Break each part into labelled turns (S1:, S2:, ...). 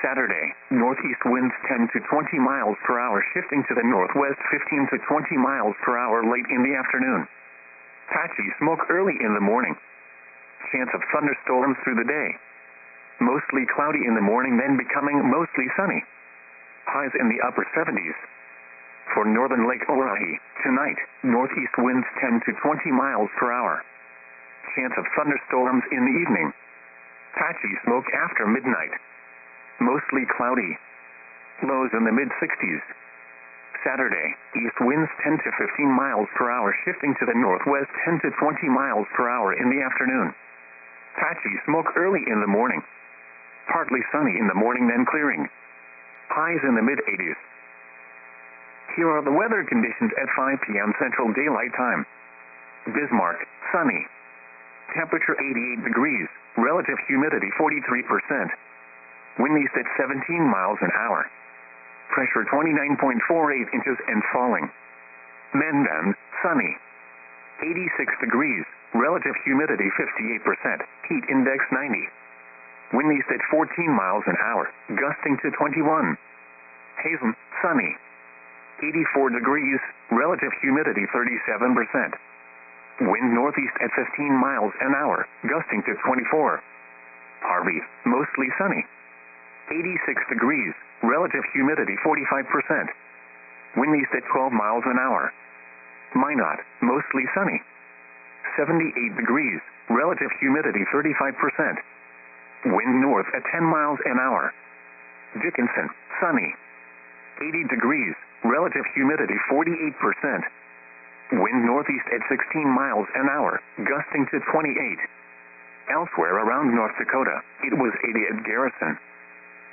S1: Saturday, northeast winds 10 to 20 miles per hour shifting to the northwest 15 to 20 miles per hour late in the afternoon. Patchy smoke early in the morning. Chance of thunderstorms through the day. Mostly cloudy in the morning, then becoming mostly sunny. Highs in the upper 70s. For northern Lake Oahe, tonight, northeast winds 10 to 20 miles per hour. Chance of thunderstorms in the evening. Patchy smoke after midnight. Mostly cloudy. Lows in the mid-60s. Saturday, east winds 10 to 15 miles per hour shifting to the northwest 10 to 20 miles per hour in the afternoon. Patchy smoke early in the morning. Partly sunny in the morning, then clearing. Highs in the mid-80s. Here are the weather conditions at 5 p.m. Central Daylight Time. Bismarck, sunny. Temperature 88 degrees, relative humidity 43%. Wind east at 17 miles an hour. Pressure 29.48 inches and falling. Mendon, sunny. 86 degrees, relative humidity 58%, heat index 90. Wind east at 14 miles an hour, gusting to 21. Hazen, sunny. 84 degrees, relative humidity 37%. Wind northeast at 15 miles an hour, gusting to 24. Harvey, mostly sunny. 86 degrees, relative humidity 45%. Wind east at 12 miles an hour. Minot, mostly sunny. 78 degrees, relative humidity 35%. Wind north at 10 miles an hour. Dickinson, sunny. 80 degrees, relative humidity 48%. Wind northeast at 16 miles an hour, gusting to 28. Elsewhere around North Dakota, it was 80 at Garrison.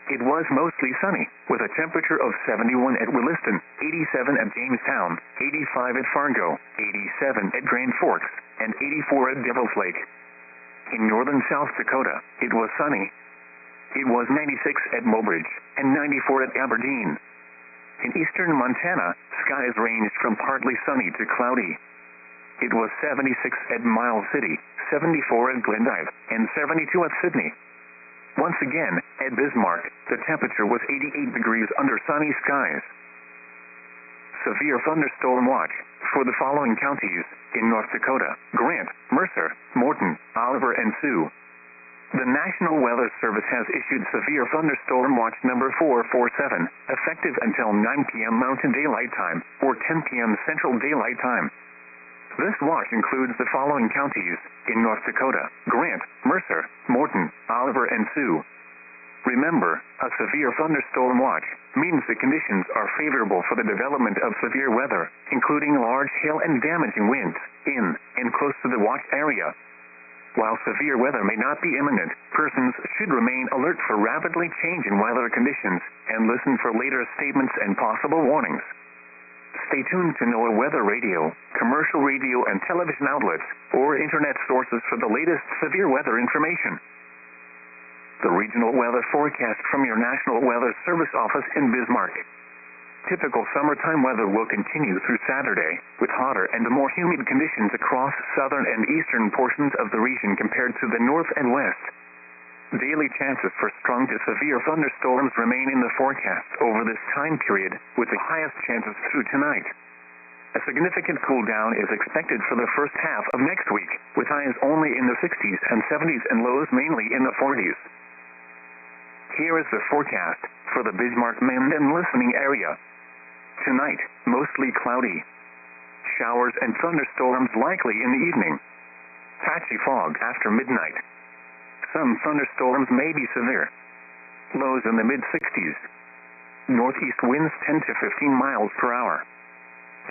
S1: It was mostly sunny, with a temperature of 71 at Williston, 87 at Jamestown, 85 at Fargo, 87 at Grand Forks, and 84 at Devil's Lake. In northern South Dakota, it was sunny. It was 96 at Mobridge, and 94 at Aberdeen. In eastern Montana, skies ranged from partly sunny to cloudy. It was 76 at Miles City, 74 at Glendive, and 72 at Sydney. Once again, at Bismarck, the temperature was 88 degrees under sunny skies. Severe thunderstorm watch for the following counties in North Dakota: Grant, Mercer, Morton, Oliver, and Sioux. The National Weather Service has issued severe thunderstorm watch number 447, effective until 9 p.m. Mountain Daylight Time or 10 p.m. Central Daylight Time. This watch includes the following counties in North Dakota: Grant, Mercer, Morton, Oliver, and Sioux. Remember, a severe thunderstorm watch means the conditions are favorable for the development of severe weather, including large hail and damaging winds in and close to the watch area. While severe weather may not be imminent, persons should remain alert for rapidly changing weather conditions and listen for later statements and possible warnings. Stay tuned to NOAA weather radio, commercial radio and television outlets, or internet sources for the latest severe weather information. The regional weather forecast from your National Weather Service office in Bismarck. Typical summertime weather will continue through Saturday, with hotter and more humid conditions across southern and eastern portions of the region compared to the north and west. Daily chances for strong to severe thunderstorms remain in the forecast over this time period, with the highest chances through tonight. A significant cool down is expected for the first half of next week, with highs only in the 60s and 70s and lows mainly in the 40s. Here is the forecast for the Bismarck-Mendon listening area. Tonight, mostly cloudy. Showers and thunderstorms likely in the evening. Patchy fog after midnight. Some thunderstorms may be severe. Lows in the mid-60s. Northeast winds 10 to 15 miles per hour.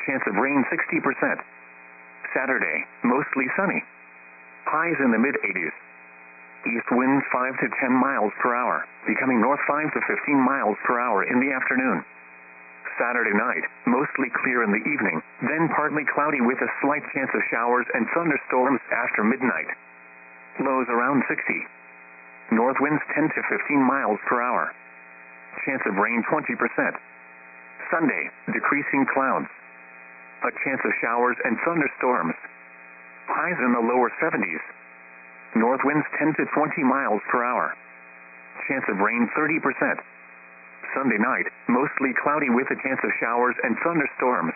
S1: Chance of rain 60%. Saturday, mostly sunny. Highs in the mid-80s. East winds 5 to 10 miles per hour, becoming north 5 to 15 miles per hour in the afternoon. Saturday night, mostly clear in the evening, then partly cloudy with a slight chance of showers and thunderstorms after midnight. Lows around 60. North winds 10 to 15 miles per hour. Chance of rain 20%. Sunday, decreasing clouds. A chance of showers and thunderstorms. Highs in the lower 70s. North winds 10 to 20 miles per hour. Chance of rain 30%. Sunday night, mostly cloudy with a chance of showers and thunderstorms.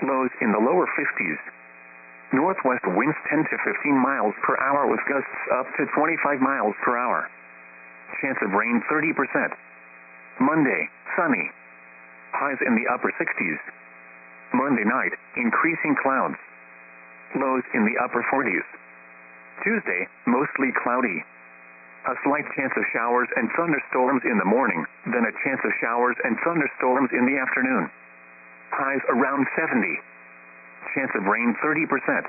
S1: Lows in the lower 50s. Northwest winds 10 to 15 miles per hour with gusts up to 25 miles per hour. Chance of rain 30%. Monday, sunny. Highs in the upper 60s. Monday night, increasing clouds. Lows in the upper 40s. Tuesday, mostly cloudy. A slight chance of showers and thunderstorms in the morning, then a chance of showers and thunderstorms in the afternoon. Highs around 70. Chance of rain 30%.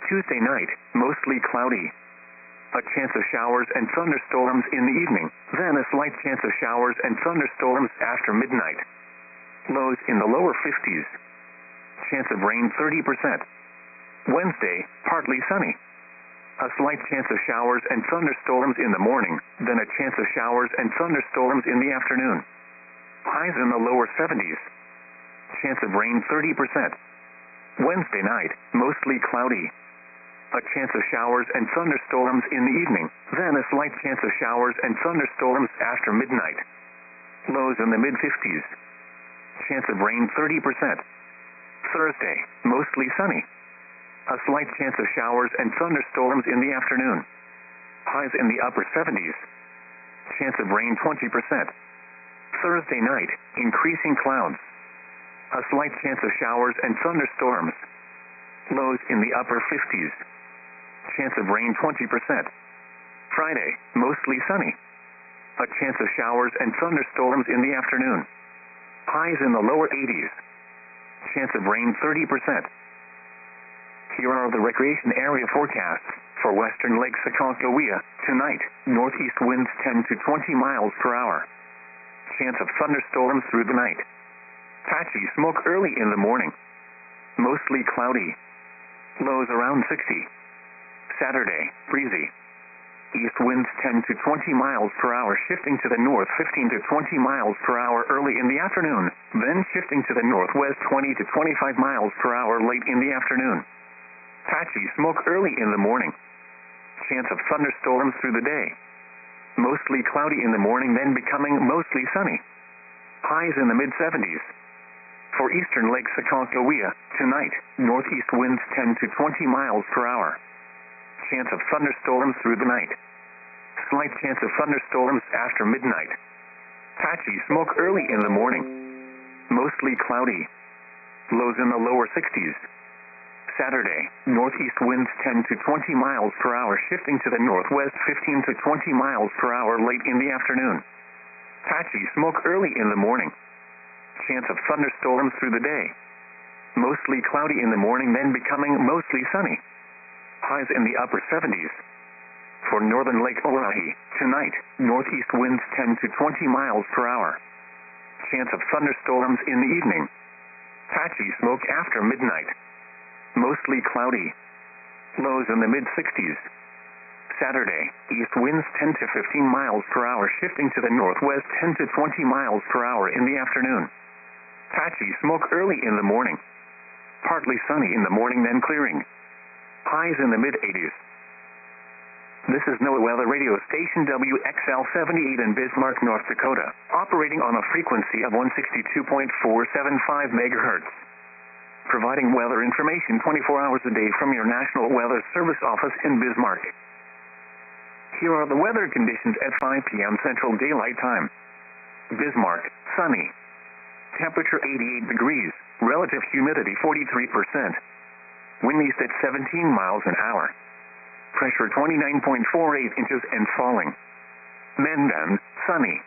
S1: Tuesday night, mostly cloudy. A chance of showers and thunderstorms in the evening, then a slight chance of showers and thunderstorms after midnight. Lows in the lower 50s. Chance of rain 30%. Wednesday, partly sunny. A slight chance of showers and thunderstorms in the morning, then a chance of showers and thunderstorms in the afternoon. Highs in the lower 70s. Chance of rain 30%. Wednesday night, mostly cloudy. A chance of showers and thunderstorms in the evening, then a slight chance of showers and thunderstorms after midnight. Lows in the mid-50s. Chance of rain 30%. Thursday, mostly sunny. A slight chance of showers and thunderstorms in the afternoon. Highs in the upper 70s. Chance of rain 20%. Thursday night, increasing clouds. A slight chance of showers and thunderstorms. Lows in the upper 50s. Chance of rain 20%. Friday, mostly sunny. A chance of showers and thunderstorms in the afternoon. Highs in the lower 80s. Chance of rain 30%. Here are the recreation area forecasts for western Lake Aconcagua tonight. Northeast winds 10 to 20 miles per hour. Chance of thunderstorms through the night. Patchy smoke early in the morning. Mostly cloudy. Lows around 60. Saturday, breezy. East winds 10 to 20 miles per hour, shifting to the north 15 to 20 miles per hour early in the afternoon, then shifting to the northwest 20 to 25 miles per hour late in the afternoon. Patchy smoke early in the morning. Chance of thunderstorms through the day. Mostly cloudy in the morning, then becoming mostly sunny. Highs in the mid-70s. For eastern Lake Aconcagua tonight, northeast winds 10 to 20 miles per hour. Chance of thunderstorms through the night. Slight chance of thunderstorms after midnight. Patchy smoke early in the morning. Mostly cloudy. Lows in the lower 60s. Saturday, northeast winds 10 to 20 miles per hour, shifting to the northwest 15 to 20 miles per hour late in the afternoon. Patchy smoke early in the morning. Chance of thunderstorms through the day. Mostly cloudy in the morning, then becoming mostly sunny. Highs in the upper 70s. For northern Lake Oahe tonight, northeast winds 10 to 20 miles per hour. Chance of thunderstorms in the evening. Patchy smoke after midnight. Mostly cloudy. Lows in the mid-60s. Saturday, east winds 10 to 15 miles per hour, shifting to the northwest 10 to 20 miles per hour in the afternoon. Patchy smoke early in the morning. Partly sunny in the morning, then clearing. Highs in the mid-80s. This is NOAA Weather Radio Station WXL-78 in Bismarck, North Dakota, operating on a frequency of 162.475 megahertz. Providing weather information 24 hours a day from your National Weather Service office in Bismarck. Here are the weather conditions at 5 p.m. Central Daylight Time. Bismarck, sunny. Temperature 88 degrees, relative humidity 43%. Wind east at 17 miles an hour. Pressure 29.48 inches and falling. Mendon, sunny.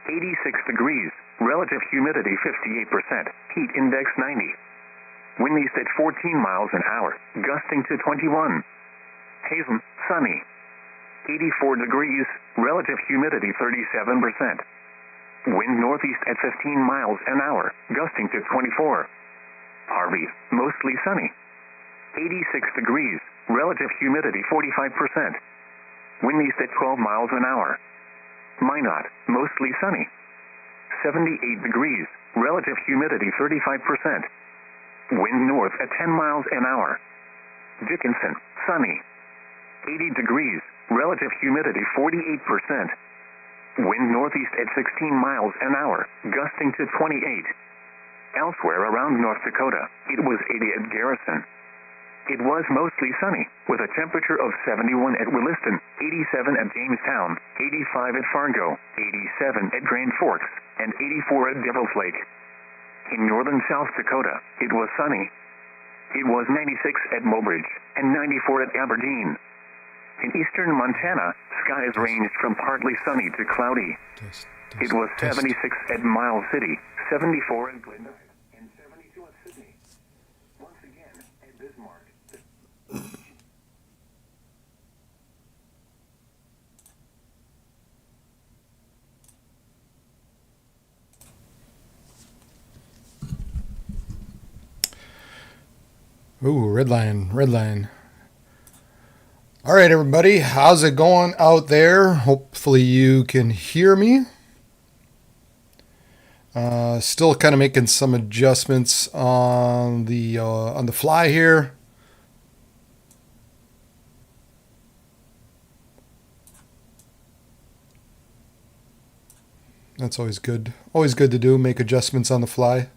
S1: 86 degrees, relative humidity 58%, heat index 90. Wind east at 14 miles an hour, gusting to 21. Hazen, sunny. 84 degrees, relative humidity 37%. Wind northeast at 15 miles an hour, gusting to 24. Harvey, mostly sunny. 86 degrees, relative humidity 45%. Wind east at 12 miles an hour. Minot, mostly sunny. 78 degrees, relative humidity 35%. Wind north at 10 miles an hour. Dickinson, sunny. 80 degrees, relative humidity 48%. Wind northeast at 16 miles an hour, gusting to 28. Elsewhere around North Dakota, it was 80 at Garrison. It was mostly sunny, with a temperature of 71 at Williston, 87 at Jamestown, 85 at Fargo, 87 at Grand Forks, and 84 at Devil's Lake. In northern South Dakota, it was sunny. It was 96 at Mobridge and 94 at Aberdeen. In eastern Montana, skies ranged from partly sunny to cloudy. It was 76 at Miles City, 74 at Glendive, and 72 at Sydney. Once again, at Bismarck.
S2: Ooh, red line, red line. All right, everybody, how's it going out there? Hopefully you can hear me. Still kind of making some adjustments on the fly here. That's always good. Always good to do, make adjustments on the fly.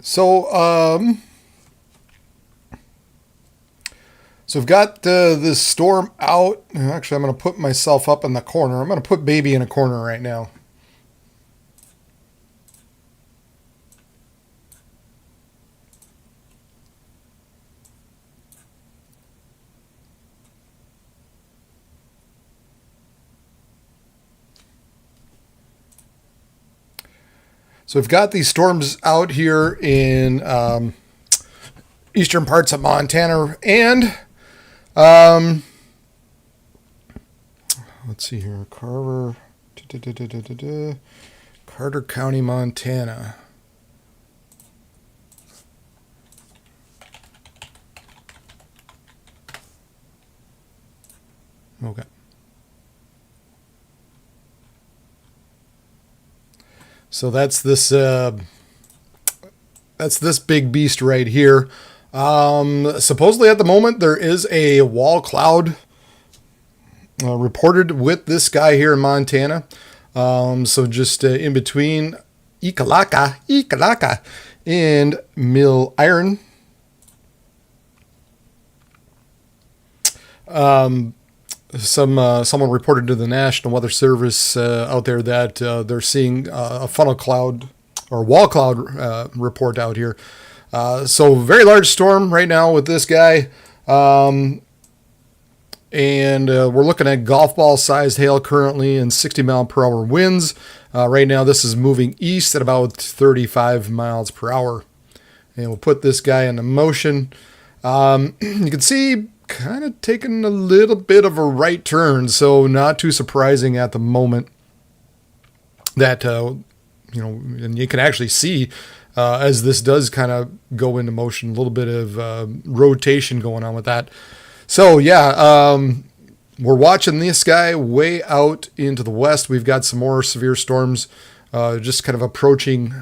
S2: So we've got this storm out. Actually, I'm going to put myself up in the corner. I'm going to put baby in a corner right now. So we've got these storms out here in eastern parts of Montana and let's see here, Carter County, Montana. Okay. So that's this big beast right here. Supposedly at the moment there is a wall cloud reported with this guy here in Montana. So just in between Ikalaka and Mill Iron. Someone reported to the National Weather Service out there that they're seeing a funnel cloud or wall cloud report out here. So very large storm right now with this guy. And we're looking at golf ball sized hail currently and 60 mile per hour winds. Right now this is moving east at about 35 miles per hour. And we'll put this guy into motion. You can see kind of taking a little bit of a right turn, so not too surprising at the moment that and you can actually see as this does kind of go into motion, a little bit of rotation going on with that. So yeah, we're watching this guy way out into the west. We've got some more severe storms just kind of approaching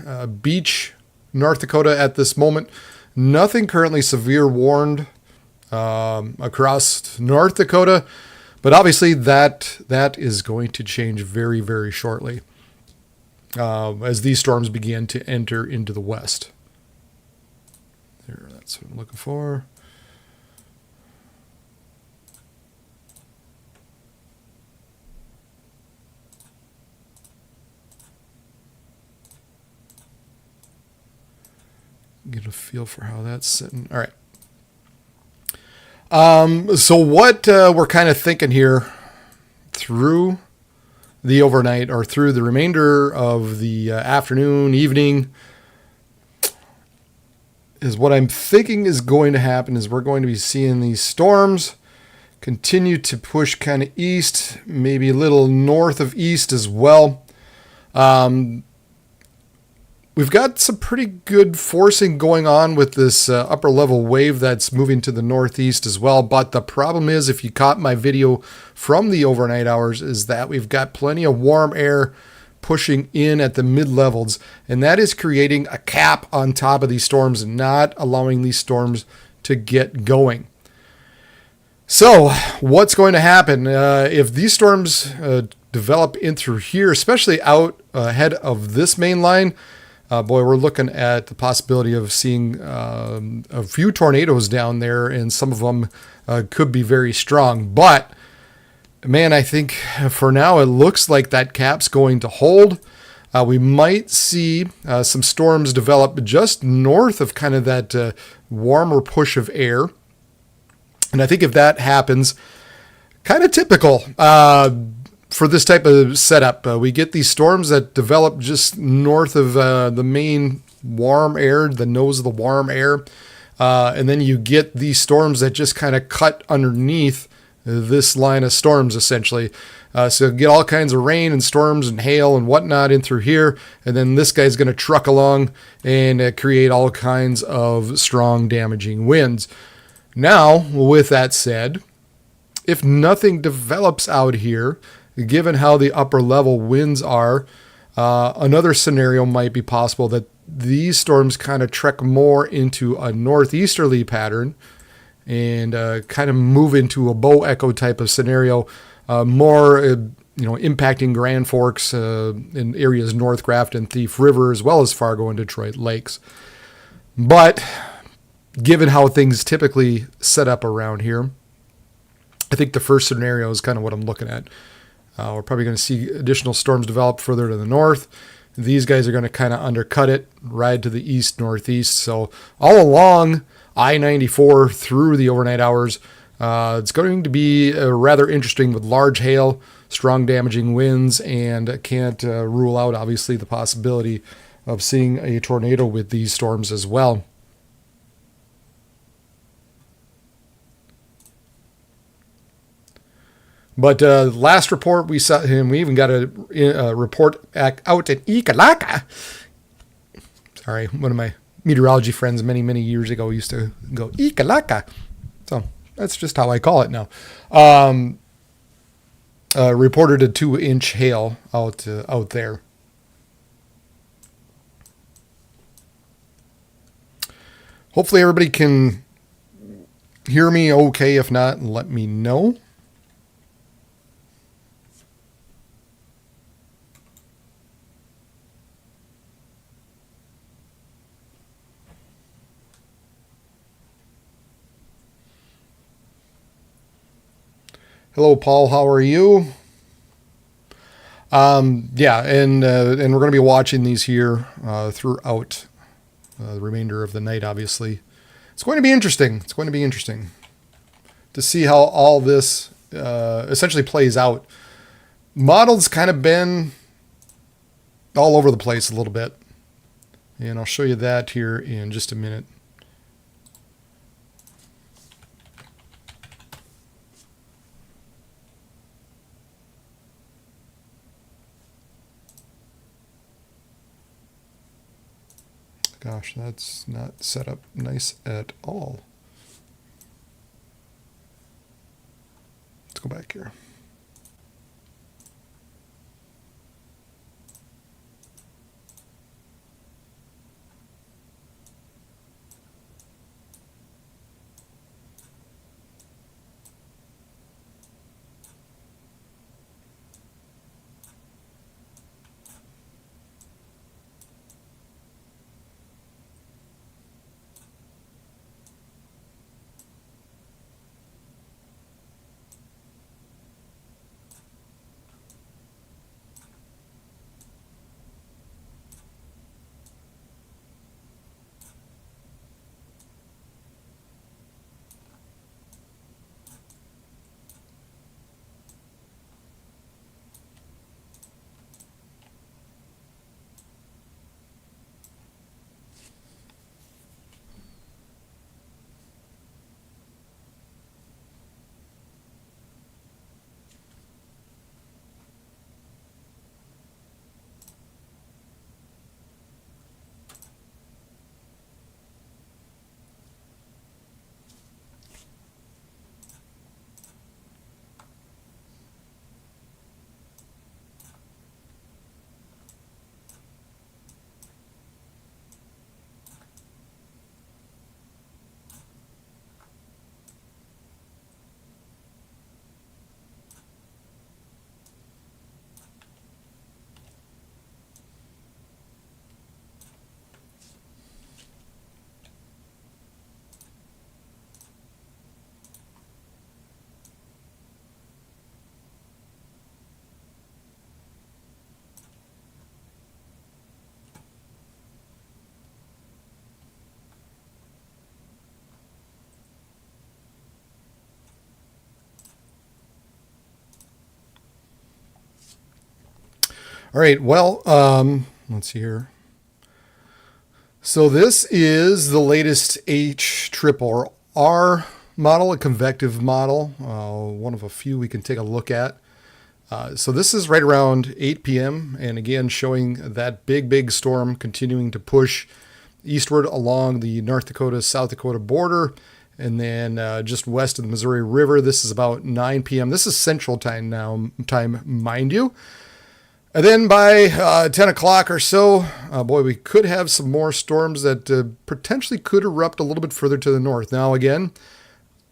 S2: Beach, North Dakota at this moment. Nothing currently severe warned across North Dakota, but obviously that is going to change very, very shortly as these storms begin to enter into the west. There, that's what I'm looking for. Get a feel for how that's sitting. All right. So what we're kind of thinking here through the overnight or through the remainder of the afternoon, evening, is what I'm thinking is going to happen is we're going to be seeing these storms continue to push kind of east, maybe a little north of east as well. We've got some pretty good forcing going on with this upper level wave that's moving to the northeast as well. But the problem is, if you caught my video from the overnight hours, is that we've got plenty of warm air pushing in at the mid-levels, and that is creating a cap on top of these storms and not allowing these storms to get going. So what's going to happen if these storms develop in through here, especially out ahead of this main line? Boy, we're looking at the possibility of seeing a few tornadoes down there, and some of them could be very strong. But, man, I think for now it looks like that cap's going to hold. We might see some storms develop just north of kind of that warmer push of air. And I think if that happens, kind of typical for this type of setup. We get these storms that develop just north of the main warm air, the nose of the warm air. And then you get these storms that just kind of cut underneath this line of storms, essentially. So you get all kinds of rain and storms and hail and whatnot in through here. And then this guy's going to truck along and create all kinds of strong, damaging winds. Now, with that said, if nothing develops out here, given how the upper level winds are, another scenario might be possible that these storms kind of trek more into a northeasterly pattern and kind of move into a bow echo type of scenario, more impacting Grand Forks in areas North Graft and Thief River, as well as Fargo and Detroit Lakes. But given how things typically set up around here, I think the first scenario is kind of what I'm looking at. We're probably going to see additional storms develop further to the north. These guys are going to kind of undercut it, ride to the east, northeast. So all along I-94 through the overnight hours, it's going to be rather interesting with large hail, strong damaging winds, and can't rule out, obviously, the possibility of seeing a tornado with these storms as well. But last report we saw him, we even got a report out at Ikalaka. Sorry, one of my meteorology friends many, many years ago used to go Ikalaka. So that's just how I call it now. Reported a 2-inch hail out there. Hopefully everybody can hear me okay. If not, let me know. Hello, Paul. How are you? Yeah, and we're going to be watching these here throughout the remainder of the night, obviously. It's going to be interesting. It's going to be interesting to see how all this essentially plays out. Model's kind of been all over the place a little bit. And I'll show you that here in just a minute. Gosh, that's not set up nice at all. Let's go back here. All right, well, let's see here. So this is the latest H triple or R model, a convective model, one of a few we can take a look at. So this is right around 8 p.m. and again showing that big storm continuing to push eastward along the North Dakota, South Dakota border, and then just west of the Missouri River. This is about 9 p.m. This is Central Time now, mind you. And then by 10 o'clock or so, boy, we could have some more storms that potentially could erupt a little bit further to the north. Now, again,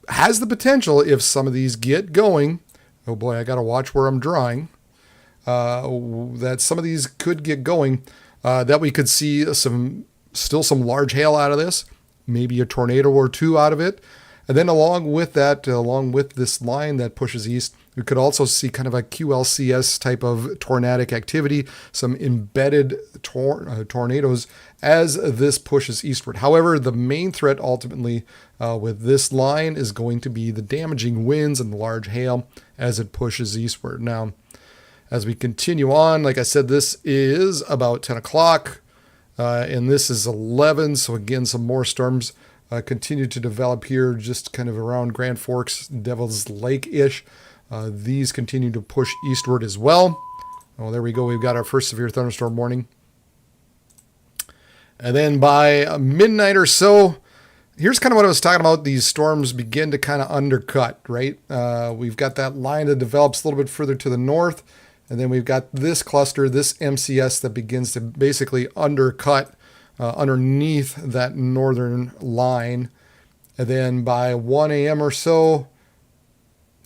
S2: has the potential, if some of these get going, oh boy, I got to watch where I'm drawing, that some of these could get going, that we could see still some large hail out of this, maybe a tornado or two out of it. And then along with that, along with this line that pushes east, we could also see kind of a QLCS type of tornadic activity, some embedded tornadoes as this pushes eastward. However, the main threat ultimately with this line is going to be the damaging winds and the large hail as it pushes eastward. Now, as we continue on, like I said, this is about 10 o'clock and this is 11. So again, some more storms continue to develop here just kind of around Grand Forks, Devil's Lake-ish. These continue to push eastward as well. Oh, there we go. We've got our first severe thunderstorm warning. And then by midnight or so, here's kind of what I was talking about. These storms begin to kind of undercut, right? We've got that line that develops a little bit further to the north. And then we've got this cluster, this MCS that begins to basically undercut underneath that northern line. And then by 1 a.m. or so,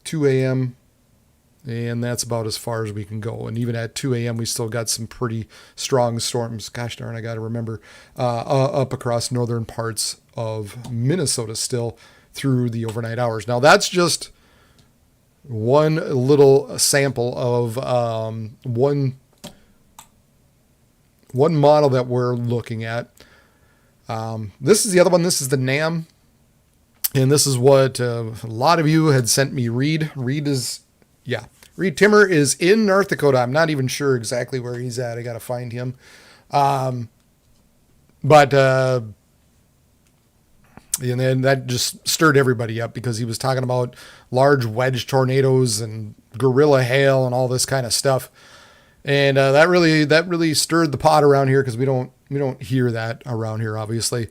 S2: 2 a.m., and that's about as far as we can go. And even at 2 a.m., we still got some pretty strong storms. Gosh darn, I got to remember, up across northern parts of Minnesota still through the overnight hours. Now, that's just one little sample of one model that we're looking at. This is the other one. This is the NAM. And this is what a lot of you had sent me. Reed Timmer is in North Dakota. I'm not even sure exactly where he's at. I got to find him. And then that just stirred everybody up because he was talking about large wedge tornadoes and gorilla hail and all this kind of stuff. And that really stirred the pot around here because we don't hear that around here, obviously.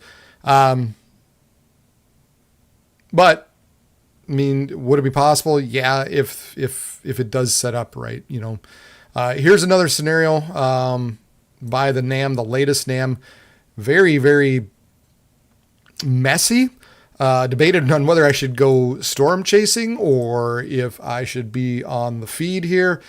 S2: But I mean, would it be possible? Yeah, if it does set up right, you know. Here's another scenario by the NAM, the latest NAM. Very, very messy. Debated on whether I should go storm chasing or if I should be on the feed here.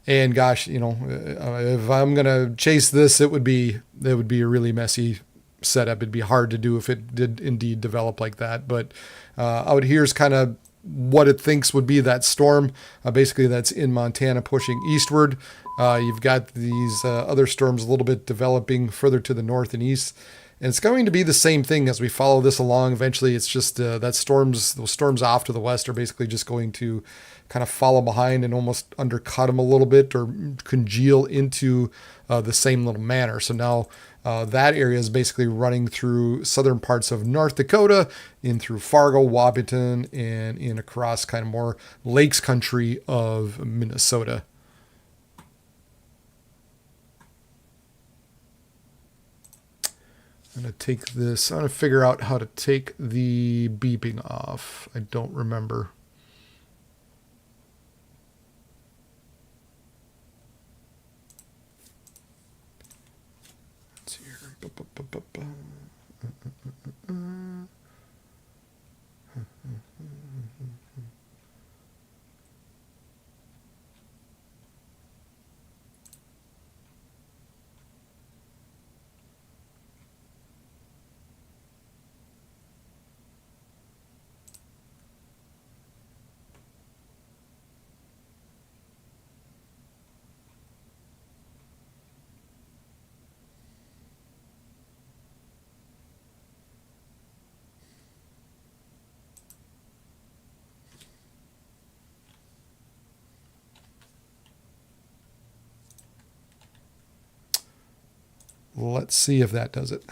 S2: And gosh, you know, if I'm gonna chase this, it would be a really messy setup. It'd be hard to do if it did indeed develop like that. But out here's kind of what it thinks would be that storm. Basically, that's in Montana pushing eastward. You've got these other storms a little bit developing further to the north and east. And it's going to be the same thing as we follow this along. Eventually, it's just those storms off to the west are basically just going to kind of follow behind and almost undercut them a little bit or congeal into the same little manner. So now that area is basically running through southern parts of North Dakota, in through Fargo, Wabiton, and in across kind of more lakes country of Minnesota. I'm going to figure out how to take the beeping off. I don't remember. Let's see here. Let's see if that does it.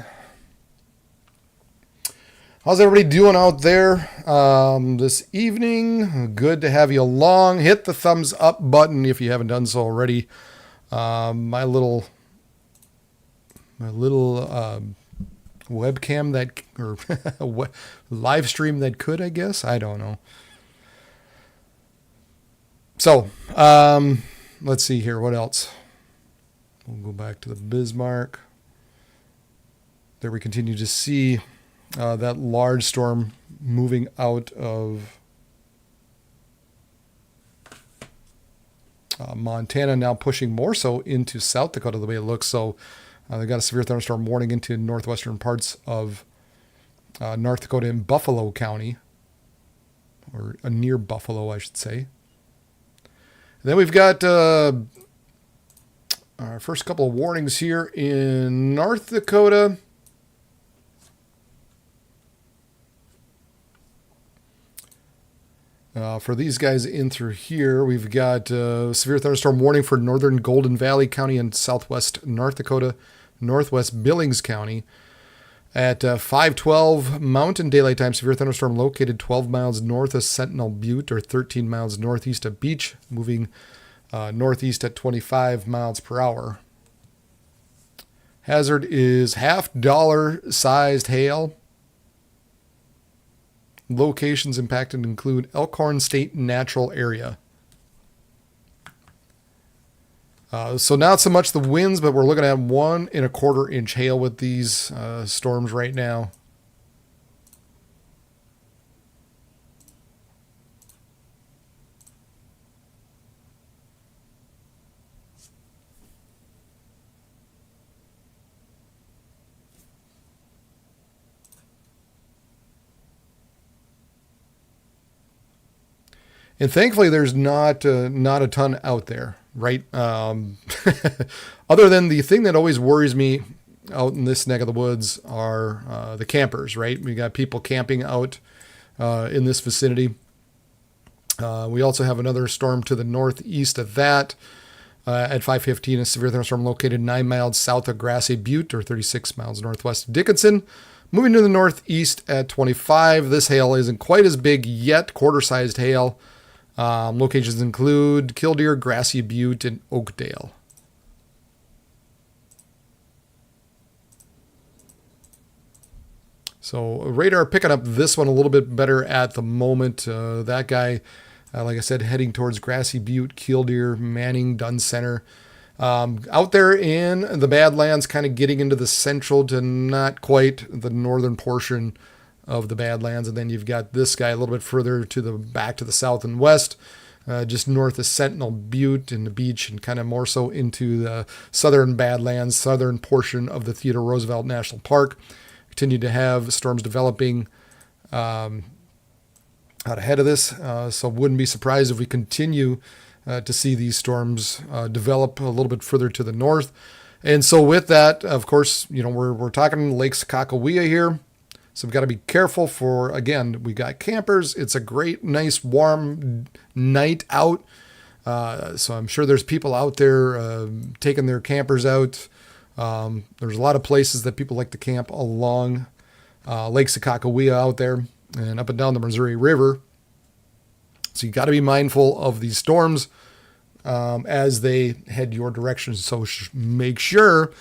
S2: How's everybody doing out there this evening? Good to have you along. Hit the thumbs up button if you haven't done so already. My little webcam that, or live stream that could, I guess. I don't know. So, let's see here. What else? We'll go back to the Bismarck. There we continue to see that large storm moving out of Montana, now pushing more so into South Dakota the way it looks. So they got a severe thunderstorm warning into northwestern parts of North Dakota in Buffalo County, or near Buffalo, I should say. Then we've got our first couple of warnings here in North Dakota. For these guys in through here, we've got severe thunderstorm warning for northern Golden Valley County and southwest North Dakota, northwest Billings County. At 5:12 Mountain Daylight Time, severe thunderstorm located 12 miles north of Sentinel Butte or 13 miles northeast of Beach, moving northeast at 25 miles per hour. Hazard is $50 sized hail. Locations impacted include Elkhorn State Natural Area. So not so much the winds, but we're looking at 1 1/4 inch hail with these storms right now. And thankfully, there's not a ton out there, right? Other than the thing that always worries me out in this neck of the woods are the campers, right? We got people camping out in this vicinity. We also have another storm to the northeast of that. At 5:15, a severe thunderstorm located 9 miles south of Grassy Butte or 36 miles northwest of Dickinson. Moving to the northeast at 25. This hail isn't quite as big yet, quarter-sized hail. Locations include Killdeer, Grassy Butte, and Oakdale. So radar picking up this one a little bit better at the moment. That guy, like I said, heading towards Grassy Butte, Killdeer, Manning, Dunn Center. Out there in the Badlands, kind of getting into the central to not quite the northern portion of the Badlands. And then you've got this guy a little bit further to the back to the south and west, just north of Sentinel Butte and the Beach, and kind of more so into the southern Badlands, southern portion of the Theodore Roosevelt National Park. Continue to have storms developing out ahead of this. So wouldn't be surprised if we continue to see these storms develop a little bit further to the north. And so with that, of course, we're talking Lake Sakakawea here. So we've got to be careful for, again, we got campers. It's a great, nice, warm night out. So I'm sure there's people out there taking their campers out. There's a lot of places that people like to camp along Lake Sakakawea out there and up and down the Missouri River. So you got to be mindful of these storms as they head your direction. So make sure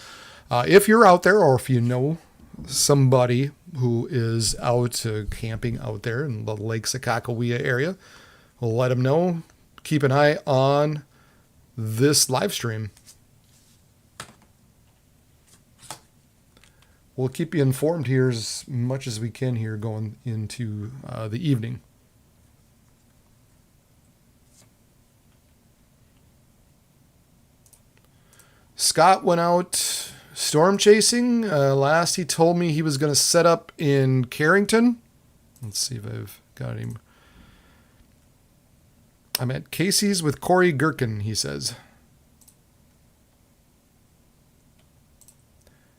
S2: if you're out there, or if you know somebody who is out camping out there in the Lake Sakakawea area, we'll let them know. Keep an eye on this live stream. We'll keep you informed here as much as we can here going into the evening. Scott went out storm chasing. Last he told me he was going to set up in Carrington. Let's see if I've got him. I'm at Casey's with Corey Gherkin, he says.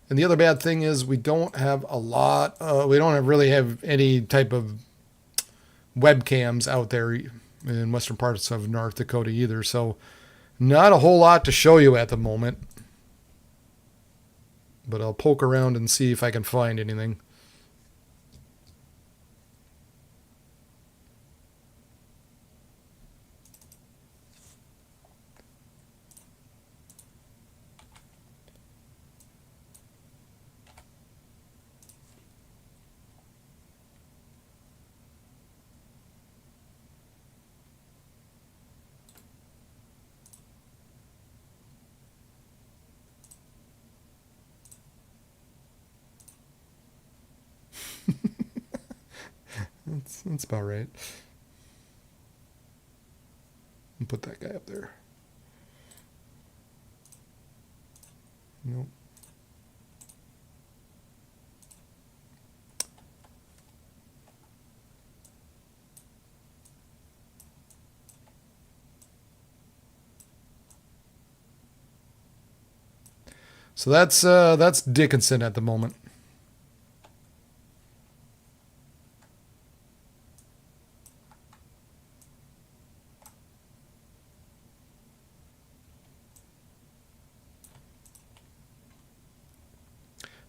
S2: And the other bad thing is we don't have a lot. We don't really have any type of webcams out there in western parts of North Dakota either. So not a whole lot to show you at the moment. but I'll poke around and see if I can find anything. That's about right. And put that guy up there. Nope. So that's Dickinson at the moment.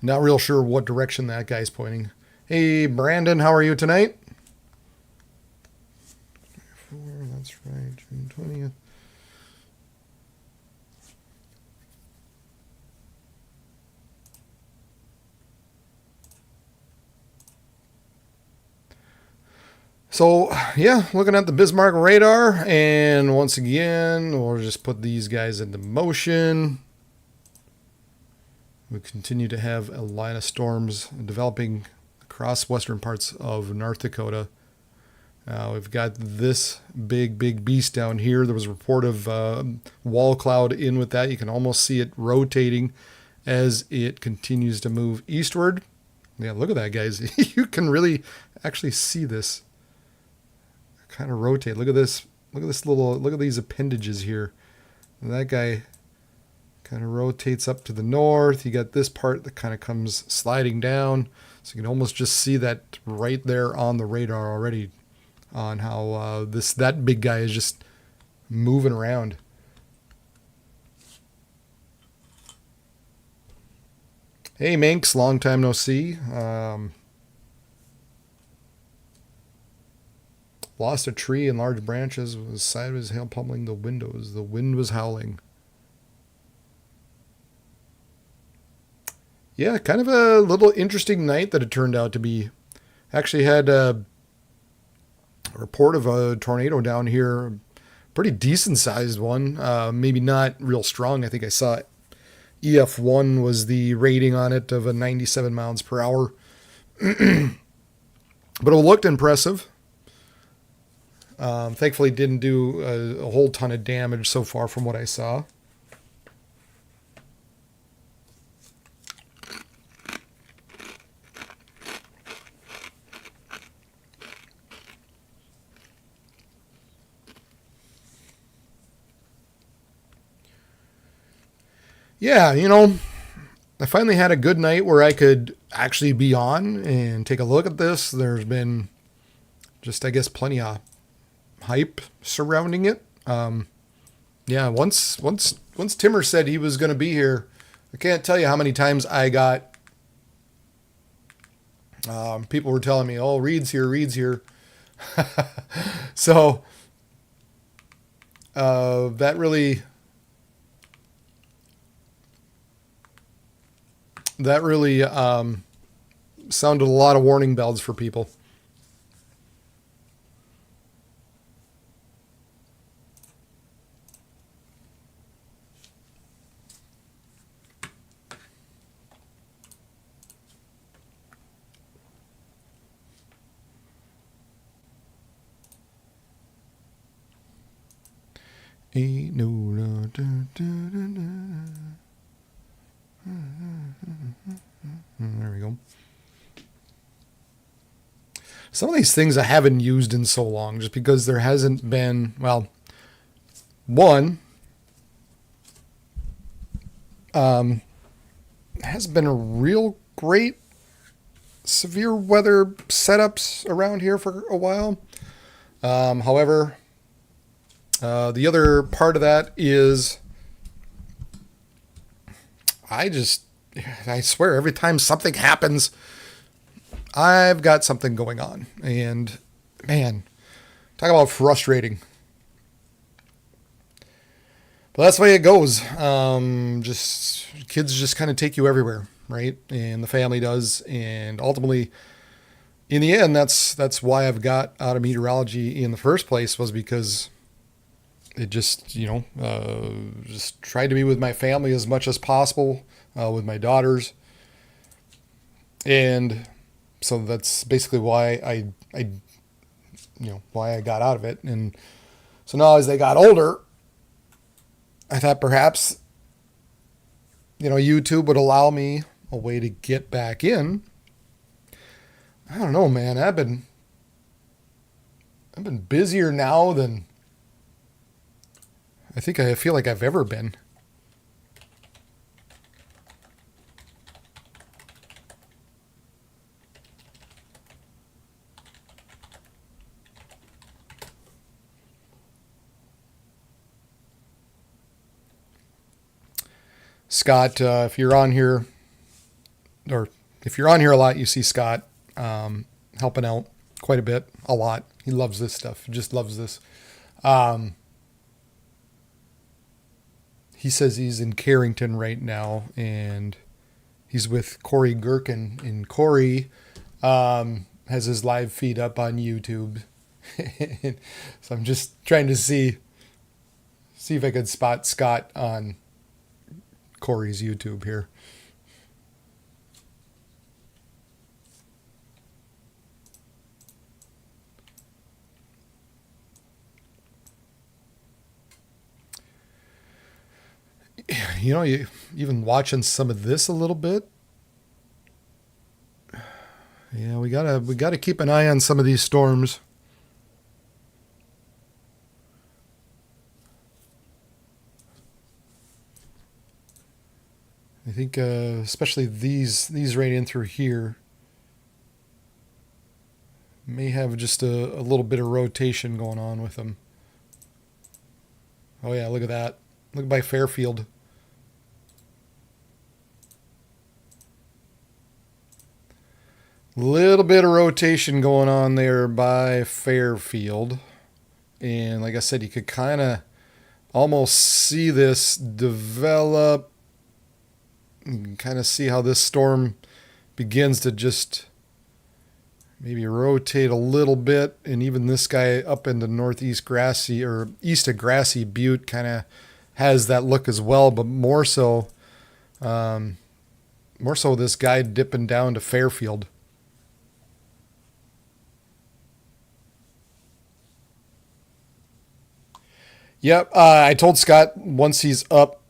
S2: Not real sure what direction that guy's pointing. Hey, Brandon, how are you tonight? That's right, June 20th. So, yeah, looking at the Bismarck radar, and once again, we'll just put these guys into motion. We continue to have a line of storms developing across western parts of North Dakota. We've got this big beast down here. There was a report of wall cloud in with that. You can almost see it rotating as it continues to move eastward. Yeah, look at that, guys. You can really actually see this kind of rotate. Look at this. Look at these appendages here. And that guy kind of rotates up to the north. You got this part that kind of comes sliding down. So you can almost just see that right there on the radar already on how that big guy is just moving around. Hey, Manx, long time no see. Lost a tree and large branches. Was sideways hail pummeling the windows. The wind was howling. Yeah, kind of a little interesting night that it turned out to be. Actually had a report of a tornado down here. Pretty decent sized one. Maybe not real strong. I think I saw it. EF5 was the rating on it of a 97 miles per hour. But it looked impressive. Thankfully didn't do a whole ton of damage so far from what I saw. Yeah, I finally had a good night where I could actually be on and take a look at this. There's been just, I guess, plenty of hype surrounding it. Yeah, once Timmer said he was going to be here, I can't tell you how many times I got people were telling me, "Oh, Reed's here." So that really sounded a lot of warning bells for people. Ain't no there we go. Some of these things I haven't used in so long just because there hasn't been, well, one, hasn't been a real great severe weather setups around here for a while. However, the other part of that is I swear, every time something happens, I've got something going on. And man, talk about frustrating. But that's the way it goes. Just kids just kind of take you everywhere, right? And the family does. And ultimately, in the end, that's why I've got out of meteorology in the first place, was because it just, just tried to be with my family as much as possible, with my daughters. And so that's basically why why I got out of it. And so now as they got older, I thought perhaps, YouTube would allow me a way to get back in. I don't know, man. I've been busier now than I feel like I've ever been. Scott, if you're on here, or if you're on here a lot, you see Scott helping out quite a bit, a lot. He loves this stuff. He just loves this. He says he's in Carrington right now, and he's with Corey Gherkin. And Corey has his live feed up on YouTube. So I'm just trying to see if I could spot Scott on Corey's YouTube here. You even watching some of this a little bit. Yeah, we gotta keep an eye on some of these storms. I think especially these right in through here may have just a little bit of rotation going on with them. Oh yeah, look at that. Look by Fairfield. Little bit of rotation going on there by Fairfield. And like I said, you could kind of almost see this develop. You can kind of see how this storm begins to just maybe rotate a little bit. And even this guy up in the northeast Grassy, or east of Grassy Butte, kind of has that look as well, but more so this guy dipping down to Fairfield. Yep, I told Scott once he's up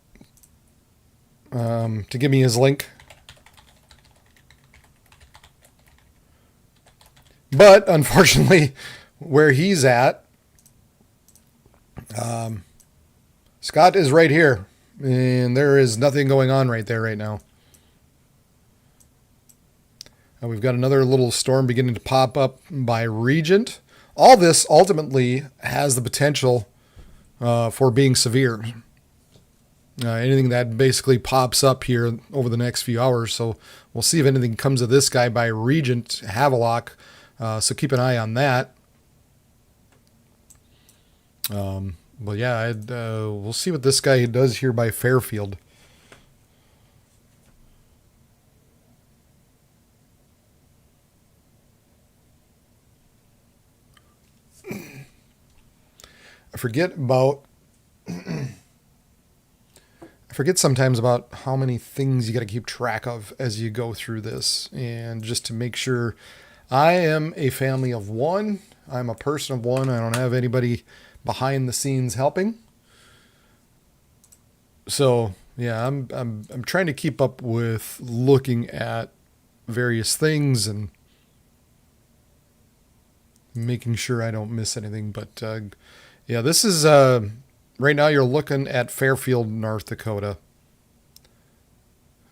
S2: to give me his link. But unfortunately, where he's at, Scott is right here, and there is nothing going on right there right now. We've got another little storm beginning to pop up by Regent. All this ultimately has the potential for being severe. Anything that basically pops up here over the next few hours. So we'll see if anything comes of this guy by Regent Havelock. So keep an eye on that. But yeah, we'll see what this guy does here by Fairfield. I forget sometimes about how many things you got to keep track of as you go through this, and just to make sure I am a family of one. I'm a person of one. I don't have anybody behind the scenes helping. So yeah, I'm trying to keep up with looking at various things and making sure I don't miss anything. But yeah, this is right now you're looking at Fairfield, North Dakota.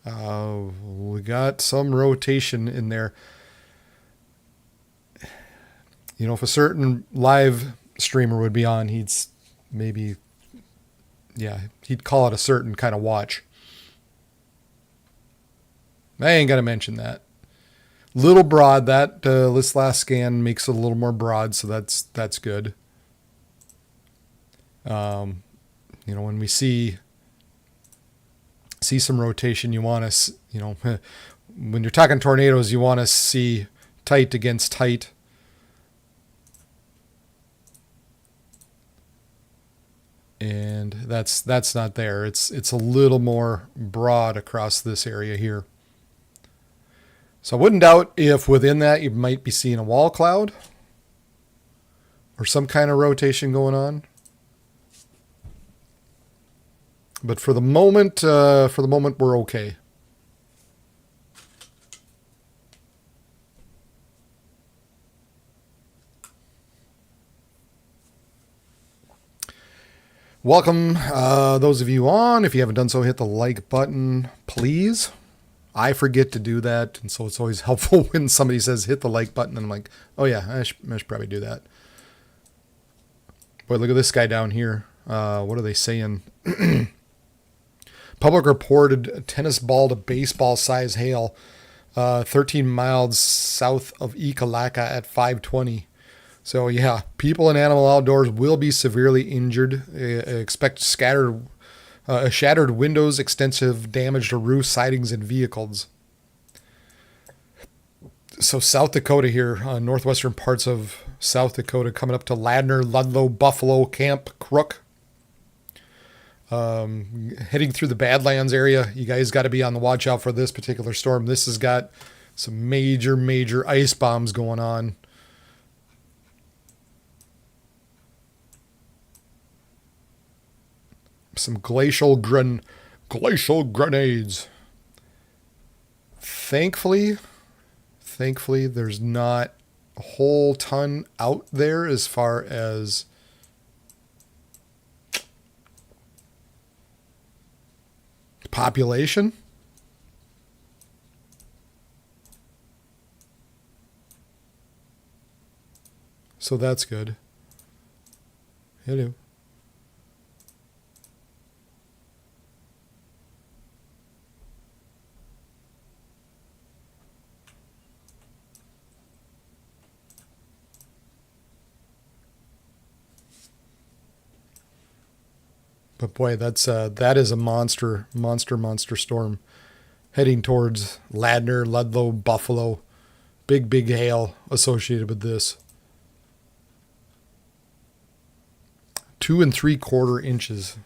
S2: We got some rotation in there. If a certain live streamer would be on, he'd call it a certain kind of watch. I ain't gonna mention that. Little broad. That this last scan makes it a little more broad, so that's good. When we see some rotation, you want to, when you're talking tornadoes, you want to see tight against tight. And that's not there. It's a little more broad across this area here. So I wouldn't doubt if within that you might be seeing a wall cloud or some kind of rotation going on. But for the moment, we're okay. Welcome, those of you on. If you haven't done so, hit the like button, please. I forget to do that, and so it's always helpful when somebody says hit the like button, and I'm like, oh yeah, I should probably do that. Boy, look at this guy down here. What are they saying? Public reported tennis ball to baseball size hail 13 miles south of Ekalaka at 5:20. So yeah, people and animal outdoors will be severely injured. Expect shattered windows, extensive damage to roofs, sidings, and vehicles. So South Dakota here, northwestern parts of South Dakota, coming up to Ladner, Ludlow, Buffalo, Camp Crook. Heading through the Badlands area, you guys got to be on the watch out for this particular storm. This has got some major ice bombs going on. Some glacial grenades. Thankfully, there's not a whole ton out there as far as population. So that's good. Hello. But boy, that is a monster storm heading towards Ladner, Ludlow, Buffalo. Big hail associated with this. 2 3/4 inches.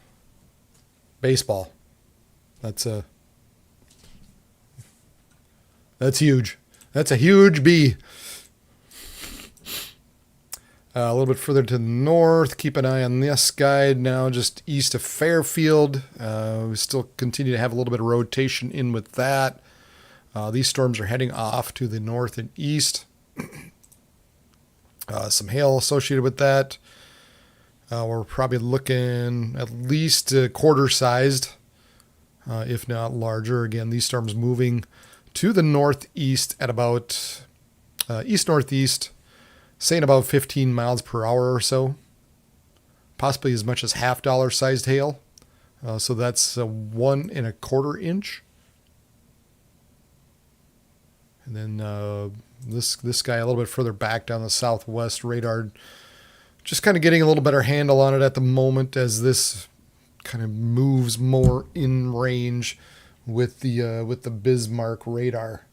S2: Baseball. That's huge. That's a huge B. A little bit further to the north, keep an eye on this guy now, just east of Fairfield. We still continue to have a little bit of rotation in with that. These storms are heading off to the north and east. Some hail associated with that. We're probably looking at least quarter-sized, if not larger. Again, these storms moving to the northeast at about east-northeast, saying about 15 miles per hour or so, possibly as much as $half sized hail. So that's 1 1/4 inch. And then this guy a little bit further back down the southwest radar, just kind of getting a little better handle on it at the moment as this kind of moves more in range with the Bismarck radar.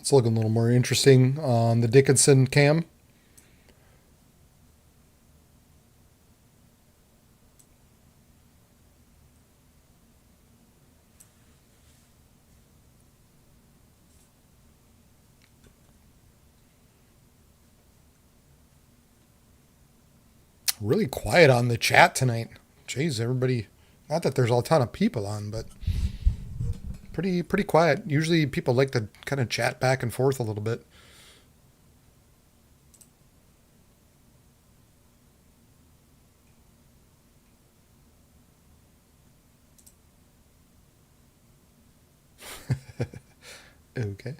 S2: It's looking a little more interesting on the Dickinson cam. Really quiet on the chat tonight. Jeez, everybody. Not that there's a ton of people on, but pretty quiet. Usually people like to kind of chat back and forth a little bit. Okay.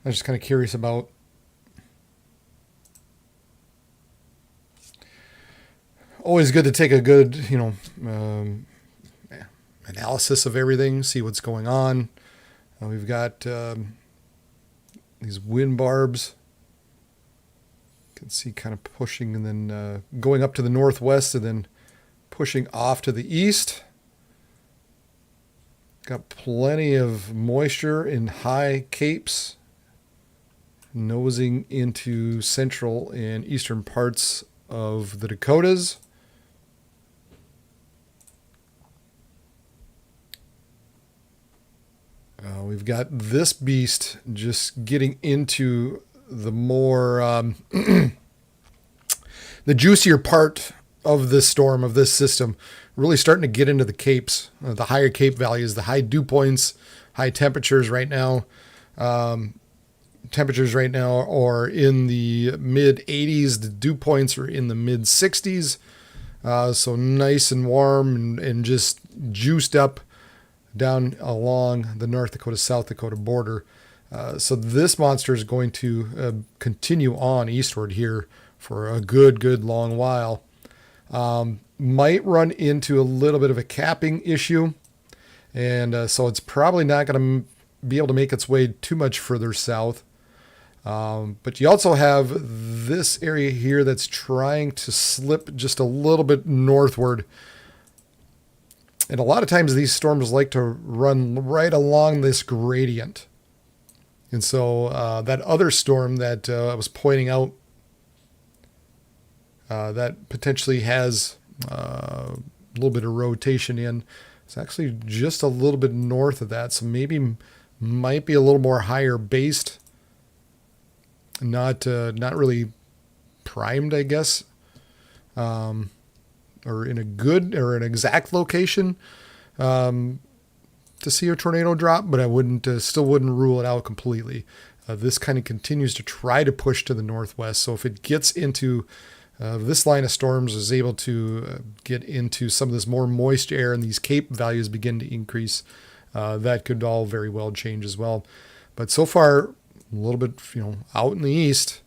S2: I'm just kind of curious about always good to take a good, analysis of everything, see what's going on. We've got these wind barbs. You can see kind of pushing and then going up to the northwest and then pushing off to the east. Got plenty of moisture in high capes, nosing into central and eastern parts of the Dakotas. We've got this beast just getting into the more, the juicier part of this storm, of this system, really starting to get into the capes, the higher cape values, the high dew points, high temperatures right now. Temperatures right now are in the mid 80s. The dew points are in the mid 60s. So nice and warm and just juiced up down along the North Dakota, South Dakota border. So this monster is going to continue on eastward here for a good long while. Might run into a little bit of a capping issue. And so it's probably not going to be able to make its way too much further south. But you also have this area here that's trying to slip just a little bit northward. And a lot of times these storms like to run right along this gradient. And so that other storm that I was pointing out that potentially has a little bit of rotation in, it's actually just a little bit north of that. So maybe might be a little more higher based. Not really primed, I guess, or in a good or an exact location to see a tornado drop, but I still wouldn't rule it out completely. This kind of continues to try to push to the northwest. So if it gets into this line of storms, is able to get into some of this more moist air and these cape values begin to increase, that could all very well change as well. But so far, a little bit, out in the east,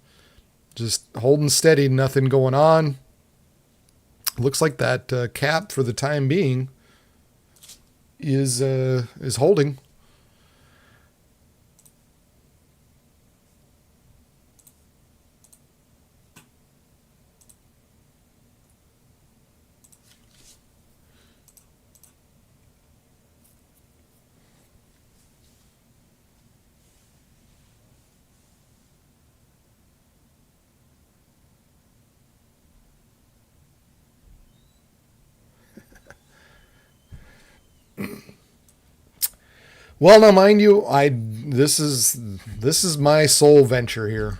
S2: just holding steady, nothing going on. Looks like that cap for the time being is holding. Well, now, mind you, this is my sole venture here.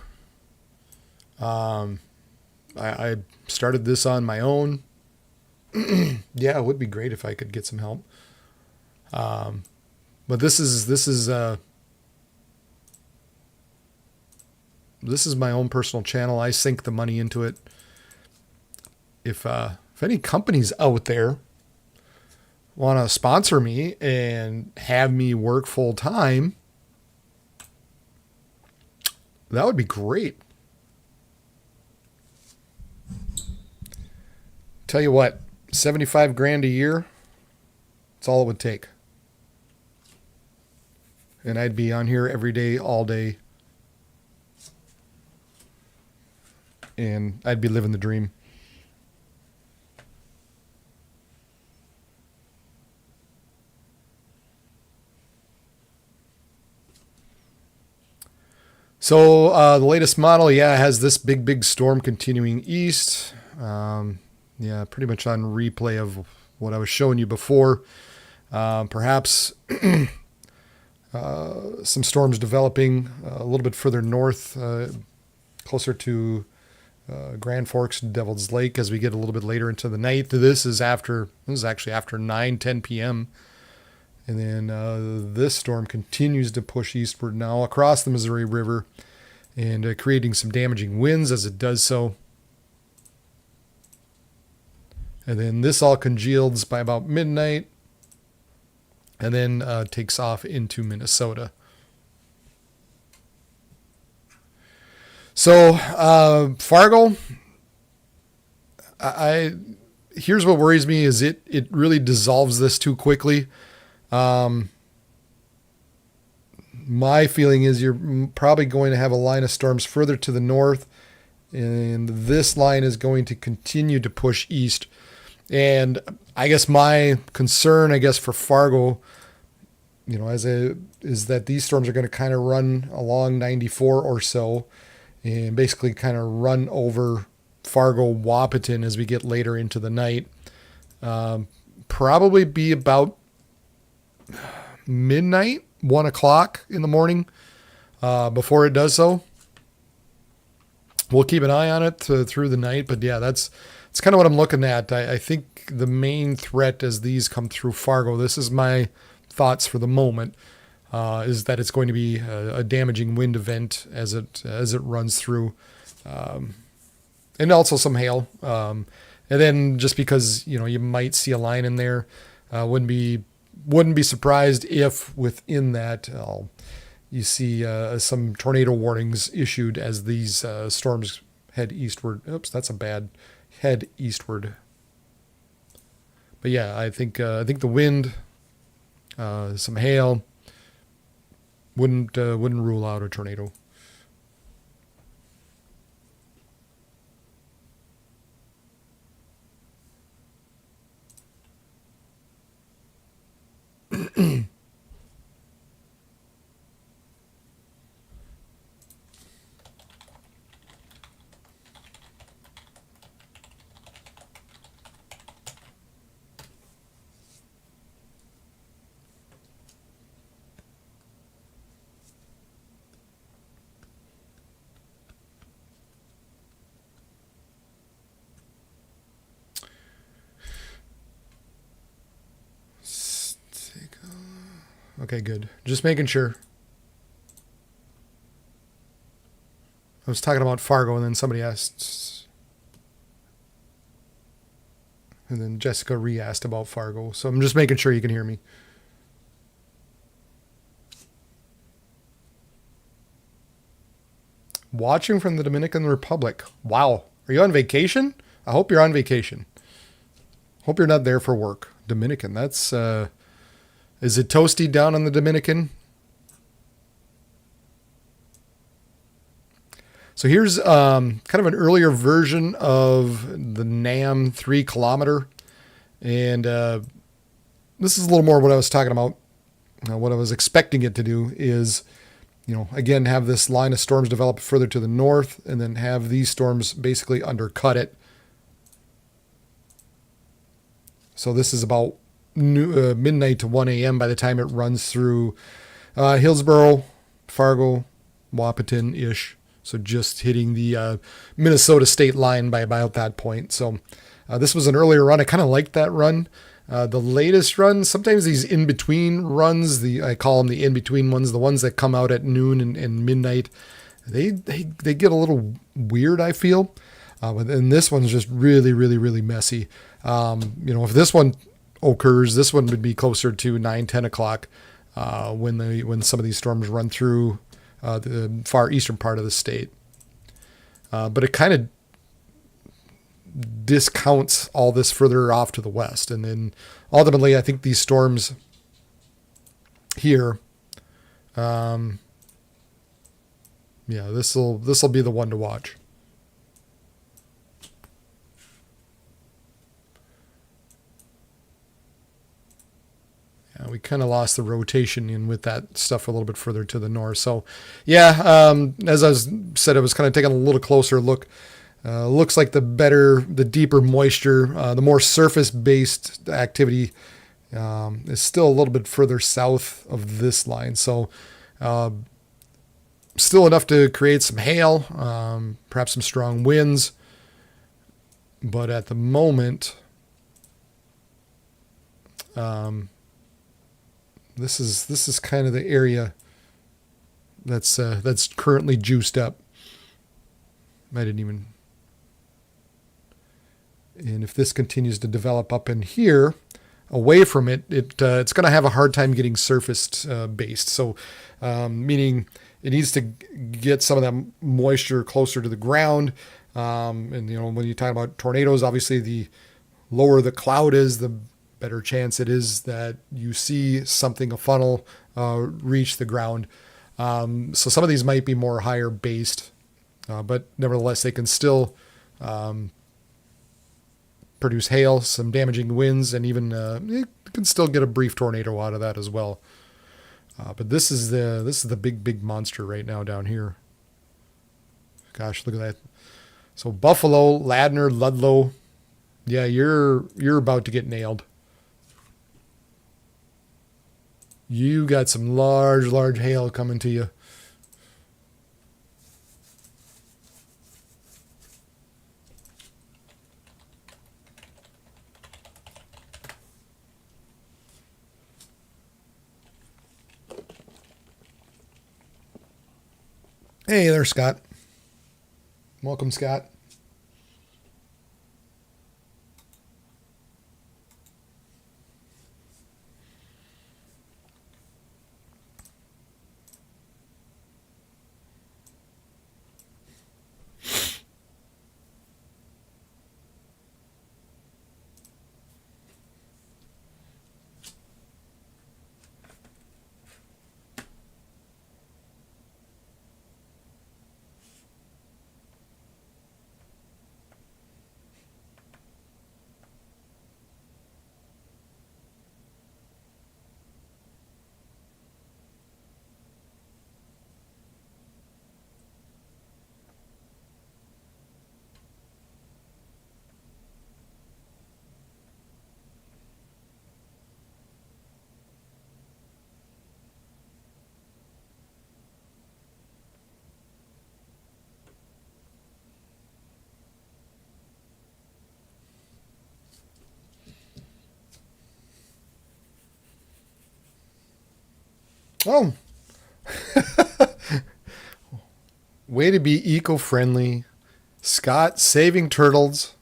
S2: I started this on my own. Yeah, it would be great if I could get some help. But this is my own personal channel. I sink the money into it. If any companies out there want to sponsor me and have me work full time, that would be great. Tell you what, $75,000 a year That's all it would take. And I'd be on here every day, all day. And I'd be living the dream. So the latest model, has this big storm continuing east. Pretty much on replay of what I was showing you before. Perhaps some storms developing a little bit further north, closer to Grand Forks, Devil's Lake, as we get a little bit later into the night. This is actually after 9-10 p.m. And then this storm continues to push eastward now across the Missouri River and creating some damaging winds as it does so. And then this all congeals by about midnight and then takes off into Minnesota. So Fargo, here's what worries me is it really dissolves this too quickly. My feeling is you're probably going to have a line of storms further to the north, and this line is going to continue to push east. And I guess my concern, for Fargo, is that these storms are going to kind of run along 94 or so, and basically kind of run over Fargo, Wahpeton as we get later into the night. Probably be about midnight, 1 o'clock in the morning before it does so. We'll keep an eye on it through the night, but that's kind of what I'm looking at. I think the main threat as these come through Fargo, this is my thoughts for the moment, is that it's going to be a damaging wind event as it runs through, and also some hail. And then just because you might see a line in there, wouldn't be surprised if within that you see some tornado warnings issued as these storms head eastward. Oops, that's a bad head eastward. But I think the wind, some hail, wouldn't rule out a tornado. Okay, good. Just making sure. I was talking about Fargo, and then somebody asked, and then Jessica re-asked about Fargo. So I'm just making sure you can hear me. Watching from the Dominican Republic. Wow. Are you on vacation? I hope you're on vacation. Hope you're not there for work. Dominican, that's... Is it toasty down on the Dominican? So here's kind of an earlier version of the NAM 3 kilometer. And this is a little more what I was talking about. What I was expecting it to do is, again, have this line of storms develop further to the north and then have these storms basically undercut it. So this is about midnight to 1 a.m. by the time it runs through Hillsboro, Fargo, Wahpeton-ish. So just hitting the Minnesota state line by about that point. So this was an earlier run. I kind of liked that run. The latest run, sometimes these in-between runs, I call them the in-between ones, the ones that come out at noon and midnight, they get a little weird, I feel. And this one's just really, really, really messy. If this one occurs, this one would be closer to 9-10 o'clock when some of these storms run through the far eastern part of the state. But it kind of discounts all this further off to the west. And then ultimately, I think these storms here, yeah, this will be the one to watch. Yeah, we kind of lost the rotation in with that stuff a little bit further to the north. So, yeah, as I said, I was kind of taking a little closer look. Looks like the deeper moisture, the more surface-based activity is still a little bit further south of this line. So, still enough to create some hail, perhaps some strong winds. But at the moment, this is kind of the area that's currently juiced up. I didn't even. And if this continues to develop up in here, away from it, it's going to have a hard time getting surfaced based. So, meaning it needs to get some of that moisture closer to the ground. And when you talk about tornadoes, obviously the lower the cloud is, the better chance it is that you see something, a funnel, reach the ground. So some of these might be more higher based, but nevertheless they can still produce hail, some damaging winds, and even you can still get a brief tornado out of that as well. But this is the big monster right now down here. Gosh, look at that. So Buffalo, Ladner, Ludlow, yeah, you're about to get nailed. You got some large hail coming to you. Hey there, Scott. Welcome, Scott. Oh, way to be eco-friendly. Scott saving turtles.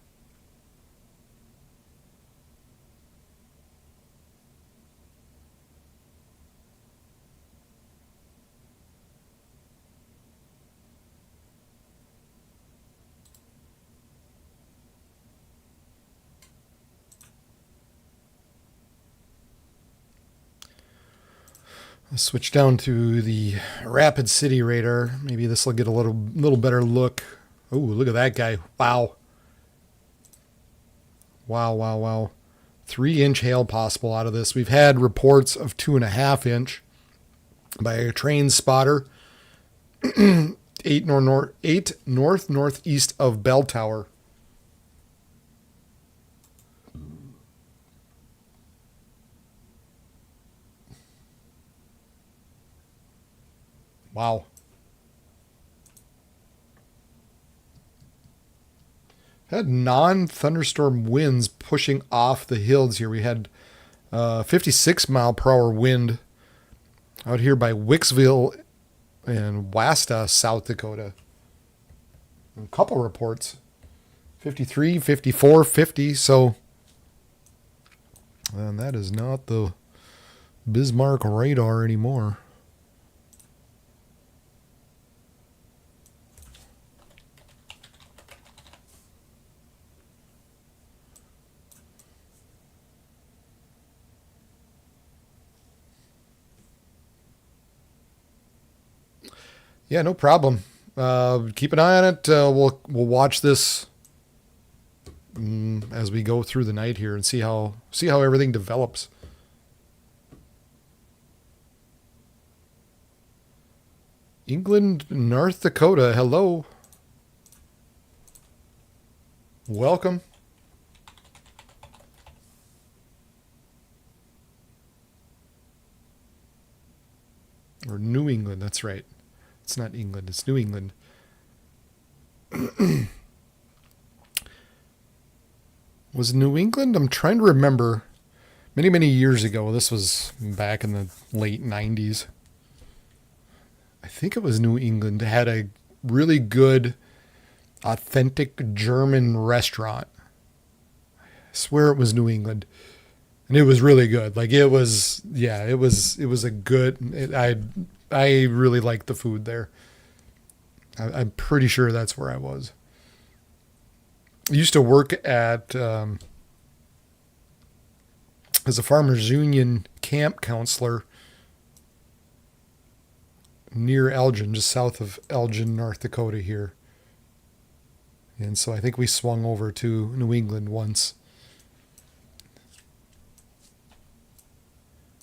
S2: Let's switch down to the Rapid City radar. Maybe this will get a little better look. Oh, look at that guy. Wow. Wow. 3-inch hail possible out of this. We've had reports of 2.5-inch by a train spotter. 8 northeast of Bell Tower. Wow. Had non-thunderstorm winds pushing off the hills here. We had 56 mile per hour wind out here by Wicksville and Wasta, South Dakota. A couple reports. 53, 54, 50. So, and that is not the Bismarck radar anymore. Yeah, no problem. Keep an eye on it. We'll watch this as we go through the night here and see how everything develops. England, North Dakota. Hello. Welcome. Or New England, that's right. It's not England, it's New England. Was New England? I'm trying to remember. Many, many years ago. This was back in the late 90s. I think it was New England. It had a really good, authentic German restaurant. I swear it was New England. And it was really good. Like it was a good, I really liked the food there. I'm pretty sure that's where I was. I used to work at, as a farmers union camp counselor near Elgin, just south of Elgin, North Dakota here. And so I think we swung over to New England once.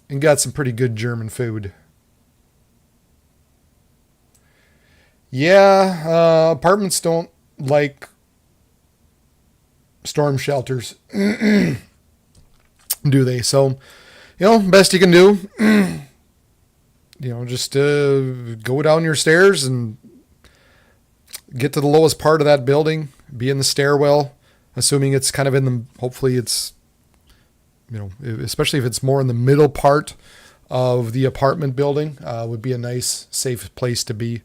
S2: And got some pretty good German food. Yeah, apartments don't like storm shelters, do they? So, best you can do, just go down your stairs and get to the lowest part of that building, be in the stairwell, assuming it's kind of hopefully it's, especially if it's more in the middle part of the apartment building, would be a nice, safe place to be.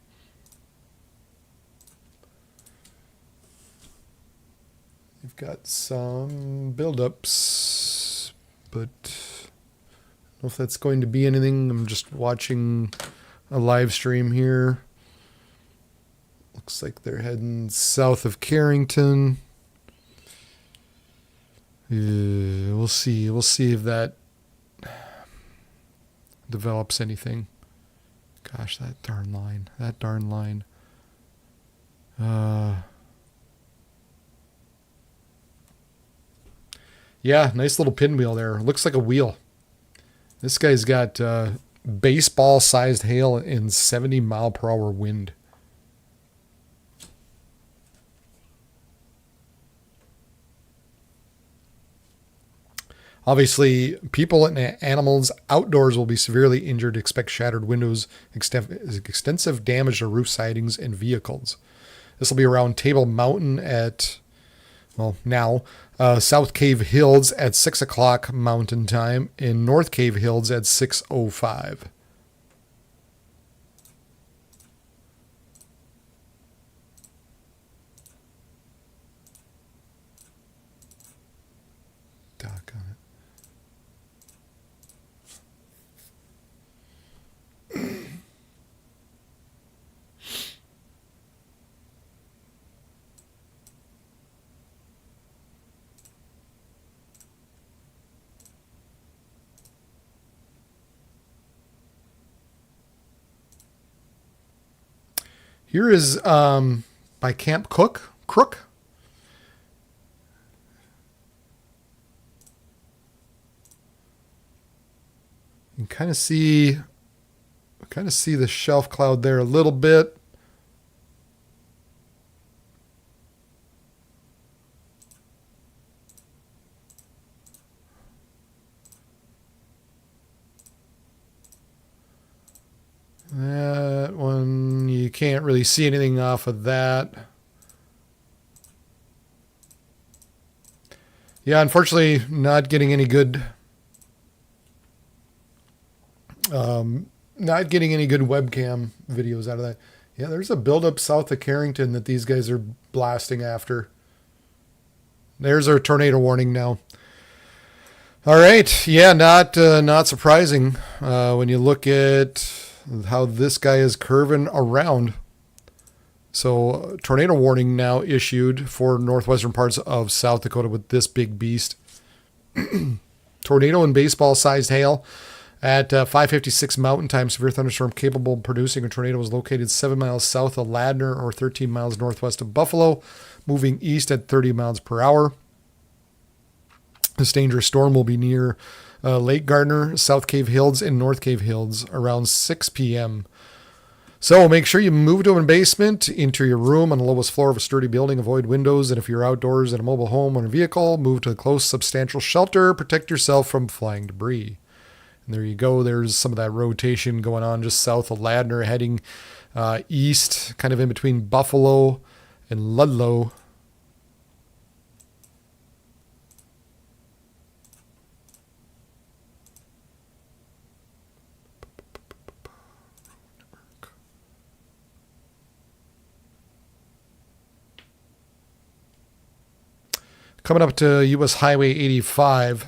S2: We've got some buildups, but I don't know if that's going to be anything. I'm just watching a live stream here. Looks like they're heading south of Carrington. We'll see. We'll see if that develops anything. Gosh, that darn line. Yeah, nice little pinwheel there. Looks like a wheel. This guy's got baseball-sized hail and 70-mile-per-hour wind. Obviously, people and animals outdoors will be severely injured. Expect shattered windows, extensive damage to roof sidings, and vehicles. This will be around Table Mountain at, South Cave Hills at 6 o'clock Mountain Time, and North Cave Hills at 6:05. Doggone it. Here is by Camp Crook. You can kind of see the shelf cloud there a little bit. That one, you can't really see anything off of that. Yeah, unfortunately, not getting any good webcam videos out of that. Yeah, there's a buildup south of Carrington that these guys are blasting after. There's our tornado warning now. All right, yeah, not surprising when you look at how this guy is curving around. So tornado warning now issued for northwestern parts of South Dakota with this big beast. Tornado and baseball-sized hail. At 5:56 Mountain Time, severe thunderstorm capable of producing a tornado was located 7 miles south of Ladner or 13 miles northwest of Buffalo, moving east at 30 miles per hour. This dangerous storm will be near Lake Gardner, South Cave Hills, and North Cave Hills around 6 p.m. So make sure you move to a basement, into your room on the lowest floor of a sturdy building, avoid windows, and if you're outdoors in a mobile home or a vehicle, move to a close, substantial shelter, protect yourself from flying debris. And there you go. There's some of that rotation going on just south of Ladner, heading east, kind of in between Buffalo and Ludlow. Coming up to U.S. Highway 85.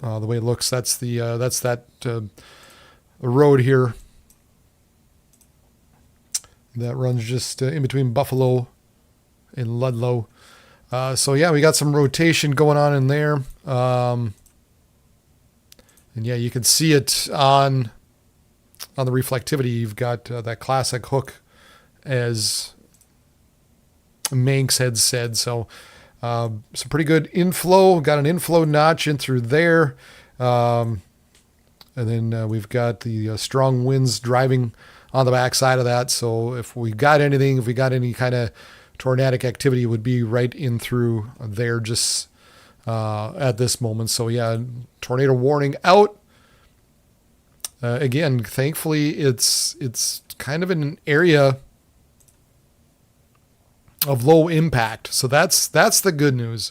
S2: The way it looks, that's that road here that runs just in between Buffalo and Ludlow. So yeah, we got some rotation going on in there, and yeah, you can see it on the reflectivity. You've got that classic hook, as Manx had said. So some pretty good inflow. Got an inflow notch in through there. And then we've got the strong winds driving on the backside of that. So if we got any kind of tornadic activity, it would be right in through there just at this moment. So yeah, tornado warning out. Again, thankfully, it's kind of in an area of low impact. So that's the good news.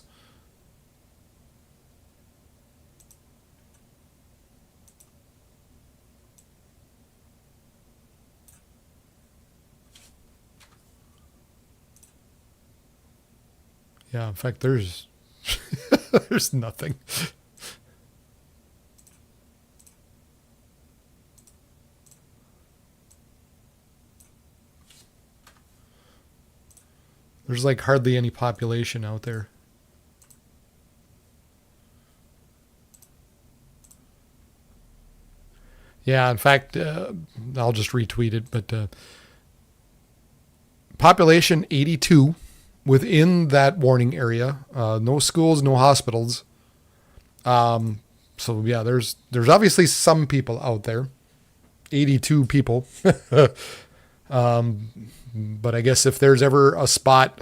S2: Yeah, in fact, there's there's nothing. There's like hardly any population out there. Yeah, in fact, I'll just retweet it, but population 82 within that warning area. No schools, no hospitals. So yeah, there's obviously some people out there. 82 people. But I guess if there's ever a spot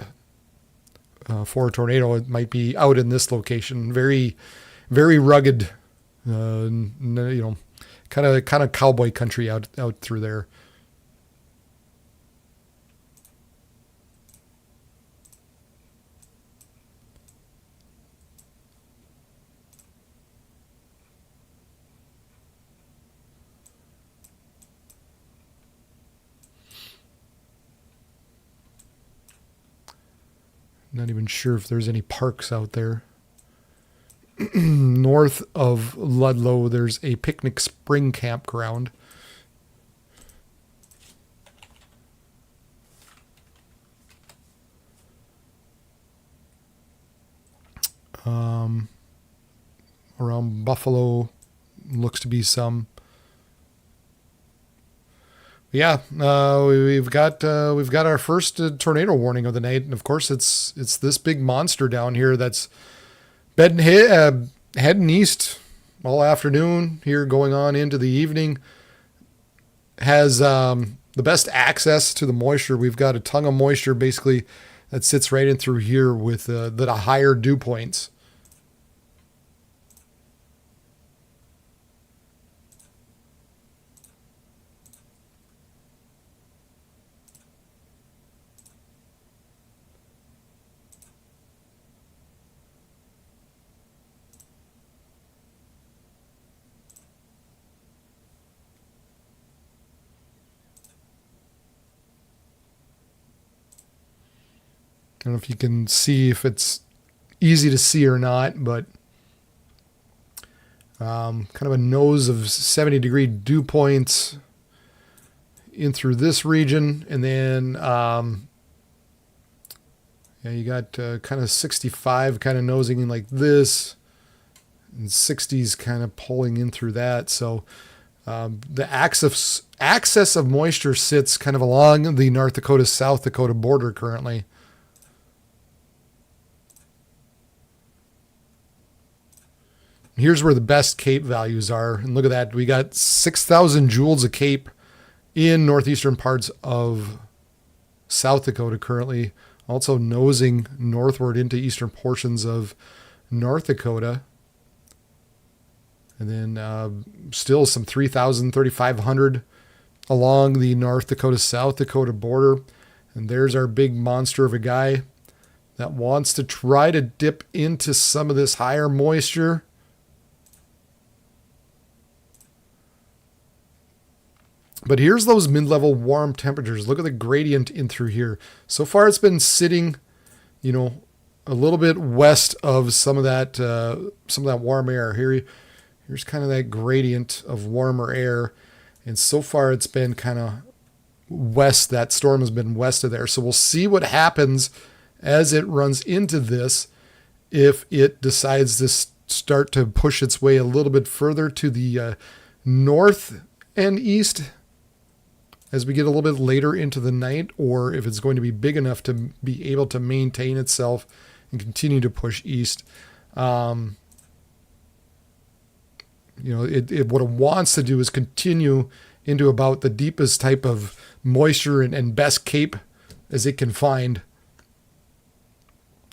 S2: for a tornado, it might be out in this location. Very, very rugged, kind of cowboy country out through there. Not even sure if there's any parks out there. North of Ludlow, there's a picnic spring campground. Around Buffalo, looks to be some. Yeah, we've got our first tornado warning of the night, and of course it's this big monster down here that's heading east all afternoon here, going on into the evening. Has the best access to the moisture. We've got a tongue of moisture basically that sits right in through here with the higher dew points. I don't know if you can see if it's easy to see or not, but kind of a nose of 70-degree dew points in through this region. And then, you got kind of 65 kind of nosing in like this and 60s kind of pulling in through that. So the axis of moisture sits kind of along the North Dakota, South Dakota border currently. Here's where the best CAPE values are. And look at that. We got 6,000 joules of CAPE in northeastern parts of South Dakota currently. Also nosing northward into eastern portions of North Dakota. And then still some 3,000, 3,500 along the North Dakota, South Dakota border. And there's our big monster of a guy that wants to try to dip into some of this higher moisture. But here's those mid-level warm temperatures. Look at the gradient in through here. So far it's been sitting, a little bit west of some of that warm air. Here's kind of that gradient of warmer air. And so far it's been kind of west. That storm has been west of there. So we'll see what happens as it runs into this, if it decides to start to push its way a little bit further to the north and east as we get a little bit later into the night, or if it's going to be big enough to be able to maintain itself and continue to push east. What it wants to do is continue into about the deepest type of moisture and best CAPE as it can find.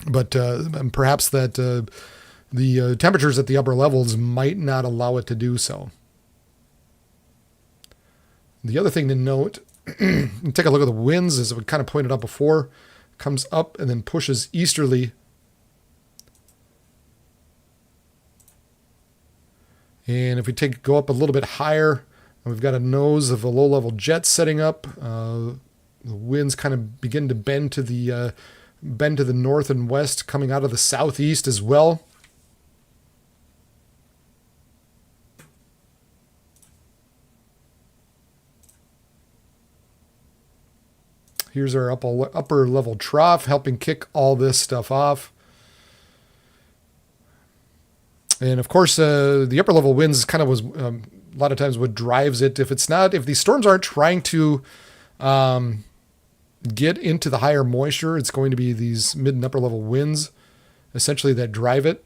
S2: But perhaps that the temperatures at the upper levels might not allow it to do so. The other thing to note, take a look at the winds, as we kind of pointed out before, comes up and then pushes easterly. And if we go up a little bit higher, we've got a nose of a low-level jet setting up. The winds kind of begin to bend to the north and west, coming out of the southeast as well. Here's our upper level trough helping kick all this stuff off. And of course, the upper level winds kind of was a lot of times what drives it. If these storms aren't trying to get into the higher moisture, it's going to be these mid and upper level winds essentially that drive it.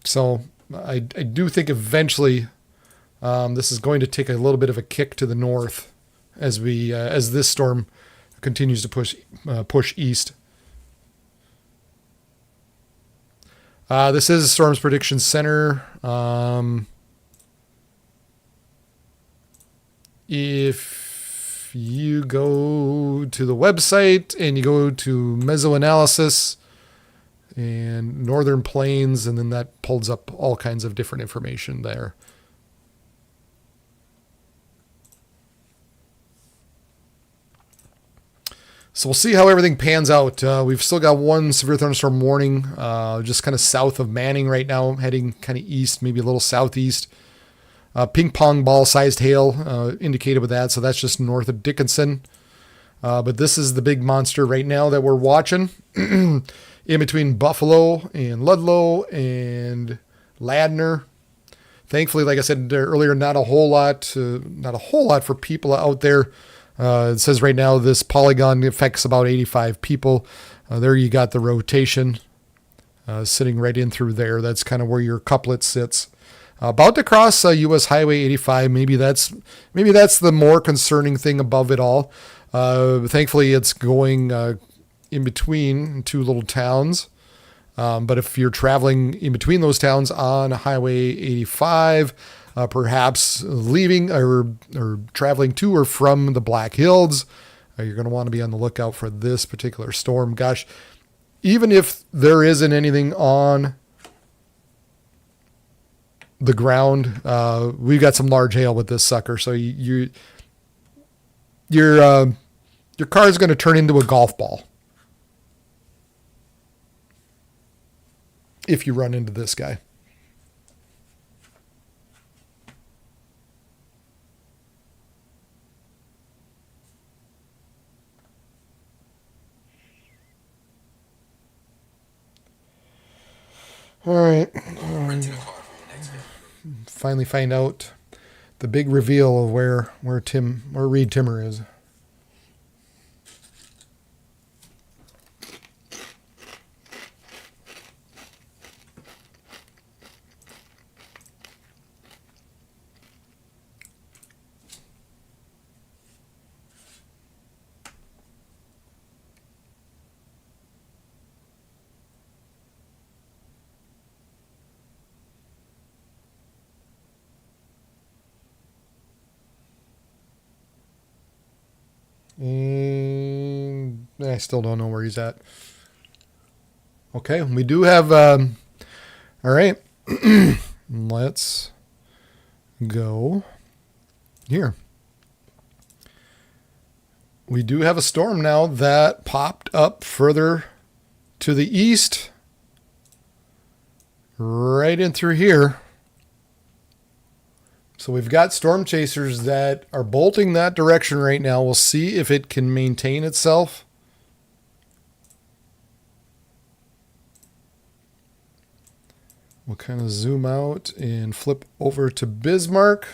S2: So I do think eventually this is going to take a little bit of a kick to the north as this storm continues to push east. This is Storms Prediction Center. If you go to the website and you go to mesoanalysis and Northern Plains, and then that pulls up all kinds of different information there. So we'll see how everything pans out. We've still got one severe thunderstorm warning, just kind of south of Manning right now, heading kind of east, maybe a little southeast. Ping pong ball sized hail indicated with that, so that's just north of Dickinson. But this is the big monster right now that we're watching. In between Buffalo and Ludlow and Ladner. Thankfully, like I said earlier, not a whole lot for people out there. It says right now this polygon affects about 85 people. There you got the rotation sitting right in through there. That's kind of where your couplet sits. About to cross U.S. Highway 85. Maybe that's the more concerning thing above it all. Thankfully, it's going in between two little towns. But if you're traveling in between those towns on Highway 85, perhaps leaving or traveling to or from the Black Hills, you're going to want to be on the lookout for this particular storm. Gosh, even if there isn't anything on the ground, we've got some large hail with this sucker. So your car is going to turn into a golf ball if you run into this guy. All right. Finally find out the big reveal of where Reed Timmer is. And I still don't know where he's at. Okay, we do have. All right, let's go here. We do have a storm now that popped up further to the east, right in through here. So we've got storm chasers that are bolting that direction right now. We'll see if it can maintain itself. We'll kind of zoom out and flip over to Bismarck.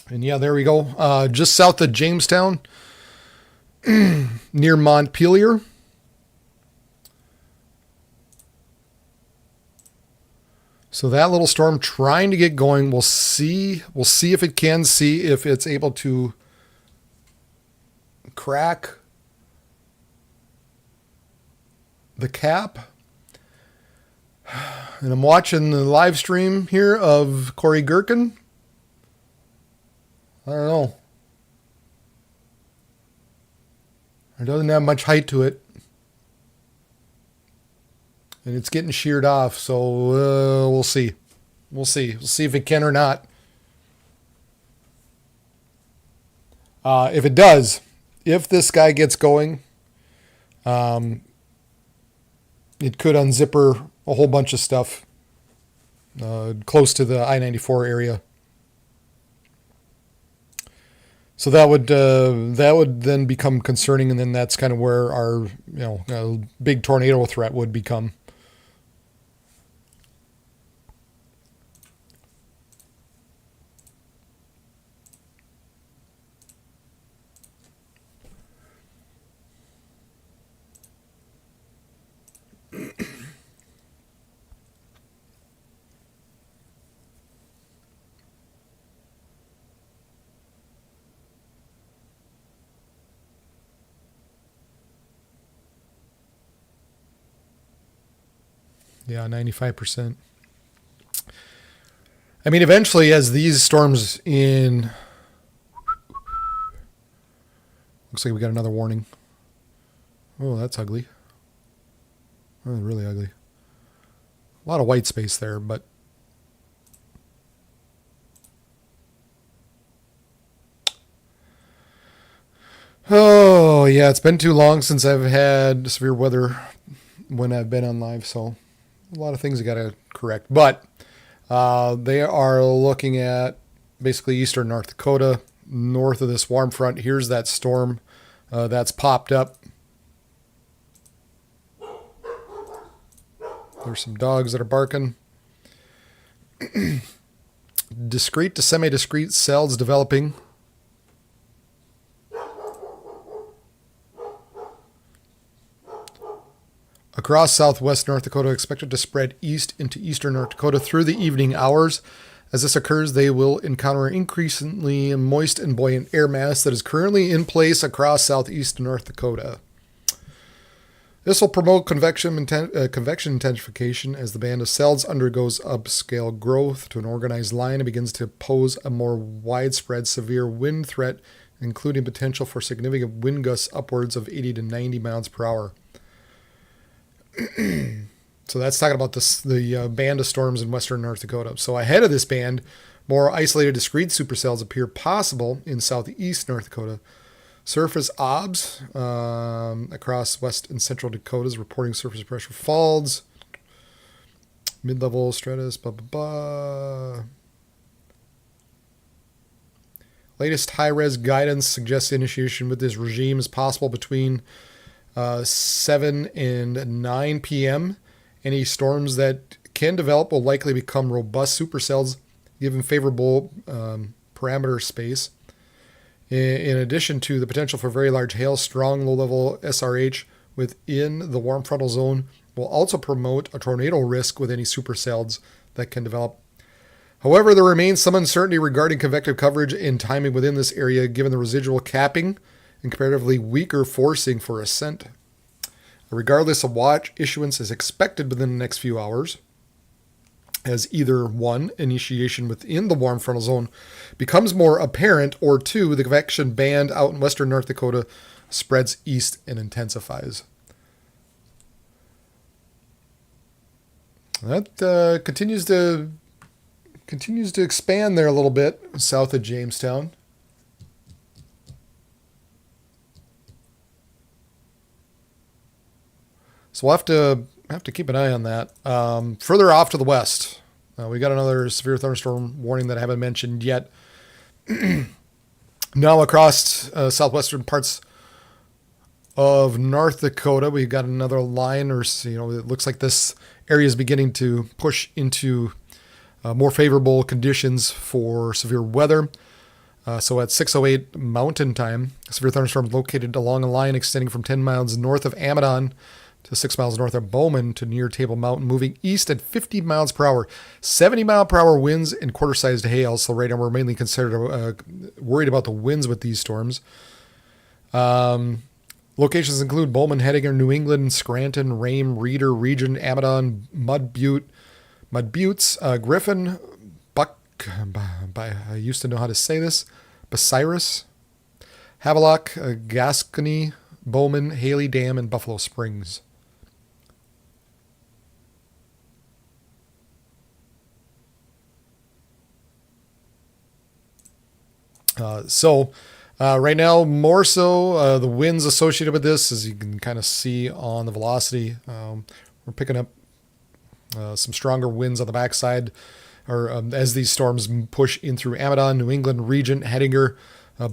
S2: And yeah, there we go. Just south of Jamestown, near Montpelier. So that little storm trying to get going. We'll see. We'll see if it can. See if it's able to crack the cap. And I'm watching the live stream here of Corey Gherkin. I don't know. It doesn't have much height to it. And it's getting sheared off, so we'll see. We'll see. We'll see if it can or not. If it does, if this guy gets going, it could unzipper a whole bunch of stuff close to the I-94 area. So that would then become concerning, and then that's kind of where our big tornado threat would become. Yeah, 95%. I mean, eventually, as these storms in... Looks like we got another warning. Oh, that's ugly. Oh, really ugly. A lot of white space there, but... Oh, yeah, it's been too long since I've had severe weather when I've been on live, so... A lot of things I got to correct. But they are looking at basically eastern North Dakota, north of this warm front. Here's that storm that's popped up. There's some dogs that are barking. Discrete to semi-discrete cells developing. Across southwest North Dakota, expected to spread east into eastern North Dakota through the evening hours. As this occurs, they will encounter increasingly moist and buoyant air mass that is currently in place across southeast North Dakota. This will promote convection intensification as the band of cells undergoes upscale growth to an organized line and begins to pose a more widespread severe wind threat, including potential for significant wind gusts upwards of 80 to 90 miles per hour. So that's talking about the band of storms in western North Dakota. So ahead of this band, more isolated discrete supercells appear possible in southeast North Dakota. Surface OBS across west and central Dakotas reporting surface pressure falls. Mid-level stratus, blah, blah, blah. Latest high-res guidance suggests initiation with this regime is possible between 7 and 9 p.m. Any storms that can develop will likely become robust supercells given favorable parameter space. In addition to the potential for very large hail, strong low-level SRH within the warm frontal zone will also promote a tornado risk with any supercells that can develop. However, there remains some uncertainty regarding convective coverage and timing within this area given the residual capping and comparatively weaker forcing for ascent. Regardless, a watch issuance is expected within the next few hours as either 1, initiation within the warm frontal zone becomes more apparent, or 2, the convection band out in western North Dakota spreads east and intensifies. That continues to expand there a little bit south of Jamestown. So we'll have to keep an eye on that. Further off to the west, we got another severe thunderstorm warning that I haven't mentioned yet. Now across southwestern parts of North Dakota, we've got another line, or it looks like this area is beginning to push into more favorable conditions for severe weather. So at 6:08 Mountain Time, a severe thunderstorm is located along a line extending from 10 miles north of Amadon to 6 miles north of Bowman to near Table Mountain, moving east at 50 miles per hour, 70 mile per hour winds and quarter-sized hail. So right now we're mainly worried about the winds with these storms. Locations include Bowman, Hettinger, New England, Scranton, Rame, Reeder, Region, Amadon, Mud Buttes, Griffin, Buck, I used to know how to say this, Bucyrus, Havelock, Gascony, Bowman, Haley Dam, and Buffalo Springs. Right now, more so, the winds associated with this, as you can kind of see on the velocity, we're picking up some stronger winds on the backside, or as these storms push in through Amadon, New England, Region, Hettinger.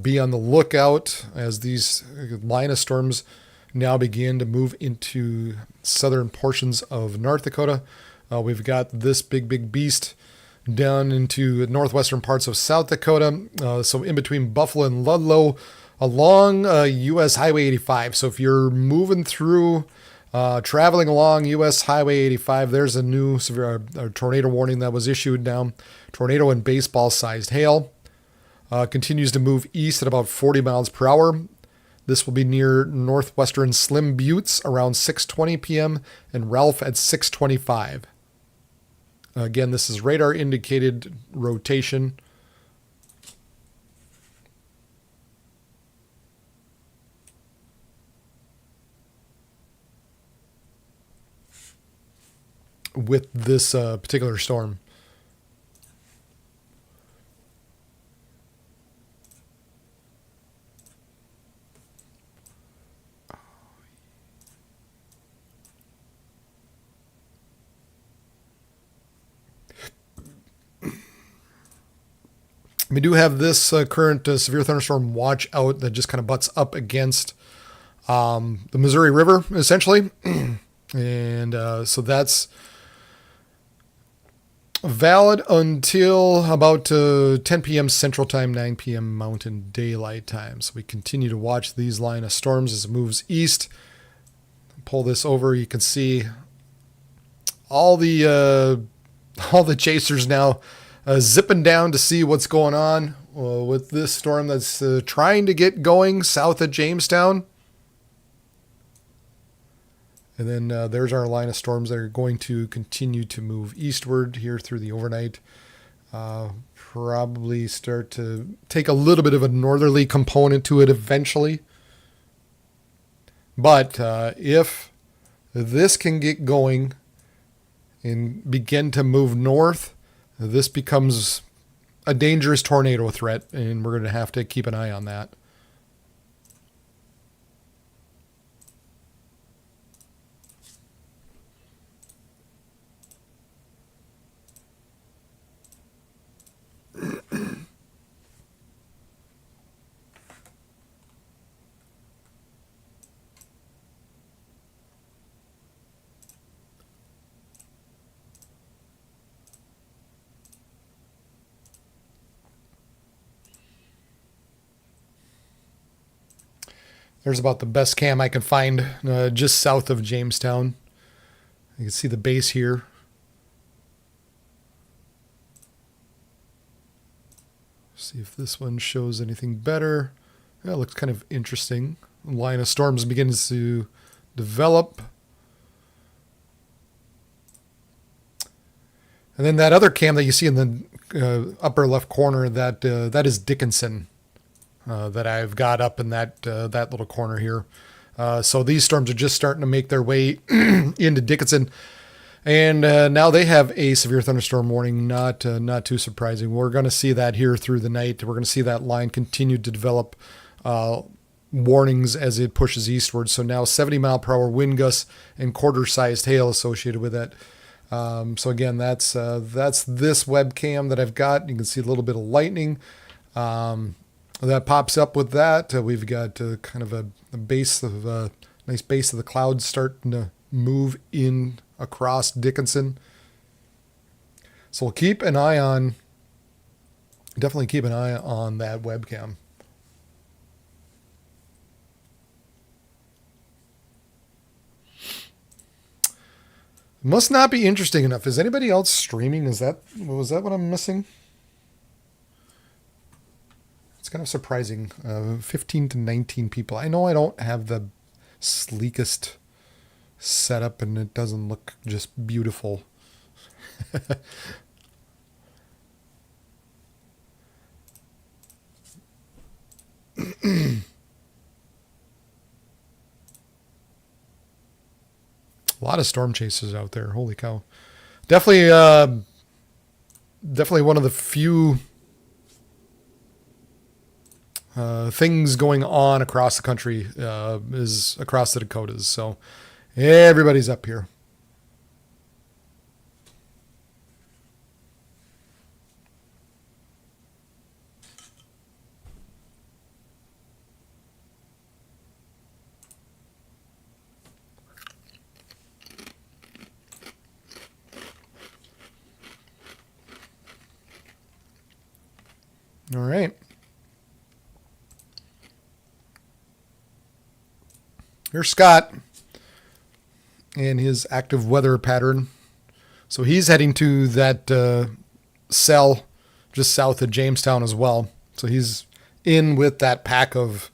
S2: Be on the lookout as these line of storms now begin to move into southern portions of North Dakota. We've got this big beast down into northwestern parts of South Dakota. So in between Buffalo and Ludlow along U.S. Highway 85. So if you're moving through, traveling along U.S. Highway 85, there's a new severe tornado warning that was issued now. Tornado and baseball-sized hail. Continues to move east at about 40 miles per hour. This will be near northwestern Slim Buttes around 6:20 p.m. and Ralph at 6:25. Again, this is radar indicated rotation. With this particular storm. We do have this current severe thunderstorm watch out that just kind of butts up against the Missouri River, essentially. And so that's valid until about 10 p.m. Central Time, 9 p.m. Mountain Daylight Time. So we continue to watch these line of storms as it moves east. Pull this over, you can see all the chasers now zipping down to see what's going on with this storm that's trying to get going south of Jamestown. And then there's our line of storms that are going to continue to move eastward here through the overnight. Probably start to take a little bit of a northerly component to it eventually. But if this can get going and begin to move north, this becomes a dangerous tornado threat, and we're going to have to keep an eye on that. There's about the best cam I can find just south of Jamestown. You can see the base here. See if this one shows anything better. Yeah, it looks kind of interesting. The line of storms begins to develop. And then that other cam that you see in the upper left corner, that is Dickinson that I've got up in that little corner here. So these storms are just starting to make their way into Dickinson. And now they have a severe thunderstorm warning, not too surprising. We're going to see that here through the night. We're going to see that line continue to develop warnings as it pushes eastward. So now 70-mile-per-hour wind gusts and quarter-sized hail associated with that. So again, that's this webcam that I've got. You can see a little bit of lightning that pops up with that. We've got kind of a base of nice base of the clouds starting to move in across Dickinson. So we'll keep an eye on, definitely keep an eye on that webcam. Must not be interesting enough. Is anybody else streaming? Was that what I'm missing? It's kind of surprising. 15 to 19 people. I know I don't have the sleekest setup and it doesn't look just beautiful. A lot of storm chasers out there. Holy cow. Definitely one of the few things going on across the country is across the Dakotas. So everybody's up here. All right. Here's Scott and his active weather pattern. So he's heading to that cell just south of Jamestown as well. So he's in with that pack of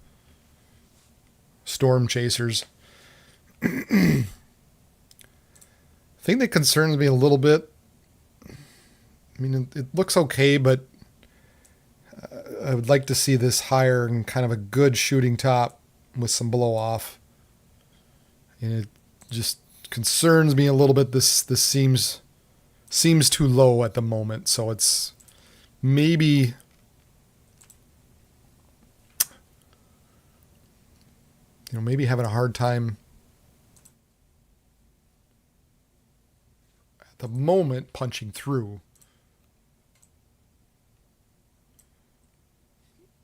S2: storm chasers. The thing that concerns me a little bit, I mean, it looks okay, but I would like to see this higher and kind of a good shooting top with some blow off. And it just concerns me a little bit. This seems too low at the moment. So it's maybe maybe having a hard time at the moment punching through.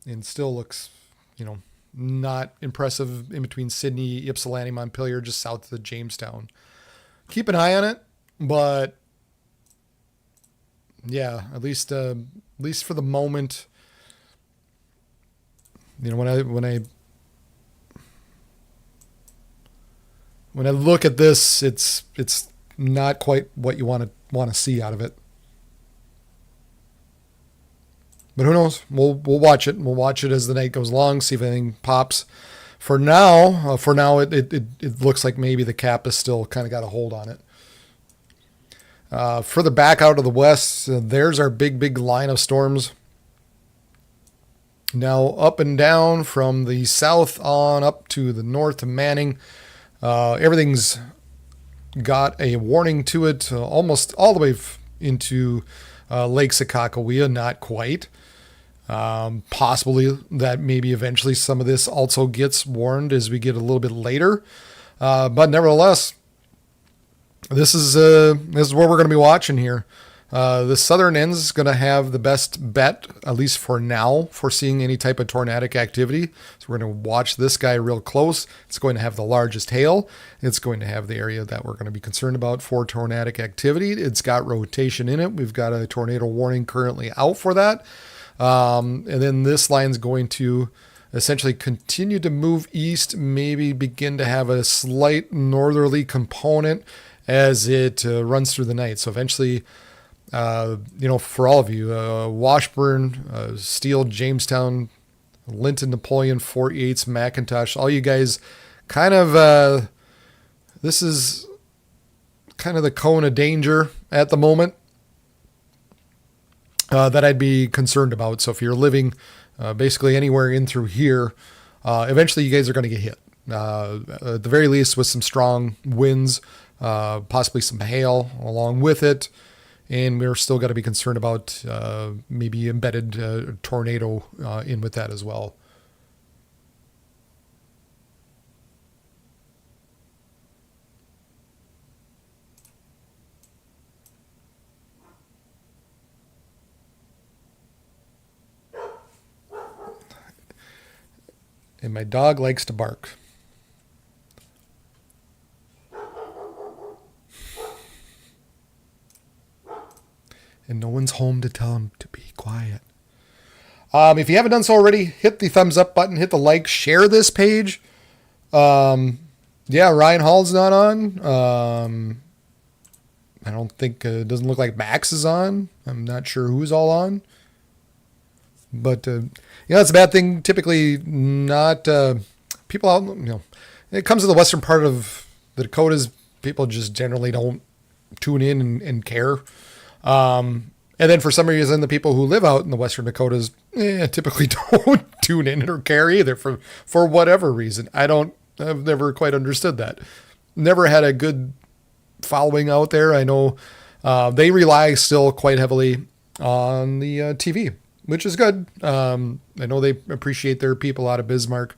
S2: And still looks, not impressive in between Sydney, Ypsilanti, Montpelier, just south of Jamestown. Keep an eye on it, but yeah, at least for the moment, when I look at this, it's not quite what you want to see out of it. But who knows? We'll watch it. We'll watch it as the night goes along, see if anything pops. For now, it looks like maybe the cap is still kind of got a hold on it. Further back out of the west, there's our big line of storms. Now up and down from the south on up to the north of Manning, everything's got a warning to it, almost all the way into Lake Sakakawea, not quite. Possibly that maybe eventually some of this also gets warned as we get a little bit later. But nevertheless, this is what we're going to be watching here. The southern end is going to have the best bet, at least for now, for seeing any type of tornadic activity. So we're going to watch this guy real close. It's going to have the largest hail. It's going to have the area that we're going to be concerned about for tornadic activity. It's got rotation in it. We've got a tornado warning currently out for that. And then this line's going to essentially continue to move east, maybe begin to have a slight northerly component as it runs through the night. So eventually, for all of you, Washburn, Steele, Jamestown, Linton, Napoleon, Fort Yates, McIntosh, all you guys kind of, this is kind of the cone of danger at the moment that I'd be concerned about. So if you're living basically anywhere in through here, eventually you guys are going to get hit. At the very least with some strong winds, possibly some hail along with it. And we're still got to be concerned about maybe embedded tornado in with that as well. And my dog likes to bark. And no one's home to tell him to be quiet. If you haven't done so already, hit the thumbs up button, hit the like, share this page. Ryan Hall's not on. I don't think it doesn't look like Max is on. I'm not sure who's all on. But, it's a bad thing. Typically not, people out, it comes to the western part of the Dakotas. People just generally don't tune in and care. And then for some reason, the people who live out in the western Dakotas typically don't tune in or care either for whatever reason. I've never quite understood that. Never had a good following out there. I know they rely still quite heavily on the TV, which is good. I know they appreciate their people out of Bismarck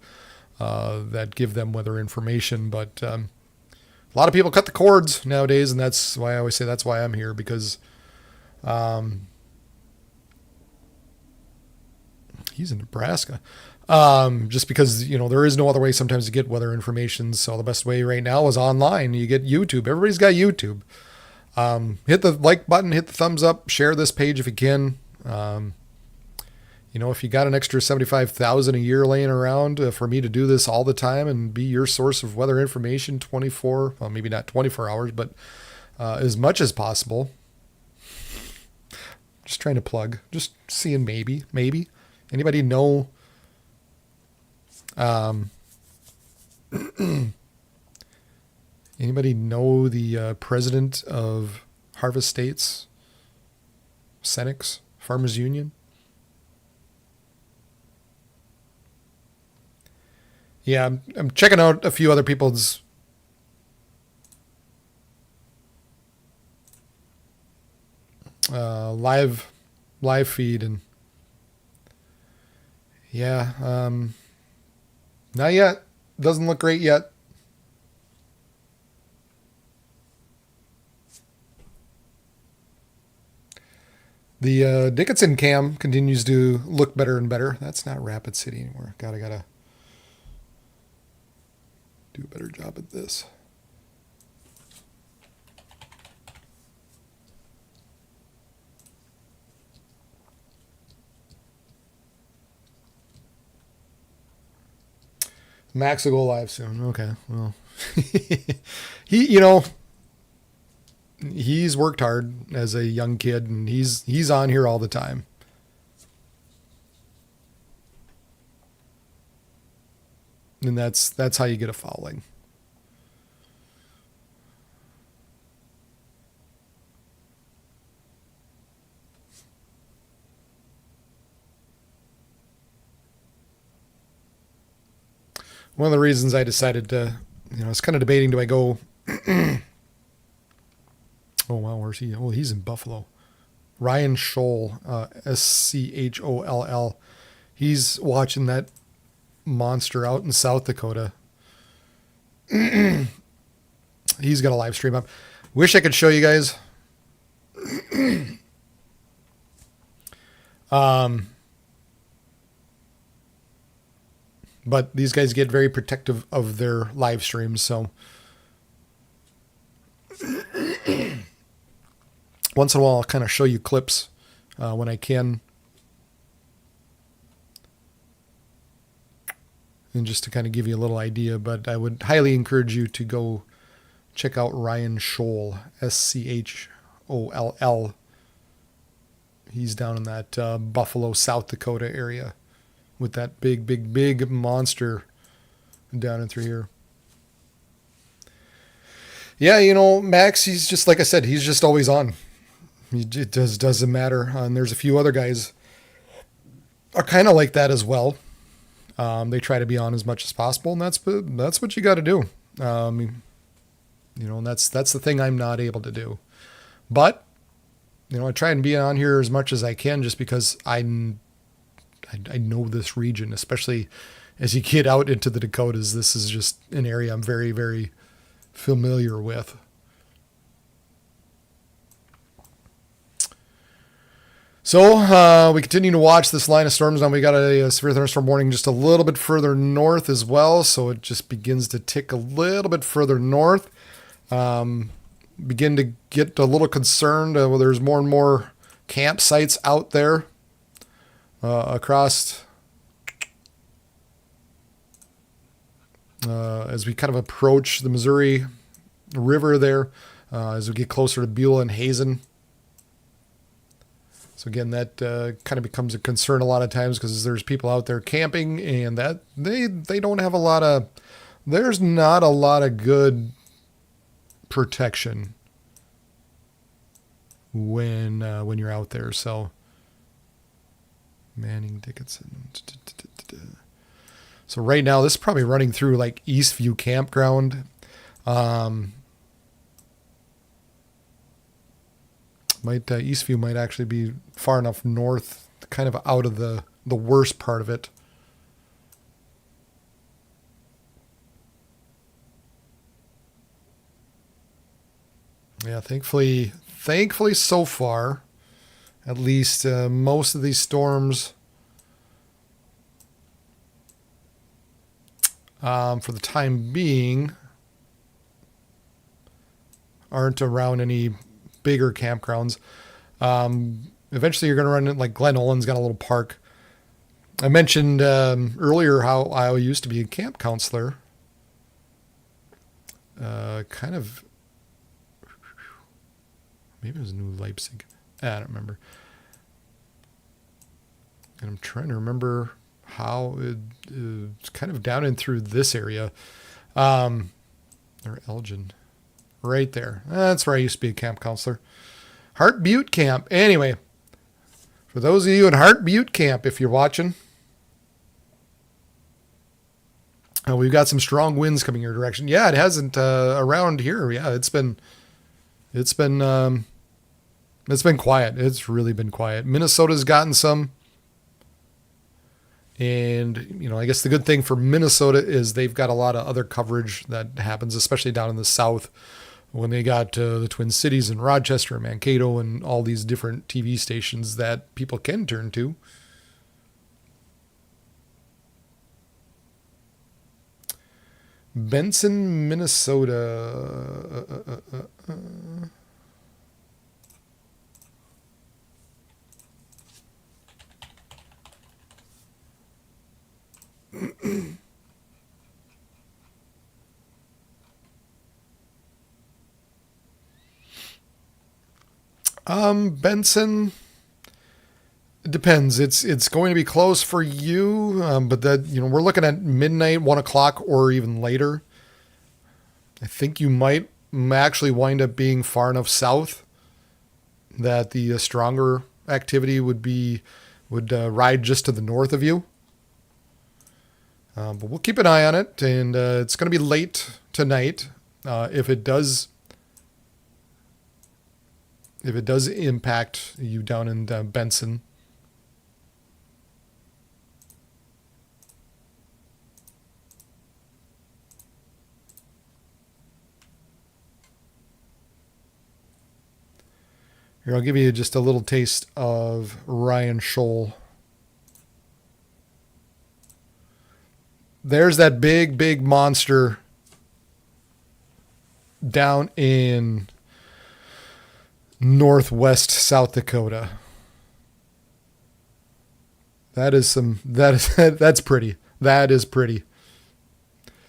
S2: that give them weather information, but a lot of people cut the cords nowadays, and that's why I always say that's why I'm here, because he's in Nebraska. Just because, there is no other way sometimes to get weather information. So the best way right now is online. You get YouTube. Everybody's got YouTube. Hit the like button, hit the thumbs up, share this page if you can. If you got an extra $75,000 a year laying around for me to do this all the time and be your source of weather information 24, well, maybe not 24 hours, but as much as possible. Just trying to plug, just seeing maybe anybody know, anybody know the president of Harvest States, Senex, Farmers Union? Yeah, I'm checking out a few other people's live feed, and not yet. Doesn't look great yet. The Dickinson cam continues to look better and better. That's not Rapid City anymore. Gotta do a better job at this. Max will go live soon. Okay, well, he's worked hard as a young kid, and he's on here all the time. And that's how you get a following. One of the reasons I decided to, I was kind of debating, do I go, oh wow, where's he? Oh, he's in Buffalo. Ryan Scholl, Scholl. He's watching that monster out in South Dakota. He's got a live stream up. Wish I could show you guys. But these guys get very protective of their live streams, so once in a while I'll kind of show you clips when I can. and just to kind of give you a little idea. But I would highly encourage you to go check out Ryan Scholl, Scholl. He's down in that Buffalo, South Dakota area with that big monster down in through here. Yeah, Max, he's just, like I said, he's just always on. It doesn't matter. And there's a few other guys are kind of like that as well. They try to be on as much as possible, and that's what you got to do. And that's the thing I'm not able to do. But I try and be on here as much as I can, just because I know this region, especially as you get out into the Dakotas. This is just an area I'm very, very familiar with. So we continue to watch this line of storms. Now we got a severe thunderstorm warning just a little bit further north as well. So it just begins to tick a little bit further north. Begin to get a little concerned. There's more and more campsites out there across as we kind of approach the Missouri River there, as we get closer to Beulah and Hazen. So again, that kind of becomes a concern a lot of times, because there's people out there camping, and that they don't have there's not a lot of good protection when you're out there. So Manning Dickinson. So right now, this is probably running through like Eastview Campground. Eastview might actually be far enough north, kind of out of the worst part of it. Yeah, thankfully so far, at least most of these storms, for the time being, aren't around any bigger campgrounds. Eventually you're going to run it, like Glen Olin's got a little park. I mentioned earlier how I used to be a camp counselor. Kind of, maybe it was New Leipzig. I don't remember. And I'm trying to remember how it's kind of down in through this area. Or Elgin. Right there. That's where I used to be a camp counselor. Hart Butte Camp. Anyway, for those of you in Hart Butte Camp, if you're watching, we've got some strong winds coming your direction. Yeah, it hasn't around here. Yeah, it's been quiet. It's really been quiet. Minnesota's gotten some. And, I guess the good thing for Minnesota is they've got a lot of other coverage that happens, especially down in the south, when they got the Twin Cities and Rochester and Mankato and all these different TV stations that people can turn to. Benson, Minnesota. Benson, it depends. It's going to be close for you, but that, we're looking at midnight, 1 o'clock, or even later. I think you might actually wind up being far enough south that the stronger activity would ride just to the north of you. But we'll keep an eye on it, and it's going to be late tonight. If it does impact you down in Benson. Here, I'll give you just a little taste of Ryan Scholl. There's that big monster down in northwest South Dakota. That's pretty. That is pretty.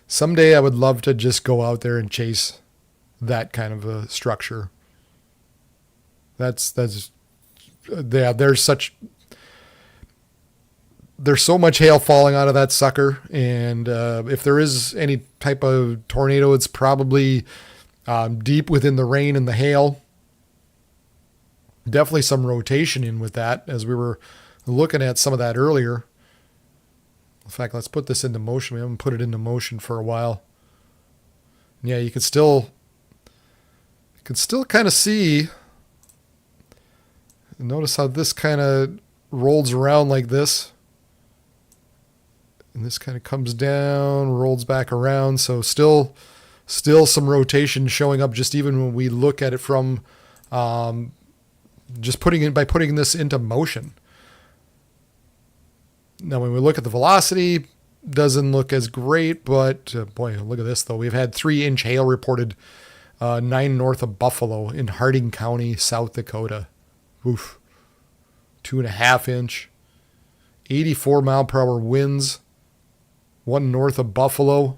S2: Someday I would love to just go out there and chase that kind of a structure. Yeah, there's so much hail falling out of that sucker, and if there is any type of tornado, it's probably deep within the rain and the hail. Definitely some rotation in with that, as we were looking at some of that earlier. In fact, let's put this into motion. We haven't put it into motion for a while. Yeah, you can still kind of see. Notice how this kind of rolls around like this. And this kind of comes down, rolls back around. So still some rotation showing up just even when we look at it from just putting this into motion. Now, when we look at the velocity, doesn't look as great, but boy, look at this though. We've had 3-inch hail reported 9 north of Buffalo in Harding County, South Dakota. Oof. 2.5 inch, 84 mile per hour winds, 1 north of Buffalo.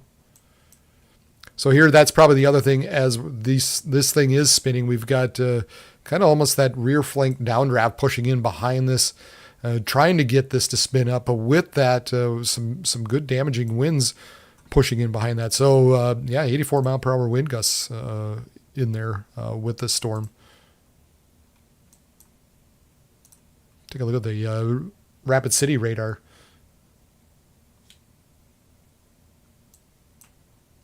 S2: So here, that's probably the other thing. As this thing is spinning, we've got kind of almost that rear flank downdraft pushing in behind this, trying to get this to spin up. But with that, some good damaging winds pushing in behind that. So yeah, 84 mile per hour wind gusts in there with this storm. Take a look at the Rapid City radar.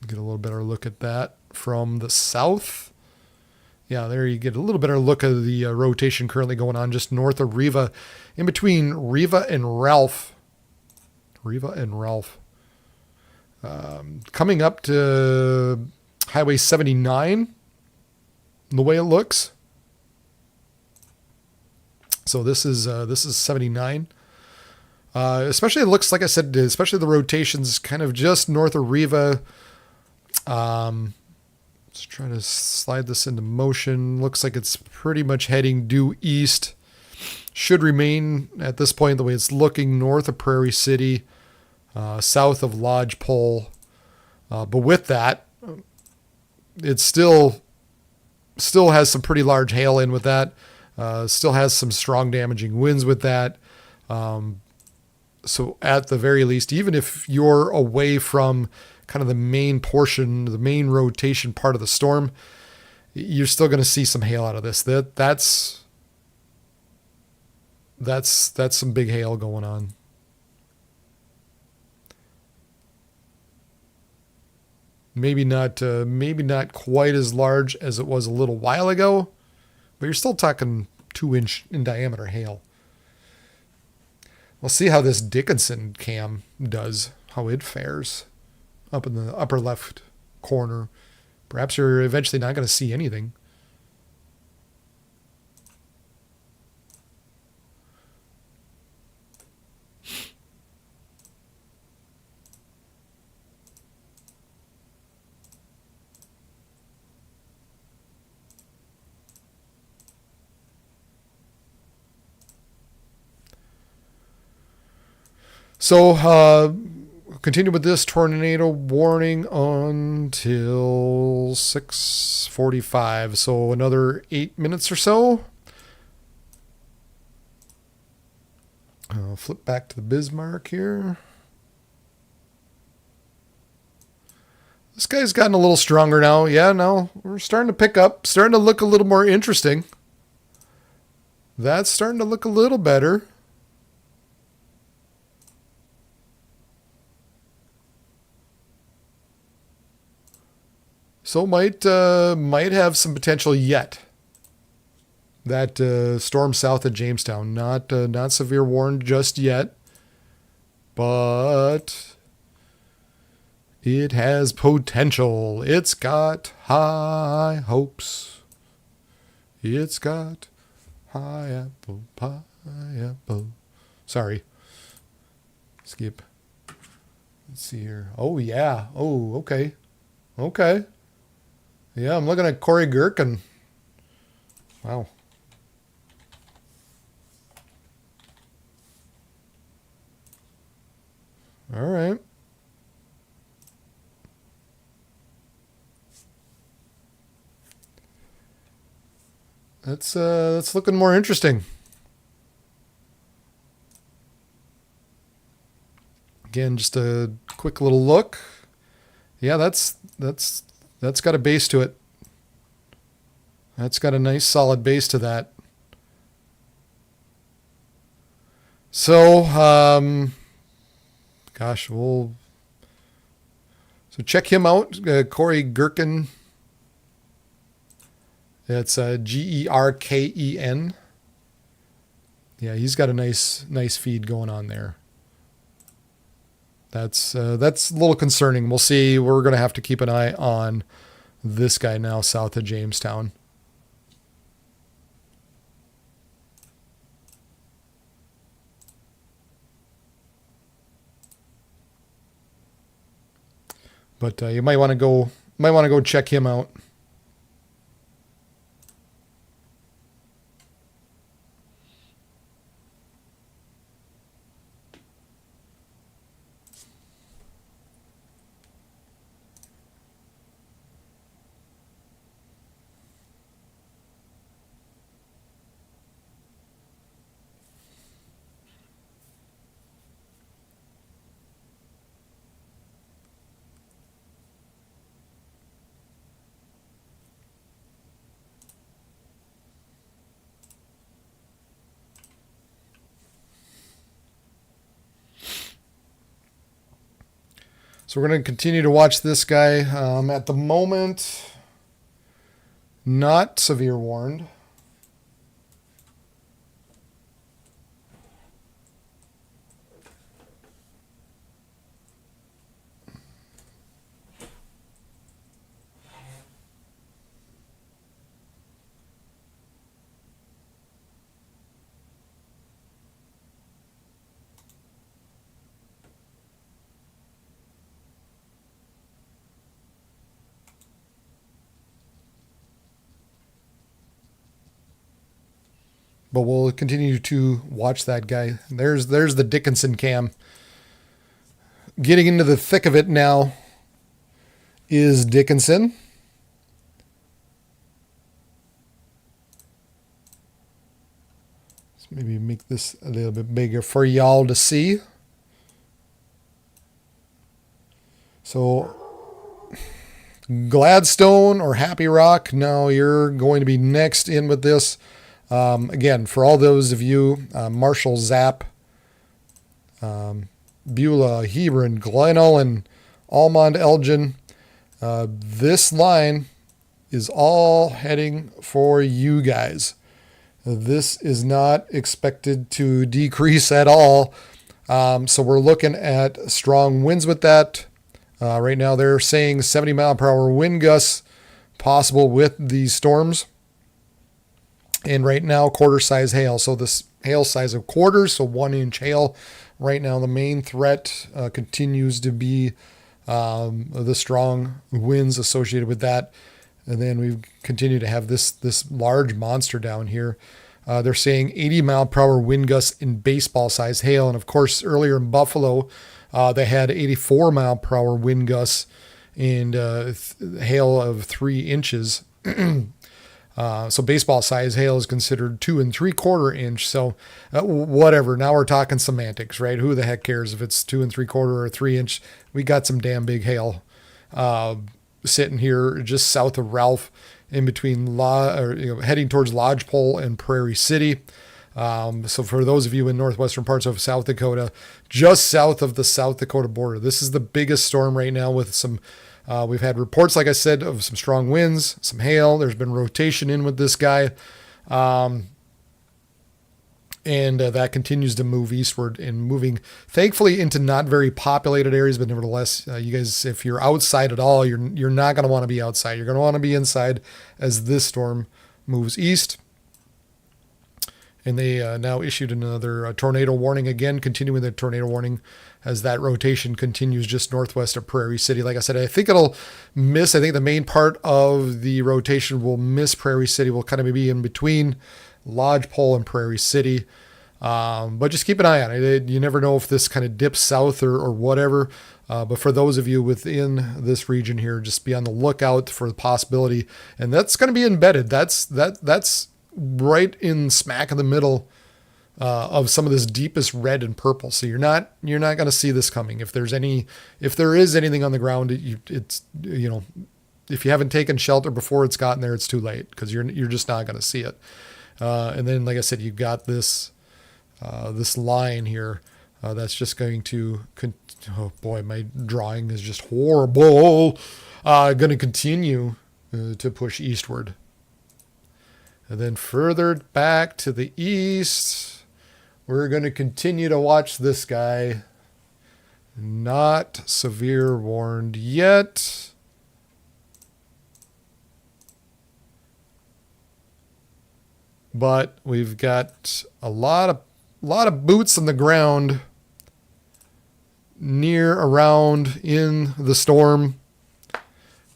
S2: Get a little better look at that from the south. Yeah, there you get a little better look at the rotation currently going on just north of Riva, in between Riva and Ralph. Coming up to Highway 79, the way it looks. So this is 79. Especially, it looks like I said, especially the rotations kind of just north of Riva. Let's try to slide this into motion. Looks like it's pretty much heading due east. Should remain at this point the way it's looking north of Prairie City, south of Lodge Pole. But with that, it still has some pretty large hail in with that. Still has some strong damaging winds with that. So at the very least, even if you're away from kind of the main portion, the main rotation part of the storm, you're still going to see some hail out of this. That's some big hail going on. Maybe not quite as large as it was a little while ago, but you're still talking 2-inch in diameter hail. We'll see how this Dickinson cam does, how it fares up in the upper left corner. Perhaps you're eventually not going to see anything. So, continue with this tornado warning until 6:45. So another 8 minutes or so. I'll flip back to the Bismarck here. This guy's gotten a little stronger now. Yeah, now we're starting to pick up, starting to look a little more interesting. That's starting to look a little better. So might have some potential yet. That storm south of Jamestown, not severe warned just yet, but it has potential. It's got high hopes. It's got high apple pie apple. Sorry. Skip. Let's see here. Oh yeah. Oh, okay. Okay. Yeah, I'm looking at Corey Gherkin. Wow. All right. That's looking more interesting. Again, just a quick little look. Yeah, that's got a base to it. That's got a nice solid base to that. So, gosh, so check him out, Corey Gherkin. It's Gerken. Yeah, he's got a nice feed going on there. That's a little concerning. We'll see. We're going to have to keep an eye on this guy now south of Jamestown. But you might want to go check him out. So we're going to continue to watch this guy. At the moment, not severe warned. But we'll continue to watch that guy. There's the Dickinson cam. Getting into the thick of it now is Dickinson. Let's maybe make this a little bit bigger for y'all to see. So Gladstone or Happy Rock, no, you're going to be next in with this. Again, for all those of you, Marshall Zapp, Beulah, Hebron, Glen Ullin, Almond, Elgin, this line is all heading for you guys. This is not expected to decrease at all. So we're looking at strong winds with that. Right now they're saying 70 mile per hour wind gusts possible with these storms. And right now, quarter size hail. So this hail size of quarters, so 1 inch hail. Right now, the main threat continues to be the strong winds associated with that. And then we continue to have this large monster down here. They're saying 80 mile per hour wind gusts in baseball size hail. And of course, earlier in Buffalo, they had 84 mile per hour wind gusts and hail of 3 inches. So baseball size hail is considered 2 3/4 inch. So whatever. Now we're talking semantics, right? Who the heck cares if it's 2 3/4 or 3 inch? We got some damn big hail sitting here just south of Ralph, in between heading towards Lodgepole and Prairie City. So for those of you in northwestern parts of South Dakota, just south of the South Dakota border, this is the biggest storm right now with some. We've had reports, like I said, of some strong winds, some hail. There's been rotation in with this guy. And that continues to move eastward and moving, thankfully, into not very populated areas. But nevertheless, you guys, if you're outside at all, you're not going to want to be outside. You're going to want to be inside as this storm moves east. And they now issued another tornado warning again, continuing the tornado warning as that rotation continues just northwest of Prairie City. Like I said, I think it'll miss. I think the main part of the rotation will miss Prairie City. Will kind of be in between Lodgepole and Prairie City. But just keep an eye on it. You never know if this kind of dips south or whatever. But for those of you within this region here, just be on the lookout for the possibility. And that's going to be embedded. That's right in smack in the middle of some of this deepest red and purple. So you're not going to see this coming. If there is anything on the ground, it's if you haven't taken shelter before it's gotten there, it's too late because you're just not going to see it. And then, like I said, you've got this line here that's just going to. Oh boy, my drawing is just horrible. Going to continue to push eastward, and then further back to the east, we're going to continue to watch this guy. Not severe warned yet. But we've got a lot of boots on the ground near around in the storm.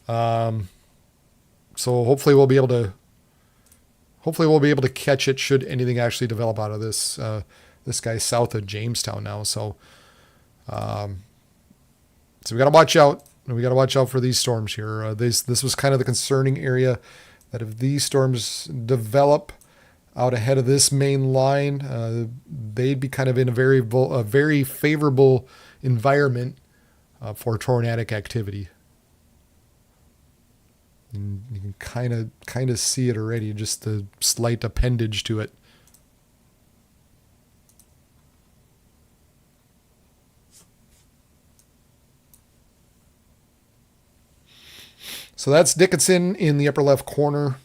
S2: So hopefully we'll be able to catch it should anything actually develop out of this guy south of Jamestown now. So we got to watch out. We got to watch out for these storms here. This was kind of the concerning area, that if these storms develop out ahead of this main line, they'd be kind of in a very favorable environment for tornadic activity. And you can kind of see it already, just the slight appendage to it. So that's Dickinson in the upper left corner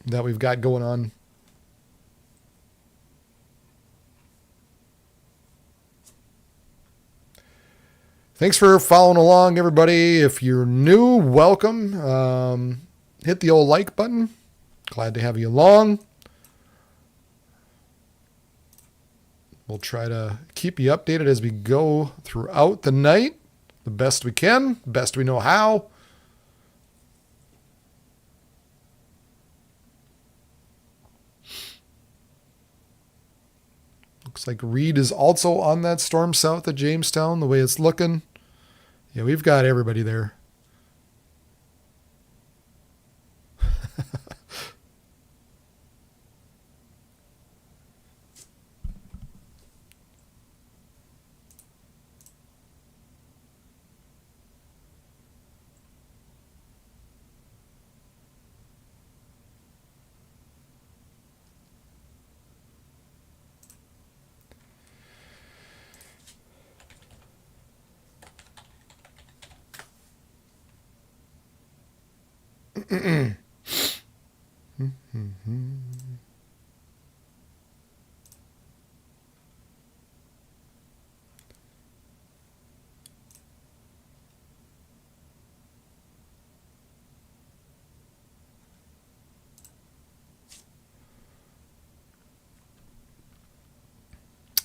S2: that we've got going on. Thanks for following along, everybody. If you're new, welcome. Hit the old like button. Glad to have you along. We'll try to keep you updated as we go throughout the night, the best we can, best we know how. Looks like Reed is also on that storm south of Jamestown, the way it's looking. Yeah, we've got everybody there.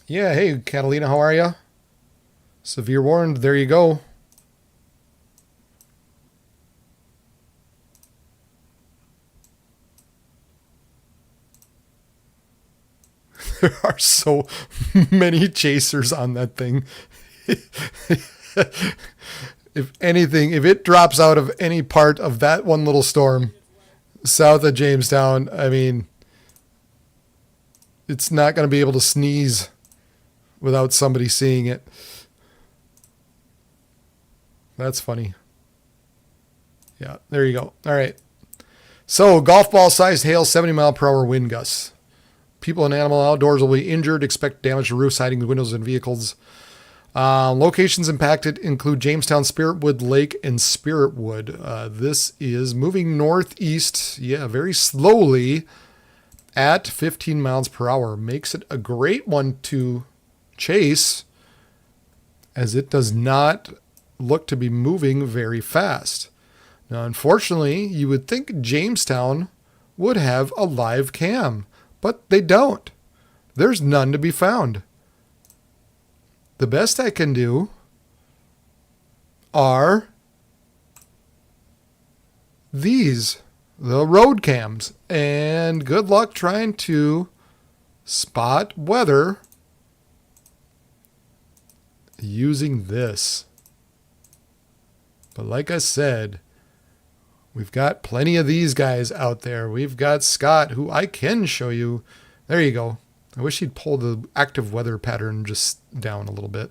S2: Yeah, hey, Catalina, how are you? Severe warned, there you go. There are so many chasers on that thing. If anything, if it drops out of any part of that one little storm south of Jamestown, I mean, it's not going to be able to sneeze without somebody seeing it. That's funny. Yeah, there you go. All right. So, golf ball sized hail, 70 mile per hour wind gusts. People and animal outdoors will be injured. Expect damage to roofs, sidings, windows, and vehicles. Locations impacted include Jamestown, Spiritwood Lake, and Spiritwood. This is moving northeast, very slowly at 15 miles per hour. Makes it a great one to chase, as it does not look to be moving very fast. Now, unfortunately, you would think Jamestown would have a live cam, but they don't. There's none to be found. The best I can do are these, the road cams, and good luck trying to spot weather using this. But like I said, We've got plenty of these guys out there. We've got Scott, who I can show you. There you go. I wish he'd pull the active weather pattern just down a little bit.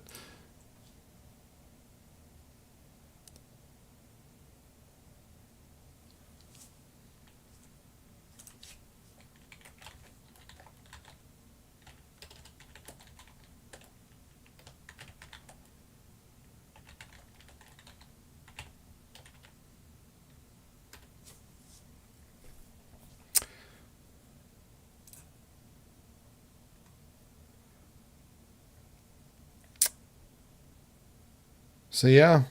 S2: So yeah,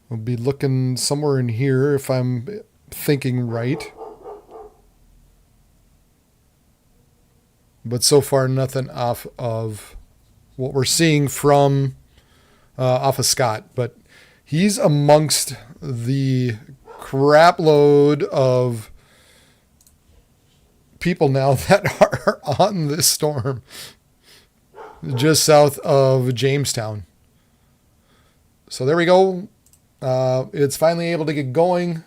S2: we'll be looking somewhere in here if I'm thinking right. But so far, nothing off of what we're seeing from off of Scott. But he's amongst the crap load of people now that are on this storm just south of Jamestown. So there we go. It's finally able to get going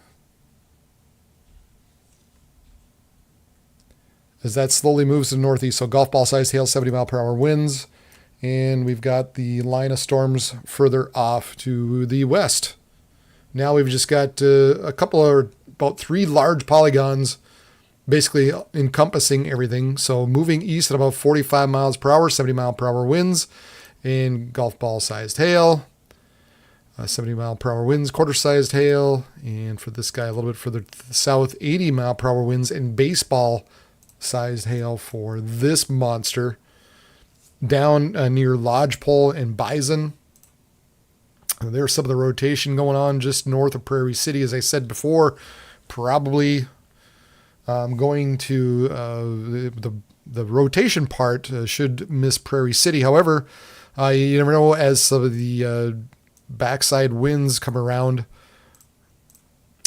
S2: as that slowly moves to the northeast. So golf ball sized hail, 70 mile per hour winds. And we've got the line of storms further off to the west. Now we've just got a couple of, about 3 large polygons basically encompassing everything. So moving east at about 45 miles per hour, 70 mile per hour winds, and golf ball sized hail. 70 mile per hour winds, quarter sized hail. And for this guy a little bit further to the south, 80 mile per hour winds and baseball sized hail for this monster. Down near Lodgepole and Bison. There's some of the rotation going on just north of Prairie City. As I said before, probably going to the rotation part should miss Prairie City. However, you never know as some of the backside winds come around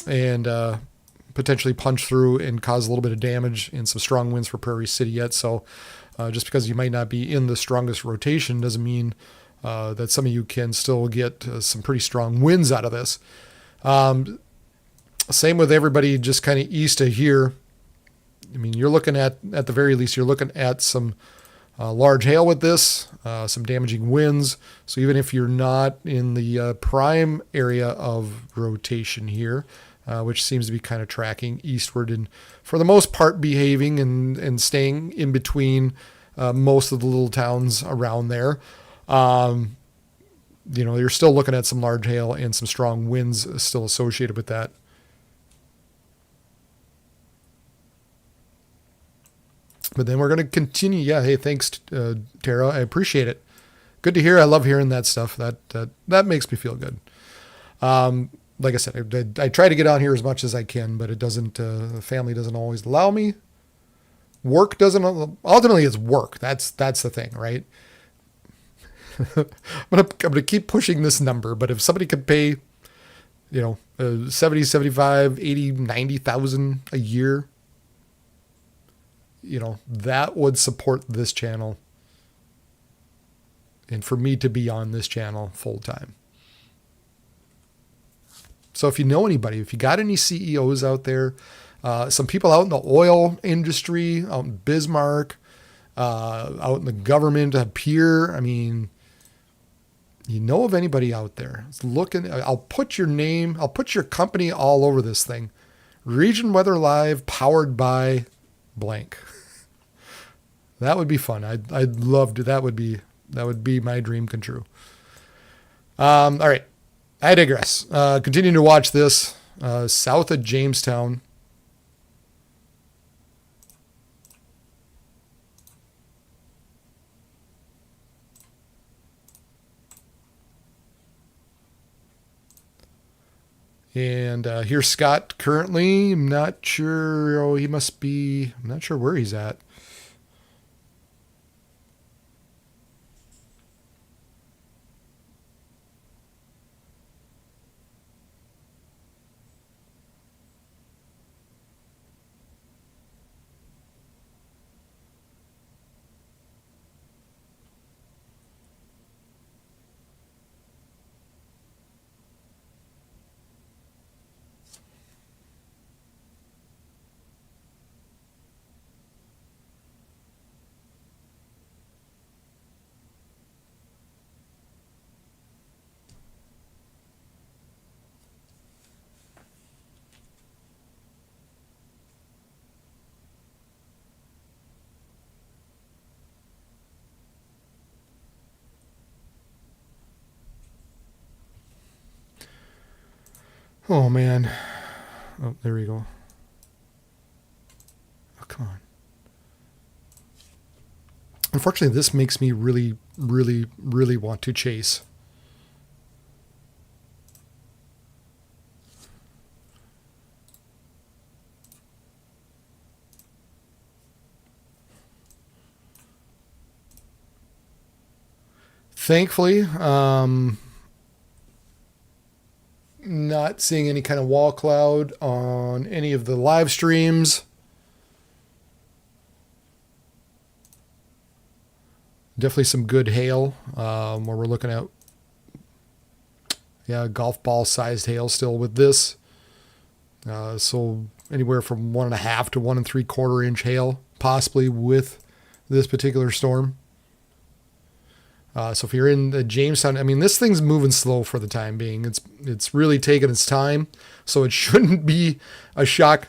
S2: and potentially punch through and cause a little bit of damage and some strong winds for Prairie City yet. So just because you might not be in the strongest rotation doesn't mean that some of you can still get some pretty strong winds out of this. Same with everybody just kind of east of here. I mean, you're looking at the very least, you're looking at some large hail with this, some damaging winds. So even if you're not in the prime area of rotation here, which seems to be kind of tracking eastward and for the most part behaving and staying in between most of the little towns around there. You're still looking at some large hail and some strong winds still associated with that. But then we're going to continue. Yeah. Hey, thanks, Tara. I appreciate it. Good to hear. I love hearing that stuff. That makes me feel good. Like I said, I try to get on here as much as I can, but it doesn't, the family doesn't always allow me. Work doesn't, ultimately it's work. That's the thing, right? I'm gonna keep pushing this number, but if somebody could pay, 70, 75, 80, 90,000 a year, that would support this channel. And for me to be on this channel full time. So if you know anybody, if you got any CEOs out there, some people out in the oil industry, out in Bismarck, out in the government up here, I mean, you know of anybody out there looking, I'll put your name, I'll put your company all over this thing. Region Weather Live powered by blank. That would be fun. I'd love to, that would be my dream come true. All right. I digress. Continuing to watch this south of Jamestown. And here's Scott currently. I'm not sure. Oh, I'm not sure where he's at. Oh, man. Oh, there we go. Oh, come on. Unfortunately, this makes me really, really, really want to chase. Thankfully, not seeing any kind of wall cloud on any of the live streams. Definitely some good hail where we're looking at, golf ball sized hail still with this. So anywhere from 1.5 to 1 3/4 inch hail, possibly with this particular storm. So if you're in the Jamestown, I mean, this thing's moving slow for the time being. It's really taking its time, so it shouldn't be a shock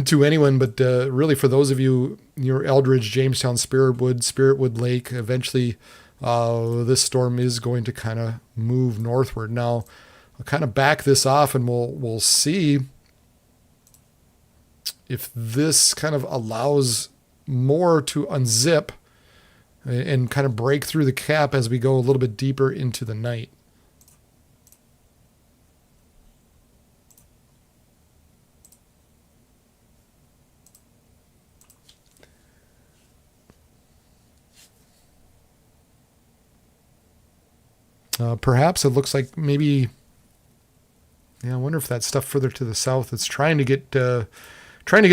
S2: to anyone. But really, for those of you, your Eldridge, Jamestown, Spiritwood Lake, eventually, this storm is going to kind of move northward. Now, I'll kind of back this off, and we'll see if this kind of allows more to unzip and kind of break through the cap as we go a little bit deeper into the night. Perhaps it looks like maybe, I wonder if that stuff further to the south, it's trying to get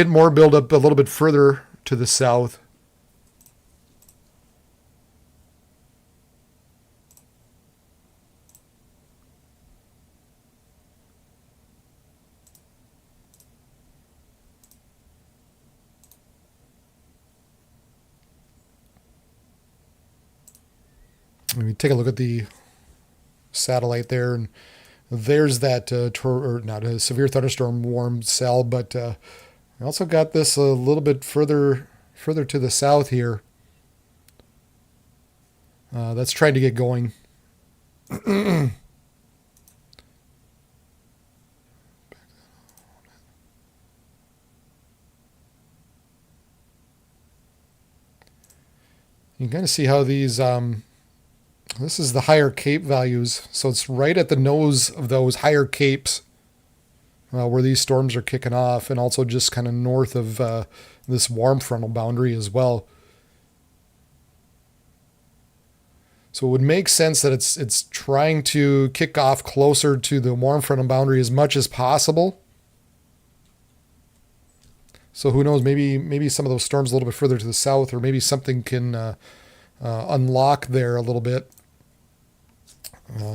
S2: more buildup a little bit further to the south. Let me take a look at the satellite there, and there's that not a severe thunderstorm warm cell, but I also got this a little bit further to the south here. That's trying to get going. You can kind of see how these this is the higher cape values, so it's right at the nose of those higher capes where these storms are kicking off, and also just kind of north of this warm frontal boundary as well. So it would make sense that it's trying to kick off closer to the warm frontal boundary as much as possible. So who knows, maybe some of those storms a little bit further to the south, or maybe something can unlock there a little bit.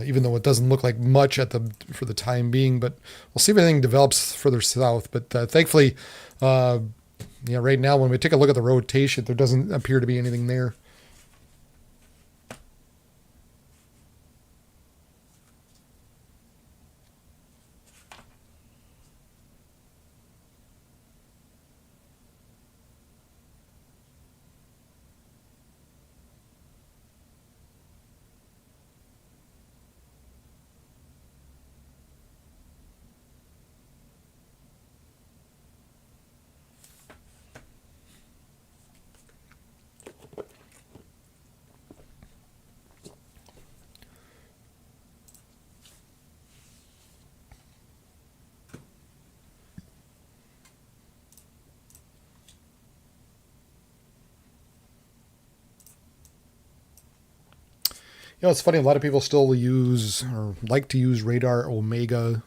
S2: Even though it doesn't look like much for the time being, but we'll see if anything develops further south. But thankfully, right now when we take a look at the rotation, there doesn't appear to be anything there. It's funny, a lot of people still use or like to use Radar Omega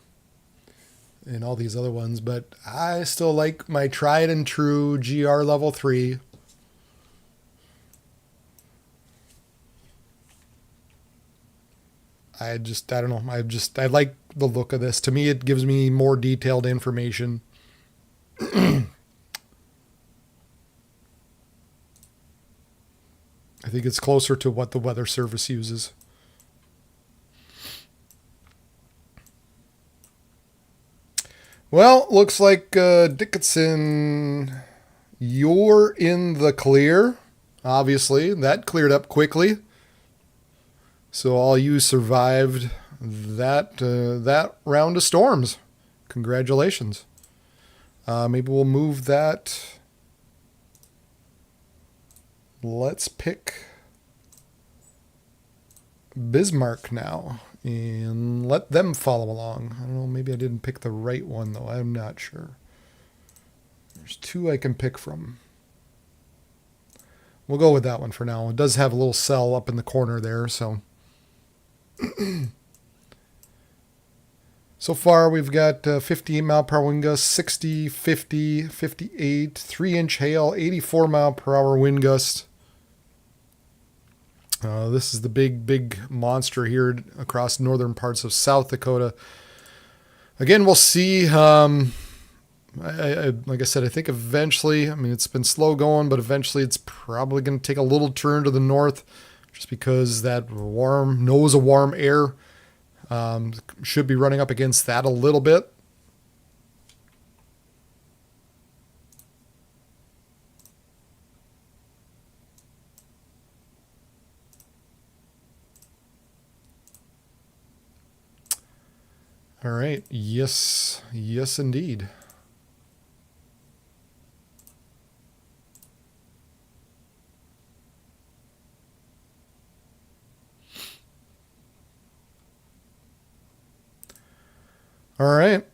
S2: and all these other ones, but I still like my tried and true GR level 3. I don't know. I like the look of this. To me, it gives me more detailed information. I think it's closer to what the Weather Service uses. Well, looks like Dickinson, you're in the clear. Obviously, that cleared up quickly. So all you survived that round of storms. Congratulations. Maybe we'll move that. Let's pick Bismarck now and let them follow along. I don't know, maybe I didn't pick the right one though. I'm not sure. There's two I can pick from. We'll go with that one for now. It does have a little cell up in the corner there, so. So far, we've got 58 mile per hour wind gusts, 60, 50, 58, 3-inch hail, 84 mile per hour wind gust. This is the big monster here across northern parts of South Dakota. Again, we'll see. Like I said, I think eventually, I mean, it's been slow going, but eventually it's probably going to take a little turn to the north just because that nose of warm air should be running up against that a little bit. All right. Yes, indeed. All right,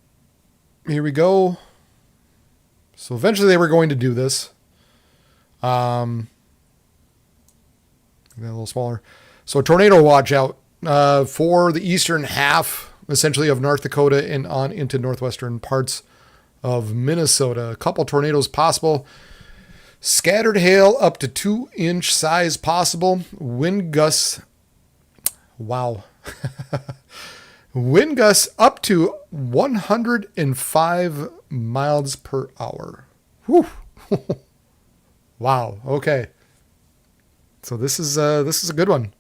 S2: here we go. So eventually they were going to do this. A little smaller. So tornado watch out for the eastern half, essentially, of North Dakota and on into northwestern parts of Minnesota. A couple tornadoes possible. Scattered hail up to 2-inch size possible. Wind gusts. Wow. Wind gusts up to 105 miles per hour. Whew. Wow. Okay. So this is a good one.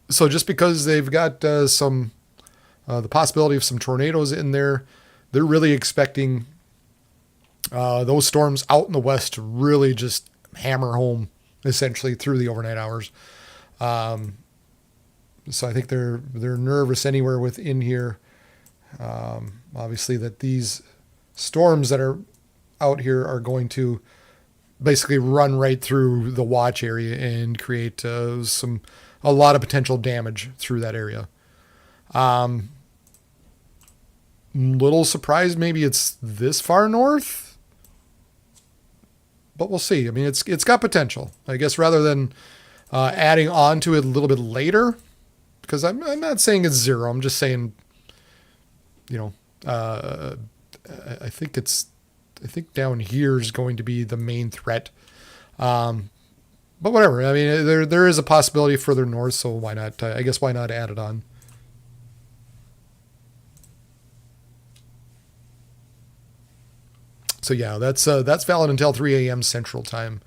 S2: So just because they've got the possibility of some tornadoes in there, they're really expecting those storms out in the west to really just hammer home essentially through the overnight hours. So I think they're nervous anywhere within here. Obviously, that these storms that are out here are going to basically run right through the watch area and create a lot of potential damage through that area. Little surprised maybe it's this far north, but we'll see. I mean, it's got potential. I guess rather than adding on to it a little bit later. Because I'm not saying it's zero. I'm just saying, I think down here is going to be the main threat. But whatever. I mean, there is a possibility further north, so why not? I guess why not add it on? So yeah, that's valid until 3 a.m. Central Time.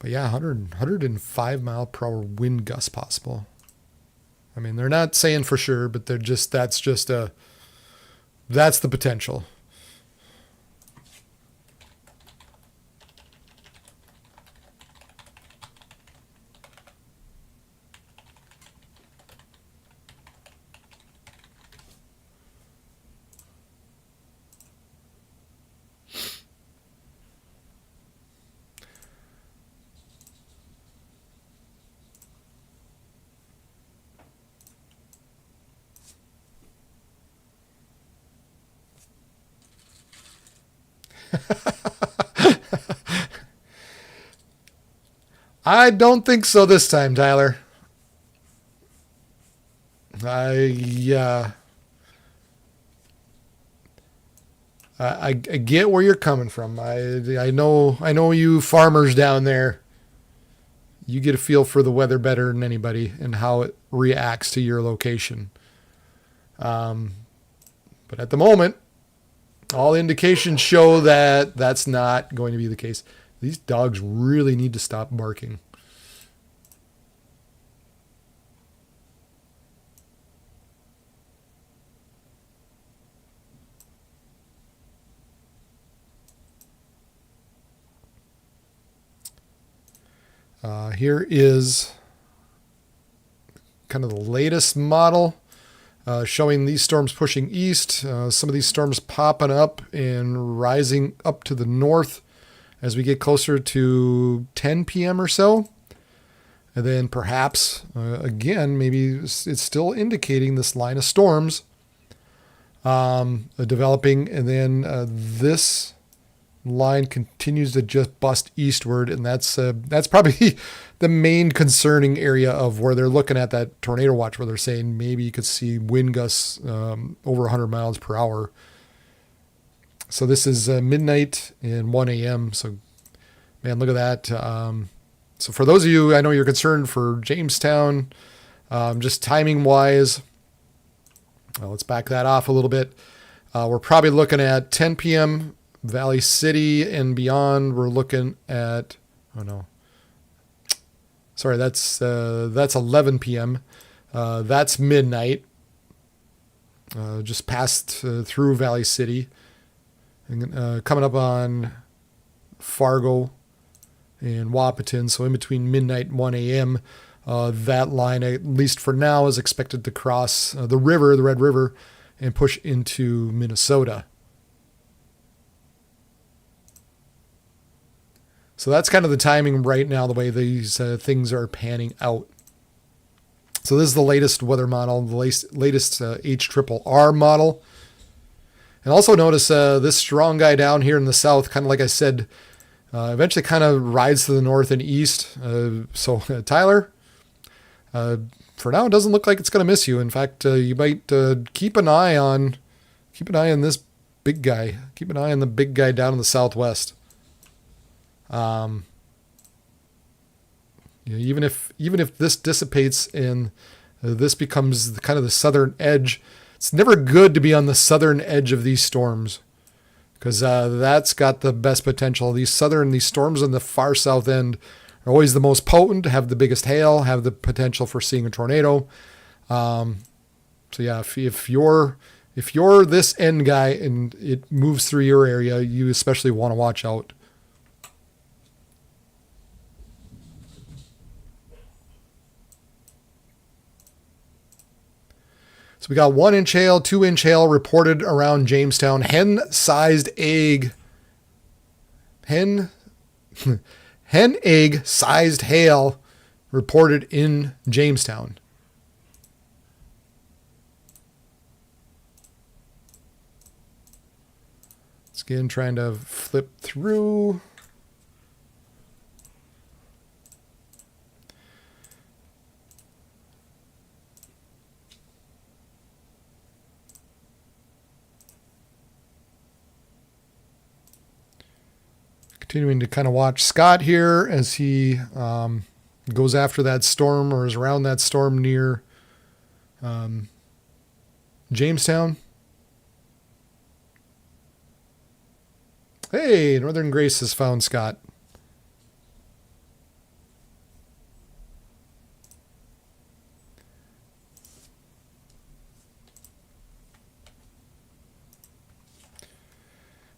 S2: But yeah, 105 mile per hour wind gusts possible. I mean, they're not saying for sure, but that's the potential. I don't think so this time, Tyler. I get where you're coming from. I know you farmers down there. You get a feel for the weather better than anybody and how it reacts to your location. But at the moment, all indications show that that's not going to be the case. These dogs really need to stop barking. Here is kind of the latest model showing these storms pushing east. Some of these storms popping up and rising up to the north as we get closer to 10 p.m. or so. And then perhaps, again, maybe it's still indicating this line of storms developing. And then this line continues to just bust eastward. And that's probably the main concerning area of where they're looking at that tornado watch, where they're saying maybe you could see wind gusts over 100 miles per hour. So this is midnight and 1 a.m. So, man, look at that. So for those of you, I know you're concerned for Jamestown, just timing wise, let's back that off a little bit. We're probably looking at 10 p.m. Valley City and beyond. We're looking at, that's 11 p.m. That's midnight. Just passed through Valley City and coming up on Fargo and Wahpeton, so in between midnight and 1 a.m., that line, at least for now, is expected to cross the Red River, and push into Minnesota. So that's kind of the timing right now, the way these things are panning out. So this is the latest weather model, the latest HRRR model. And also notice this strong guy down here in the south, kind of like I said, eventually kind of rides to the north and east. So Tyler, for now, it doesn't look like it's going to miss you. In fact, you might keep an eye on this big guy. Keep an eye on the big guy down in the southwest. Even if this dissipates and this becomes kind of the southern edge, it's never good to be on the southern edge of these storms, because that's got the best potential. These storms in the far south end are always the most potent, have the biggest hail, have the potential for seeing a tornado. So yeah, if you're this end guy and it moves through your area, you especially want to watch out. So we got 1 inch hail, 2 inch hail reported around Jamestown. Hen-sized egg. Hen egg sized hail reported in Jamestown. Let's again trying to flip through. Continuing to kind of watch Scott here as he goes after that storm, or is around that storm near Jamestown. Hey, Northern Grace has found Scott.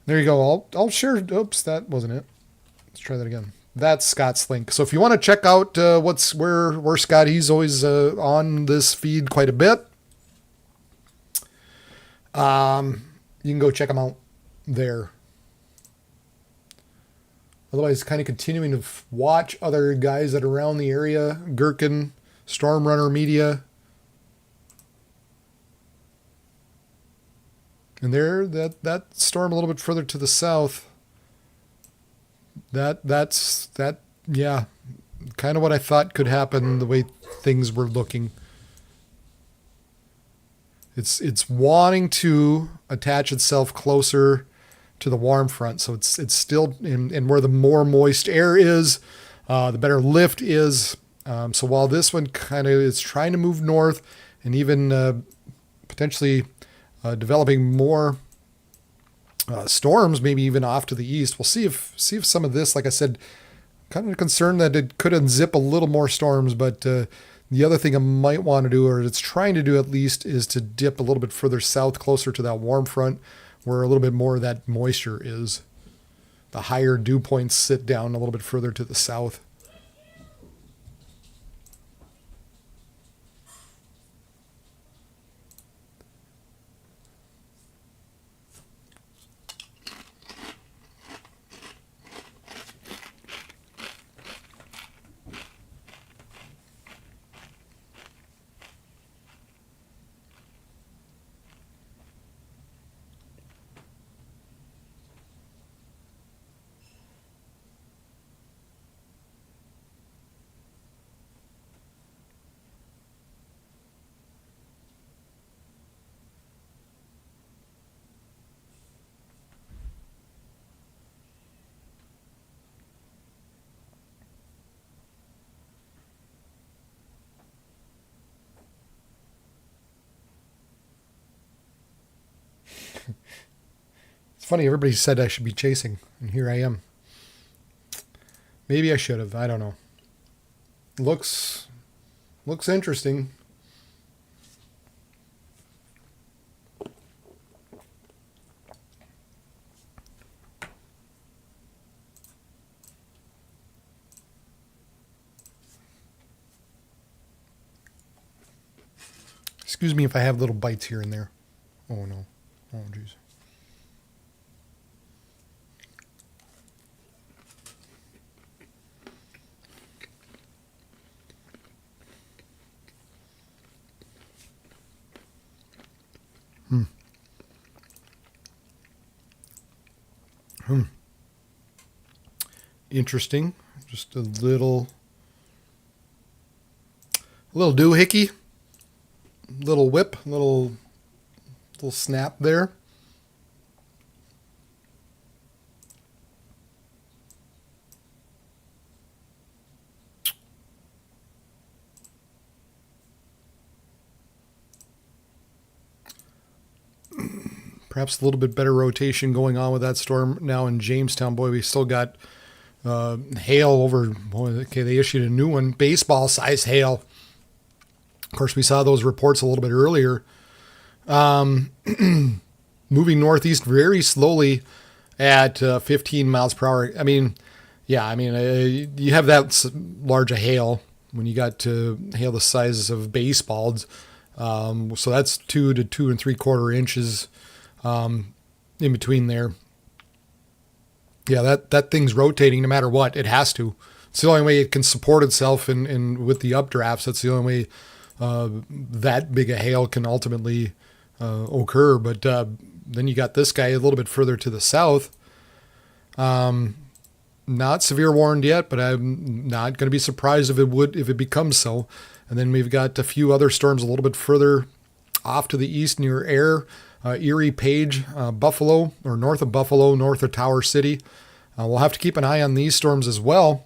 S2: There you go. I'll share. Oops, that wasn't it. Let's try that again. That's Scott's link. So if you want to check out where Scott, he's always on this feed quite a bit. You can go check him out there. Otherwise, kind of continuing to watch other guys that are around the area. Gherkin, Storm Runner Media. And there, that storm a little bit further to the south, that's yeah, kind of what I thought could happen the way things were looking. It's wanting to attach itself closer to the warm front, so it's still in where the more moist air is, the better lift is. So while this one kind of is trying to move north and even potentially developing more storms, maybe even off to the east. We'll see if some of this, like I said, kind of concerned that it could unzip a little more storms. But the other thing I might want to do, or it's trying to do at least, is to dip a little bit further south, closer to that warm front, where a little bit more of that moisture is. The higher dew points sit down a little bit further to the south. funny. Everybody said I should be chasing, and here I am. Maybe I should have. I don't know. Looks interesting. Excuse me if I have little bites here and there. Oh no. Oh jeez. Interesting. Just a little doohickey. Little whip, little snap there. Perhaps a little bit better rotation going on with that storm now in Jamestown. Boy, we still got hail over. Boy, okay, they issued a new one, baseball-sized hail. Of course, we saw those reports a little bit earlier. Moving northeast very slowly at 15 miles per hour. I mean, yeah, you have that large a hail when you got to hail the sizes of baseballs. So that's 2 to 2 3/4 inches in between there. Yeah, that thing's rotating no matter what. It has to. It's the only way it can support itself, and with the updrafts, that's the only way that big a hail can ultimately occur. But then you got this guy a little bit further to the south. Not severe warned yet, but I'm not going to be surprised if it becomes so. And then we've got a few other storms a little bit further off to the east near Erie, Page, Buffalo, or north of Buffalo, north of Tower City. We'll have to keep an eye on these storms as well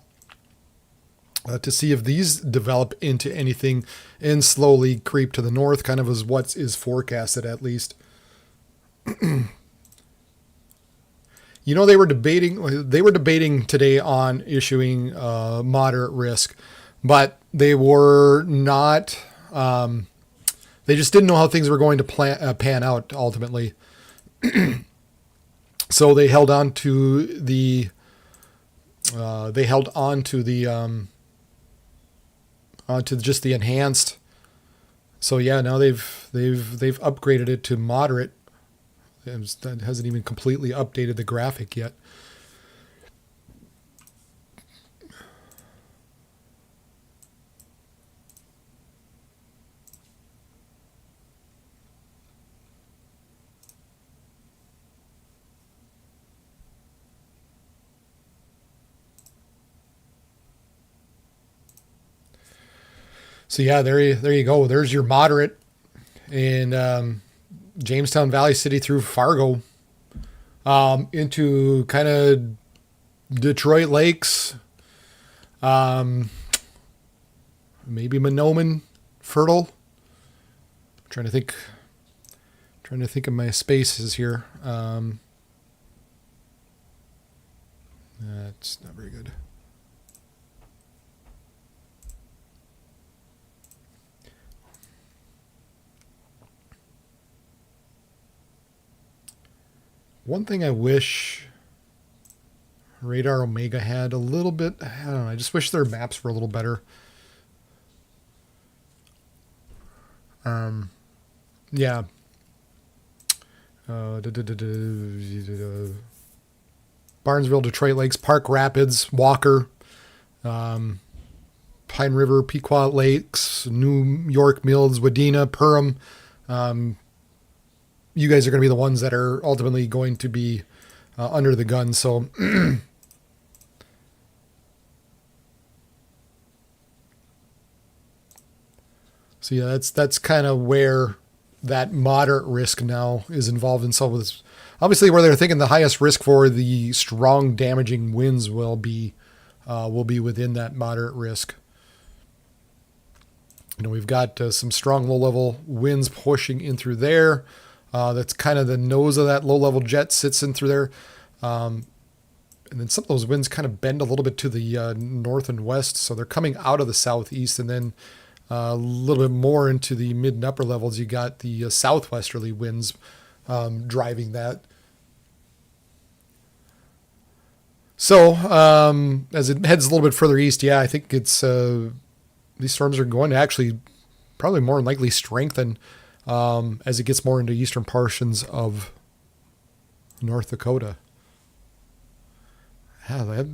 S2: to see if these develop into anything and slowly creep to the north, kind of as what is forecasted at least. You know, they were debating today on issuing moderate risk, but they were not. They just didn't know how things were going to pan out ultimately. So they held on to the. To just the enhanced. So yeah, now they've upgraded it to moderate. That hasn't even completely updated the graphic yet. So yeah, there you go. There's your moderate in Jamestown, Valley City through Fargo, into kind of Detroit Lakes, maybe Monoman, Fertile. Trying to think of my spaces here. That's not very good. One thing I wish Radar Omega had a little bit, I don't know, I just wish their maps were a little better. Yeah. Barnesville, Detroit Lakes, Park Rapids, Walker, Pine River, Pequot Lakes, New York Mills, Wadena, Perham. You guys are going to be the ones that are ultimately going to be under the gun. So so yeah, that's kind of where that moderate risk now is involved in some of this. Obviously, where they're thinking the highest risk for the strong damaging winds will be within that moderate risk. You know, we've got some strong low-level winds pushing in through there. That's kind of the nose of that low-level jet sits in through there. And then some of those winds kind of bend a little bit to the north and west. So they're coming out of the southeast, and then a little bit more into the mid and upper levels. You got the southwesterly winds driving that. So as it heads a little bit further east, yeah, I think it's these storms are going to actually probably more than likely strengthen as it gets more into eastern portions of North Dakota. Yeah,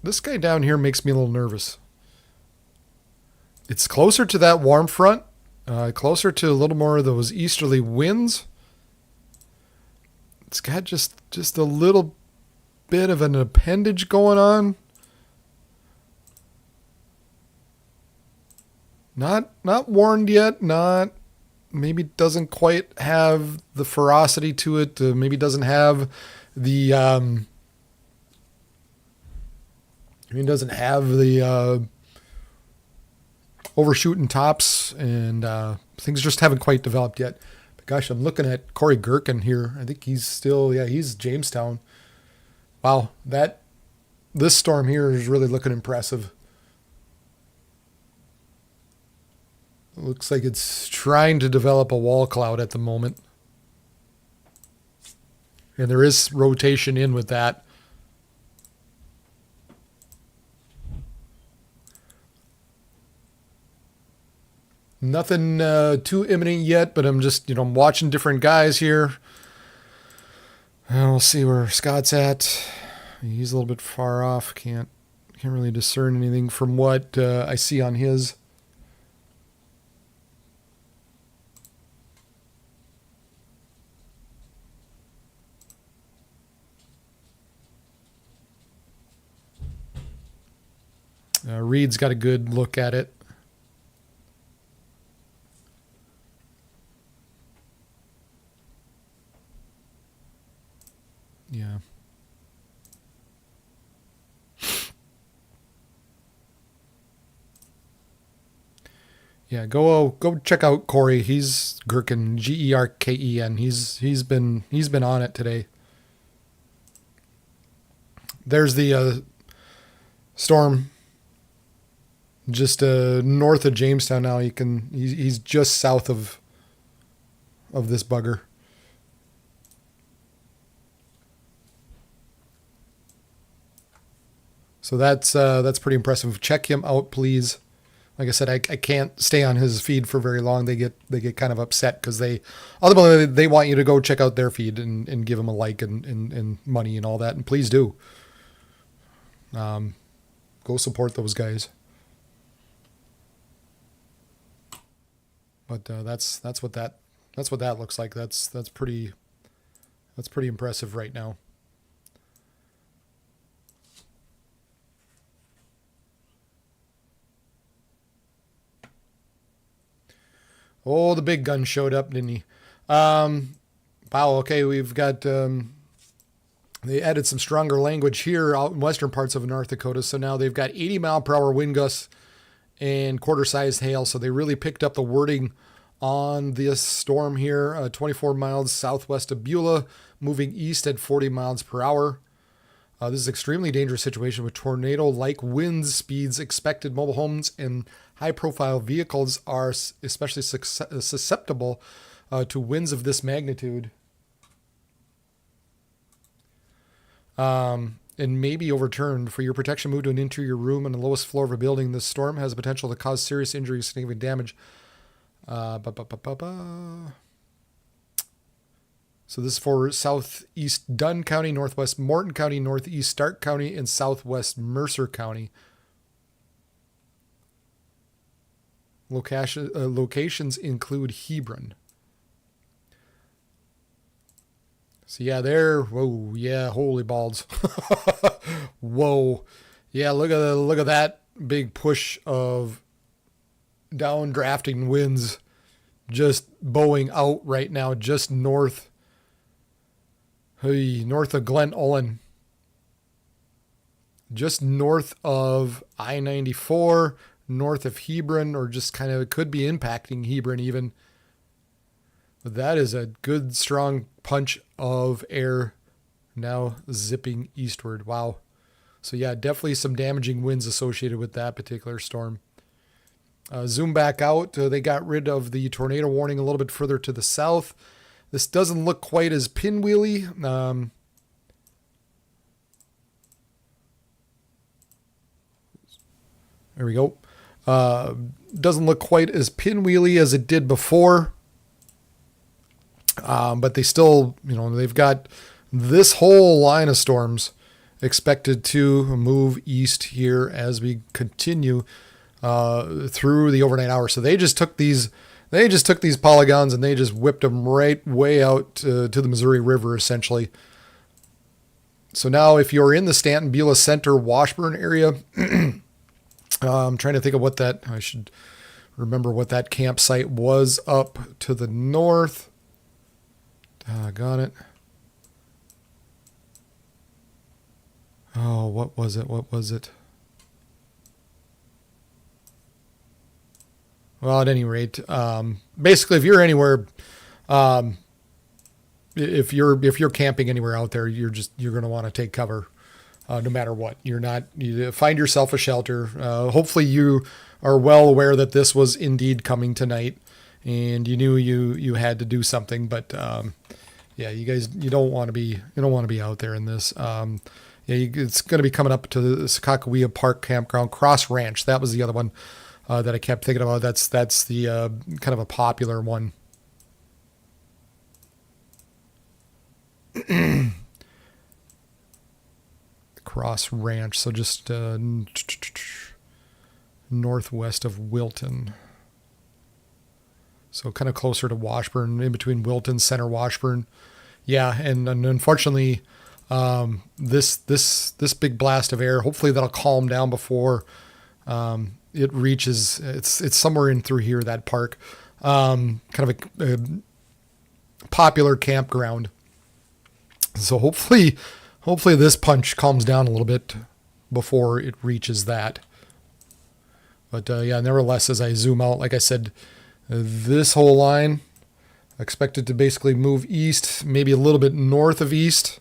S2: this guy down here makes me a little nervous. It's closer to that warm front, closer to a little more of those easterly winds. It's got just a little bit of an appendage going on. Not warned yet. Maybe doesn't quite have the ferocity to it. Maybe doesn't have the. Doesn't have the overshooting tops, and things just haven't quite developed yet. But gosh, I'm looking at Corey Gherkin here. I think he's he's Jamestown. Wow, this storm here is really looking impressive. It looks like it's trying to develop a wall cloud at the moment. And there is rotation in with that. Nothing too imminent yet, but I'm just, I'm watching different guys here. And we'll see where Scott's at. He's a little bit far off. Can't really discern anything from what I see on his. Reed's got a good look at it. Yeah. Yeah, go check out Corey. He's Gherkin, Gerken. He's been on it today. There's the storm just north of Jamestown now. He's just south of this bugger. So that's pretty impressive. Check him out, please. Like I said, I can't stay on his feed for very long. They get kind of upset because they ultimately want you to go check out their feed and give them a like and money and all that. And please do. Go support those guys. But that's what that looks like. That's pretty impressive right now. Oh, the big gun showed up, didn't he? Wow, okay, we've got, they added some stronger language here out in western parts of North Dakota, so now they've got 80-mile-per-hour wind gusts and quarter-sized hail, so they really picked up the wording on this storm here, 24 miles southwest of Beulah, moving east at 40 miles per hour. This is an extremely dangerous situation with tornado-like wind speeds expected. Mobile homes and high-profile vehicles are especially susceptible to winds of this magnitude. And may be overturned. For your protection, move to an interior room on the lowest floor of a building. This storm has the potential to cause serious injuries, significant damage. So this is for southeast Dunn County, northwest Morton County, northeast Stark County, and southwest Mercer County. Locations include Hebron. So yeah, whoa, yeah, holy balls. Whoa. Yeah, look at that big push of downdrafting winds just bowing out right now, just north of Glen Ullin. Just north of I-94, north of Hebron, or just kind of, it could be impacting Hebron even. But that is a good, strong punch of air now zipping eastward. Wow. So yeah, definitely some damaging winds associated with that particular storm. Zoom back out. They got rid of the tornado warning a little bit further to the south. This doesn't look quite as pinwheely. There we go. Doesn't look quite as pinwheely as it did before. But they still, they've got this whole line of storms expected to move east here as we continue through the overnight hours. So they just took these polygons and they just whipped them right way out to the Missouri River, essentially. So now if you're in the Stanton, Beulah Center, Washburn area, I'm trying to think of I should remember what that campsite was up to the north. Got it. Oh, what was it? Well, at any rate, basically, if you're anywhere, if you're camping anywhere out there, you're going to want to take cover, no matter what. You find yourself a shelter. Hopefully, you are well aware that this was indeed coming tonight, and you knew you had to do something. But yeah, you don't want to be out there in this. It's going to be coming up to the Sakakawea Park Campground, Cross Ranch. That was the other one that I kept thinking about. That's the kind of a popular one. Cross Ranch, so just northwest of Wilton. So kind of closer to Washburn, in between Wilton, Center, Washburn. Yeah, and unfortunately, this big blast of air, hopefully that'll calm down before it reaches. It's somewhere in through here, that park, kind of a popular campground. So hopefully this punch calms down a little bit before it reaches that. But yeah, nevertheless, as I zoom out, like I said, this whole line expected to basically move east, maybe a little bit north of east.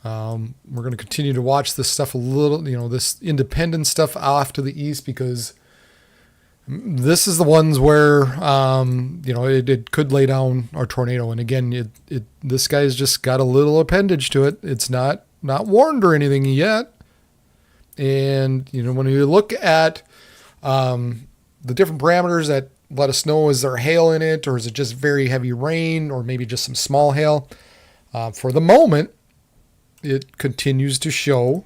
S2: We're going to continue to watch this stuff a little, this independent stuff off to the east, because this is the ones where, it could lay down our tornado. And again, this guy's just got a little appendage to it. It's not warned or anything yet. And, when you look at the different parameters that let us know, is there hail in it, or is it just very heavy rain, or maybe just some small hail? For the moment, it continues to show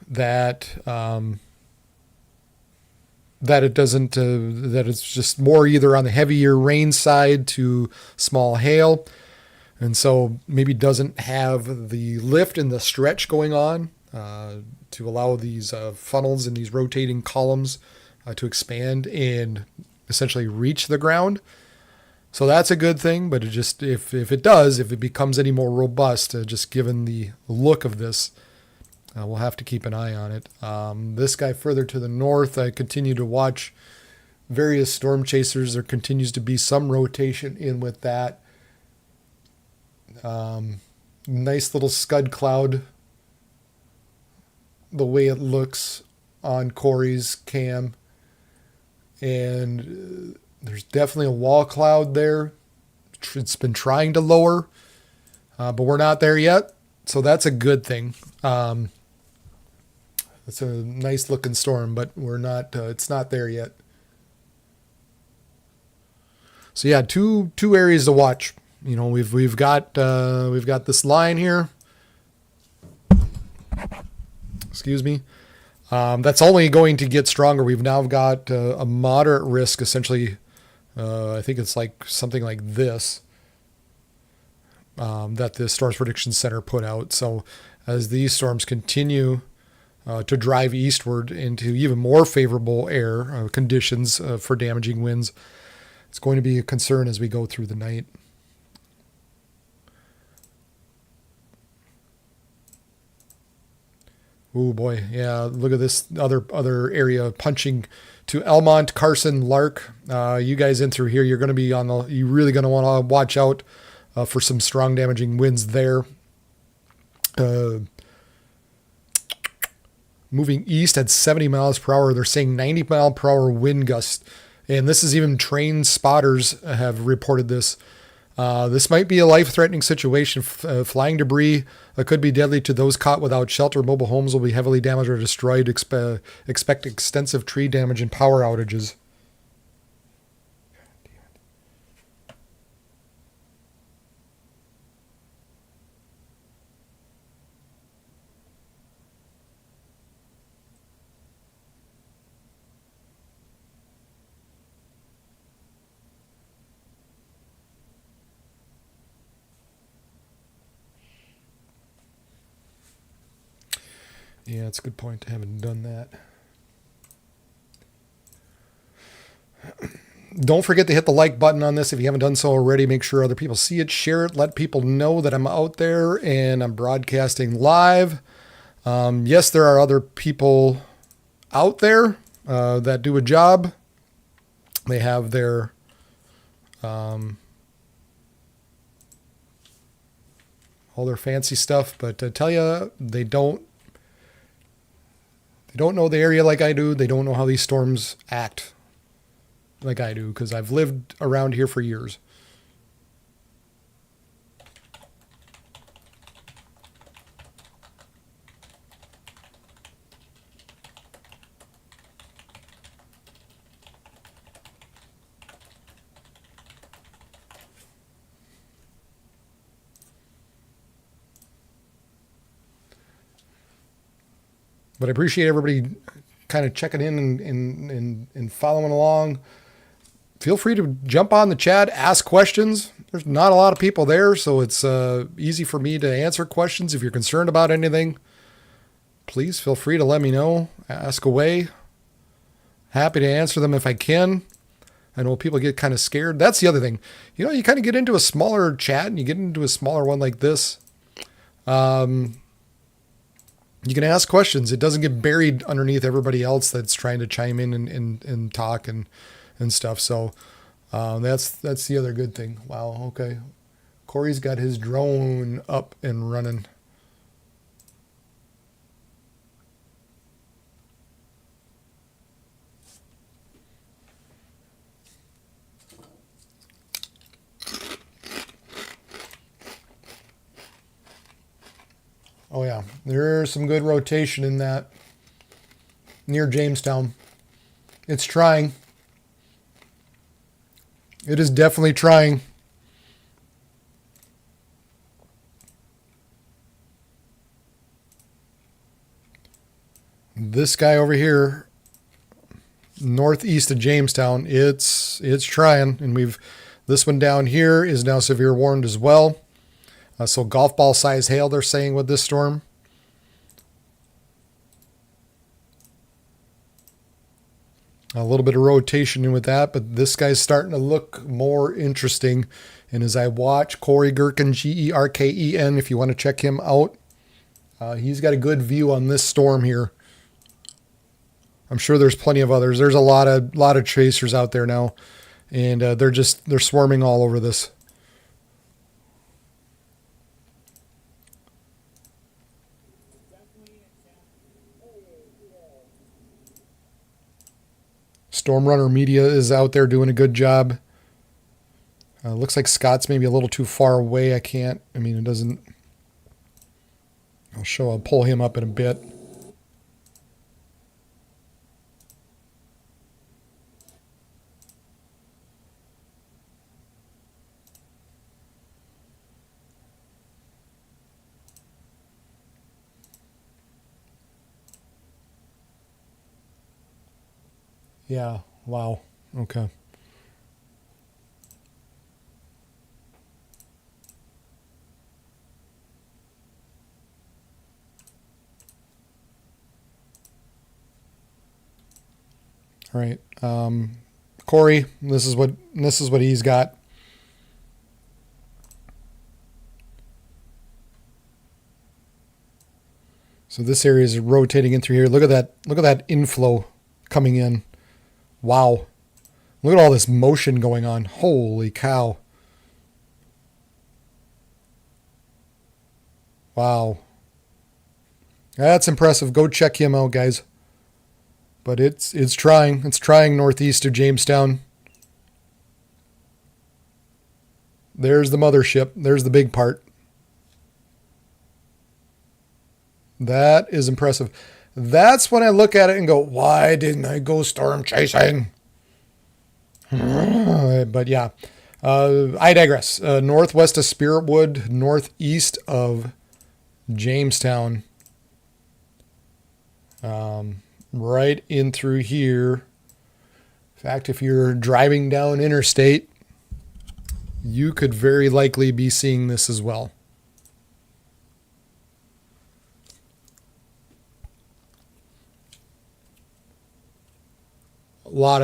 S2: that it doesn't, that it's just more either on the heavier rain side to small hail. And so maybe doesn't have the lift and the stretch going on to allow these funnels and these rotating columns to expand and essentially reach the ground. So that's a good thing, but it just, if it becomes any more robust, just given the look of this, we'll have to keep an eye on it. This guy further to the north, I continue to watch various storm chasers. There continues to be some rotation in with that. Nice little scud cloud, the way it looks on Corey's cam. And there's definitely a wall cloud there. It's been trying to lower, but we're not there yet. So that's a good thing. It's a nice looking storm, but we're not, it's not there yet. So yeah, two areas to watch. We've got this line here. Excuse me. That's only going to get stronger. We've now got a moderate risk, essentially. I think it's like something like this that the Storms Prediction Center put out. So as these storms continue to drive eastward into even more favorable air conditions for damaging winds, it's going to be a concern as we go through the night. Oh boy, yeah. Look at this other area punching to Elmont, Carson, Lark. You guys in through here, you're going to be on the. You're really going to want to watch out for some strong damaging winds there. Moving east at 70 miles per hour. They're saying 90 mile per hour wind gust, and this is even trained spotters have reported this. This might be a life-threatening situation. Flying debris could be deadly to those caught without shelter. Mobile homes will be heavily damaged or destroyed. Expect extensive tree damage and power outages. Yeah, it's a good point. I haven't done that. Don't forget to hit the like button on this if you haven't done so already. Make sure other people see it, share it, let people know that I'm out there and I'm broadcasting live. Yes, there are other people out there that do a job. They have their all their fancy stuff, but I tell you, they don't know the area like I do. They don't know how these storms act like I do, because I've lived around here for years. But I appreciate everybody kind of checking in and following along. Feel free to jump on the chat, ask questions. There's not a lot of people there, so it's easy for me to answer questions. If you're concerned about anything, please feel free to let me know. Ask away. Happy to answer them if I can. I know people get kind of scared. That's the other thing. You know, you kind of get into a smaller chat and you get into a smaller one like this. You can ask questions. It doesn't get buried underneath everybody else that's trying to chime in and talk and stuff. So that's the other good thing. Wow. Okay. Corey's got his drone up and running. Oh yeah, there's some good rotation in that near Jamestown. It's trying. It is definitely trying. This guy over here, northeast of Jamestown, it's trying, and this one down here is now severe warned as well. So golf ball size hail, they're saying, with this storm. A little bit of rotation in with that, but this guy's starting to look more interesting. And as I watch Corey Gerken, Gerken, if you want to check him out, he's got a good view on this storm here. I'm sure there's plenty of others. There's a lot of chasers out there now, and they're swarming all over this. Storm Runner Media is out there doing a good job. Looks like Scott's maybe a little too far away. It doesn't. I'll pull him up in a bit. Yeah, wow. Okay. All right. Corey, this is what he's got. So this area is rotating in through here. Look at that. Look at that inflow coming in. Wow. Look at all this motion going on. Holy cow. Wow. That's impressive. Go check him out, guys. But it's trying. It's trying northeast of Jamestown. There's the mothership. There's the big part. That is impressive. That's when I look at it and go, why didn't I go storm chasing? But yeah, I digress. Northwest of Spiritwood, northeast of Jamestown. Right in through here. In fact, if you're driving down interstate, you could very likely be seeing this as well. A lot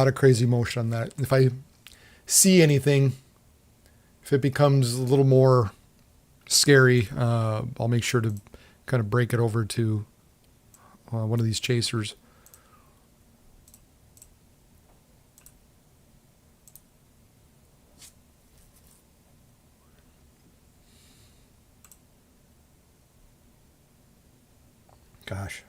S2: of crazy motion on that. If I see anything, if it becomes a little more scary, I'll make sure to kind of break it over to one of these chasers. Gosh.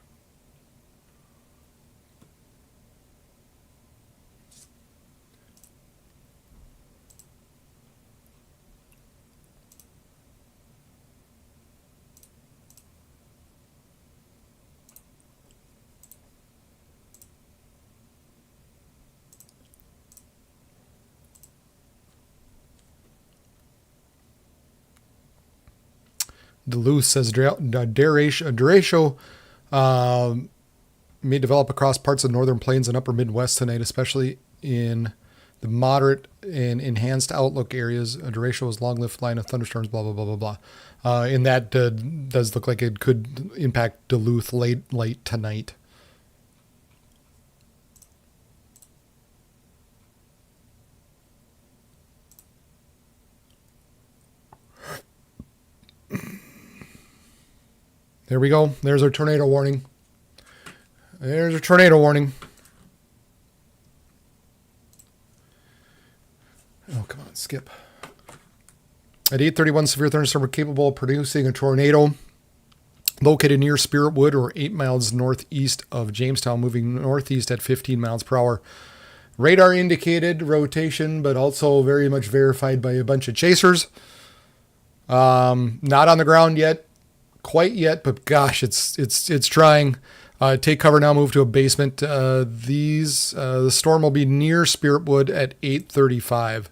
S2: Duluth says derecho may develop across parts of the northern plains and upper Midwest tonight, especially in the moderate and enhanced outlook areas. A derecho is long-lived line of thunderstorms, blah, blah, blah, blah, blah. And that does look like it could impact Duluth late tonight. There we go. There's our tornado warning. There's a tornado warning. Oh, come on, skip. At 8:31, severe thunderstorm were capable of producing a tornado located near Spiritwood or 8 miles northeast of Jamestown, moving northeast at 15 miles per hour. Radar indicated rotation, but also very much verified by a bunch of chasers. Not on the ground yet. Quite yet, but gosh, it's trying. Take cover now. Move to a basement. The storm will be near Spiritwood at 8:35.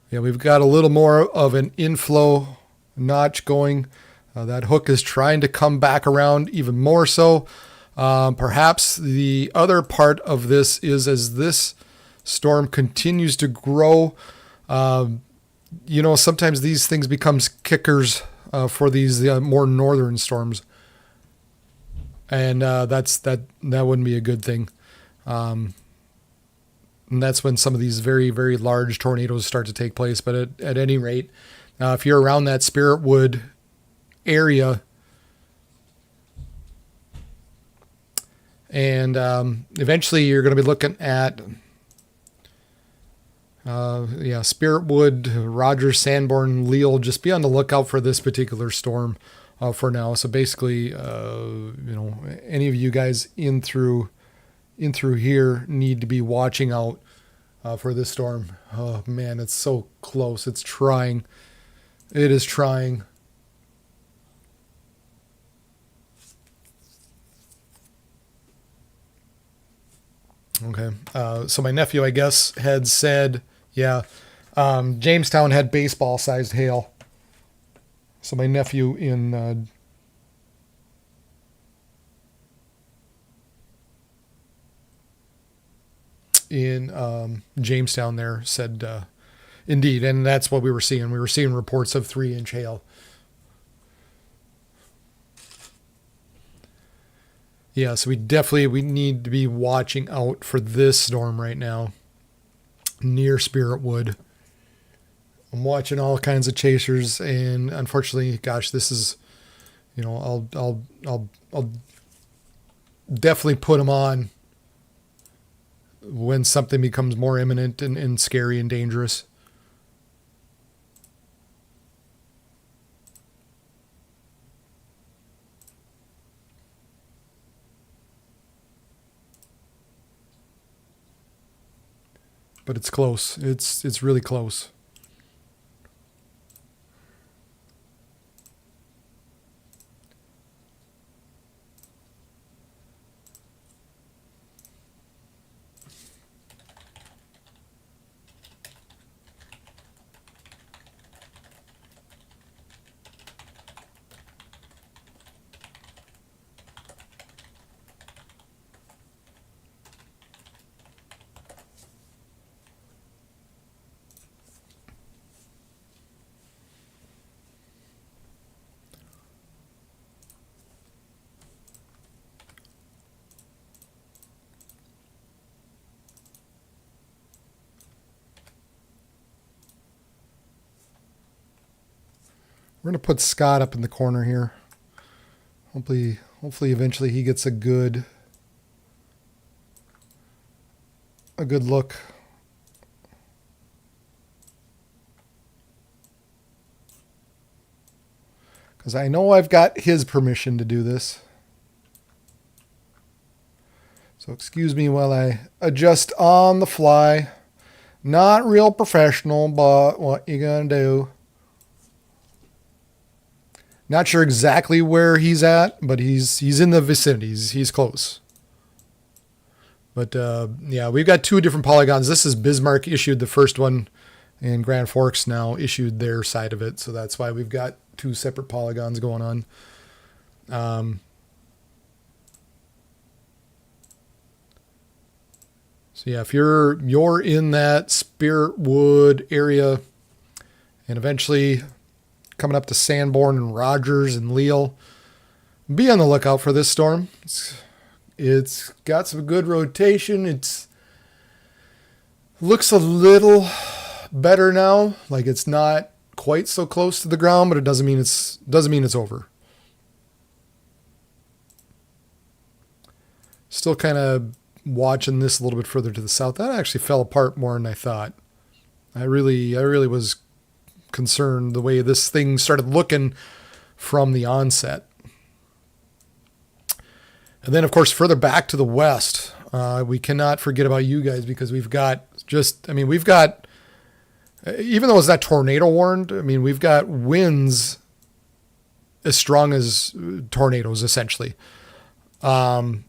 S2: Yeah, we've got a little more of an inflow notch going. That hook is trying to come back around even more so. Perhaps the other part of this is as this storm continues to grow. Sometimes these things becomes kickers. For these more northern storms, and that wouldn't be a good thing. And that's when some of these very, very large tornadoes start to take place. But at any rate, if you're around that Spiritwood area, and eventually you're going to be looking at Spiritwood, Rogers, Sanborn, Leal, just be on the lookout for this particular storm for now. So basically, any of you guys in through here need to be watching out for this storm. Oh man, it's so close. It's trying. It is trying. Okay. So my nephew, I guess, had said, Jamestown had baseball-sized hail. So my nephew in Jamestown there said, indeed, and that's what we were seeing. We were seeing reports of 3-inch hail. Yeah, so we need to be watching out for this storm right now near Spiritwood. I'm watching all kinds of chasers, and unfortunately, gosh, this is You know, I'll definitely put them on when something becomes more imminent and scary and dangerous. But it's close. It's really close. We're going to put Scott up in the corner here. Hopefully eventually he gets a good look. Because I know I've got his permission to do this. So excuse me while I adjust on the fly. Not real professional, but what you gonna do? Not sure exactly where he's at, but he's in the vicinity. He's close. But yeah, we've got two different polygons. This is Bismarck issued the first one, and Grand Forks now issued their side of it. So that's why we've got two separate polygons going on. So yeah, if you're in that Spirit Wood area, and eventually coming up to Sanborn and Rogers and Leal, be on the lookout for this storm. It's got some good rotation. It's looks a little better now. Like it's not quite so close to the ground, but it doesn't mean it's over. Still kind of watching this a little bit further to the south. That actually fell apart more than I thought. I really was concerned the way this thing started looking from the onset. And then, of course, further back to the west, we cannot forget about you guys because we've got, even though it's not tornado warned, I mean, we've got winds as strong as tornadoes, essentially. Now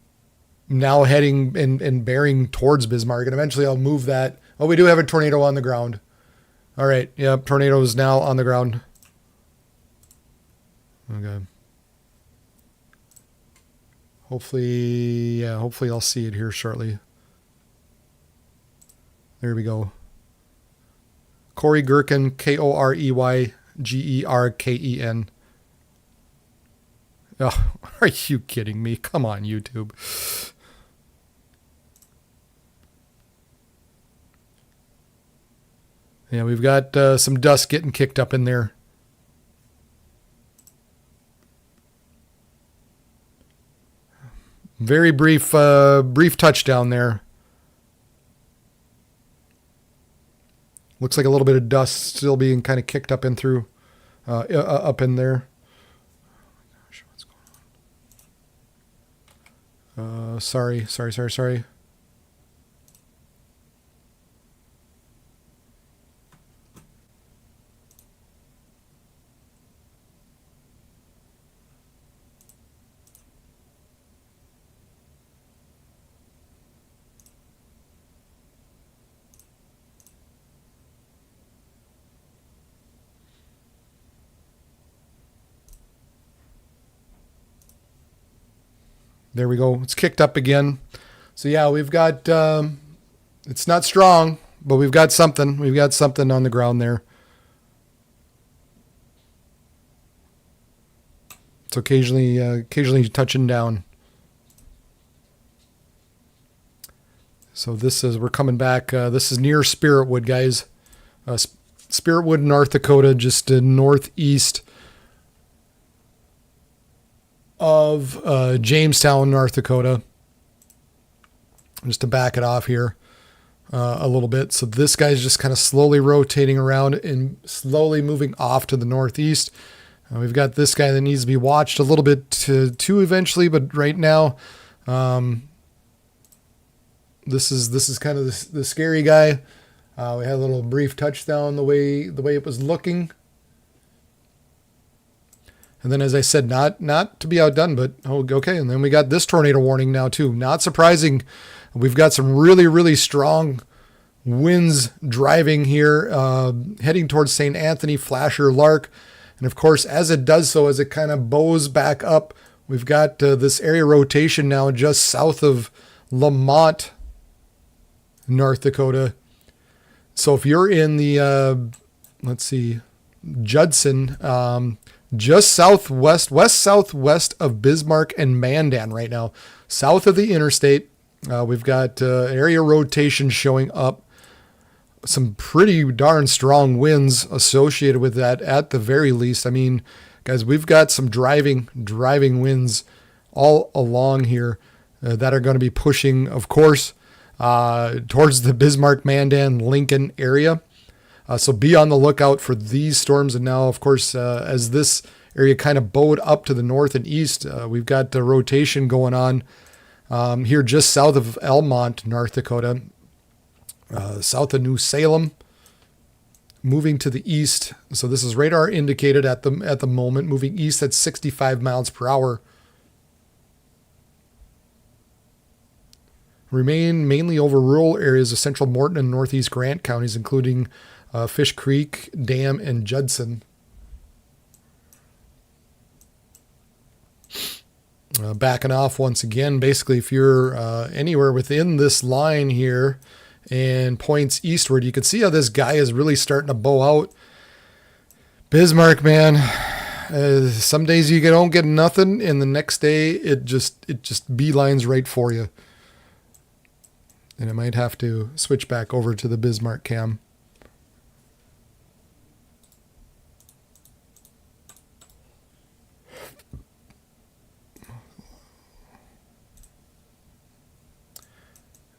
S2: heading and bearing towards Bismarck, and eventually I'll move that. Oh, we do have a tornado on the ground. All right. Yep. Tornado is now on the ground. Okay. Hopefully I'll see it here shortly. There we go. Corey Gherkin, Koreygerken. Oh, are you kidding me? Come on, YouTube. Yeah, we've got some dust getting kicked up in there. Very brief touchdown there. Looks like a little bit of dust still being kind of kicked up in through, up in there. Oh my gosh, what's going on? Sorry. There we go. It's kicked up again. So yeah, we've got, it's not strong, but we've got something. We've got something on the ground there. It's occasionally touching down. So we're coming back. This is near Spirit Wood, guys. Spirit Wood, North Dakota, just northeast of Jamestown, North Dakota. Just to back it off here a little bit. So this guy's just kind of slowly rotating around and slowly moving off to the northeast. We've got this guy that needs to be watched a little bit too eventually, but right now, this is kind of the scary guy. We had a little brief touchdown the way it was looking. And then, as I said, not to be outdone, but okay. And then we got this tornado warning now too. Not surprising. We've got some really, really strong winds driving here, heading towards St. Anthony, Flasher, Lark. And of course, as it does so, as it kind of bows back up, we've got this area rotation now just south of Lamont, North Dakota. So if you're in the, Judson, just west-southwest of Bismarck and Mandan right now, south of the interstate, we've got area rotation showing up. Some pretty darn strong winds associated with that at the very least. I mean, guys, we've got some driving winds all along here that are going to be pushing, of course, towards the Bismarck, Mandan, Lincoln area. So be on the lookout for these storms. And now, of course, as this area kind of bowed up to the north and east, we've got the rotation going on here just south of Elmont, North Dakota, south of New Salem, moving to the east. So this is radar indicated at the moment, moving east at 65 miles per hour. Remain mainly over rural areas of central Morton and northeast Grant counties, including Fish Creek, Dam, and Judson. Backing off once again, basically if you're anywhere within this line here and points eastward, you can see how this guy is really starting to bow out. Bismarck, man, some days you don't get nothing, and the next day it just beelines right for you. And I might have to switch back over to the Bismarck cam.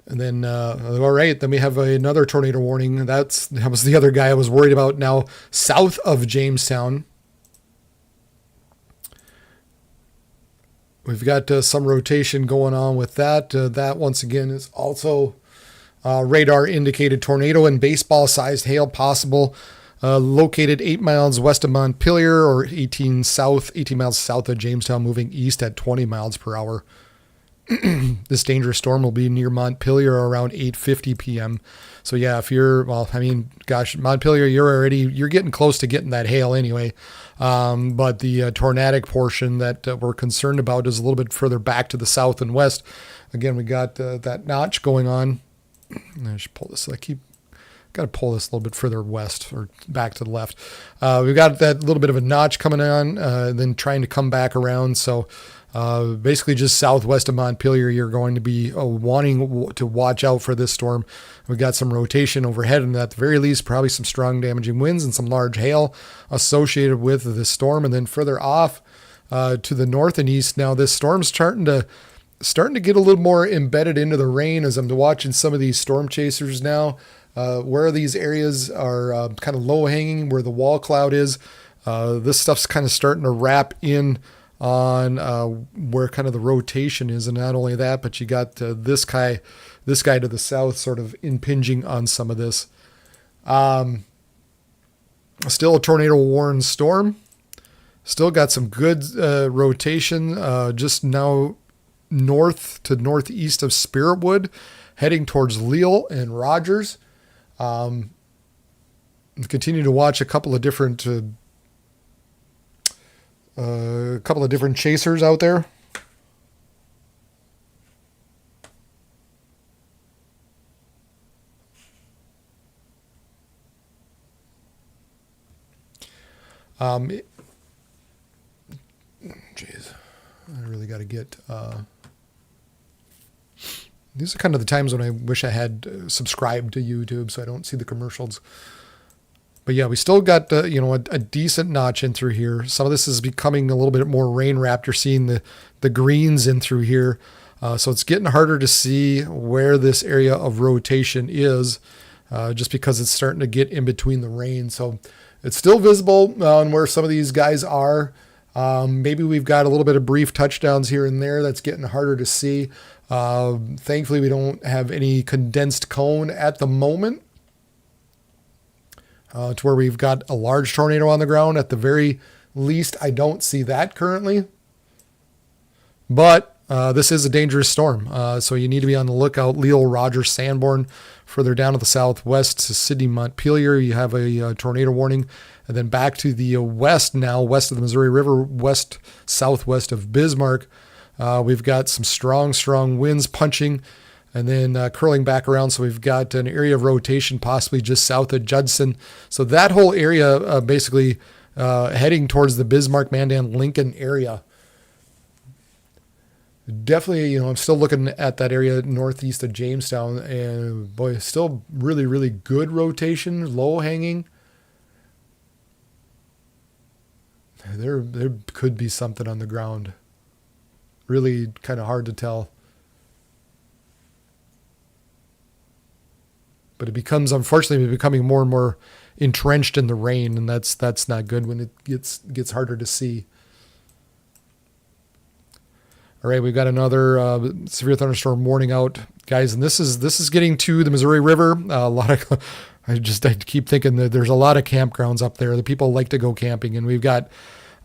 S2: And then, all right, then we have another tornado warning. That was the other guy I was worried about. Now, south of Jamestown, we've got some rotation going on with that. That, once again, is also radar indicated tornado and baseball-sized hail possible. Located 8 miles west of Montpelier or 18 miles south of Jamestown, moving east at 20 miles per hour. This dangerous storm will be near Montpelier around 8:50 p.m. So yeah, if you're, Montpelier, you're getting close to getting that hail anyway. But the tornadic portion that we're concerned about is a little bit further back to the south and west. Again, we got that notch going on. I should pull this. Got to pull this a little bit further west or back to the left. We've got that little bit of a notch coming on, then trying to come back around. So basically just southwest of Montpelier, you're going to be wanting to watch out for this storm. We've got some rotation overhead, and at the very least, probably some strong damaging winds and some large hail associated with this storm. And then further off to the north and east, now this storm's starting to get a little more embedded into the rain as I'm watching some of these storm chasers now. Where these areas are kind of low hanging, where the wall cloud is, this stuff's kind of starting to wrap in on where kind of the rotation is. And not only that, but you got this guy to the south sort of impinging on some of this. Still a tornado warned storm. Still got some good rotation just now north to northeast of Spiritwood, heading towards Leal and Rogers. Continue to watch a couple of different chasers out there. Jeez, I really got to get. These are kind of the times when I wish I had subscribed to YouTube so I don't see the commercials But yeah, we still got a decent notch in through here. Some of this is becoming a little bit more rain wrapped. You're seeing the greens in through here. So it's getting harder to see where this area of rotation is, just because it's starting to get in between the rain. So it's still visible on where some of these guys are. Maybe we've got a little bit of brief touchdowns here and there. That's getting harder to see. Thankfully, we don't have any condensed cone at the moment, to where we've got a large tornado on the ground. At the very least, I don't see that currently. But this is a dangerous storm, so you need to be on the lookout. Leal, Rogers, Sanborn. Further down to the southwest to Sidney, Montpelier, you have a tornado warning. And then back to the west now, west of the Missouri River, southwest of Bismarck, we've got some strong winds punching and then curling back around. So we've got an area of rotation possibly just south of Judson. So that whole area basically heading towards the Bismarck, Mandan, Lincoln area. Definitely, I'm still looking at that area northeast of Jamestown, and boy, still really good rotation, low hanging. There could be something on the ground. Really kind of hard to tell. But unfortunately, becoming more and more entrenched in the rain, and that's not good when it gets harder to see. All right, we've got another severe thunderstorm warning out, guys, and this is getting to the Missouri River. A lot of, I keep thinking that there's a lot of campgrounds up there. The people like to go camping, and we've got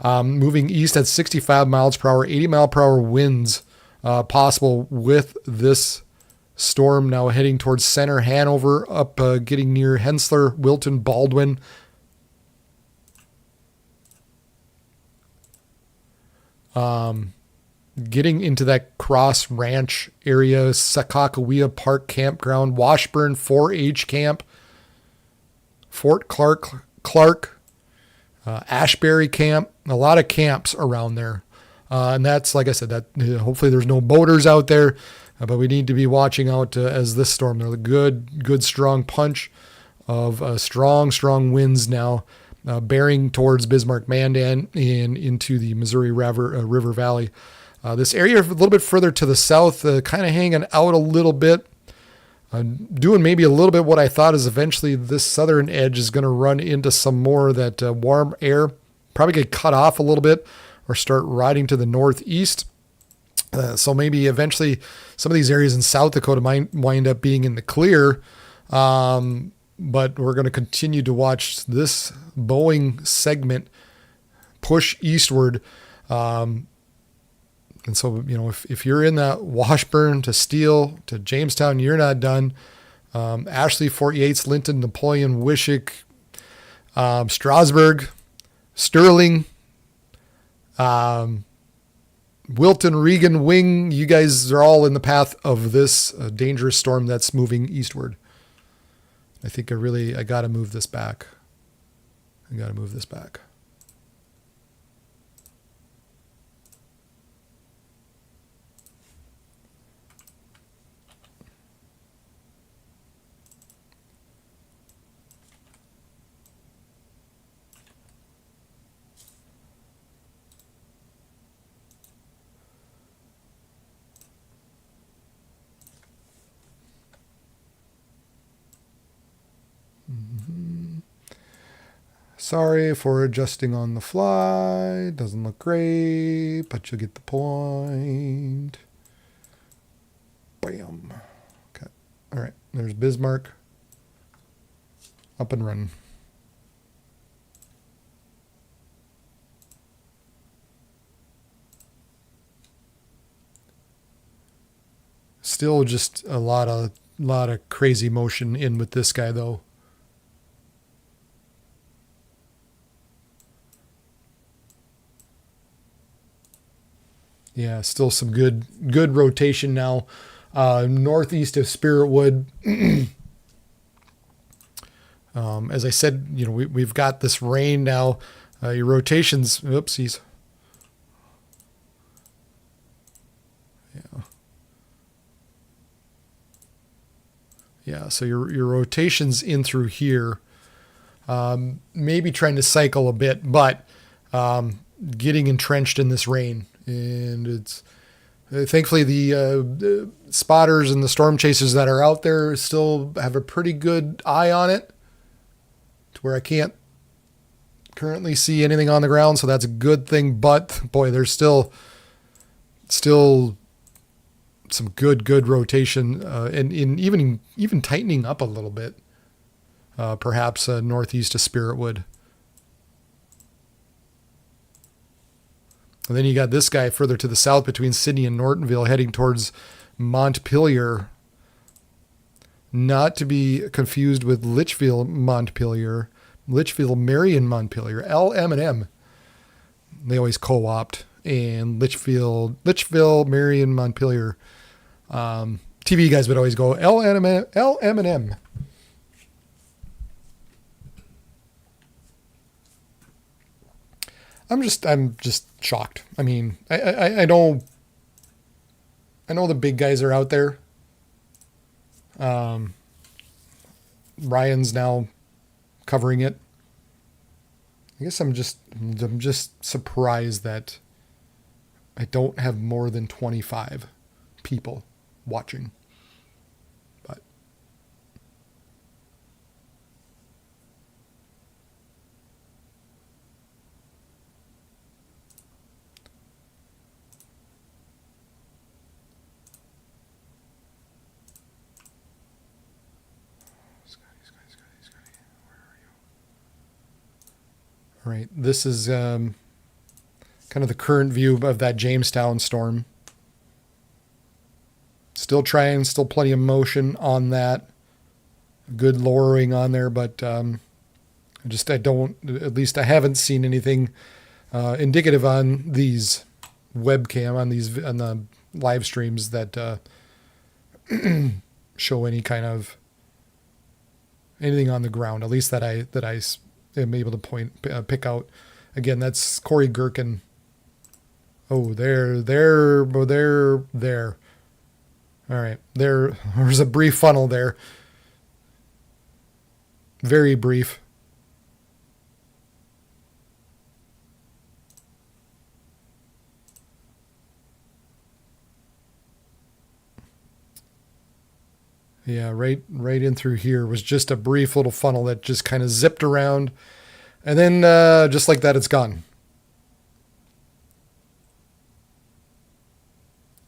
S2: moving east at 65 miles per hour, 80 mile per hour winds possible with this storm now heading towards center Hanover, up getting near Hensler, Wilton, Baldwin. Getting into that Cross Ranch area, Sakakawea Park Campground, Washburn 4-H Camp, Fort Clark, Ashbury Camp, a lot of camps around there. And that's, like I said, that hopefully there's no boaters out there, but we need to be watching out as this storm. There's a good strong punch of strong winds now bearing towards Bismarck, Mandan, and into the Missouri River Valley. This area a little bit further to the south, kind of hanging out a little bit, doing maybe a little bit what I thought is eventually this southern edge is going to run into some more of that warm air, probably get cut off a little bit or start riding to the northeast. So maybe eventually some of these areas in South Dakota might wind up being in the clear. But we're going to continue to watch this Boeing segment push eastward. And so, if you're in that Washburn to Steele to Jamestown, you're not done. Ashley, Fort Yates, Linton, Napoleon, Wishick, Strasburg, Sterling, Wilton, Regan, Wing, you guys are all in the path of this dangerous storm that's moving eastward. I think I got to move this back. Sorry for adjusting on the fly. Doesn't look great, but you'll get the point. Bam. Okay. All right. There's Bismarck. Up and running. Still just a lot of crazy motion in with this guy though. Yeah, still some good rotation now. Northeast of Spiritwood. As I said, we've got this rain now. Your rotations, oopsies. Yeah, so your rotations in through here Maybe trying to cycle a bit, but getting entrenched in this rain. And it's thankfully the spotters and the storm chasers that are out there still have a pretty good eye on it, to where I can't currently see anything on the ground, so that's a good thing. But boy, there's still some good rotation, and even tightening up a little bit, perhaps northeast of Spiritwood. And then you got this guy further to the south between Sydney and Nortonville, heading towards Montpelier. Not to be confused with Litchfield, Montpelier. Litchfield, Marion, Montpelier. LM&M. They always co-opt. And Litchfield, Marion, Montpelier. TV guys would always go LM&M. I'm just shocked. I mean, I know the big guys are out there. Ryan's now covering it. I guess I'm just surprised that I don't have more than 25 people watching. But all right, this is kind of the current view of that Jamestown storm. Still plenty of motion on that. Good lowering on there, but I haven't seen anything indicative on these webcam, on the live streams that show any kind of anything on the ground, at least that I am able to pick out. Again, that's Corey Gherkin. Oh, there. All right, there's a brief funnel there. Very brief. Yeah, right in through here was just a brief little funnel that just kind of zipped around, and then just like that, it's gone.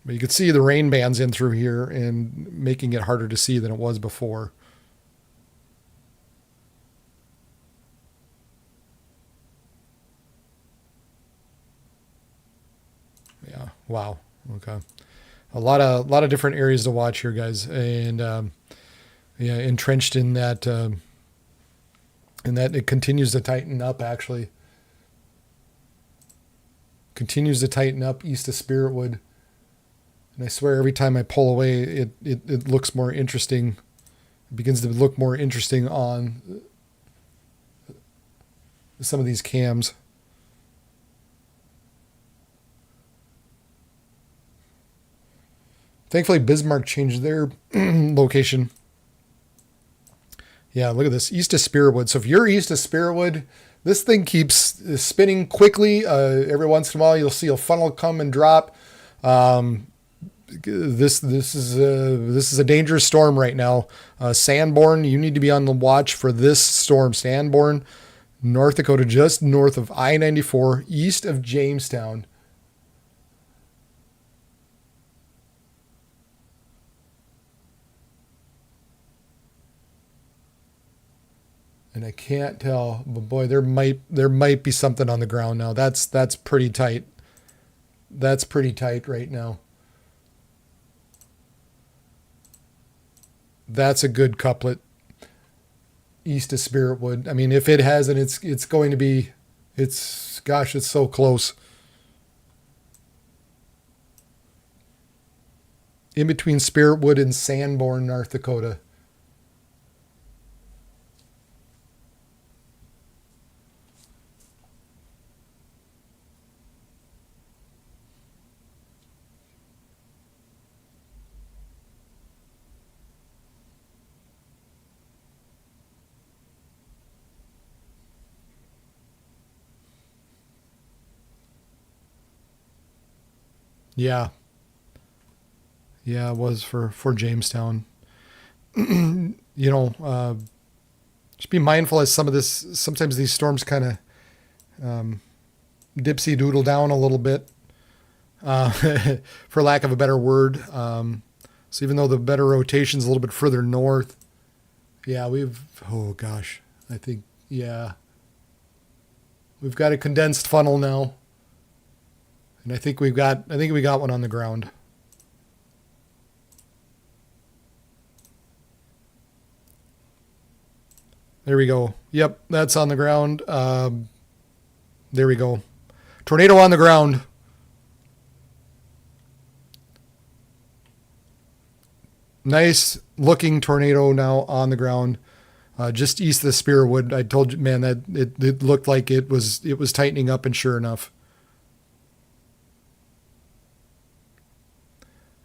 S2: But you can see the rain bands in through here and making it harder to see than it was before. Yeah. Wow. Okay. A lot of different areas to watch here, guys, and yeah, entrenched in that, and that it continues to tighten up. Actually, continues to tighten up east of Spiritwood, and I swear every time I pull away, it looks more interesting. It begins to look more interesting on some of these cams. Thankfully, Bismarck changed their location. Yeah, look at this, east of Spiritwood. So if you're east of Spiritwood, this thing keeps spinning quickly. Every once in a while, you'll see a funnel come and drop. This is a dangerous storm right now. Sanborn, you need to be on the watch for this storm. Sanborn, North Dakota, just north of I-94, east of Jamestown. And I can't tell, but boy, there might be something on the ground now. That's pretty tight. That's pretty tight right now. That's a good couplet east of Spiritwood. I mean, if it hasn't, it's going to be, gosh, it's so close. In between Spiritwood and Sanborn, North Dakota. Yeah. Yeah, it was for Jamestown. You know, just be mindful as sometimes these storms kind of dipsy doodle down a little bit, uh, for lack of a better word. So even though the better rotation's a little bit further north, yeah, oh gosh, I think, yeah, we've got a condensed funnel now. And I think we got one on the ground. There we go. Yep, that's on the ground. There we go. Tornado on the ground. Nice looking tornado now on the ground, just east of the Spearwood. I told you, man, that it looked like it was tightening up, and sure enough.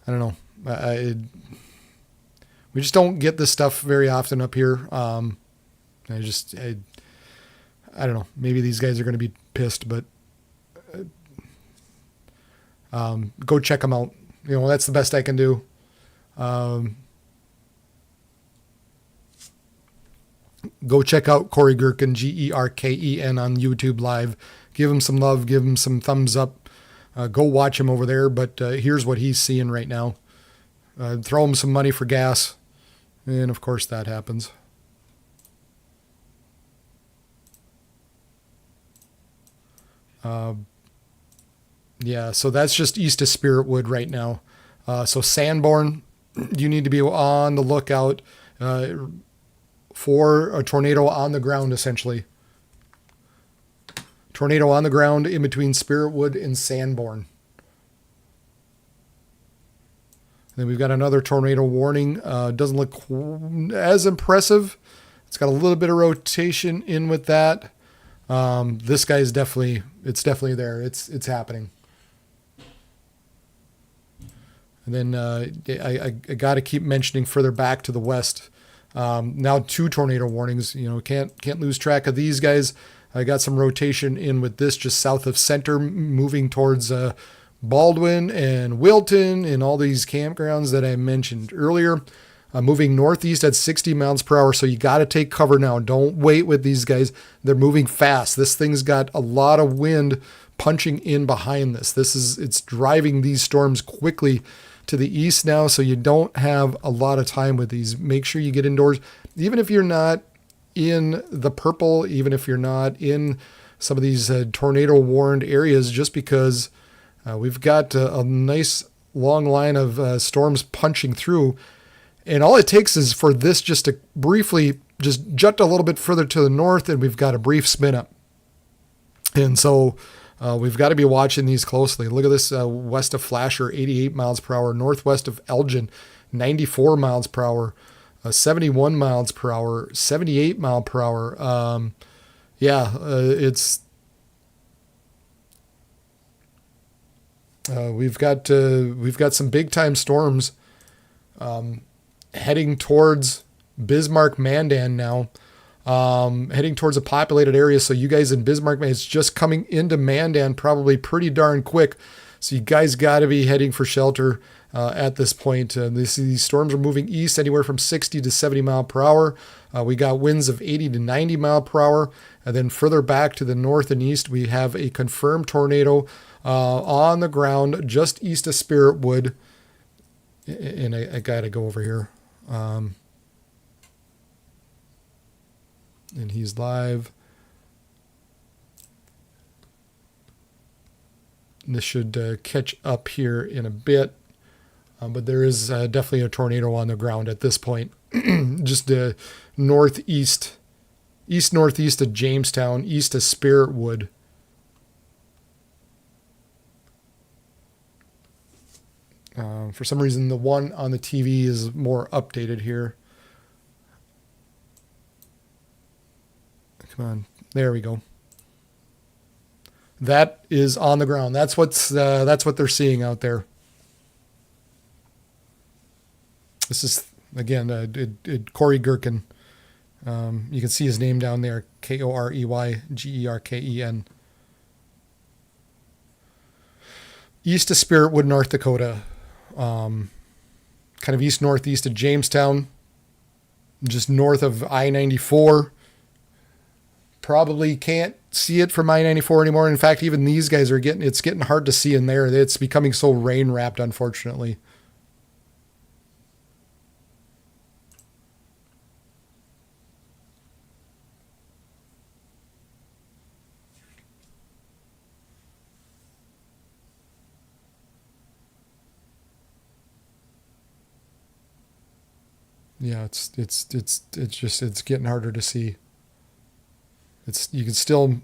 S2: I don't know. We just don't get this stuff very often up here. I don't know. Maybe these guys are going to be pissed, but go check them out. You know, that's the best I can do. Go check out Corey Gerken, Gerken on YouTube Live. Give him some love. Give him some thumbs up. Go watch him over there. But here's what he's seeing right now. Throw him some money for gas. And, of course, that happens. Yeah, so that's just east of Spiritwood right now. So Sanborn, you need to be on the lookout for a tornado on the ground, essentially. Tornado on the ground in between Spiritwood and Sanborn. And then we've got another tornado warning. Doesn't look as impressive. It's got a little bit of rotation in with that. This guy's definitely there. It's happening. And then I got to keep mentioning further back to the west. Now 2 tornado warnings. You know, can't lose track of these guys. I got some rotation in with this just south of center, moving towards Baldwin and Wilton and all these campgrounds that I mentioned earlier. Moving northeast at 60 miles per hour. So you got to take cover now. Don't wait with these guys. They're moving fast. This thing's got a lot of wind punching in behind this. It's driving these storms quickly to the east now. So you don't have a lot of time with these. Make sure you get indoors. Even if you're not in the purple, even if you're not in some of these tornado warned areas, just because we've got a nice long line of storms punching through. And all it takes is for this just to briefly just jut a little bit further to the north, and we've got a brief spin up. And so we've got to be watching these closely. Look at this west of Flasher, 88 miles per hour, northwest of Elgin, 94 miles per hour, 71 miles per hour, 78 mile per hour. We've got some big time storms heading towards Bismarck, Mandan now, heading towards a populated area. So you guys in Bismarck, it's just coming into Mandan probably pretty darn quick. So you guys got to be heading for shelter at this point. These storms are moving east anywhere from 60 to 70 mile per hour. We got winds of 80 to 90 mile per hour. And then further back to the north and east, we have a confirmed tornado on the ground just east of Spiritwood. And I got to go over here. And he's live. This should catch up here in a bit. But there is definitely a tornado on the ground at this point. Just northeast of Jamestown, east of Spiritwood. For some reason, the one on the TV is more updated here. Come on. There we go. That is on the ground. That's what they're seeing out there. This is, again, Corey Gerken. You can see his name down there, Koreygerken. east of Spiritwood, North Dakota, kind of east-northeast of Jamestown, just north of I-94. Probably can't see it from I-94 anymore. In fact, even these guys it's getting hard to see in there. It's becoming so rain-wrapped, unfortunately. Yeah, it's getting harder to see. You can still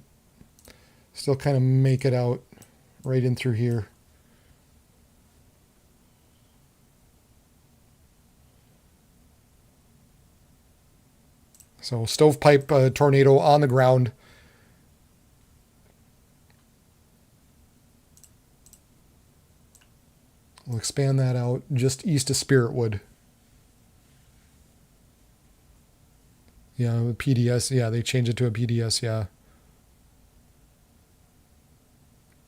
S2: kind of make it out right in through here. So stovepipe tornado on the ground. We'll expand that out just east of Spiritwood. Yeah, PDS. Yeah, they changed it to a PDS. Yeah.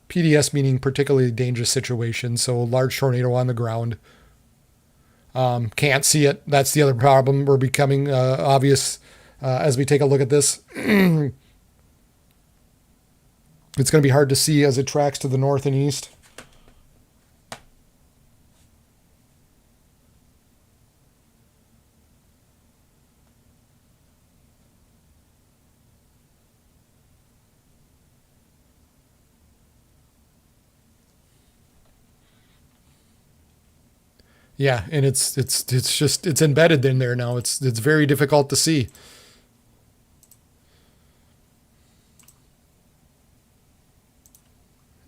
S2: PDS meaning particularly dangerous situation. So large tornado on the ground. Can't see it. That's the other problem. We're becoming obvious as we take a look at this. It's going to be hard to see as it tracks to the north and east. Yeah, and it's embedded in there now. It's very difficult to see.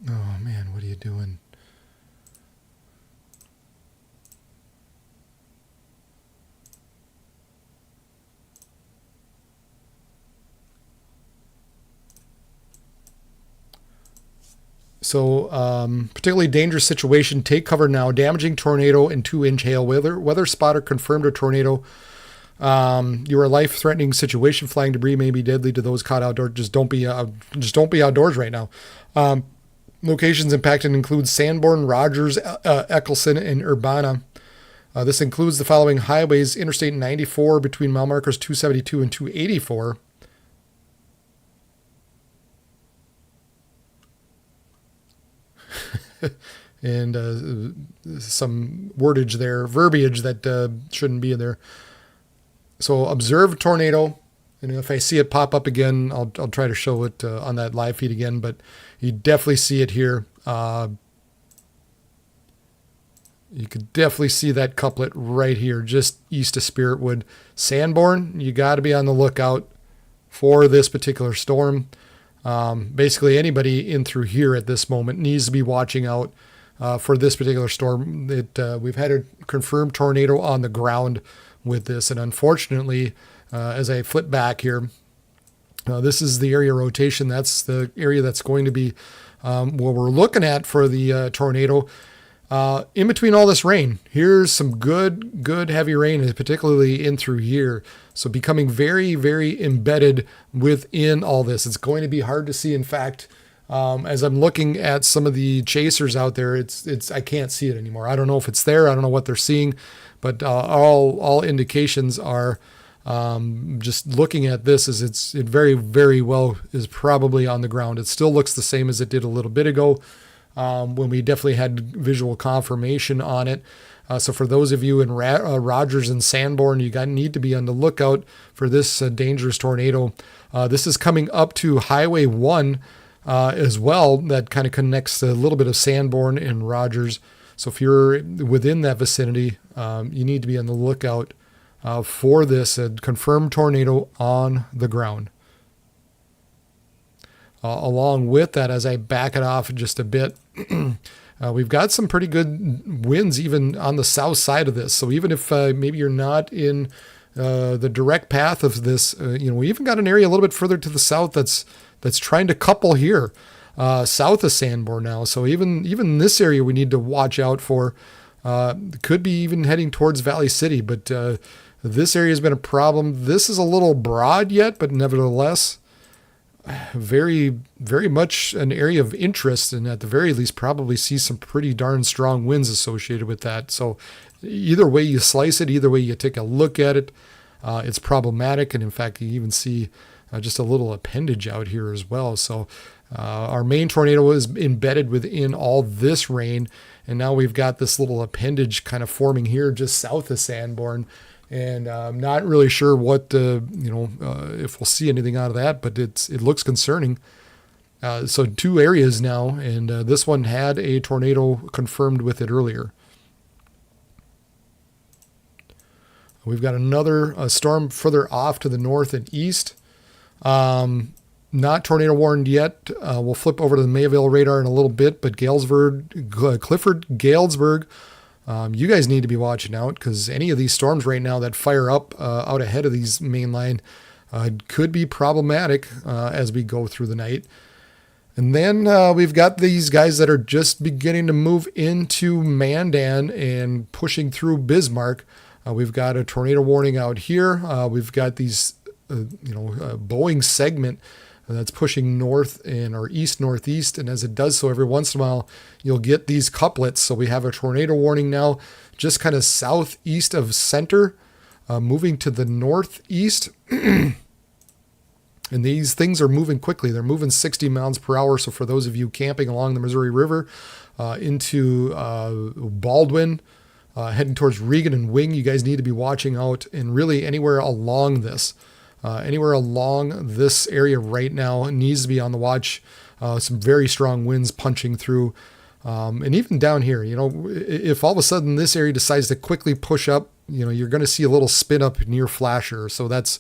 S2: Oh man, what are you doing? So, particularly dangerous situation. Take cover now. Damaging tornado and 2-inch hail. Weather spotter confirmed a tornado. You are a life-threatening situation. Flying debris may be deadly to those caught outdoors. Just don't be outdoors right now. Locations impacted include Sanborn, Rogers, Eccleston, and Urbana. This includes the following highways: Interstate 94 between mile markers 272 and 284. And some verbiage that shouldn't be in there. So observe tornado, and if I see it pop up again, I'll try to show it on that live feed again. But you definitely see it here. You could definitely see that couplet right here, just east of Spiritwood. Sanborn, you got to be on the lookout for this particular storm. Basically, anybody in through here at this moment needs to be watching out for this particular storm. We've had a confirmed tornado on the ground with this, and unfortunately, as I flip back here, this is the area rotation. That's the area that's going to be what we're looking at for the tornado. In between all this rain, here's some good heavy rain, particularly in through here. So becoming very, very embedded within all this. It's going to be hard to see. In fact, as I'm looking at some of the chasers out there, I can't see it anymore. I don't know if it's there. I don't know what they're seeing, but all indications are just looking at this is it very, very well is probably on the ground. It still looks the same as it did a little bit ago. When we definitely had visual confirmation on it. So for those of you in Rogers and Sanborn, you need to be on the lookout for this dangerous tornado. This is coming up to Highway 1 as well. That kind of connects a little bit of Sanborn and Rogers. So if you're within that vicinity, you need to be on the lookout for this confirmed tornado on the ground. Along with that, as I back it off just a bit, we've got some pretty good winds even on the south side of this. So even if maybe you're not in the direct path of this, we even got an area a little bit further to the south that's trying to couple here south of Sanborn now. So even this area we need to watch out for. Could be even heading towards Valley City, but this area has been a problem. This is a little broad yet, but nevertheless, very, very much an area of interest, and at the very least probably see some pretty darn strong winds associated with that. So either way you slice it, either way you take a look at it, it's problematic. And in fact, you even see just a little appendage out here as well. So our main tornado is embedded within all this rain, and now we've got this little appendage kind of forming here just south of Sanborn. And I'm not really sure what, if we'll see anything out of that, but it looks concerning. So 2 areas now, and this one had a tornado confirmed with it earlier. We've got another storm further off to the north and east. Not tornado warned yet. We'll flip over to the Mayville radar in a little bit, but Clifford, Galesburg, you guys need to be watching out, because any of these storms right now that fire up out ahead of these mainline could be problematic as we go through the night. And then we've got these guys that are just beginning to move into Mandan and pushing through Bismarck. We've got a tornado warning out here. We've got these, Boeing segment that's pushing north or east-northeast, and as it does so, every once in a while, you'll get these couplets. So we have a tornado warning now just kind of southeast of center, moving to the northeast. And these things are moving quickly. They're moving 60 miles per hour. So for those of you camping along the Missouri River into Baldwin, heading towards Regan and Wing, you guys need to be watching out, and really anywhere along this. Anywhere along this area right now needs to be on the watch. Some very strong winds punching through. And even down here, if all of a sudden this area decides to quickly push up, you're going to see a little spin up near Flasher. So that's,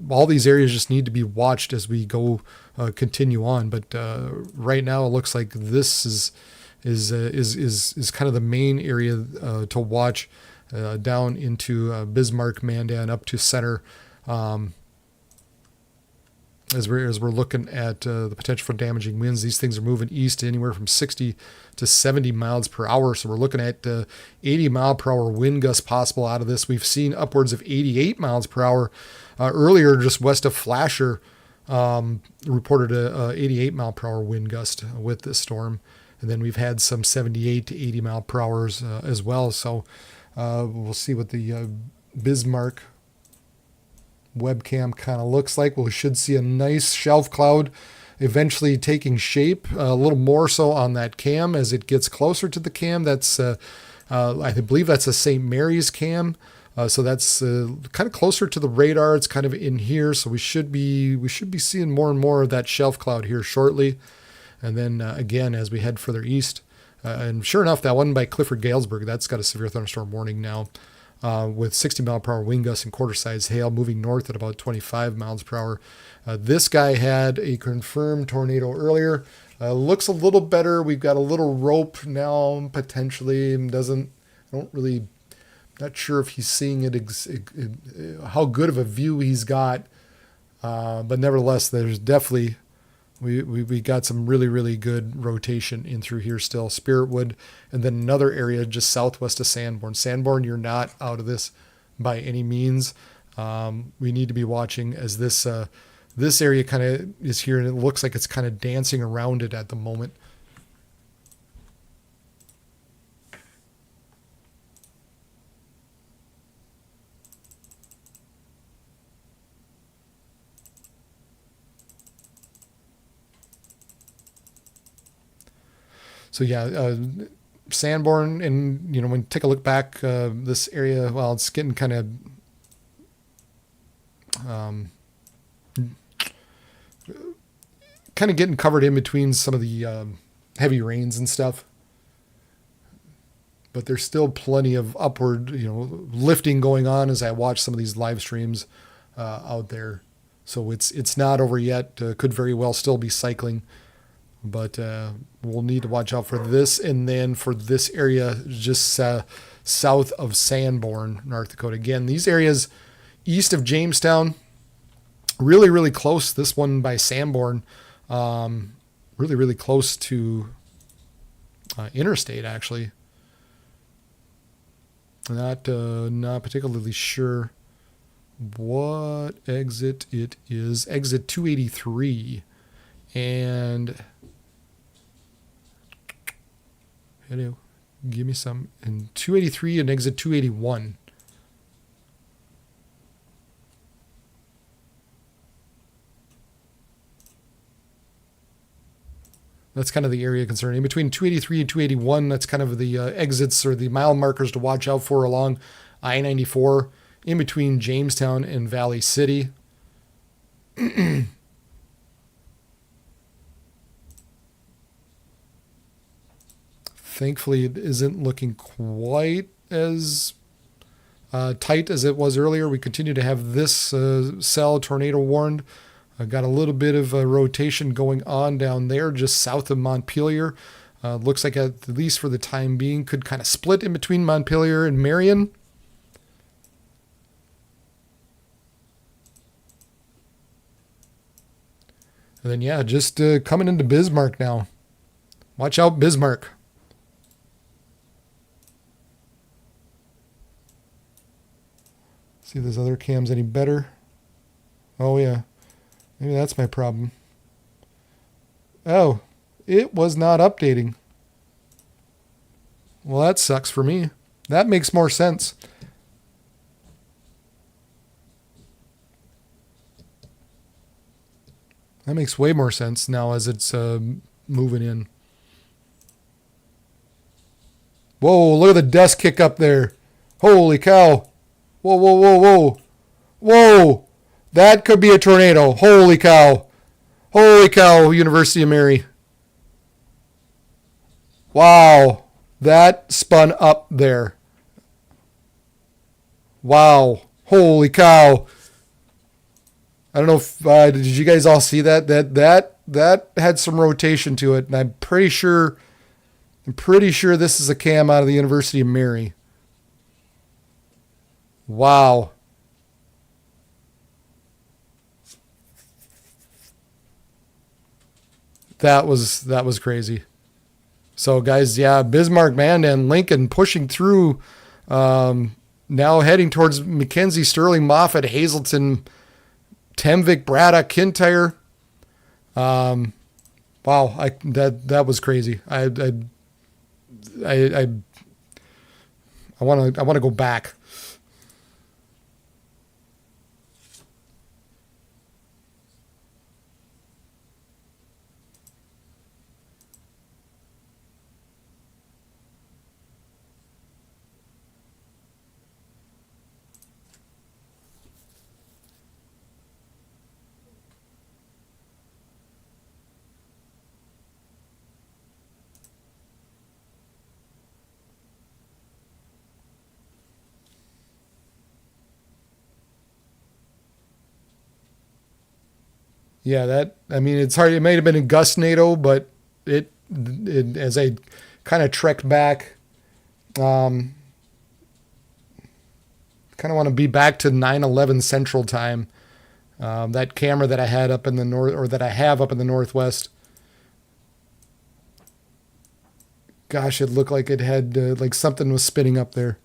S2: all these areas just need to be watched as we go continue on. But right now it looks like this is kind of the main area to watch down into Bismarck, Mandan, up to center. As we're looking at the potential for damaging winds, these things are moving east anywhere from 60 to 70 miles per hour. So we're looking at 80 mile per hour wind gusts possible out of this. We've seen upwards of 88 miles per hour earlier, just west of Flasher, reported a 88 mile per hour wind gust with this storm. And then we've had some 78 to 80 mile per hours as well. So we'll see what the Bismarck webcam kind of looks like. We should see a nice shelf cloud eventually taking shape, a little more so on that cam as it gets closer to the cam. That's I believe that's a St. Mary's cam, so that's kind of closer to the radar. It's kind of in here, so we should be seeing more and more of that shelf cloud here shortly. And then again, as we head further east, and sure enough, that one by Clifford Galesburg, that's got a severe thunderstorm warning now. With 60 mile per hour wind gusts and quarter-size hail moving north at about 25 miles per hour. This guy had a confirmed tornado earlier. Looks a little better. We've got a little rope now, potentially. Not sure if he's seeing it, how good of a view he's got. But nevertheless, there's definitely, we got some really, really good rotation in through here still. Spiritwood, and then another area just southwest of Sanborn. Sanborn, you're not out of this by any means. We need to be watching as this area kind of is here, and it looks like it's kind of dancing around it at the moment. So yeah, Sanborn, and when you take a look back, this area, well, it's getting kind of getting covered in between some of the heavy rains and stuff. But there's still plenty of upward, lifting going on as I watch some of these live streams out there. So it's not over yet. Could very well still be cycling. But we'll need to watch out for this. And then for this area just south of Sanborn, North Dakota. Again, these areas east of Jamestown, really, really close. This one by Sanborn, really, really close to interstate, actually. Not particularly sure what exit it is. Exit 283. And hello, give me some. And 283 and exit 281. That's kind of the area concern. In between 283 and 281, that's kind of the exits or the mile markers to watch out for along I-94 in between Jamestown and Valley City. Thankfully, it isn't looking quite as tight as it was earlier. We continue to have this cell tornado warned. Got a little bit of a rotation going on down there just south of Montpelier. Looks like at least for the time being could kind of split in between Montpelier and Marion. And then, yeah, just coming into Bismarck now. Watch out, Bismarck. See if this other cam's any better. Oh, yeah. Maybe that's my problem. Oh, it was not updating. Well, that sucks for me. That makes more sense. That makes way more sense now as it's moving in. Whoa, look at the dust kick up there. Holy cow. Whoa, whoa, whoa, whoa. Whoa. That could be a tornado. Holy cow. Holy cow, University of Mary. Wow. That spun up there. Wow. Holy cow. I don't know if did you guys all see that? That had some rotation to it, and I'm pretty sure this is a cam out of the University of Mary. Wow. That was crazy. So guys, yeah, Bismarck, Mandan, Lincoln pushing through, now heading towards McKenzie, Sterling, Moffat, Hazleton, Temvik, Braddock, Kintyre. Wow, that was crazy. I want to go back. Yeah, it's hard. It might have been a gustnado, but it as I kind of trekked back, kind of want to be back to 9/11 Central Time. That camera that I had up in the north, or that I have up in the Northwest. Gosh, it looked like it had like something was spinning up there.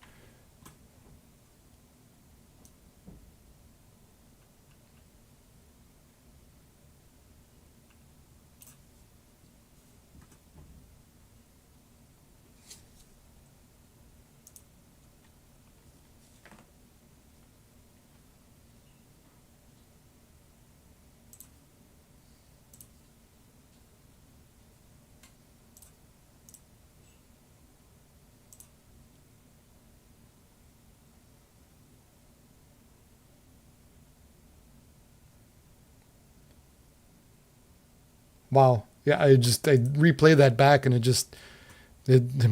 S2: Wow. Yeah, I replayed that back, and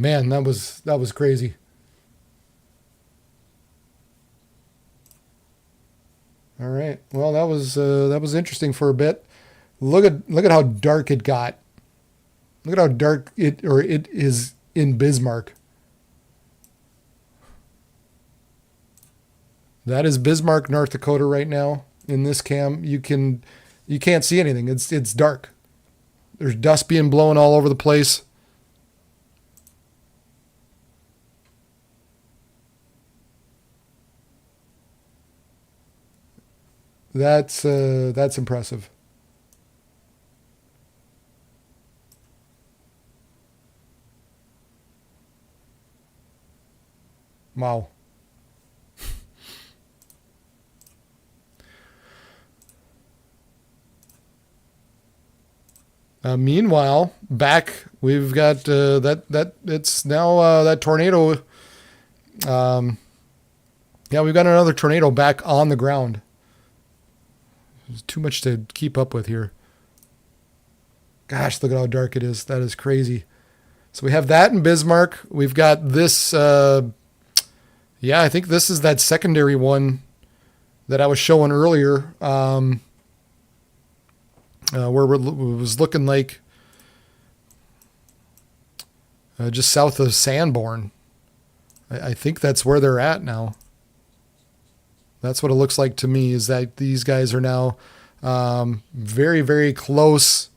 S2: man, that was crazy. All right. Well, that was interesting for a bit. Look at how dark it got. Look at how dark it is in Bismarck. That is Bismarck, North Dakota right now. In this cam, you can't see anything. It's dark. There's dust being blown all over the place. That's impressive. Wow. Meanwhile, back we've got that it's now that tornado. Yeah, we've got another tornado back on the ground. There's too much to keep up with here. Gosh, look at how dark it is. That is crazy. So we have that in Bismarck. We've got this. Yeah, I think this is that secondary one that I was showing earlier, where it was looking like just south of Sanborn. I think that's where they're at now. That's what it looks like to me, is that these guys are now very, very close.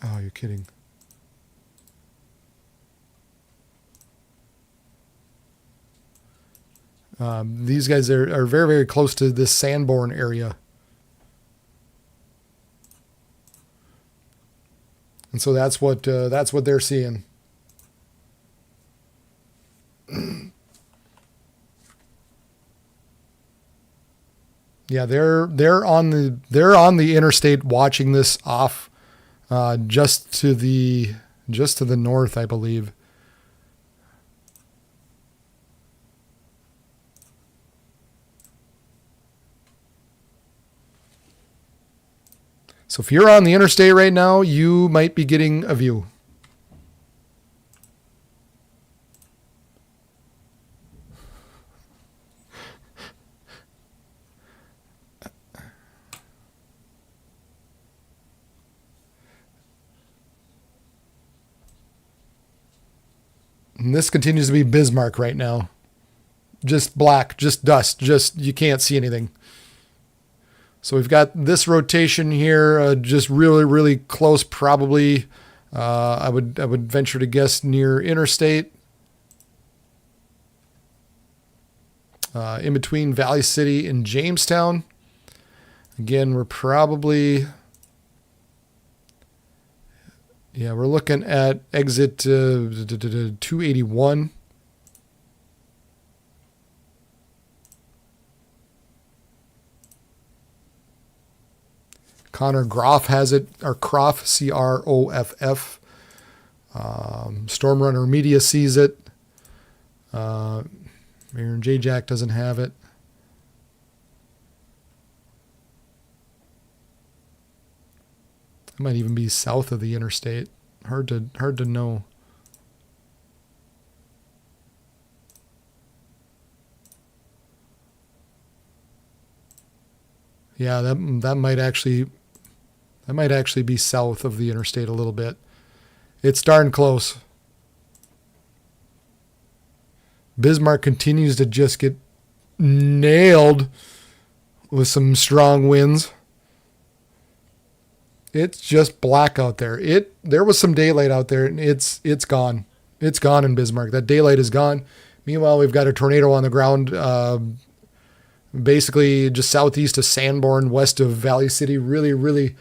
S2: Oh, you're kidding. These guys are very, very close to this Sanborn area. And so that's what they're seeing. Yeah, they're on the interstate watching this off, just to the north, I believe. So if you're on the interstate right now, you might be getting a view. And this continues to be Bismarck right now. Just black, just dust, just you can't see anything. So we've got this rotation here, just really, really close, probably. I would venture to guess near interstate, in between Valley City and Jamestown. Again, we're probably, yeah, we're looking at exit 281. Connor Groff has it, or Croff, Croff. Stormrunner Media sees it. Aaron J. Jack doesn't have it. It might even be south of the interstate. Hard to know. Yeah, that might actually be south of the interstate a little bit. It's darn close. Bismarck continues to just get nailed with some strong winds. It's just black out there. There was some daylight out there, and it's gone. It's gone in Bismarck. That daylight is gone. Meanwhile, we've got a tornado on the ground, basically just southeast of Sanborn, west of Valley City, really, really,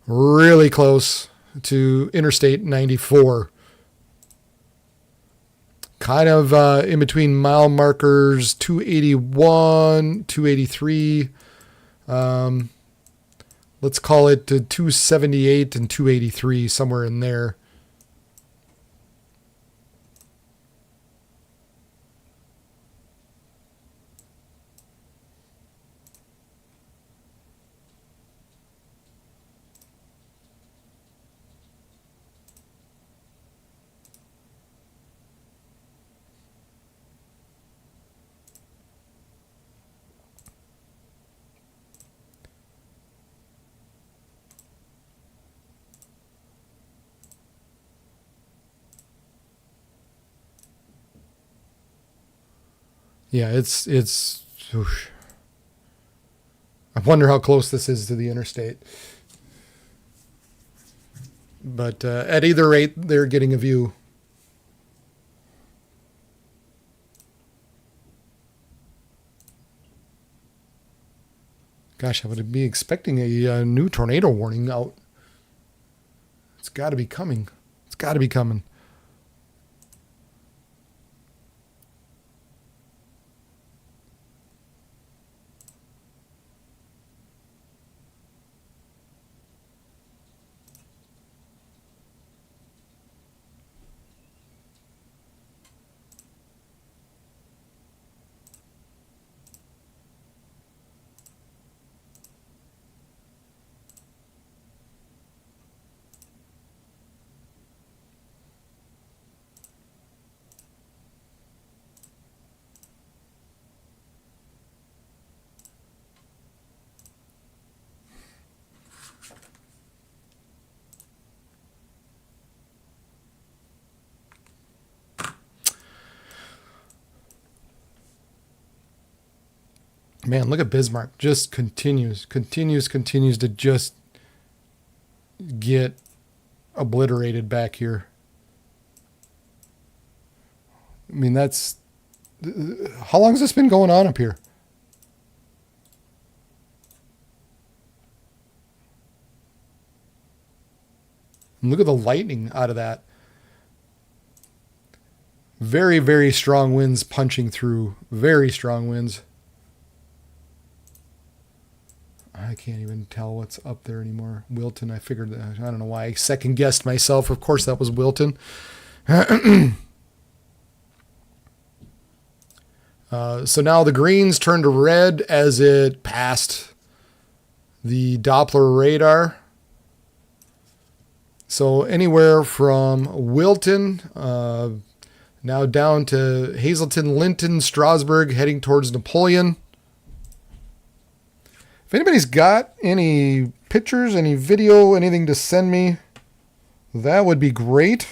S2: really close to Interstate 94. Kind of in between mile markers 281, 283. Let's call it 278 and 283, somewhere in there. Yeah, it's. Oof. I wonder how close this is to the interstate. But at either rate, they're getting a view. Gosh, I would be expecting a new tornado warning out. It's got to be coming. It's got to be coming. Man, look at Bismarck. Just continues to just get obliterated back here. I mean, that's... How long has this been going on up here? And look at the lightning out of that. Very, very strong winds punching through. Very strong winds. I can't even tell what's up there anymore. Wilton, I figured that. I don't know why I second guessed myself. Of course, that was Wilton. So now the greens turned to red as it passed the Doppler radar. So anywhere from Wilton, now down to Hazleton, Linton, Strasburg, heading towards Napoleon. If anybody's got any pictures, any video, anything to send me, that would be great.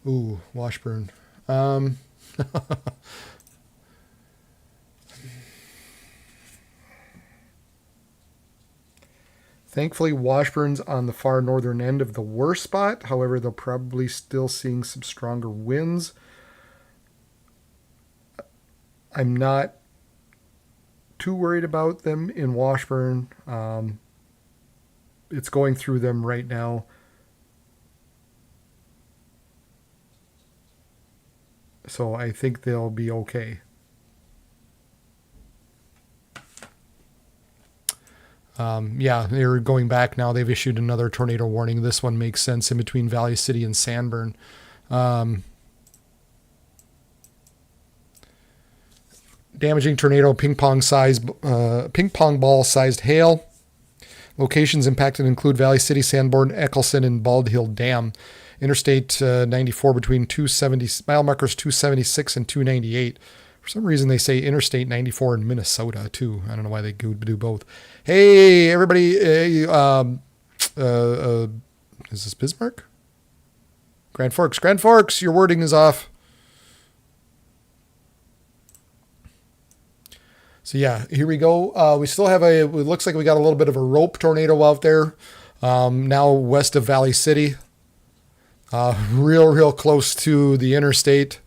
S2: Ooh, Washburn. Thankfully, Washburn's on the far northern end of the worst spot. However, they're probably still seeing some stronger winds. I'm not too worried about them in Washburn. It's going through them right now. So I think they'll be okay. Yeah, they're going back now. They've issued another tornado warning. This one makes sense in between Valley City and Sanborn. Damaging tornado, ping pong ball sized hail. Locations impacted include Valley City, Sanborn, Eccleston, and Bald Hill Dam. Interstate 94 between 270 mile markers 276 and 298. For some reason, they say Interstate 94 in Minnesota too. I don't know why they do both. Hey, everybody! Is this Bismarck? Grand Forks. Your wording is off. So yeah, here we go. We still have it looks like we got a little bit of a rope tornado out there. Now west of Valley City. Real close to the interstate.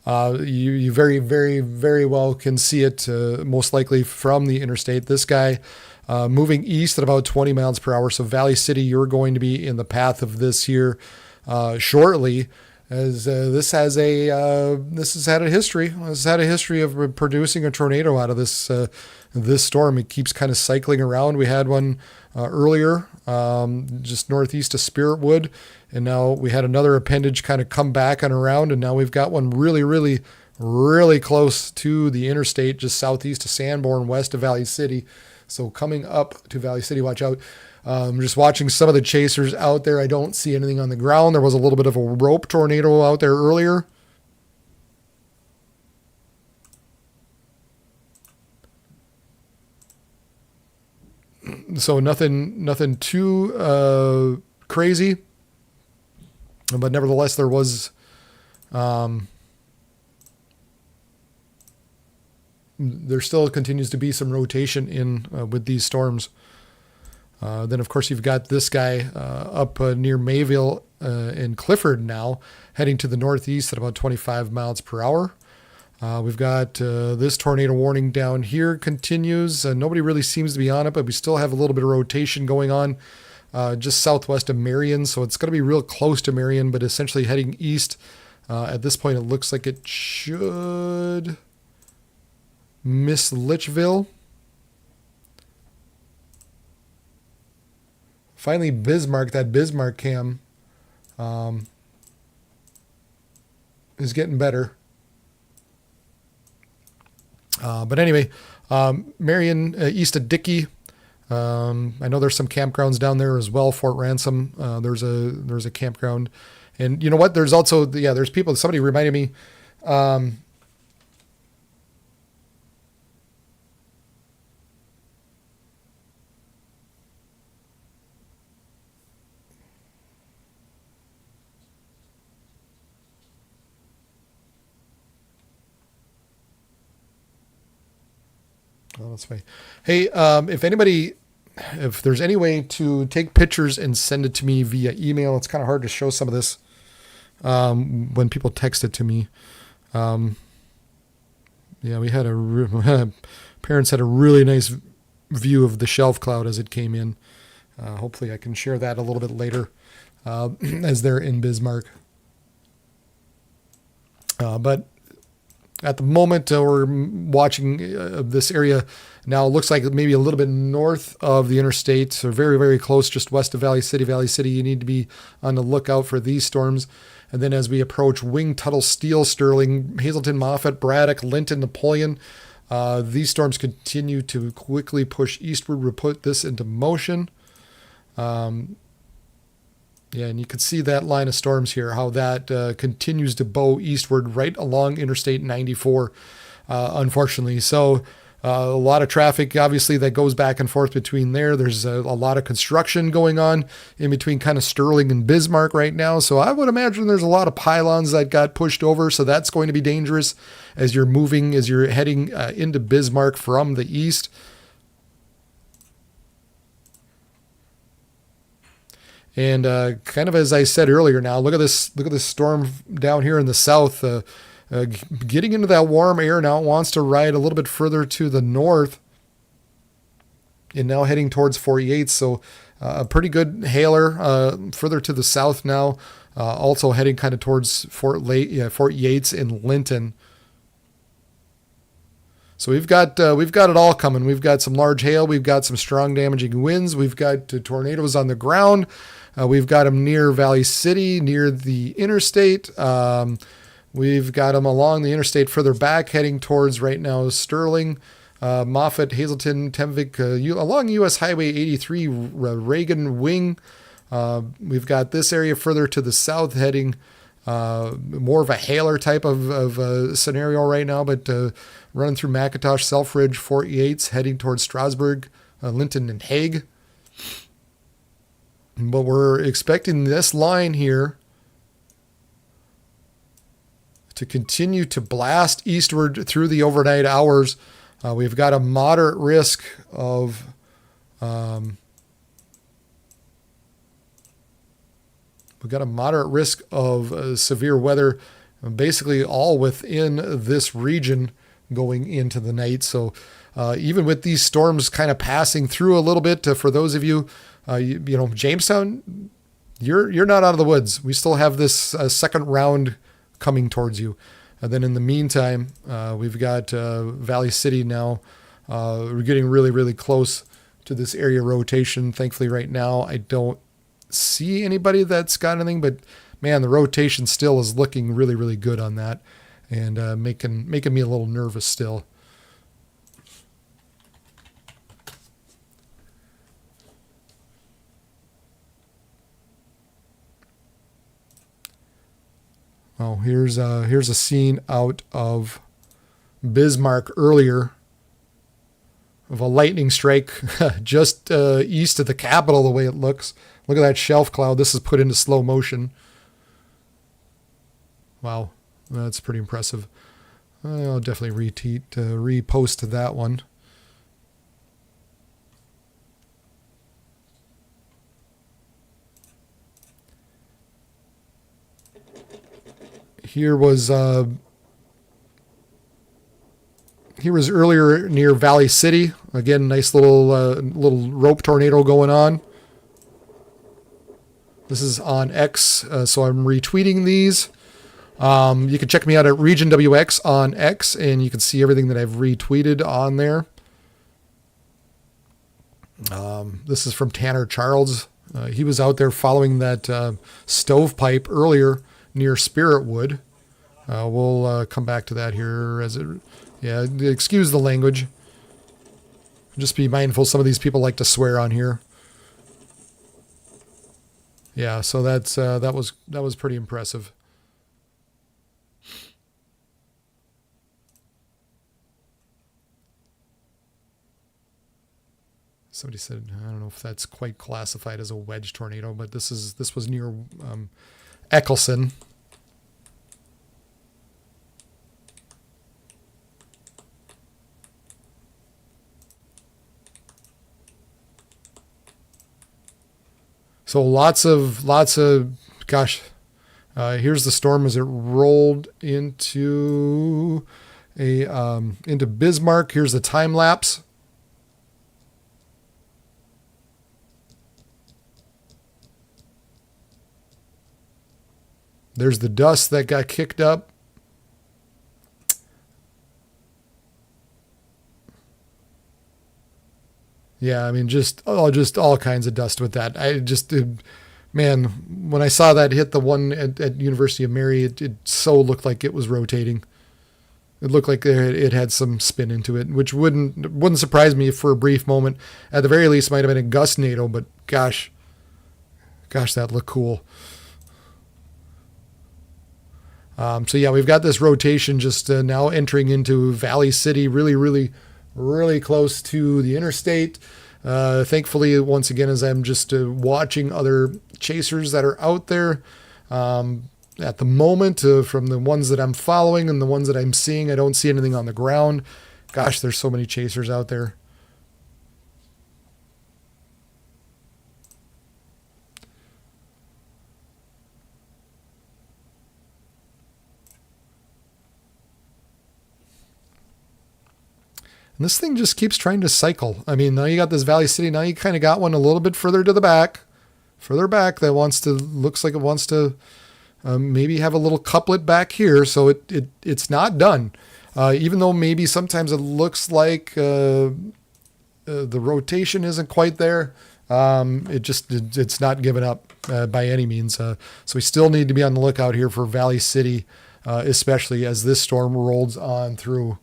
S2: You very, very, very well can see it, most likely from the interstate. This guy moving east at about 20 miles per hour. So Valley City, you're going to be in the path of this here shortly, as this has had a history. This has had a history of producing a tornado out of this storm. It keeps kind of cycling around. We had one earlier, just northeast of Spiritwood. And now we had another appendage kind of come back and around, and now we've got one really, really, really close to the interstate, just southeast of Sanborn, west of Valley City. So coming up to Valley City, watch out. Just watching some of the chasers out there. I don't see anything on the ground. There was a little bit of a rope tornado out there earlier. So nothing too crazy. But nevertheless, there still continues to be some rotation in with these storms. Then, of course, you've got this guy up near Mayville in Clifford now, heading to the northeast at about 25 miles per hour. We've got this tornado warning down here continues. Nobody really seems to be on it, but we still have a little bit of rotation going on just southwest of Marion. So it's going to be real close to Marion, but essentially heading east. At this point, it looks like it should miss Litchville. Finally, Bismarck, that Bismarck cam is getting better. But anyway, Marion, east of Dickey. I know there's some campgrounds down there as well. Fort Ransom, there's a campground. And you know what? There's also, there's people, somebody reminded me, oh, that's funny. Hey, if there's any way to take pictures and send it to me via email, it's kind of hard to show some of this when people text it to me. We had parents had a really nice view of the shelf cloud as it came in. Hopefully I can share that a little bit later as they're in Bismarck. But at the moment, we're watching this area now. It looks like maybe a little bit north of the interstate, so very, very close, just west of Valley City. Valley City, you need to be on the lookout for these storms. And then as we approach Wing, Tuttle, Steele, Sterling, Hazleton, Moffat, Braddock, Linton, Napoleon, these storms continue to quickly push eastward. We'll put this into motion. And you can see that line of storms here, how that continues to bow eastward right along Interstate 94, unfortunately. So a lot of traffic, obviously, that goes back and forth between there. There's a lot of construction going on in between kind of Sterling and Bismarck right now. So I would imagine there's a lot of pylons that got pushed over. So that's going to be dangerous as you're heading into Bismarck from the east. And kind of as I said earlier, now look at this storm down here in the south, getting into that warm air. Now it wants to ride a little bit further to the north, and now heading towards Fort Yates. So a pretty good hailer further to the south now, also heading kind of towards Fort Yates in Linton. So we've got it all coming. We've got some large hail. We've got some strong damaging winds. We've got tornadoes on the ground. We've got them near Valley City, near the interstate. We've got them along the interstate further back, heading towards right now Sterling, Moffat, Hazleton, Temvik, along U.S. Highway 83, Reagan, Wing. We've got this area further to the south, heading more of a hailer type of scenario right now, but running through McIntosh, Selfridge, Fort Yates, heading towards Strasburg, Linton, and Hague. But we're expecting this line here to continue to blast eastward through the overnight hours. We've got a moderate risk of severe weather, basically all within this region going into the night. So even with these storms kind of passing through a little bit, for those of you, Jamestown, you're not out of the woods. We still have this second round coming towards you. And then in the meantime, we've got Valley City now. We're getting really, really close to this area rotation. Thankfully, right now, I don't see anybody that's got anything, but man, the rotation still is looking really, really good on that, and making me a little nervous still. Oh, here's a scene out of Bismarck earlier of a lightning strike just east of the Capitol, the way it looks. Look at that shelf cloud. This is put into slow motion. Wow, that's pretty impressive. I'll definitely repost that one. Here was earlier near Valley City. Again, nice little rope tornado going on. This is on X, so I'm retweeting these. You can check me out at Region WX on X, and you can see everything that I've retweeted on there. This is from Tanner Charles. He was out there following that stovepipe earlier near Spiritwood. We'll come back to that here excuse the language. Just be mindful. Some of these people like to swear on here. Yeah, so that was pretty impressive. Somebody said, I don't know if that's quite classified as a wedge tornado, but this was near Eccleston. So lots of gosh, here's the storm as it rolled into Bismarck. Here's the time lapse. There's the dust that got kicked up. Yeah, I mean, just all kinds of dust with that. Man, when I saw that hit the one at University of Mary, it so looked like it was rotating. It looked like it had some spin into it, which wouldn't surprise me if for a brief moment. At the very least, might have been a gustnado, but gosh, that looked cool. So yeah, we've got this rotation just now entering into Valley City, really, really, really close to the interstate. Thankfully, once again, as I'm just watching other chasers that are out there at the moment, from the ones that I'm following and the ones that I'm seeing, I don't see anything on the ground. Gosh, there's so many chasers out there. And this thing just keeps trying to cycle. I mean, now you got this Valley City. Now you kind of got one a little bit further back that looks like it wants to maybe have a little couplet back here. So it's not done. Even though maybe sometimes it looks like the rotation isn't quite there. It's not given up by any means. So we still need to be on the lookout here for Valley City, especially as this storm rolls on through.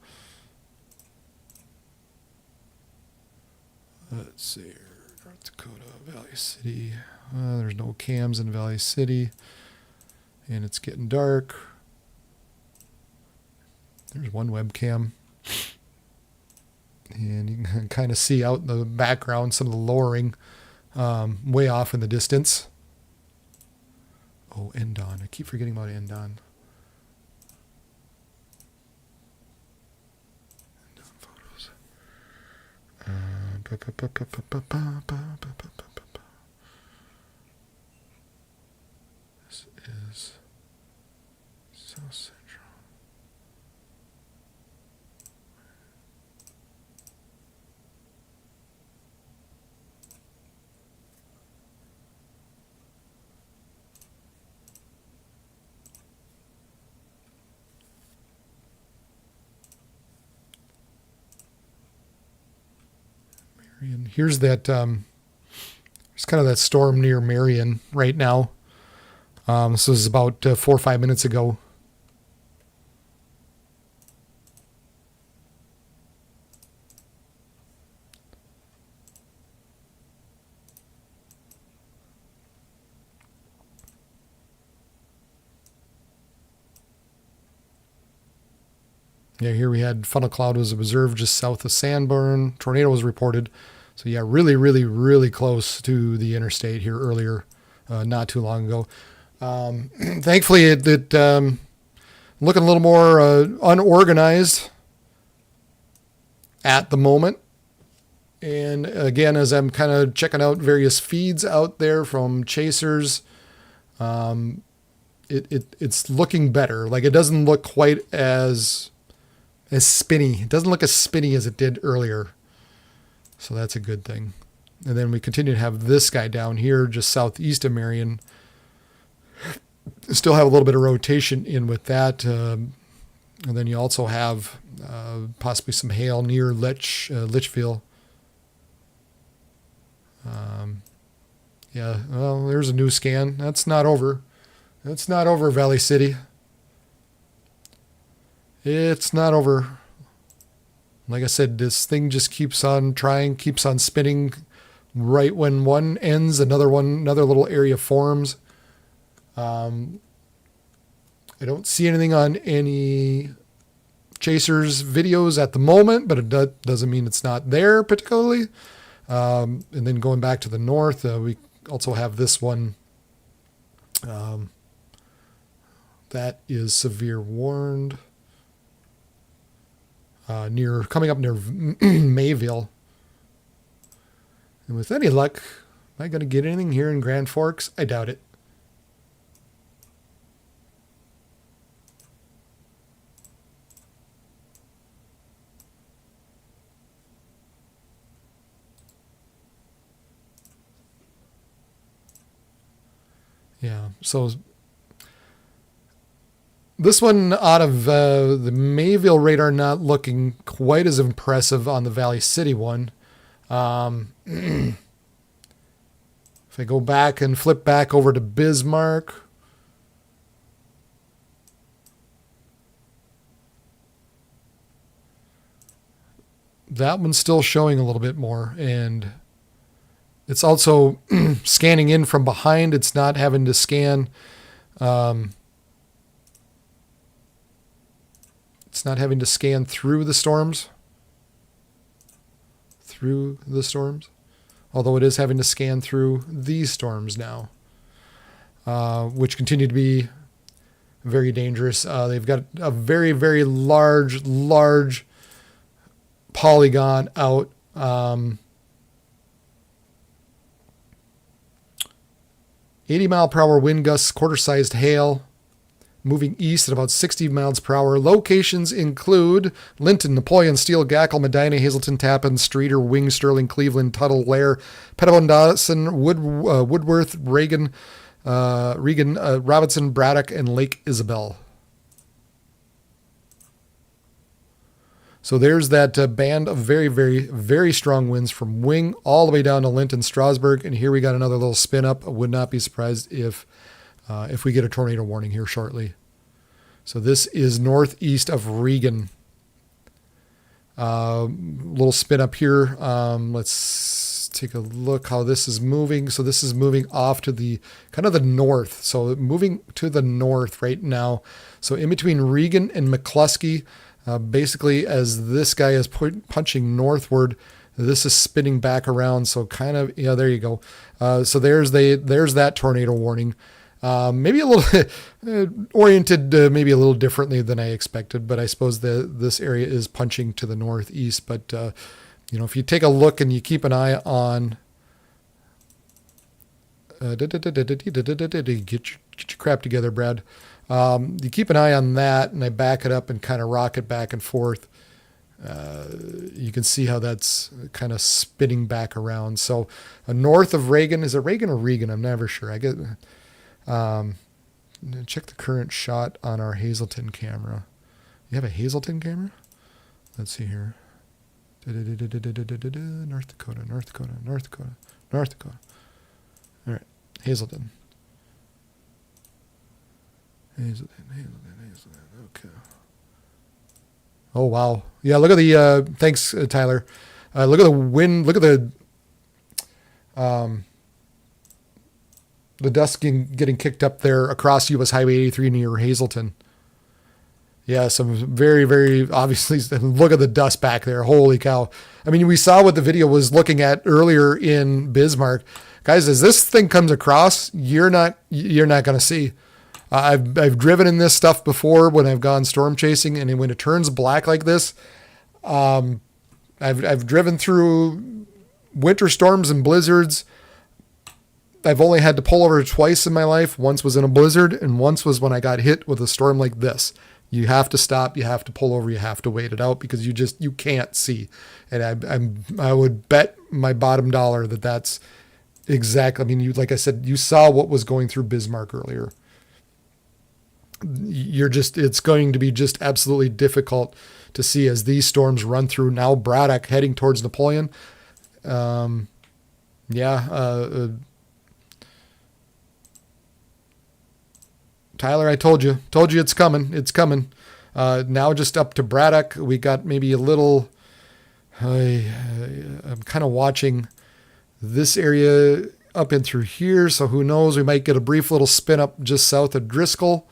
S2: Let's see here, North Dakota, Valley City. There's no cams in Valley City, and it's getting dark. There's one webcam, and you can kind of see out in the background some of the lowering way off in the distance. Oh, Endon. I keep forgetting about Endon. This is South Central. Marion. Here's that. There's kind of that storm near Marion right now. This was about 4 or 5 minutes ago. Yeah, here we had funnel cloud was observed just south of Sanborn. Tornado was reported. So yeah, really, really, really close to the interstate here earlier, not too long ago. Thankfully, it Looking a little more unorganized at the moment. And again, as I'm kind of checking out various feeds out there from chasers, it's looking better. Like, it doesn't look quite as spinny. It doesn't look as spinny as it did earlier. So that's a good thing. And then we continue to have this guy down here just southeast of Marion. Still have a little bit of rotation in with that. And then you also have possibly some hail near Litchfield. Yeah, well, there's a new scan. That's not over. It's not over, Valley City. It's not over. Like I said, this thing just keeps on trying, keeps on spinning. Right when one ends, another little area forms. I don't see anything on any chasers videos at the moment, but it doesn't mean it's not there particularly. And then going back to the north, we also have this one that is severe warned coming up near Mayville. And with any luck, am I going to get anything here in Grand Forks? I doubt it. Yeah, so this one out of the Mayville radar not looking quite as impressive on the Valley City one. If I go back and flip back over to Bismarck, that one's still showing a little bit more, and it's also scanning in from behind. It's not having to scan. It's not having to scan through the storms. Although it is having to scan through these storms now, which continue to be very dangerous. They've got a very, very large polygon out. 80-mile-per-hour wind gusts, quarter-sized hail, moving east at about 60 miles per hour. Locations include Linton, Napoleon, Steele, Gackle, Medina, Hazleton, Tappan, Streeter, Wing, Sterling, Cleveland, Tuttle, Lair, Pettibone, Dawson, Woodworth, Regan, Robinson, Braddock, and Lake Isabel. So there's that band of very, very, very strong winds from Wing all the way down to Linton, Strasburg. And here we got another little spin up. I would not be surprised if we get a tornado warning here shortly. So this is northeast of Regan. Little spin up here. Let's take a look how this is moving. So this is moving off to the kind of the north. So moving to the north right now. So in between Regan and McCluskey, basically as this guy is punching northward, this is spinning back around. So kind of, yeah, there you go. So there's that tornado warning. Maybe a little oriented, maybe a little differently than I expected, but I suppose this area is punching to the northeast. But, if you take a look and you keep an eye on, get your crap together, Brad. You keep an eye on that, and I back it up and kind of rock it back and forth. You can see how that's kind of spinning back around. So north of Reagan, is it Reagan or Regan? I'm never sure. I get. Check the current shot on our Hazleton camera. You have a Hazleton camera? Let's see here. North Dakota. All right, Hazleton. Okay. Oh, wow. Yeah, look at the, thanks, Tyler. Look at the wind. Look at the dust getting kicked up there across U.S. Highway 83 near Hazleton. Yeah, some very, very obviously, look at the dust back there. Holy cow. I mean, we saw what the video was looking at earlier in Bismarck. Guys, as this thing comes across, you're not going to see. I've driven in this stuff before when I've gone storm chasing, and when it turns black like this, I've driven through winter storms and blizzards. I've only had to pull over twice in my life. Once was in a blizzard, and once was when I got hit with a storm like this. You have to stop. You have to pull over. You have to wait it out because you can't see. And I would bet my bottom dollar that that's exactly. I mean, like I said, you saw what was going through Bismarck earlier. It's going to be just absolutely difficult to see as these storms run through. Now Braddock heading towards Napoleon. Tyler, I told you it's coming. It's coming. Now just up to Braddock. We got maybe a little, I'm kind of watching this area up in through here. So who knows, we might get a brief little spin up just south of Driscoll.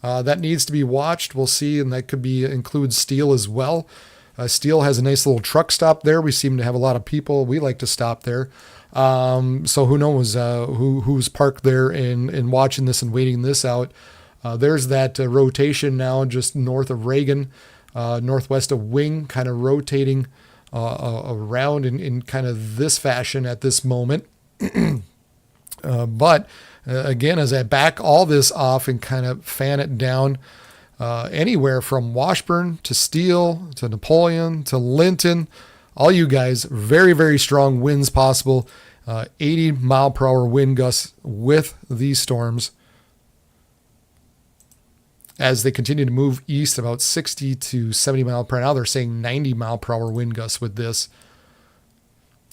S2: That needs to be watched. We'll see. And that could include Steele as well. Steele has a nice little truck stop there. We seem to have a lot of people. We like to stop there. So who knows who's parked there and watching this and waiting this out. There's that rotation now just north of Reagan, northwest of Wing, kind of rotating around in kind of this fashion at this moment. But again, as I back all this off and kind of fan it down, anywhere from Washburn to Steele to Napoleon to Linton, all you guys, very, very strong winds possible. 80 mile per hour wind gusts with these storms as they continue to move east, about 60 to 70 mile per hour. Now they're saying 90 mile per hour wind gusts with this.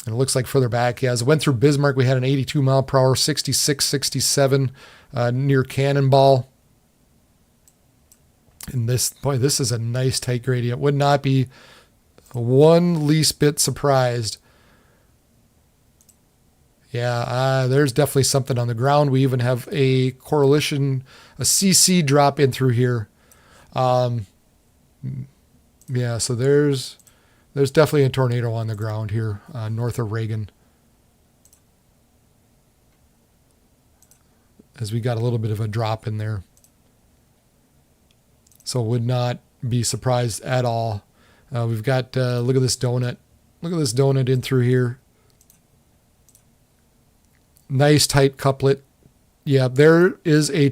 S2: And it looks like further back, as it went through Bismarck, we had an 82 mile per hour, 66, 67 near Cannonball. And this is a nice tight gradient. Would not be one least bit surprised. Yeah, there's definitely something on the ground. We even have a correlation, a CC drop in through here. So there's definitely a tornado on the ground here, north of Reagan. As we got a little bit of a drop in there. So would not be surprised at all. We've got, look at this donut. Look at this donut in through here. Nice tight couplet. Yeah, there is a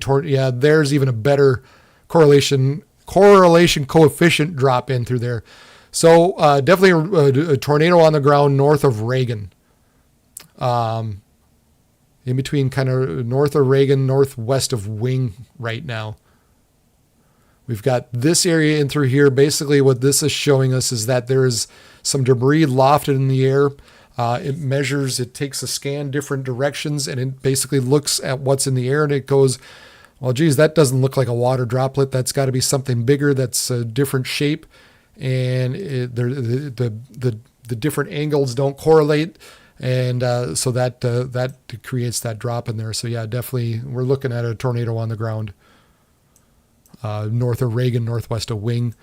S2: there's even a better correlation coefficient drop in through there. So definitely a tornado on the ground north of Reagan. In between kind of north of Reagan, northwest of Wing right now. We've got this area in through here. Basically what this is showing us is that there is some debris lofted in the air. It takes a scan different directions, and it basically looks at what's in the air, and it goes, well, geez, that doesn't look like a water droplet. That's got to be something bigger. That's a different shape, and the different angles don't correlate, and so that creates that drop in there. So yeah, definitely we're looking at a tornado on the ground, north of Reagan, northwest of Wing.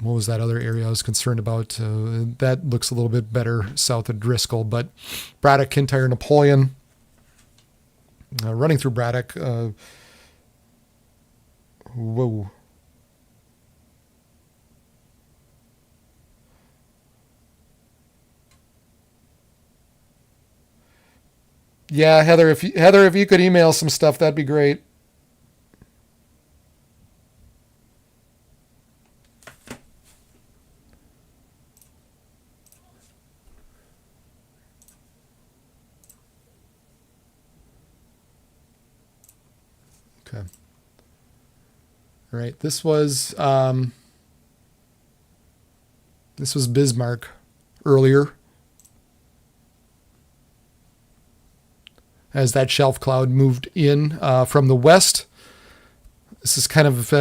S2: What was that other area I was concerned about? That looks a little bit better south of Driscoll, but Braddock, Kintyre, Napoleon, running through Braddock. Whoa. Yeah, Heather, if you could email some stuff, that'd be great. Okay. All right. This was Bismarck earlier. As that shelf cloud moved in from the west. This is kind of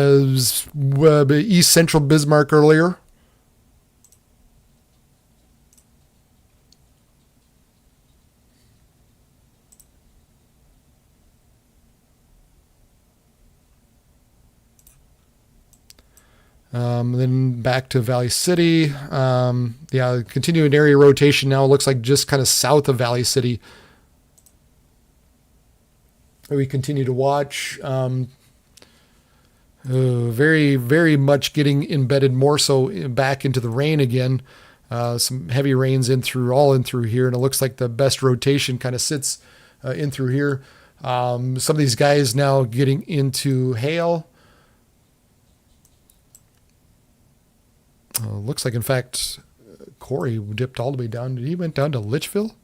S2: east central Bismarck earlier. Then back to Valley City. Continuing area rotation now looks like just kind of south of Valley City. we continue to watch. Very, very much getting embedded more so back into the rain again. Some heavy rains all in through here, and it looks like the best rotation kind of sits in through here. Some of these guys now getting into hail. Looks like, in fact, Corey dipped all the way down. He went down to Litchville.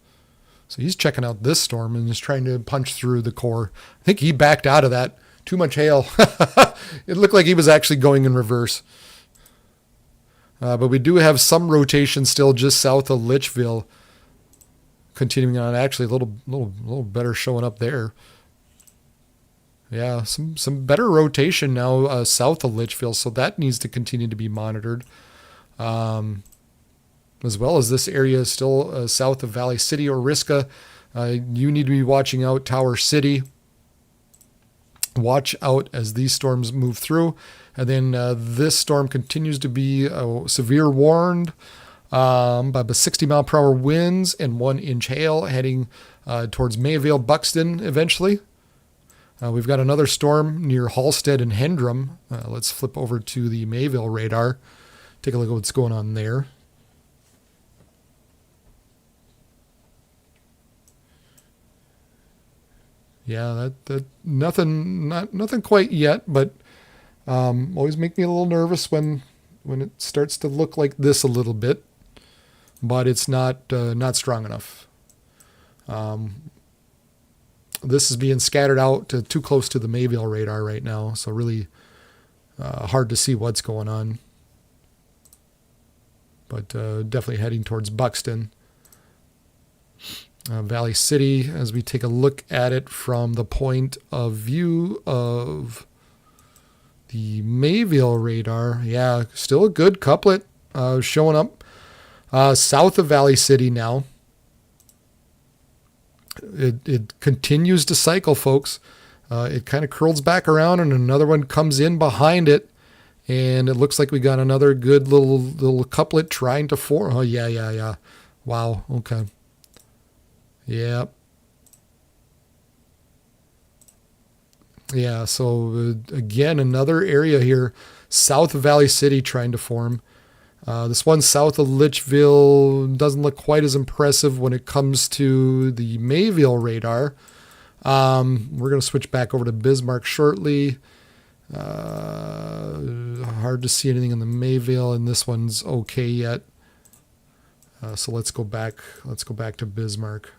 S2: So he's checking out this storm and is trying to punch through the core. I think he backed out of that. Too much hail. It looked like he was actually going in reverse. But we do have some rotation still just south of Litchville. Continuing on, actually a little better showing up there. Yeah, some better rotation now south of Litchville, so that needs to continue to be monitored. As well as this area is still south of Valley City or Oriska. You need to be watching out Tower City. Watch out as these storms move through. And then this storm continues to be severe warned by the 60 mile per hour winds and 1 inch hail heading towards Mayville, Buxton eventually. We've got another storm near Halstead and Hendrum. Let's flip over to the Mayville radar. Take a look at what's going on there. Yeah, that nothing quite yet, but always make me a little nervous when it starts to look like this a little bit, but it's not strong enough. This is being scattered out too close to the Mayville radar right now, so really hard to see what's going on. But definitely heading towards Buxton. Valley City, as we take a look at it from the point of view of the Mayville radar. Yeah, still a good couplet showing up south of Valley City now. It continues to cycle, folks. It kind of curls back around and another one comes in behind it. And it looks like we got another good little couplet trying to form. Oh, yeah. Wow, okay. Yeah. Yeah, so again, another area here, south of Valley City trying to form. This one south of Litchville doesn't look quite as impressive when it comes to the Mayville radar. We're going to switch back over to Bismarck shortly. Hard to see anything in the Mayville, and this one's okay yet. So let's go back to Bismarck.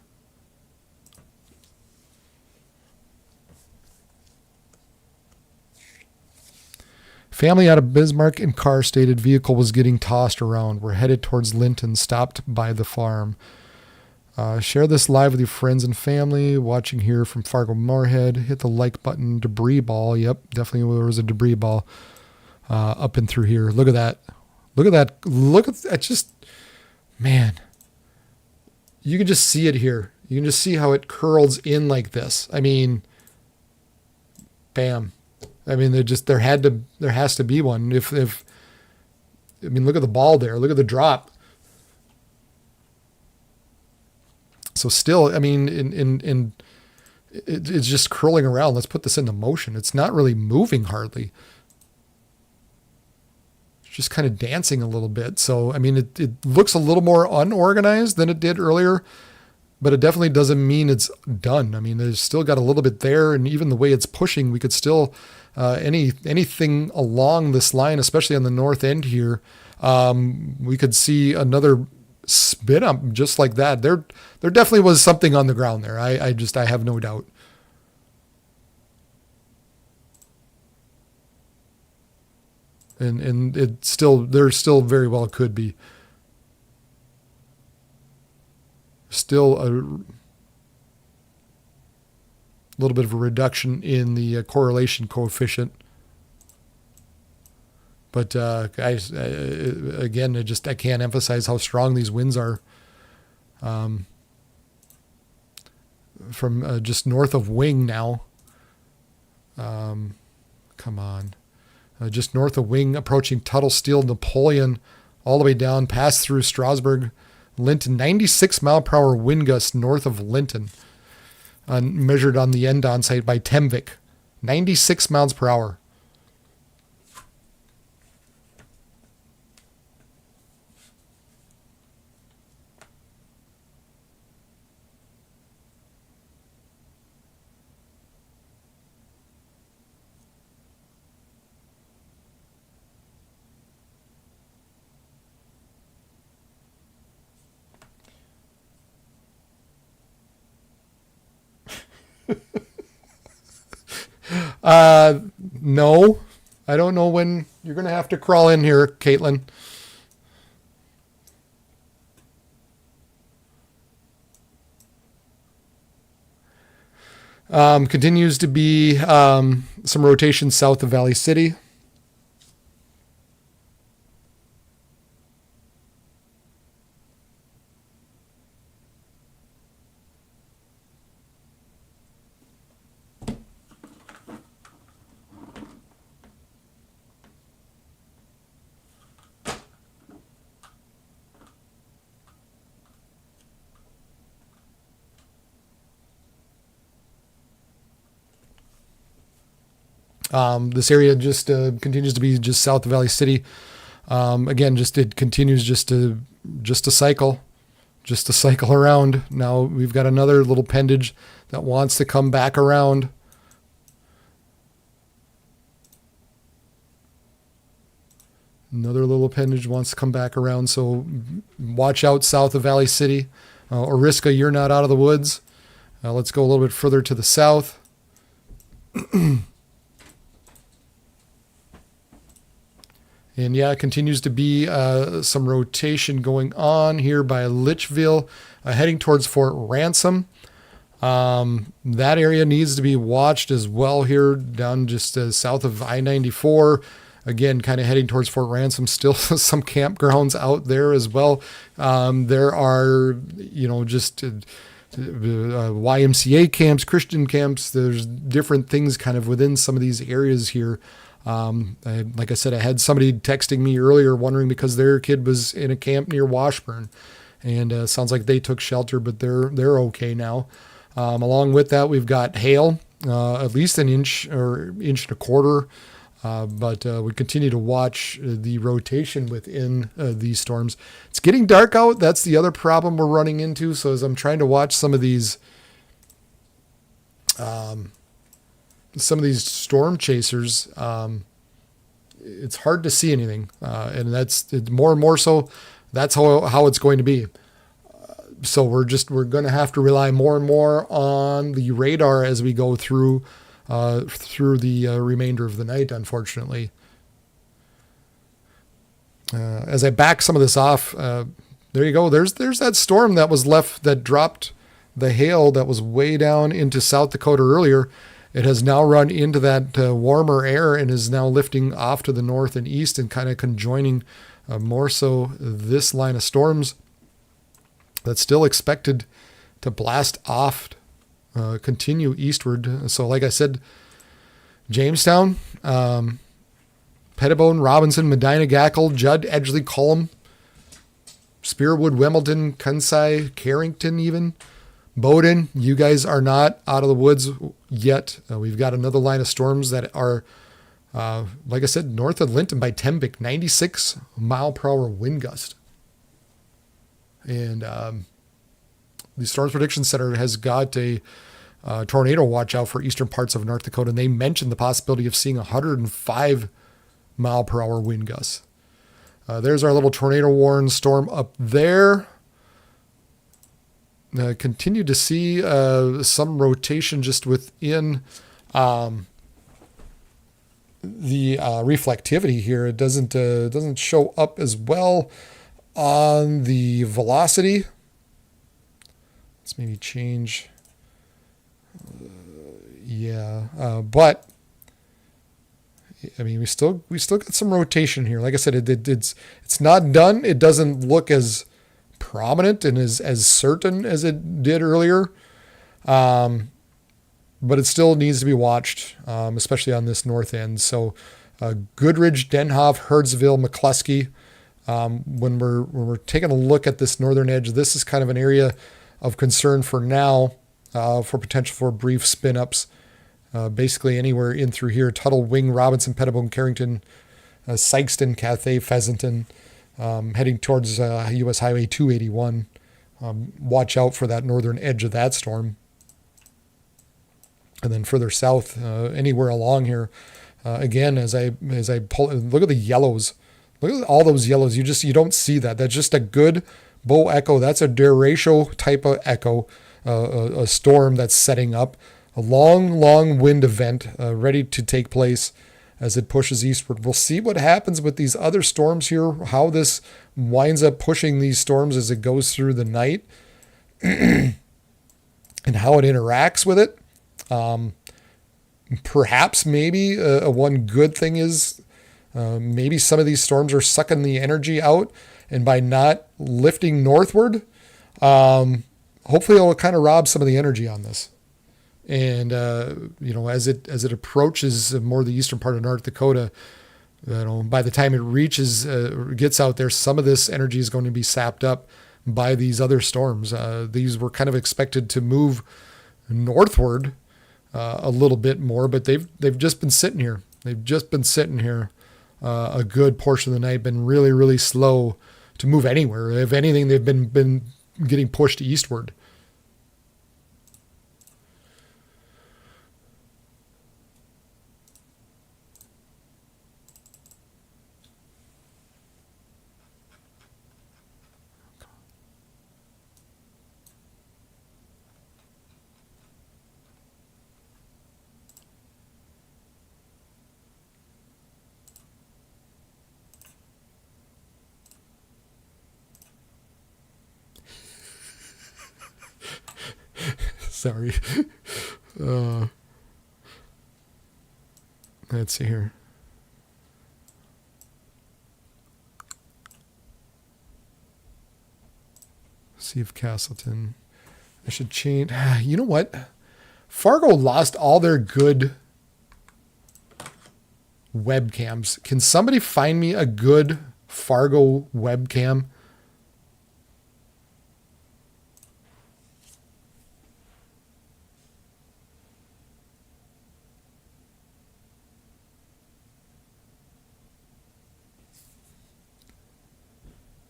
S2: Family out of Bismarck in car stated vehicle was getting tossed around. We're headed towards Linton, stopped by the farm. Share this live with your friends and family. Watching here from Fargo Moorhead. Hit the like button. Debris ball. Yep, definitely there was a debris ball up and through here. Look at that. Look at that. Look at that. Just, man. You can just see it here. You can just see how it curls in like this. I mean, bam. I mean, there has to be one. I mean, look at the ball there. Look at the drop. So still, I mean, it's just curling around. Let's put this into motion. It's not really moving hardly. It's just kind of dancing a little bit. So, I mean, it looks a little more unorganized than it did earlier, but it definitely doesn't mean it's done. I mean, there's still got a little bit there, and even the way it's pushing, we could still, anything along this line, especially on the north end here, we could see another spin up just like that. There definitely was something on the ground there. I have no doubt. And there still very well could be. Still a little bit of a reduction in the correlation coefficient. But guys, again, I can't emphasize how strong these winds are. From just north of Wing now. Come on. Just north of Wing, approaching Tuttle, Steel, Napoleon, all the way down, past through Strasburg, Linton. 96 mile per hour wind gusts north of Linton. measured on the end on site by Temvik. 96 miles per hour. No, I don't know when you're going to have to crawl in here, Caitlin. Continues to be some rotation south of Valley City. This area just continues to be just south of Valley City. Again, it continues just to cycle around. Now we've got another little pendage that wants to come back around. Another little appendage wants to come back around. So watch out south of Valley City. Oriska, you're not out of the woods. Let's go a little bit further to the south. And yeah, it continues to be some rotation going on here by Litchville, heading towards Fort Ransom. That area needs to be watched as well here, down just south of I-94. Again, kind of heading towards Fort Ransom. Still some campgrounds out there as well. There are, just YMCA camps, Christian camps. There's different things kind of within some of these areas here. Like I said, I had somebody texting me earlier wondering because their kid was in a camp near Washburn, and sounds like they took shelter, but they're okay now. Along with that, we've got hail, at least an inch or inch and a quarter. But we continue to watch the rotation within these storms. It's getting dark out. That's the other problem we're running into. So as I'm trying to watch some of these storm chasers, it's hard to see anything, and that's more and more so. That's how it's going to be. So we're going to have to rely more and more on the radar as we go through the remainder of the night, unfortunately. As I back some of this off, there you go. There's that storm that dropped the hail that was way down into South Dakota earlier. It has now run into that warmer air and is now lifting off to the north and east and kind of conjoining more so this line of storms that's still expected to blast off, continue eastward. So like I said, Jamestown, Pettibone, Robinson, Medina, Gackle, Judd, Edgeley, Cullum, Spearwood, Wimbledon, Kansai, Carrington even, Bowdoin. You guys are not out of the woods yet. We've got another line of storms that are, like I said, north of Linton by Tembic, 96 mile per hour wind gust. And the Storms Prediction Center has got a tornado watch out for eastern parts of North Dakota, and they mentioned the possibility of seeing 105 mile per hour wind gusts. There's our little tornado warn storm up there. Continue to see some rotation just within the reflectivity here. It doesn't show up as well on the velocity. Let's maybe change. But I mean, we still got some rotation here. Like I said, it's not done. It doesn't look as prominent and as certain as it did earlier. But it still needs to be watched, especially on this north end. So Goodridge, Denhoff, Herdsville, McCluskey. When we're taking a look at this northern edge, this is kind of an area of concern for now. for potential for brief spin ups. Basically anywhere in through here: Tuttle, Wing, Robinson, Pettibone, Carrington, Sykeston, Cathay, Pheasanton, heading towards U.S. Highway 281. Watch out for that northern edge of that storm. And then further south, anywhere along here, again, as I pull, look at the yellows. Look at all those yellows. You don't see that. That's just a good bow echo. That's a derecho type of echo, a storm that's setting up. A long wind event ready to take place as it pushes eastward. We'll see what happens with these other storms here, how this winds up pushing these storms as it goes through the night and how it interacts with it. Perhaps maybe one good thing is maybe some of these storms are sucking the energy out, and by not lifting northward, hopefully it'll kind of rob some of the energy on this. And as it approaches more the eastern part of North Dakota, by the time it gets out there, some of this energy is going to be sapped up by these other storms. These were kind of expected to move northward a little bit more, but they've just been sitting here. A good portion of the night, been really, really slow to move anywhere. If anything, they've been getting pushed eastward. Sorry. Let's see here. See if Castleton. I should change. You know what? Fargo lost all their good webcams. Can somebody find me a good Fargo webcam?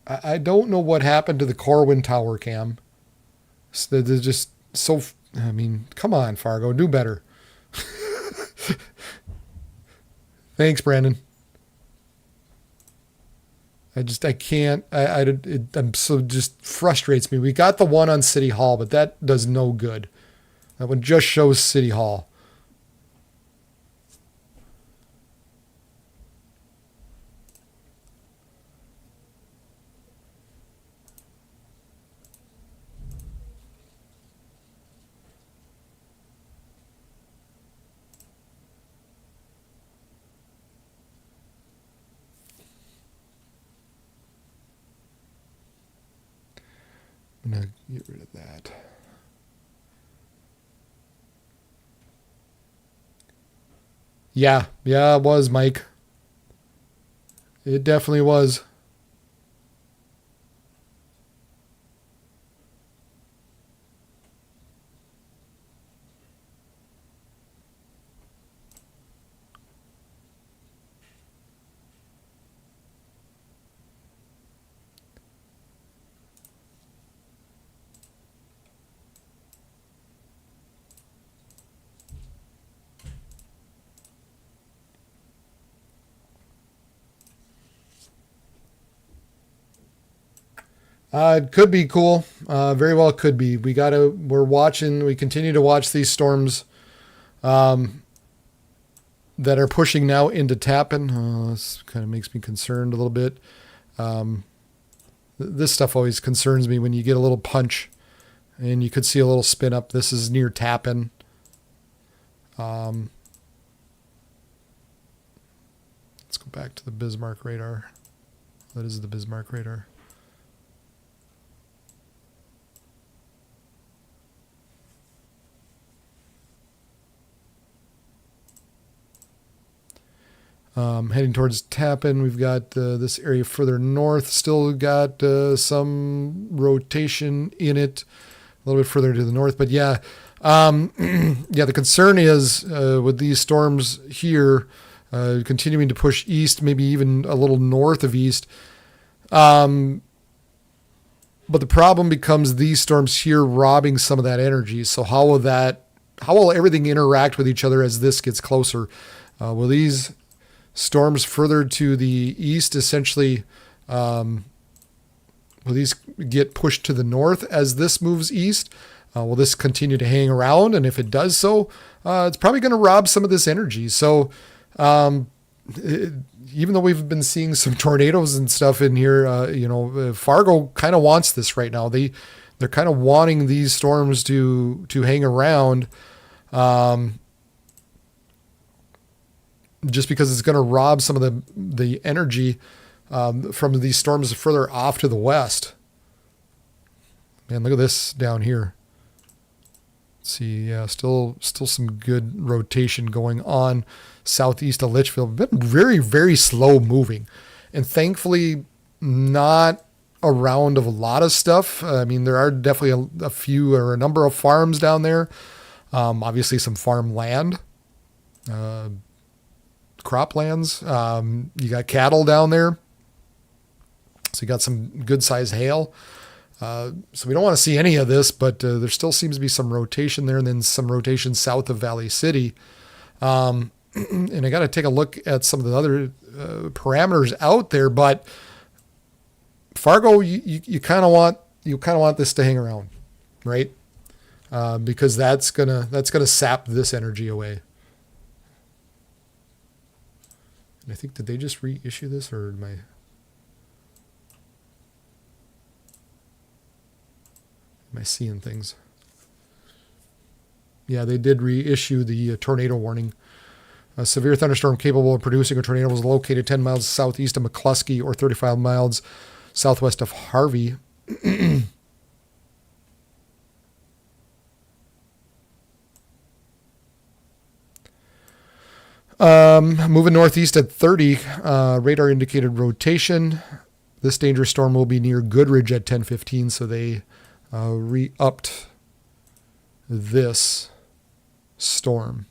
S2: I don't know what happened to the Corwin Tower cam. They're just so... I mean, come on, Fargo. Do better. Thanks, Brandon. I can't. I'm so just frustrates me. We got the one on City Hall, but that does no good. That one just shows City Hall. I'm going to get rid of that. Yeah, it was, Mike. It definitely was. It could be cool. Very well could be. We continue to watch these storms that are pushing now into Tappan. This kind of makes me concerned a little bit. This stuff always concerns me when you get a little punch and you could see a little spin up. This is near Tappan. Let's go back to the Bismarck radar. That is the Bismarck radar. Heading towards Tappan, we've got this area further north. Still got some rotation in it, a little bit further to the north. But yeah, Yeah, the concern is with these storms here continuing to push east, maybe even a little north of east. But the problem becomes these storms here robbing some of that energy. So how will everything interact with each other as this gets closer? Will these storms further to the east essentially, will these get pushed to the north as this moves east? Will this continue to hang around? And if it does so, it's probably going to rob some of this energy. So even though we've been seeing some tornadoes and stuff in here, Fargo kind of wants this right now. They're kind of wanting these storms to hang around, just because it's going to rob some of the energy from these storms further off to the west. Man, look at this down here. Let's see, yeah, still some good rotation going on southeast of Litchfield. Been very, very slow moving, and thankfully not around of a lot of stuff. I mean, there are definitely a few or a number of farms down there. Obviously some farmland, croplands. You got cattle down there. So you got some good sized hail. So we don't want to see any of this, but there still seems to be some rotation there, and then some rotation south of Valley City. And I got to take a look at some of the other parameters out there, but Fargo, you kind of want this to hang around, right? Because that's gonna sap this energy away. And I think, did they just reissue this, or am I seeing things? Yeah, they did reissue the tornado warning. A severe thunderstorm capable of producing a tornado was located 10 miles southeast of McCluskey or 35 miles southwest of Harvey. Moving northeast at 30, radar indicated rotation. This dangerous storm will be near Goodridge at 10:15, so they re-upped this storm.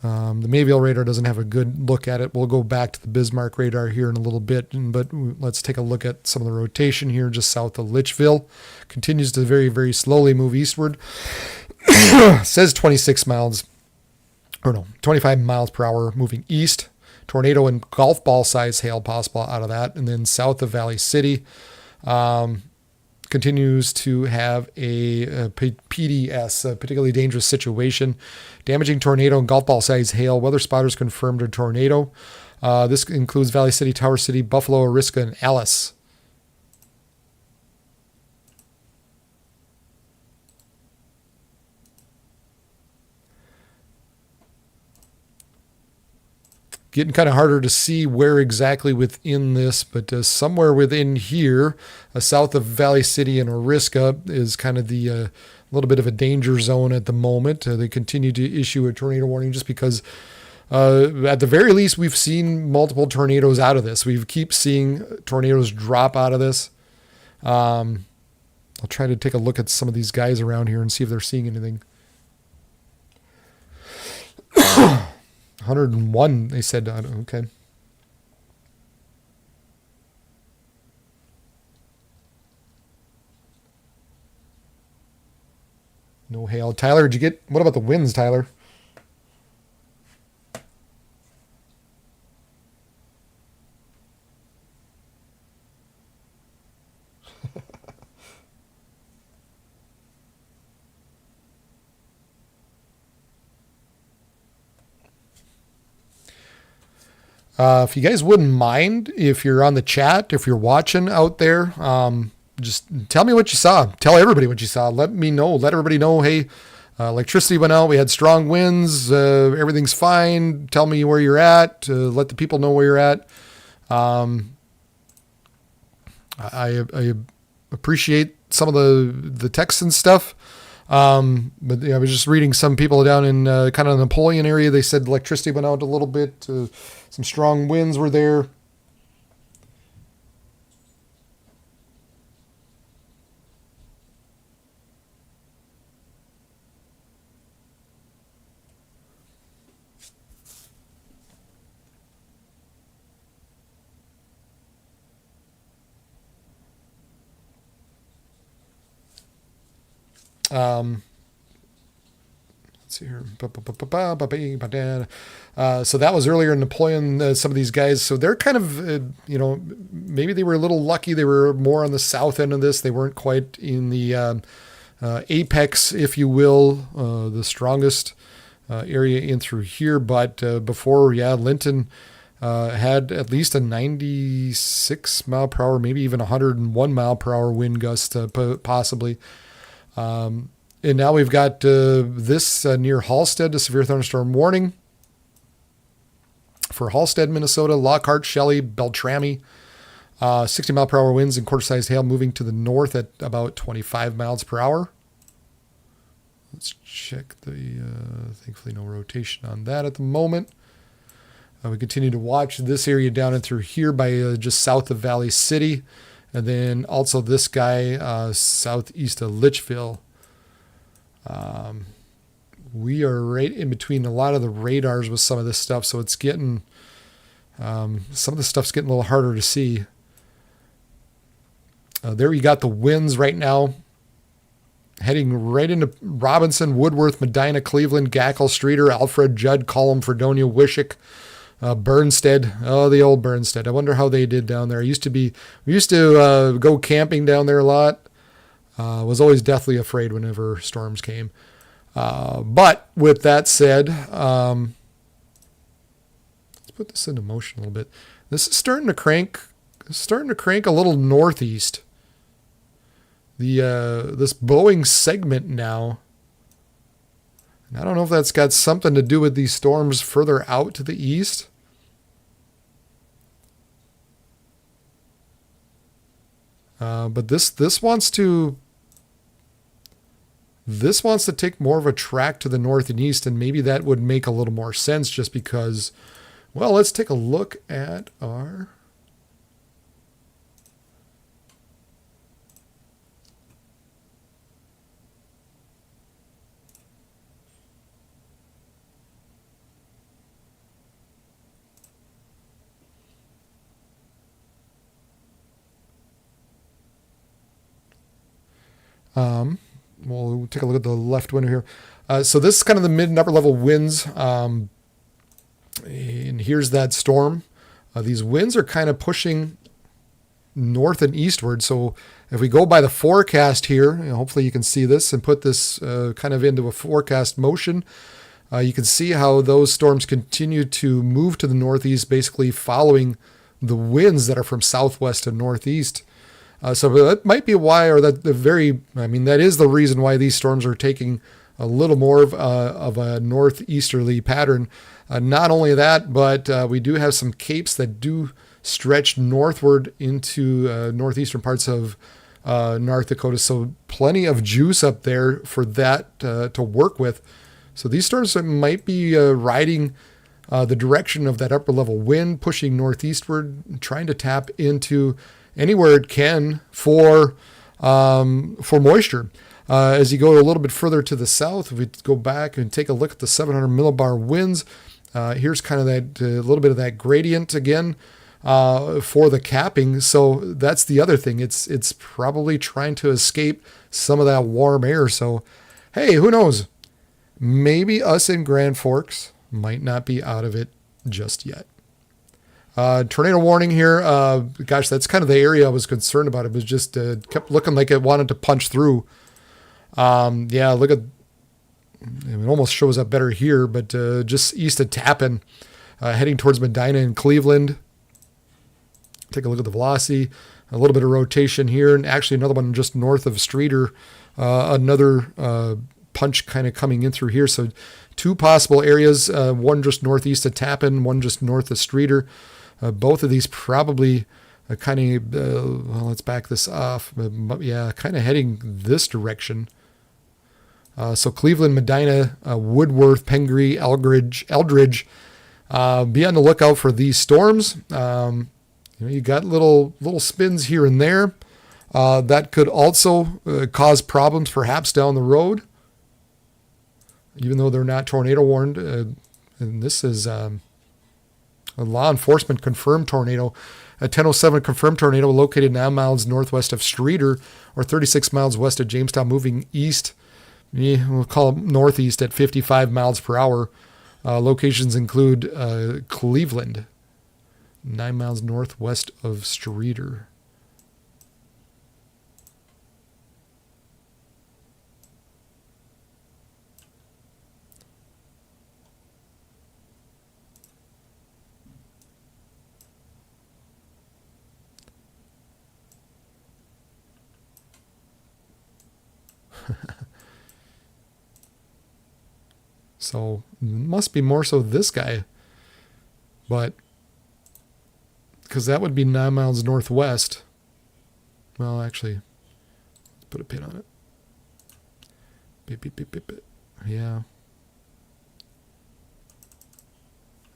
S2: The Mayville radar doesn't have a good look at it. We'll go back to the Bismarck radar here in a little bit, but let's take a look at some of the rotation here just south of Litchville. Continues to very, very slowly move eastward. Says 25 miles per hour moving east. Tornado and golf ball size hail possible out of that. And then south of Valley City, continues to have a PDS, a particularly dangerous situation. Damaging tornado and golf ball size hail. Weather spotters confirmed a tornado. This includes Valley City, Tower City, Buffalo, Ariska, and Alice. Getting kind of harder to see where exactly within this, but somewhere within here, south of Valley City and Oriska is kind of the little bit of a danger zone at the moment. They continue to issue a tornado warning just because at the very least we've seen multiple tornadoes out of this. We keep seeing tornadoes drop out of this. I'll try to take a look at some of these guys around here and see if they're seeing anything. 101, they said. Okay. No hail. Tyler, what about the winds, Tyler? If you guys wouldn't mind, if you're on the chat, if you're watching out there, just tell me what you saw. Tell everybody what you saw. Let me know. Let everybody know, hey, electricity went out. We had strong winds. Everything's fine. Tell me where you're at. Let the people know where you're at. I appreciate some of the texts and stuff. But I was just reading some people down in kind of the Napoleon area. They said electricity went out a little bit. Some strong winds were there. Let's see here. So that was earlier in Napoleon, some of these guys. So they're kind of, maybe they were a little lucky. They were more on the south end of this. They weren't quite in the apex, if you will, the strongest area in through here. But before, Linton had at least a 96 mile per hour, maybe even 101 mile per hour wind gust, possibly. And now we've got this near Halstead, a severe thunderstorm warning for Halstead, Minnesota, Lockhart, Shelley, Beltrami. 60 mile per hour winds and quarter-sized hail moving to the north at about 25 miles per hour. Let's check thankfully no rotation on that at the moment. We continue to watch this area down and through here by just south of Valley City. And then also this guy southeast of Litchfield. We are right in between a lot of the radars with some of this stuff, so it's getting some of the stuff's getting a little harder to see. There you got the winds right now, heading right into Robinson, Woodworth, Medina, Cleveland, Gackle, Streeter, Alfred, Judd, Cullum, Fredonia, Wishick, Bernstead. Oh, the old Bernstead. I wonder how they did down there. We used to go camping down there a lot. Was always deathly afraid whenever storms came. But with that said, let's put this into motion a little bit. This is starting to crank a little northeast. This Boeing segment now. And I don't know if that's got something to do with these storms further out to the east. But this wants to take more of a track to the north and east, and maybe that would make a little more sense just because, well, let's take a look at our we'll take a look at the left window here. So this is kind of the mid and upper level winds. And here's that storm. These winds are kind of pushing north and eastward. So if we go by the forecast here, hopefully you can see this and put this kind of into a forecast motion. You can see how those storms continue to move to the northeast, basically following the winds that are from southwest to northeast. So that might be why, or that is the reason why these storms are taking a little more of a northeasterly pattern. Not only that, but we do have some capes that do stretch northward into northeastern parts of North Dakota. So plenty of juice up there for that to work with. So these storms might be riding the direction of that upper level wind, pushing northeastward, trying to tap into anywhere it can for moisture. As you go a little bit further to the south, if we go back and take a look at the 700 millibar winds, here's kind of that little bit of that gradient again for the capping. So that's the other thing. It's probably trying to escape some of that warm air. So, hey, who knows? Maybe us in Grand Forks might not be out of it just yet. Tornado warning here. Gosh, that's kind of the area I was concerned about. It was just kept looking like it wanted to punch through. Look at, it almost shows up better here, but just east of Tappan, heading towards Medina and Cleveland. Take a look at the velocity, a little bit of rotation here, and actually another one just north of Streeter, another punch kind of coming in through here. So two possible areas, one just northeast of Tappan, one just north of Streeter. Both of these probably kind of, let's back this off. Kind of heading this direction. So Cleveland, Medina, Woodworth, Pengree, Eldridge. Be on the lookout for these storms. You got little spins here and there. That could also cause problems perhaps down the road, even though they're not tornado warned. And this is a law enforcement confirmed tornado. A 1007 confirmed tornado located 9 miles northwest of Streeter, or 36 miles west of Jamestown, moving east Yeah, we'll call it northeast at 55 miles per hour. Locations include Cleveland, 9 miles northwest of Streator. So must be more so this guy, but because that would be 9 miles northwest. Well, actually, let's put a pin on it. Beep, beep, beep, beep, beep. Yeah.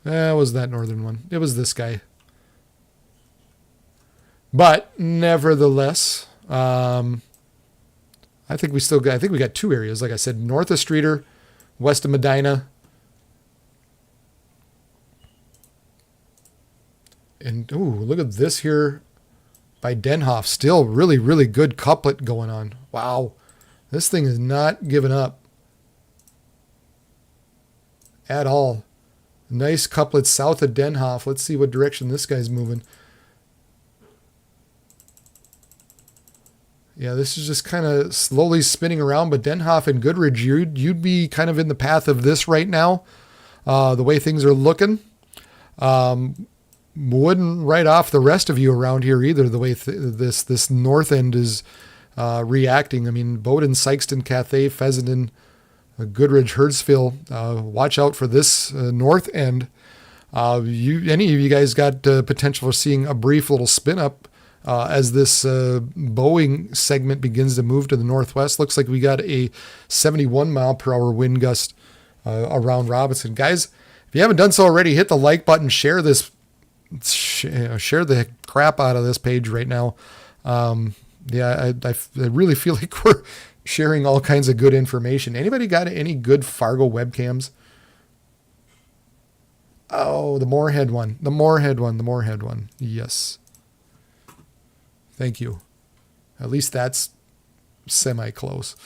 S2: That was that northern one. It was this guy. But nevertheless, I think we still got, I think we got two areas. Like I said, north of Streator, west of Medina. And ooh, look at this here by Denhoff. Still really, really good couplet going on. Wow. This thing is not giving up at all. Nice couplet south of Denhoff. Let's see what direction this guy's moving. Yeah, this is just kind of slowly spinning around, but Denhoff and Goodridge, you'd be kind of in the path of this right now, the way things are looking. Wouldn't write off the rest of you around here either, the way this north end is reacting. I mean, Bowden, Sykeston, Cathay, Fessenden, Goodridge, Hertzville, watch out for this north end. Any of you guys got potential for seeing a brief little spin up as this Boeing segment begins to move to the northwest. Looks like we got a 71 mile per hour wind gust around Robinson. Guys, if you haven't done so already, hit the like button, share this, share the crap out of this page right now. Yeah, I really feel like we're sharing all kinds of good information. Anybody got any good Fargo webcams? Oh, the Moorhead one. The Moorhead one. Yes. Thank you. At least that's semi-close.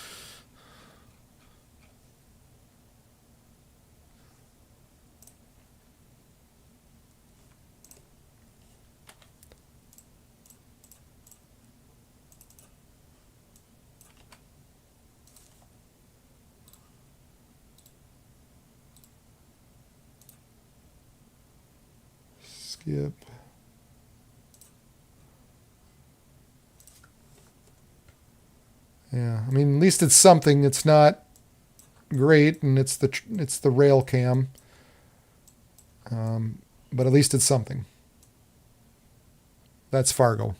S2: Skip. Yeah, I mean, at least it's something. It's not great, and it's the rail cam, but at least it's something. That's Fargo.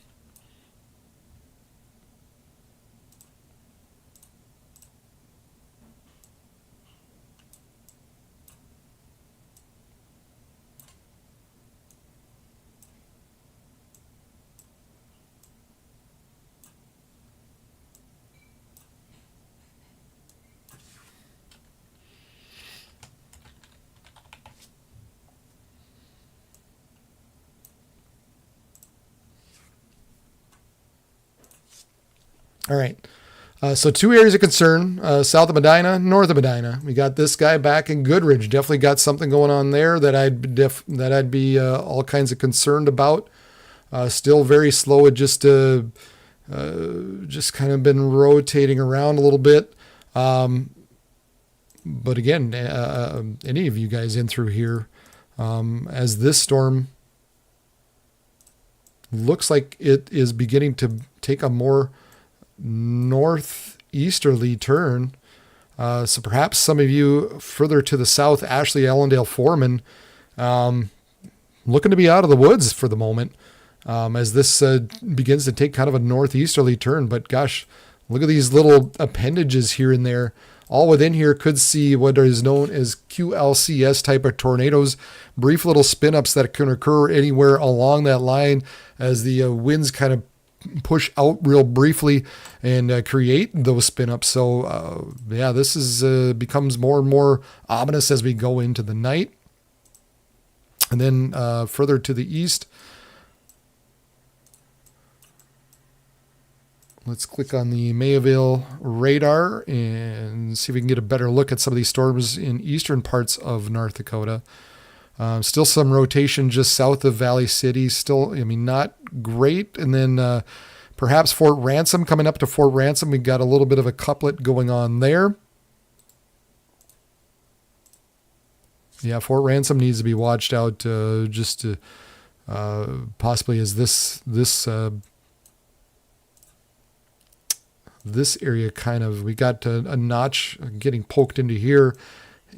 S2: All right. So two areas of concern, south of Medina, north of Medina. We got this guy back in Goodridge. Definitely got something going on there that I'd be all kinds of concerned about. Still very slow. It just kind of been rotating around a little bit. But again, any of you guys in through here, as this storm looks like it is beginning to take a more northeasterly turn. So perhaps some of you further to the south, Ashley, Allendale, Foreman, looking to be out of the woods for the moment, as this begins to take kind of a northeasterly turn. But gosh, look at these little appendages here and there. All within here could see what is known as QLCS type of tornadoes, brief little spin ups that can occur anywhere along that line as the winds kind of push out real briefly and create those spin ups. So yeah, this is becomes more and more ominous as we go into the night. And then further to the east, Let's click on the Mayville radar and see if we can get a better look at some of these storms in eastern parts of North Dakota. Still some rotation just south of Valley City. Still, not great. And then perhaps Fort Ransom, coming up to Fort Ransom, we've got a little bit of a couplet going on there. Yeah, Fort Ransom needs to be watched out just to possibly as this area kind of, we got a notch getting poked into here,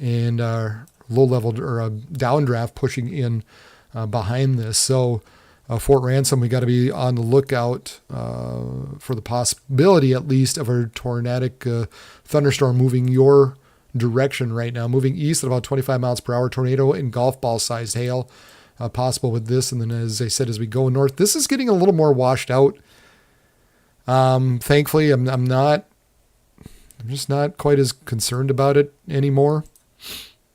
S2: and low level or a downdraft pushing in behind this. So Fort Ransom, we got to be on the lookout for the possibility at least of a tornadic thunderstorm moving your direction right now, moving east at about 25 miles per hour, tornado and golf ball sized hail possible with this. And then as I said, as we go north, this is getting a little more washed out. Thankfully, I'm just not quite as concerned about it anymore.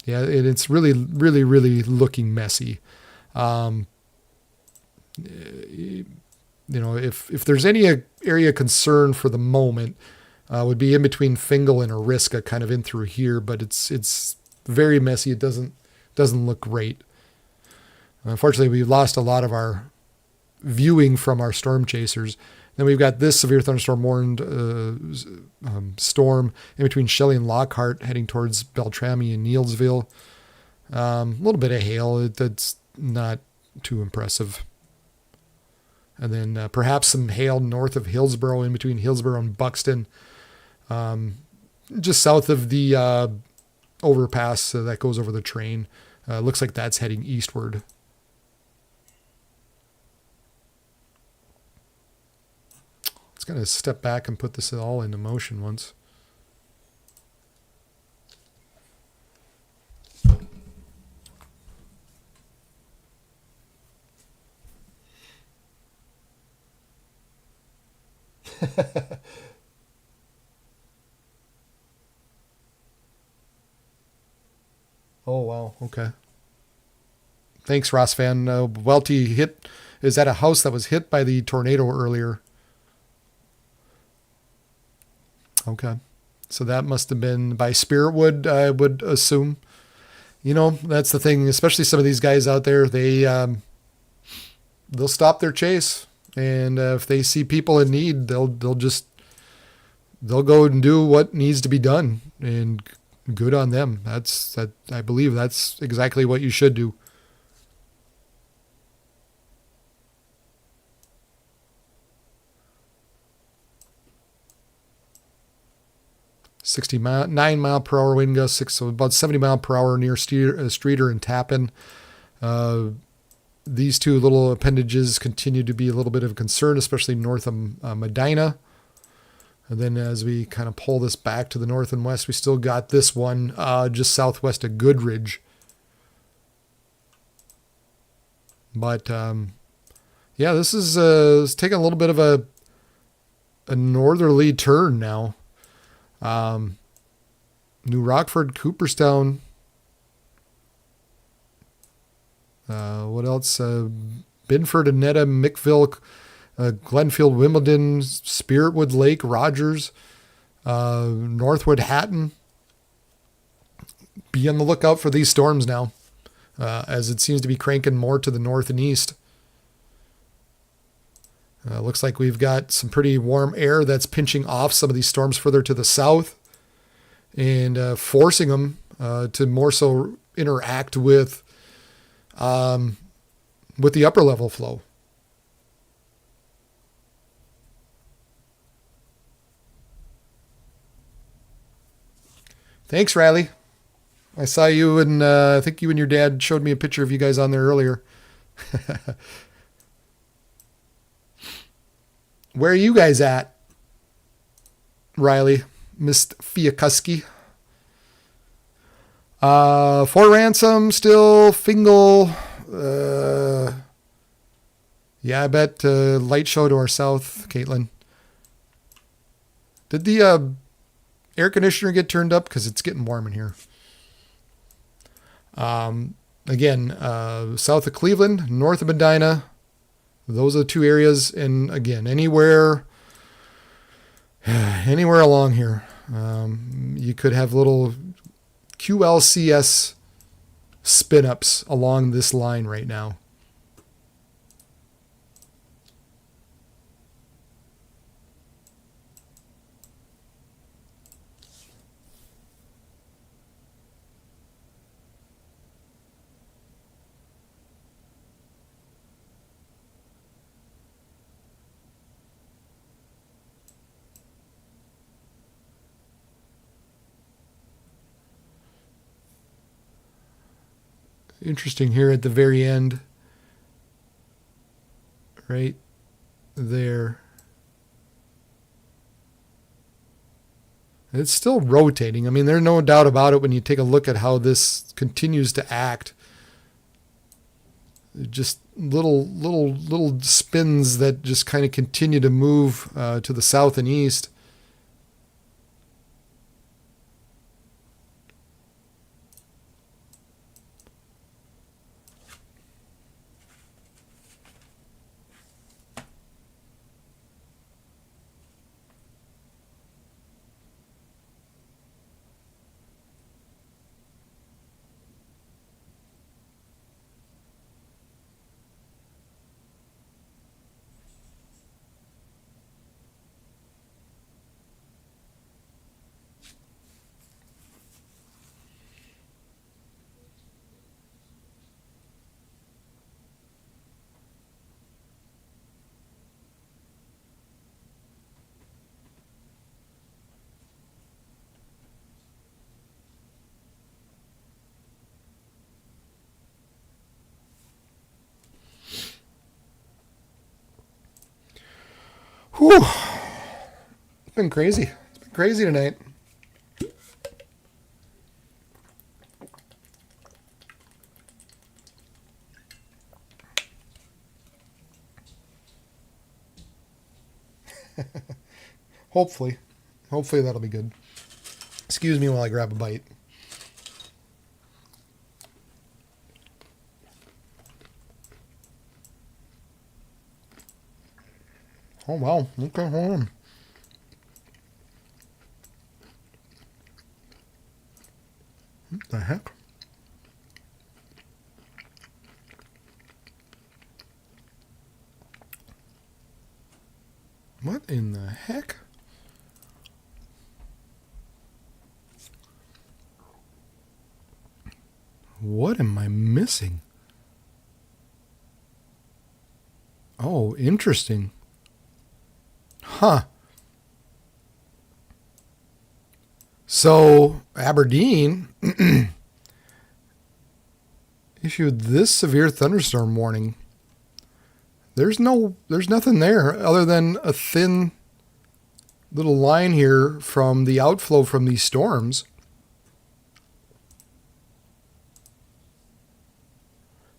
S2: Yeah, it's really, really, really looking messy. If there's any area of concern for the moment, would be in between Fingal and Oriska, kind of in through here, but it's very messy. It doesn't look great. Unfortunately, we lost a lot of our viewing from our storm chasers. Then we've got this severe thunderstorm warned storm in between Shelley and Lockhart heading towards Beltrami and Neelsville. A little bit of hail. That's not too impressive. And then perhaps some hail north of Hillsboro, in between Hillsboro and Buxton. Just south of the overpass that goes over the train. Looks like that's heading eastward. Going to step back and put this all into motion once. Oh, wow. Okay. Thanks, Ross Van. Welty is at a house that was hit by the tornado earlier. Okay. So that must have been by Spiritwood, I would assume. That's the thing, especially some of these guys out there, they'll stop their chase. And if they see people in need, they'll go and do what needs to be done, and good on them. I believe that's exactly what you should do. Nine mile per hour wind gusts, so about 70 mile per hour near Streeter and Tappan. These two little appendages continue to be a little bit of a concern, especially north of Medina. And then as we kind of pull this back to the north and west, we still got this one just southwest of Goodridge. But yeah, this is taking a little bit of a northerly turn now. New Rockford, Cooperstown. What else? Binford, Annetta, Mickville, Glenfield, Wimbledon, Spiritwood Lake, Rogers, Northwood, Hatton. Be on the lookout for these storms now, as it seems to be cranking more to the north and east. Looks like we've got some pretty warm air that's pinching off some of these storms further to the south and forcing them to more so interact with the upper level flow. Thanks, Riley. I saw you, and I think you and your dad showed me a picture of you guys on there earlier. Where are you guys at, Riley? Miss Fiakuski. Fort Ransom, still, Fingal. Yeah, I bet light show to our south, Caitlin. Did the air conditioner get turned up? Because it's getting warm in here. Again, south of Cleveland, north of Medina. Those are the two areas. And again, anywhere Anywhere along here. You could have little QLCS spin-ups along this line right now. Interesting here at the very end, right there. It's still rotating. I mean, there's no doubt about it when you take a look at how this continues to act. Just little spins that just kind of continue to move to the south and east. Whew. It's been crazy. It's been crazy tonight. Hopefully. Hopefully that'll be good. Excuse me while I grab a bite. Oh, wow. Okay, hold on. What the heck? What in the heck? What am I missing? Oh, interesting. Huh. So Aberdeen issued this severe thunderstorm warning. There's nothing there other than a thin little line here from the outflow from these storms.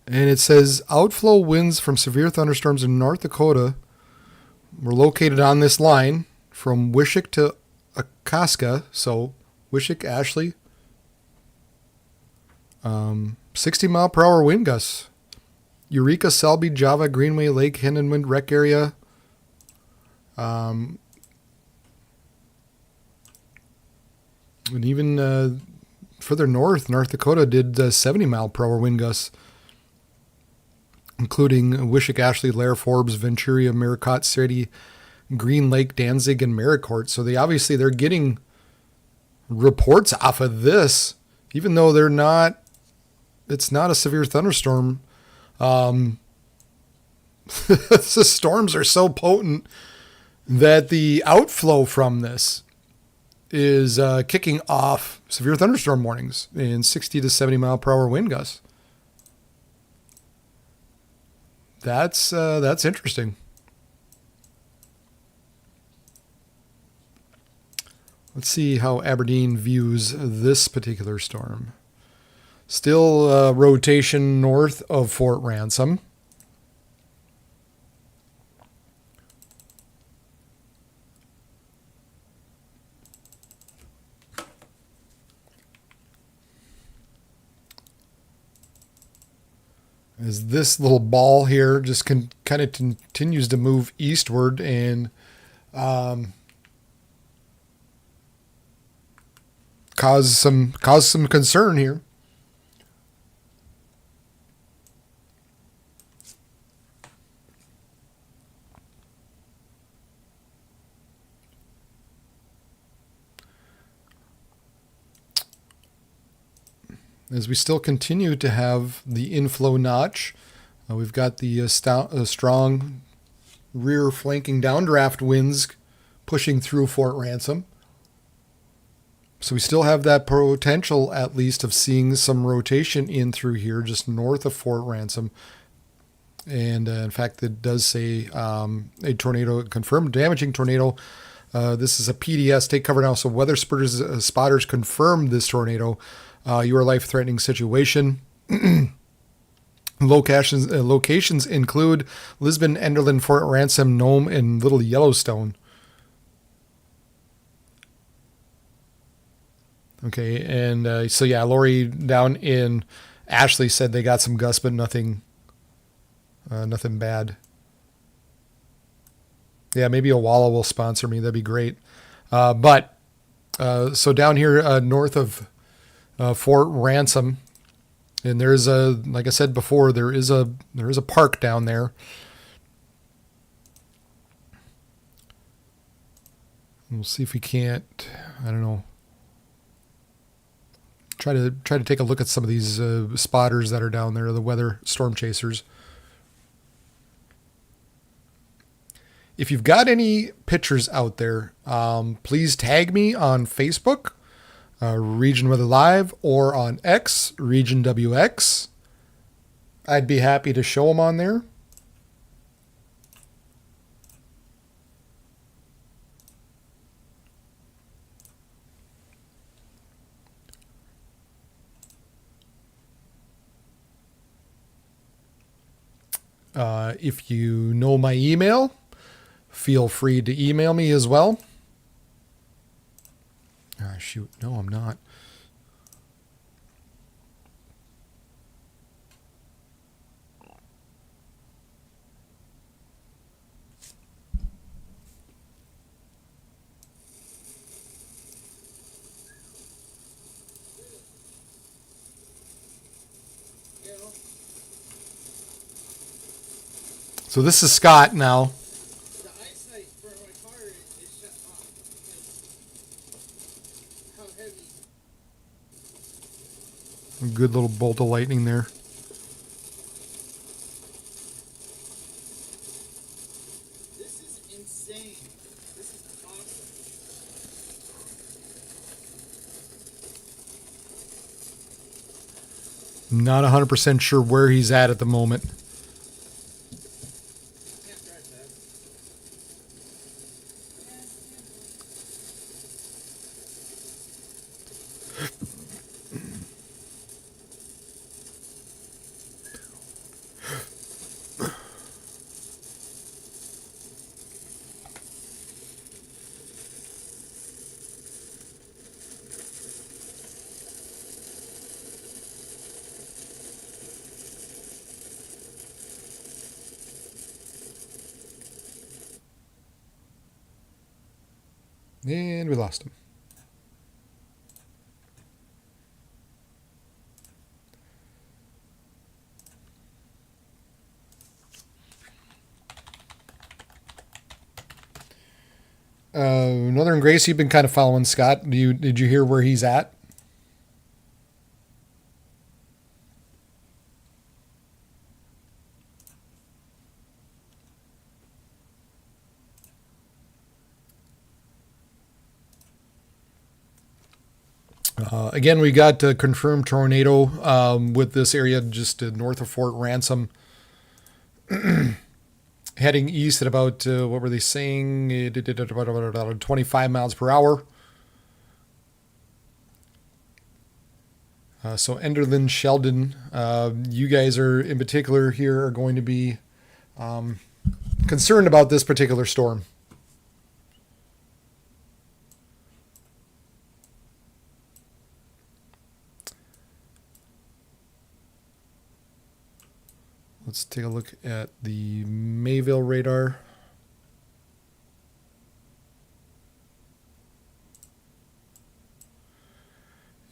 S2: And it says outflow winds from severe thunderstorms in North Dakota were located on this line from Wishick to Akaska. So Wishick, Ashley. 60 mile per hour wind gusts. Eureka, Selby, Java, Greenway, Lake, Hindenwind, Rec area. And even further north, North Dakota did 70 mile per hour wind gusts, including Wishick, Ashley, Lair, Forbes, Venturia, Maricot City, Green Lake, Danzig, and Maricourt. So they're getting reports off of this, even though it's not a severe thunderstorm. The storms are so potent that the outflow from this is kicking off severe thunderstorm warnings in 60 to 70 mile per hour wind gusts. That's interesting. Let's see how Aberdeen views this particular storm. Still rotation north of Fort Ransom. As this little ball here just kind of continues to move eastward, and cause some concern here. As we still continue to have the inflow notch, we've got the strong rear flanking downdraft winds pushing through Fort Ransom. So we still have that potential, at least, of seeing some rotation in through here, just north of Fort Ransom. And in fact, it does say a tornado, confirmed damaging tornado. This is a PDS, take cover now. So weather spotters confirmed this tornado. Your life-threatening situation. Locations include Lisbon, Enderlin, Fort Ransom, Nome, and Little Yellowstone. Okay, and so yeah, Lori down in Ashley said they got some gusts, but nothing bad. Yeah, maybe Owala will sponsor me. That'd be great. But so down here north of Fort Ransom, and there's like I said before, there is a park down there. We'll see if we can't, I don't know, try to take a look at some of these spotters that are down there, the weather storm chasers. If you've got any pictures out there, please tag me on Facebook, Region Weather Live, or on X, Region WX. I'd be happy to show them on there. If you know my email, feel free to email me as well. Shoot, no, I'm not. So this is Scott now.
S3: The eyesight for my car is shut off. How heavy?
S2: A good little bolt of lightning there.
S3: This is insane. This is awesome.
S2: Not 100% sure where he's at the moment.
S3: Can't drive that.
S2: And we lost him. Northern Grace, you've been kind of following Scott. Did you hear where he's at? Again, we got a confirmed tornado with this area just north of Fort Ransom. Heading east at about, what were they saying? It did about 25 miles per hour. So Enderlin, Sheldon, you guys are in particular here are going to be concerned about this particular storm. Let's take a look at the Mayville radar.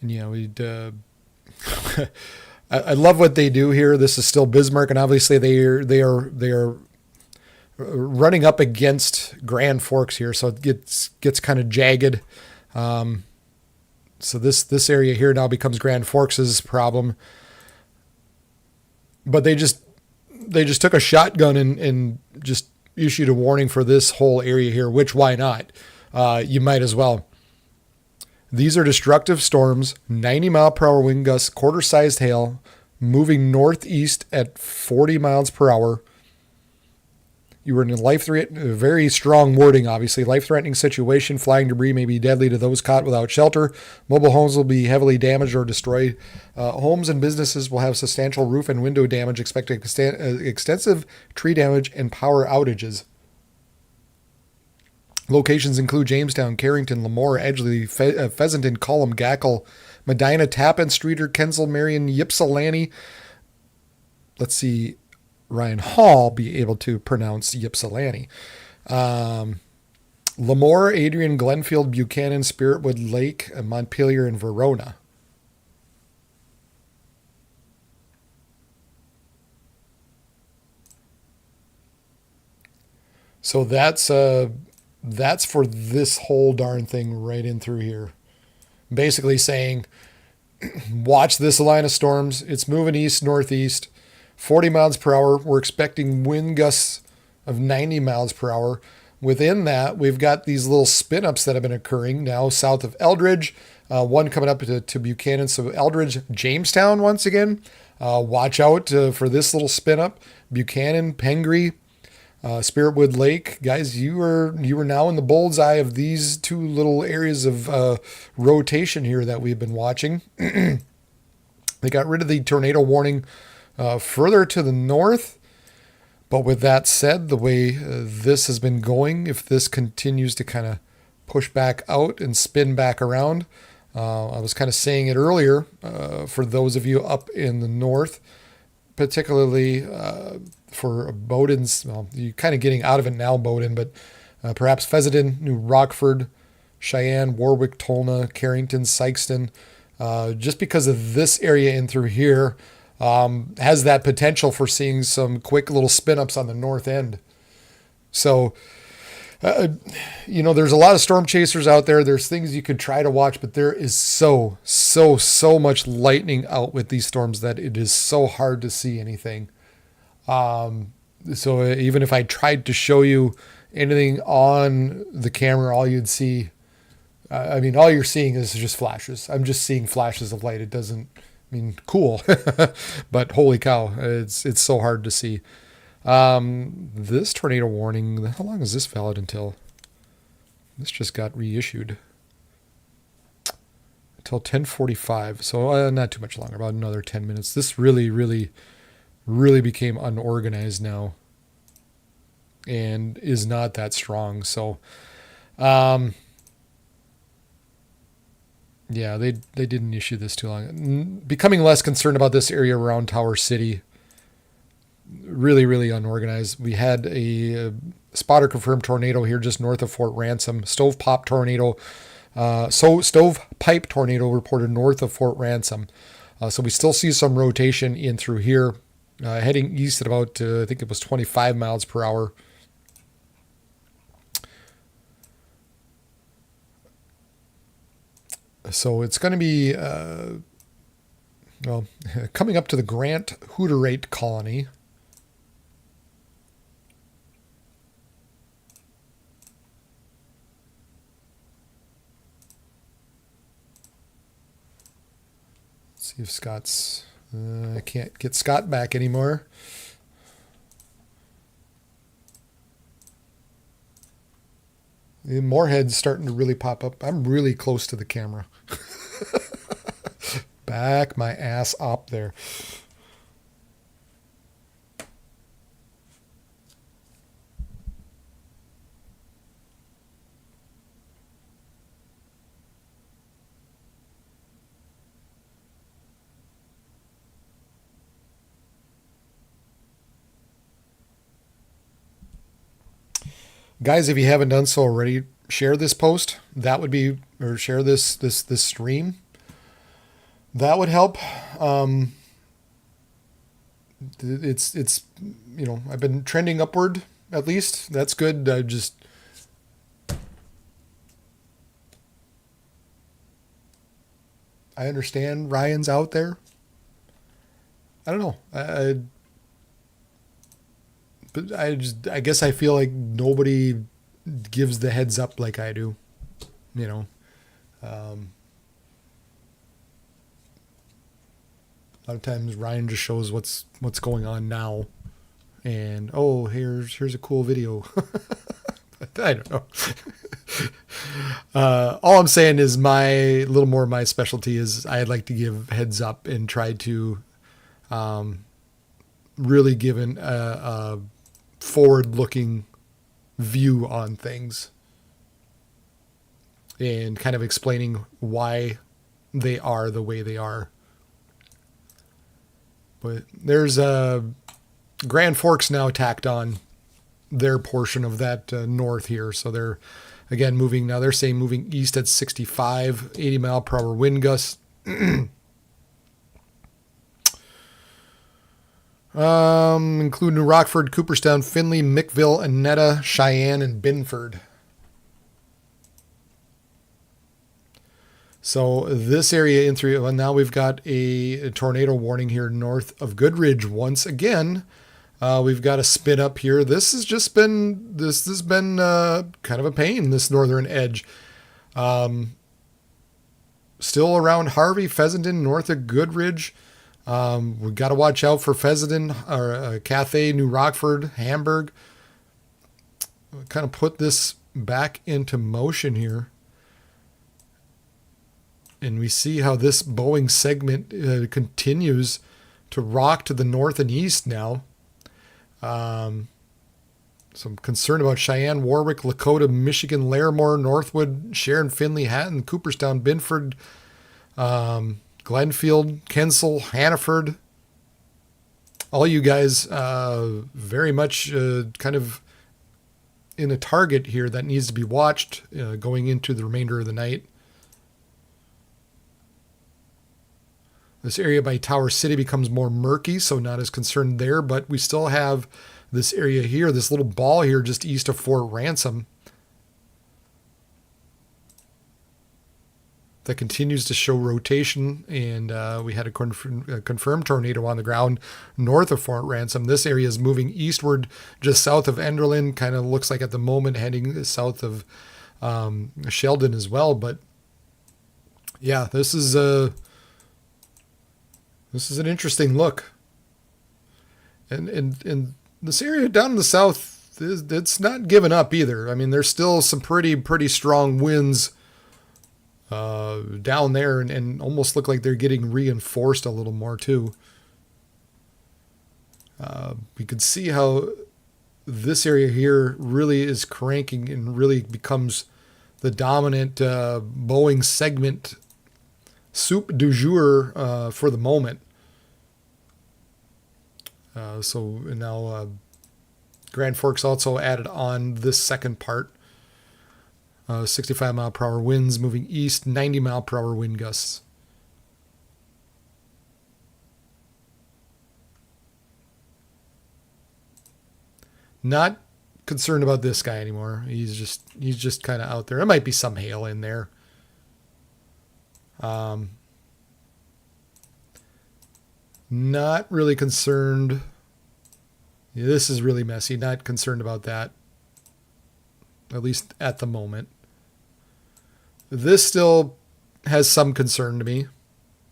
S2: And we'd. I love what they do here. This is still Bismarck, and obviously they are running up against Grand Forks here, so it gets kind of jagged. So this area here now becomes Grand Forks' problem. But they just took a shotgun and just issued a warning for this whole area here, which why not? You might as well. These are destructive storms, 90-mile-per-hour wind gusts, quarter-sized hail, moving northeast at 40 miles per hour. You were in a very strong wording, obviously. Life-threatening situation. Flying debris may be deadly to those caught without shelter. Mobile homes will be heavily damaged or destroyed. Homes and businesses will have substantial roof and window damage. Expect extensive tree damage and power outages. Locations include Jamestown, Carrington, Lemoore, Edgeley, Pheasanton, Cullum, Gackle, Medina, Tappan, Streeter, Kensal, Marion, Ypsilanti. Let's see, Ryan Hall be able to pronounce Ypsilanti. Lemoore, Adrian, Glenfield, Buchanan, Spiritwood Lake, Montpelier, and Verona. So that's for this whole darn thing right in through here. Basically saying, watch this line of storms. It's moving east-northeast, 40 miles per hour. We're expecting wind gusts of 90 miles per hour. Within that, we've got these little spin-ups that have been occurring now south of Eldridge, one coming up to Buchanan. So Eldridge, Jamestown once again. Watch out for this little spin-up. Buchanan, Pengree, Spiritwood Lake, guys, you are now in the bullseye of these two little areas of rotation here that we've been watching. They got rid of the tornado warning further to the north, but with that said, the way this has been going, if this continues to kind of push back out and spin back around, I was kind of saying it earlier for those of you up in the north, particularly for Bowdoin's, well, you're kind of getting out of it now, Bowdoin, but perhaps Pheasanton, New Rockford, Cheyenne, Warwick, Tolna, Carrington, Sykeston, just because of this area in through here, has that potential for seeing some quick little spin-ups on the north end. So, there's a lot of storm chasers out there. There's things you could try to watch, but there is so much lightning out with these storms that it is so hard to see anything. So even if I tried to show you anything on the camera, all you'd see, all you're seeing is just flashes. I'm just seeing flashes of light. It doesn't cool, but holy cow, it's so hard to see. This tornado warning, how long is this valid until? This just got reissued until 10:45. So not too much longer, about another 10 minutes. This really became unorganized now and is not that strong. So, yeah, they didn't issue this too long. Becoming less concerned about this area around Tower City. Really unorganized. We had a spotter confirmed tornado here just north of Fort Ransom. Stovepipe tornado reported north of Fort Ransom. So we still see some rotation in through here. Heading east at about, I think it was 25 miles per hour. So it's going to be, coming up to the Grant Hooterate colony. Let's see if Scott's... I can't get Scott back anymore. Moorhead's starting to really pop up. I'm really close to the camera. Back my ass up there. Guys, if you haven't done so already, share this post. That would be, or share this stream. That would help. It's I've been trending upward at least. That's good. I understand Ryan's out there. I don't know. But I guess I feel like nobody gives the heads up like I do. You know. A lot of times Ryan just shows what's going on now, and oh, here's a cool video. I don't know. All I'm saying is my little more of my specialty is I'd like to give heads up and try to really give a forward-looking view on things and kind of explaining why they are the way they are. But there's Grand Forks now tacked on their portion of that north here. So they're, again, moving now. They're saying moving east at 65, 80 mile per hour wind gusts. Including New Rockford, Cooperstown, Findlay, Mickville, Annetta, Cheyenne, and Binford. So this area in through, well, now we've got a tornado warning here north of Goodridge once again. We've got a spin up here. This has been kind of a pain, this northern edge. Still around Harvey, Fessenden, north of Goodridge. We've got to watch out for Fessenden, or Cathay, New Rockford, Hamburg. Kind of put this back into motion here. And we see how this Boeing segment continues to rock to the north and east now. So I'm concerned about Cheyenne, Warwick, Lakota, Michigan, Larimore, Northwood, Sharon, Findlay, Hatton, Cooperstown, Binford, Glenfield, Kensal, Hannaford. All you guys very much kind of in a target here that needs to be watched going into the remainder of the night. This area by Tower City becomes more murky, so not as concerned there, but we still have this area here, this little ball here just east of Fort Ransom that continues to show rotation, and we had a confirmed tornado on the ground north of Fort Ransom. This area is moving eastward just south of Enderlin, kind of looks like at the moment heading south of Sheldon as well, but yeah, this is an interesting look. And this area down in the south, it's not giving up either. I mean, there's still some pretty strong winds down there and almost look like they're getting reinforced a little more too. We can see how this area here really is cranking and really becomes the dominant Boeing segment soup du jour for the moment. So now Grand Forks also added on this second part. 65 mile per hour winds moving east, 90 mile per hour wind gusts. Not concerned about this guy anymore. He's just kind of out there. There might be some hail in there. Not really concerned. Yeah, this is really messy. Not concerned about that. At least at the moment. This still has some concern to me.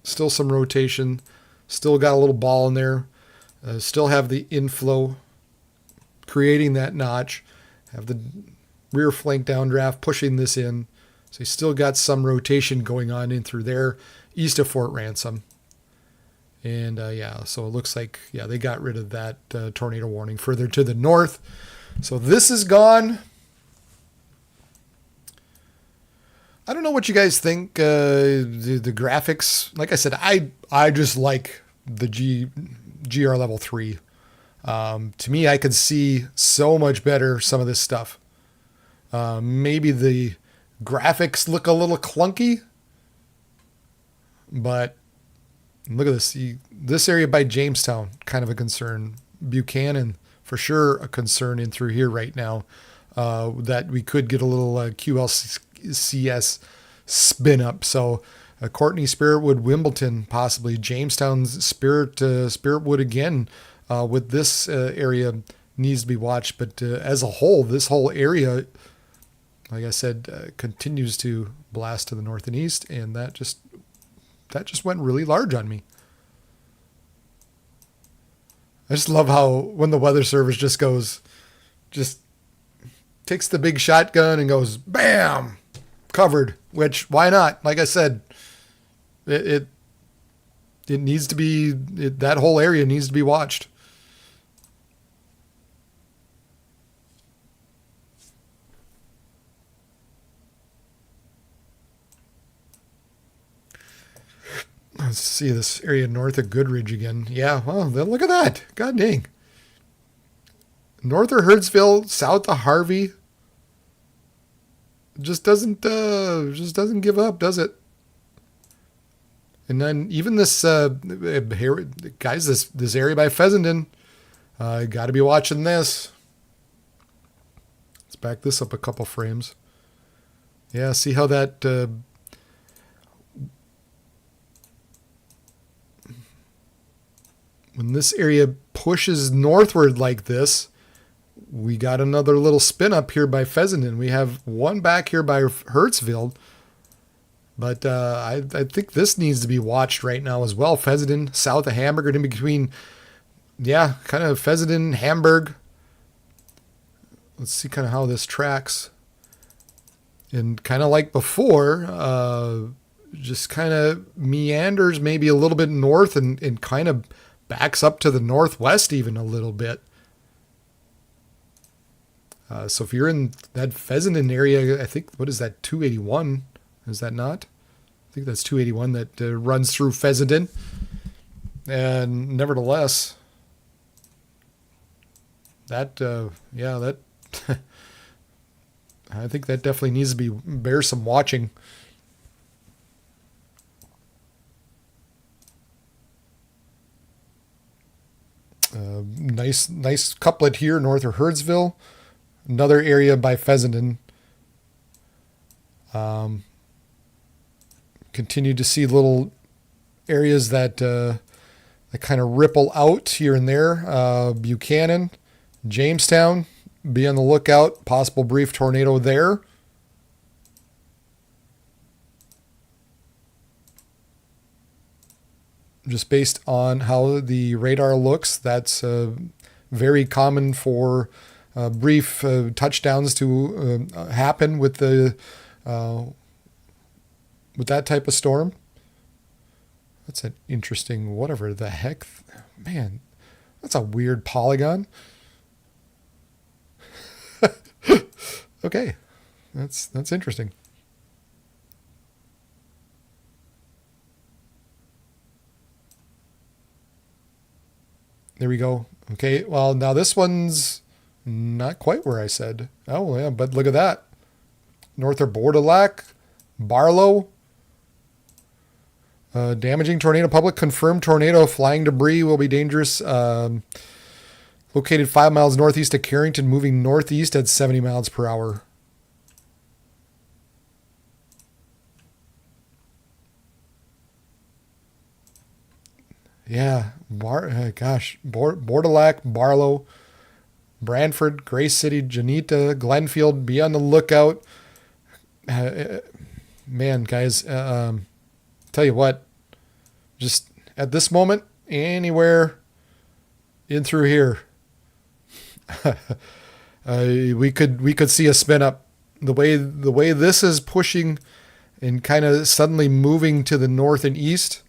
S2: Still some rotation. Still got a little ball in there. Still have the inflow creating that notch. Have the rear flank downdraft pushing this in. So you still got some rotation going on in through there east of Fort Ransom. And so it looks like, they got rid of that tornado warning further to the north. So this is gone. I don't know what you guys think. The graphics, like I said, I just like the GR level 3. To me, I could see so much better some of this stuff. Maybe the graphics look a little clunky, but And look at this. This area by Jamestown, kind of a concern. Buchanan, for sure, a concern in through here right now. That we could get a little QLCS spin up. So Courtney, Spiritwood, Wimbledon, possibly Jamestown's Spiritwood again. With this area needs to be watched, but as a whole, this whole area, like I said, continues to blast to the north and east, and that just went really large on me. I just love how when the weather service just takes the big shotgun and goes, bam, covered, which why not? Like I said, it needs to be, that whole area needs to be watched. Let's see this area north of Goodridge again. Yeah, well, look at that. God dang. North of Hertzville, south of Harvey. Just doesn't give up, does it? And then even this guys, this area by Fessenden, got to be watching this. Let's back this up a couple frames. Yeah, see how that when this area pushes northward like this, we got another little spin up here by Fessenden. We have one back here by Hertzville. But I think this needs to be watched right now as well. Fessenden, south of Hamburg, in between, yeah, kind of Fessenden, Hamburg. Let's see kind of how this tracks. And kind of like before, just kind of meanders maybe a little bit north and kind of backs up to the northwest even a little bit. So if you're in that Fessenden area, I think, what is that, 281? Is that not? I think that's 281 that runs through Fessenden. And nevertheless, that, I think that definitely needs to bear some watching. Nice couplet here north of Hertzville. Another area by Fessenden. Continue to see little areas that kind of ripple out here and there. Buchanan, Jamestown, be on the lookout. Possible brief tornado there. Just based on how the radar looks, that's very common for brief touchdowns to happen with that type of storm. That's an interesting, whatever the heck, man, that's a weird polygon. Okay, that's interesting. There we go. Okay, well, now this one's not quite where I said. Oh, yeah, but look at that. North of Bordeaux, Barlow. Damaging tornado public. Confirmed tornado. Flying debris will be dangerous. Located 5 miles northeast of Carrington, moving northeast at 70 miles per hour. Yeah, Bordeaux, Barlow, Brantford, Grace City, Janita, Glenfield, be on the lookout. Man, guys, tell you what, just at this moment, anywhere in through here, we could see a spin up. The way this is pushing and kind of suddenly moving to the north and east.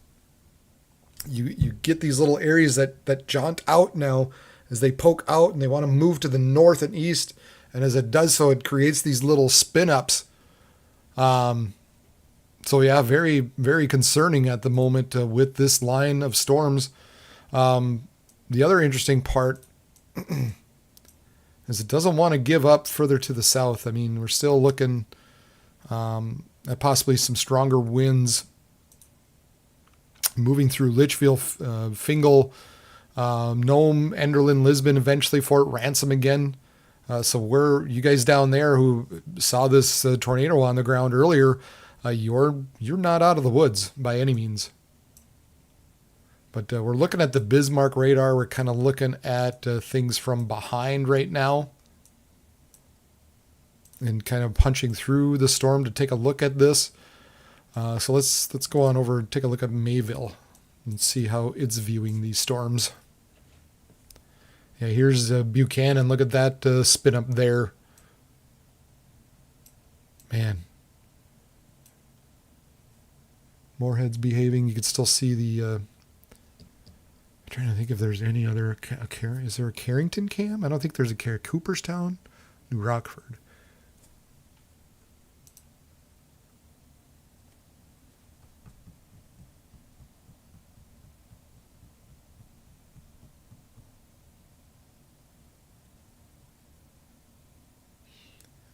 S2: You get these little areas that jaunt out now as they poke out and they want to move to the north and east. And as it does so, it creates these little spin-ups. So yeah, very, very concerning at the moment with this line of storms. The other interesting part is it doesn't want to give up further to the south. I mean, we're still looking at possibly some stronger winds moving through Litchfield, Fingal, Nome, Enderlin, Lisbon, eventually Fort Ransom again. So where you guys down there who saw this tornado on the ground earlier, you're not out of the woods by any means. But we're looking at the Bismarck radar. We're kind of looking at things from behind right now, and kind of punching through the storm to take a look at this. So let's go on over and take a look at Mayville and see how it's viewing these storms. Yeah, here's Buchanan. Look at that spin up there. Man. Moorhead's behaving. You can still see the... I'm trying to think if there's any other... Is there a Carrington cam? I don't think there's a Cooperstown. New Rockford.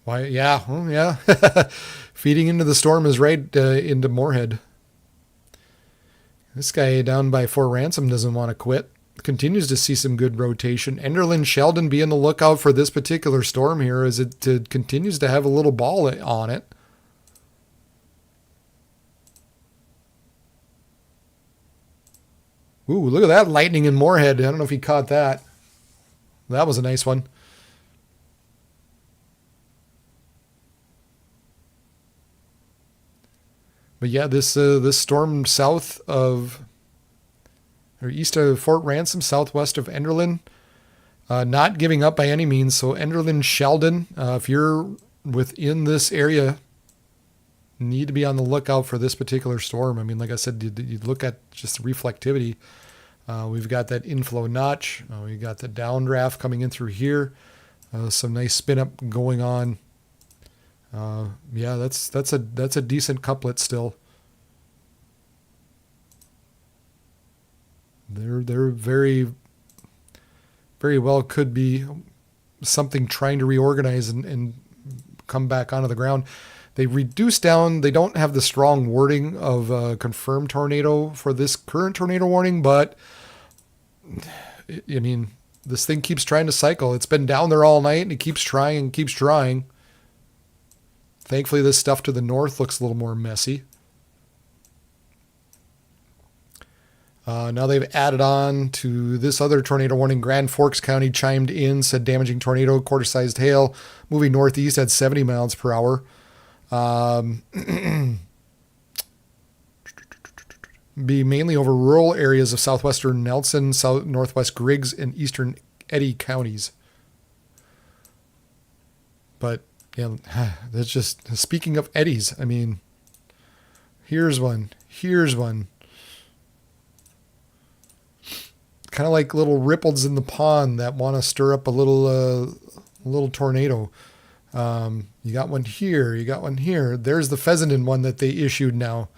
S2: Why? Yeah, well, yeah. Feeding into the storm is right into Moorhead. This guy down by Fort Ransom doesn't want to quit. Continues to see some good rotation. Enderlin, Sheldon, be on the lookout for this particular storm here as it continues to have a little ball on it. Ooh, look at that lightning in Moorhead. I don't know if he caught that. That was a nice one. But yeah, this storm south of, or east of Fort Ransom, southwest of Enderlin, not giving up by any means. So Enderlin, Sheldon, if you're within this area, need to be on the lookout for this particular storm. I mean, like I said, you look at just the reflectivity. We've got that inflow notch. We got the downdraft coming in through here. Some nice spin up going on. Yeah, that's a decent couplet still. They're very, very well could be something trying to reorganize and come back onto the ground. They reduce down. They don't have the strong wording of a confirmed tornado for this current tornado warning, but I mean, this thing keeps trying to cycle. It's been down there all night and it keeps trying and keeps trying. Thankfully, this stuff to the north looks a little more messy. Now they've added on to this other tornado warning. Grand Forks County chimed in, said damaging tornado, quarter-sized hail, moving northeast at 70 miles per hour. Be mainly over rural areas of southwestern Nelson, northwest Griggs, and eastern Eddy counties. But yeah, that's just, speaking of eddies, I mean, here's one. Kind of like little ripples in the pond that want to stir up a little tornado. You got one here. You got one here. There's the Fessenden one that they issued now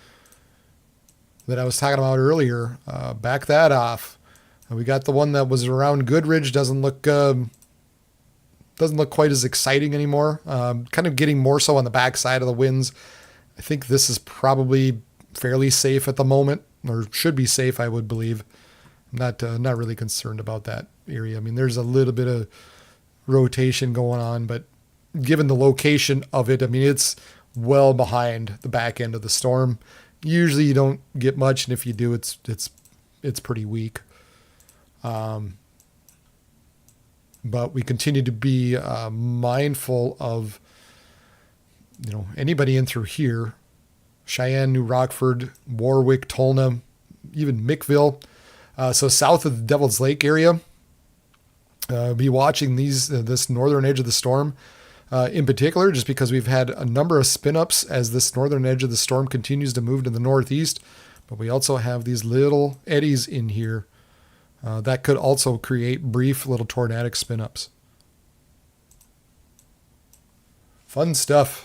S2: that I was talking about earlier. Back that off. We got the one that was around Goodridge. Doesn't look quite as exciting anymore. Kind of getting more so on the backside of the winds. I think this is probably fairly safe at the moment, or should be safe, I would believe. Not really concerned about that area. I mean, there's a little bit of rotation going on, but given the location of it, I mean, it's well behind the back end of the storm. Usually you don't get much, and if you do, it's pretty weak. But we continue to be mindful of, anybody in through here. Cheyenne, New Rockford, Warwick, Tolna, even Mickville. So south of the Devil's Lake area, be watching this northern edge of the storm in particular, just because we've had a number of spin-ups as this northern edge of the storm continues to move to the northeast. But we also have these little eddies in here that could also create brief little tornadic spin-ups. Fun stuff.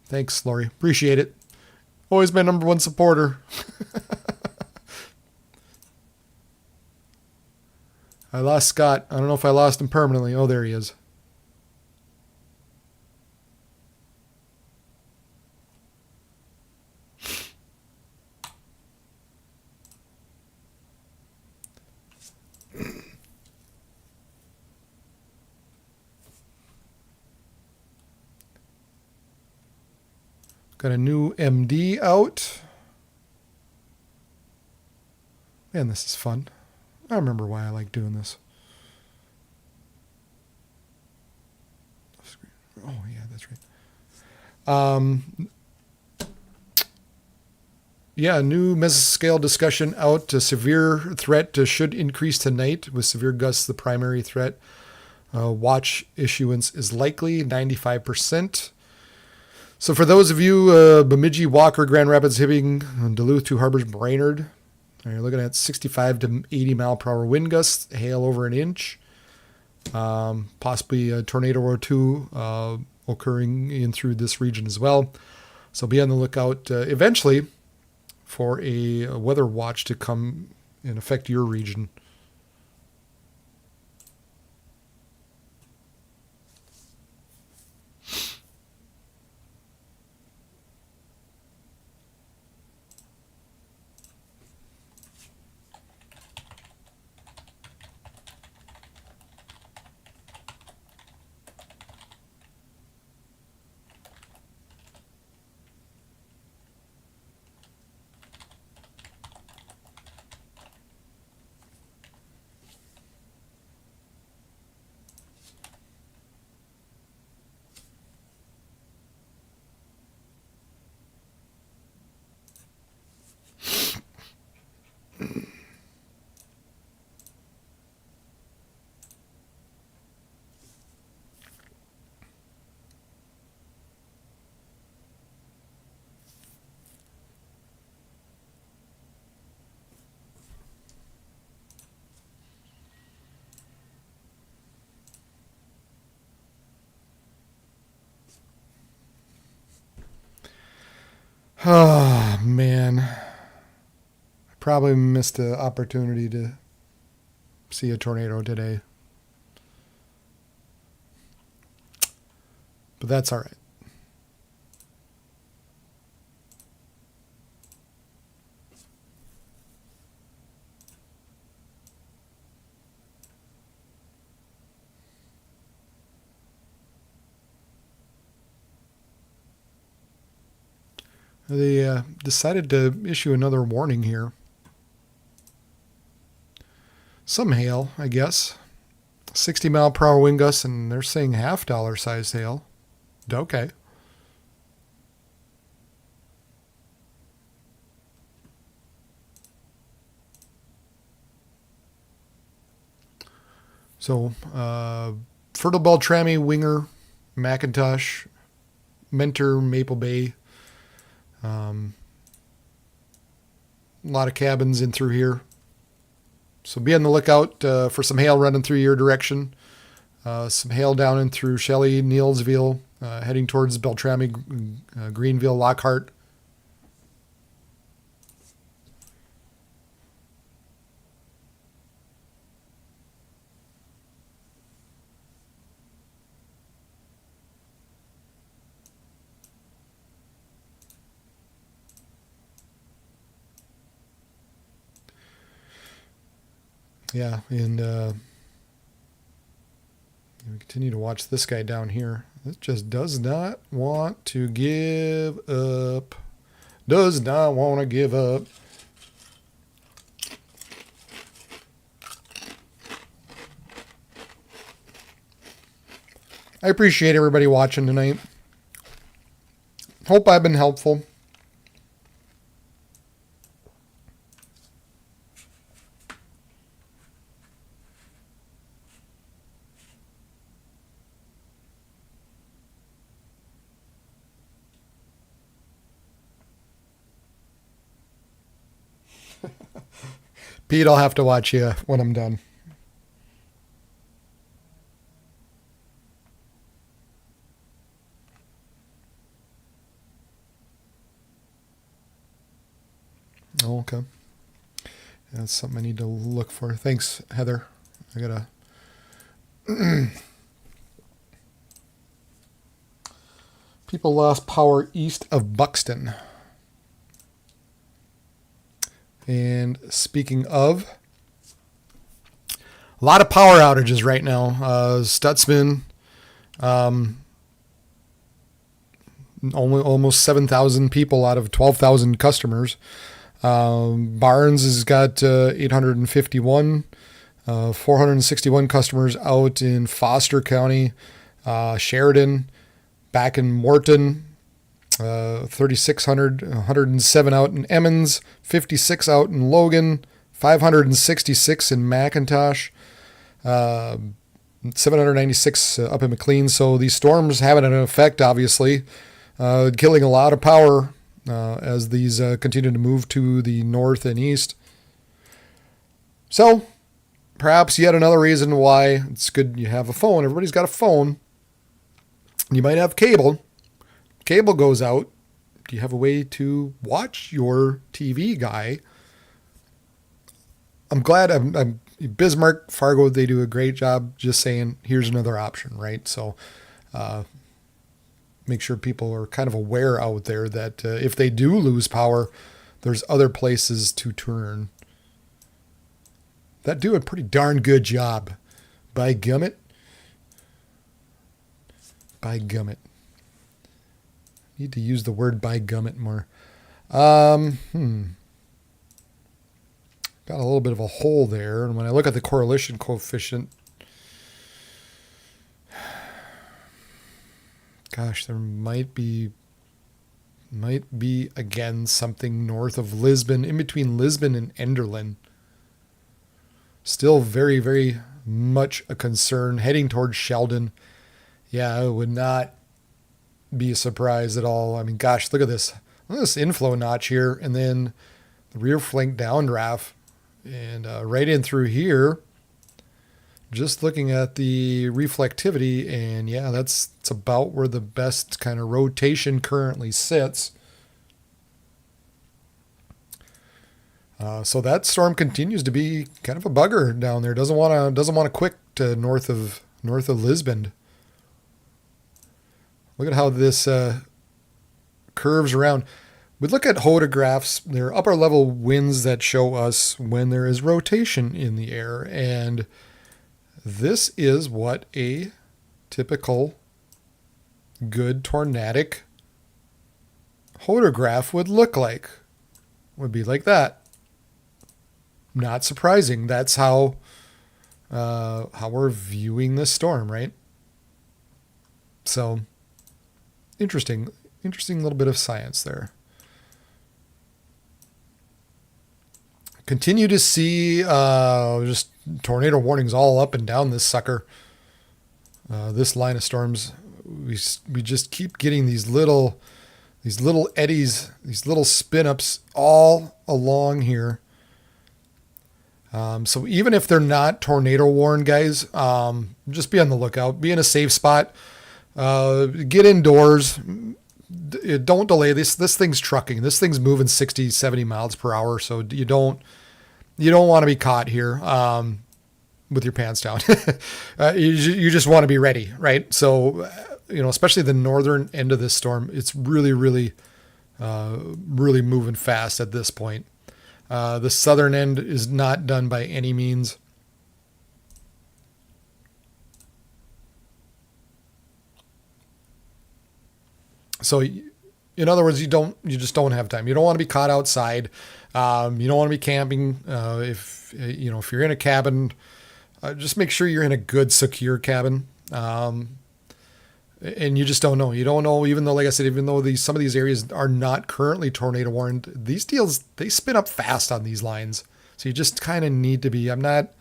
S2: Thanks, Lori. Appreciate it. Always my number one supporter. I lost Scott. I don't know if I lost him permanently. Oh, there he is. Got a new MD out. Man, this is fun. I remember why I like doing this. Oh, yeah, that's right. Yeah, new mesoscale discussion out. A severe threat should increase tonight, with severe gusts the primary threat. Watch issuance is likely, 95%. So for those of you, Bemidji, Walker, Grand Rapids, Hibbing, Duluth, Two Harbors, Brainerd, you're looking at 65 to 80 mile per hour wind gusts, hail over an inch, possibly a tornado or two occurring in through this region as well. So be on the lookout eventually for a weather watch to come and affect your region. Oh, man. I probably missed the opportunity to see a tornado today. But that's all right. They decided to issue another warning here. Some hail, I guess. 60 mile per hour wind gusts, and they're saying $half size hail. Okay. So, Fertile Beltrami, Winger, Macintosh, Mentor, Maple Bay. A lot of cabins in through here. So be on the lookout for some hail running through your direction. Some hail down in through Shelley, Neilsville, heading towards Beltrami, Greenville, Lockhart. Yeah, and we continue to watch this guy down here. This just does not want to give up. Does not want to give up. I appreciate everybody watching tonight. Hope I've been helpful. Pete, I'll have to watch you when I'm done. Oh, okay. That's something I need to look for. Thanks, Heather. I gotta. People lost power east of Buxton. And speaking of, a lot of power outages right now. Stutzman, almost 7,000 people out of 12,000 customers. Barnes has got 851, 461 customers out in Foster County, Sheridan, back in Morton, 3,600, 107 out in Emmons, 56 out in Logan, 566 in McIntosh, 796 up in McLean. So these storms having an effect, obviously, killing a lot of power as these continue to move to the north and east. So perhaps yet another reason why it's good you have a phone. Everybody's got a phone. You might have cable. Cable goes out. Do you have a way to watch your TV guy? I'm glad I'm Bismarck, Fargo, they do a great job just saying, here's another option, right? So make sure people are kind of aware out there that if they do lose power, there's other places to turn. That do a pretty darn good job. By gummit. By gummit. Need to use the word by gummit more. Got a little bit of a hole there. And when I look at the correlation coefficient, gosh, there might be again something north of Lisbon, in between Lisbon and Enderlin. Still very, very much a concern. Heading towards Sheldon. Yeah, it would not be a surprise at all. I mean, gosh, look at this. Look at this inflow notch here. And then the rear flank downdraft. And right in through here. Just looking at the reflectivity. And yeah, that's about where the best kind of rotation currently sits. So that storm continues to be kind of a bugger down there. Doesn't want to quick to north of Lisbon. Look at how this curves around. We look at photographs. There are upper level winds that show us when there is rotation in the air. And this is what a typical good tornadic photograph would look like. Would be like that. Not surprising. That's how we're viewing this storm, right? So interesting little bit of science there. Continue to see just tornado warnings all up and down this sucker. This line of storms, we just keep getting these little eddies, these little spin ups all along here. So even if they're not tornado warned, guys, just be on the lookout. Be in a safe spot. Get indoors. Don't delay. This thing's trucking. This thing's moving 60, 70 miles per hour. So you don't want to be caught here with your pants down. You just want to be ready, right? So, especially the northern end of this storm, it's really, really, really moving fast at this point. The southern end is not done by any means. So, in other words, you just don't have time. You don't want to be caught outside. You don't want to be camping. If you're in a cabin, just make sure you're in a good, secure cabin. And you just don't know. You don't know, even though, like I said, even though some of these areas are not currently tornado warned, these deals, they spin up fast on these lines. So you just kind of need to be, I'm not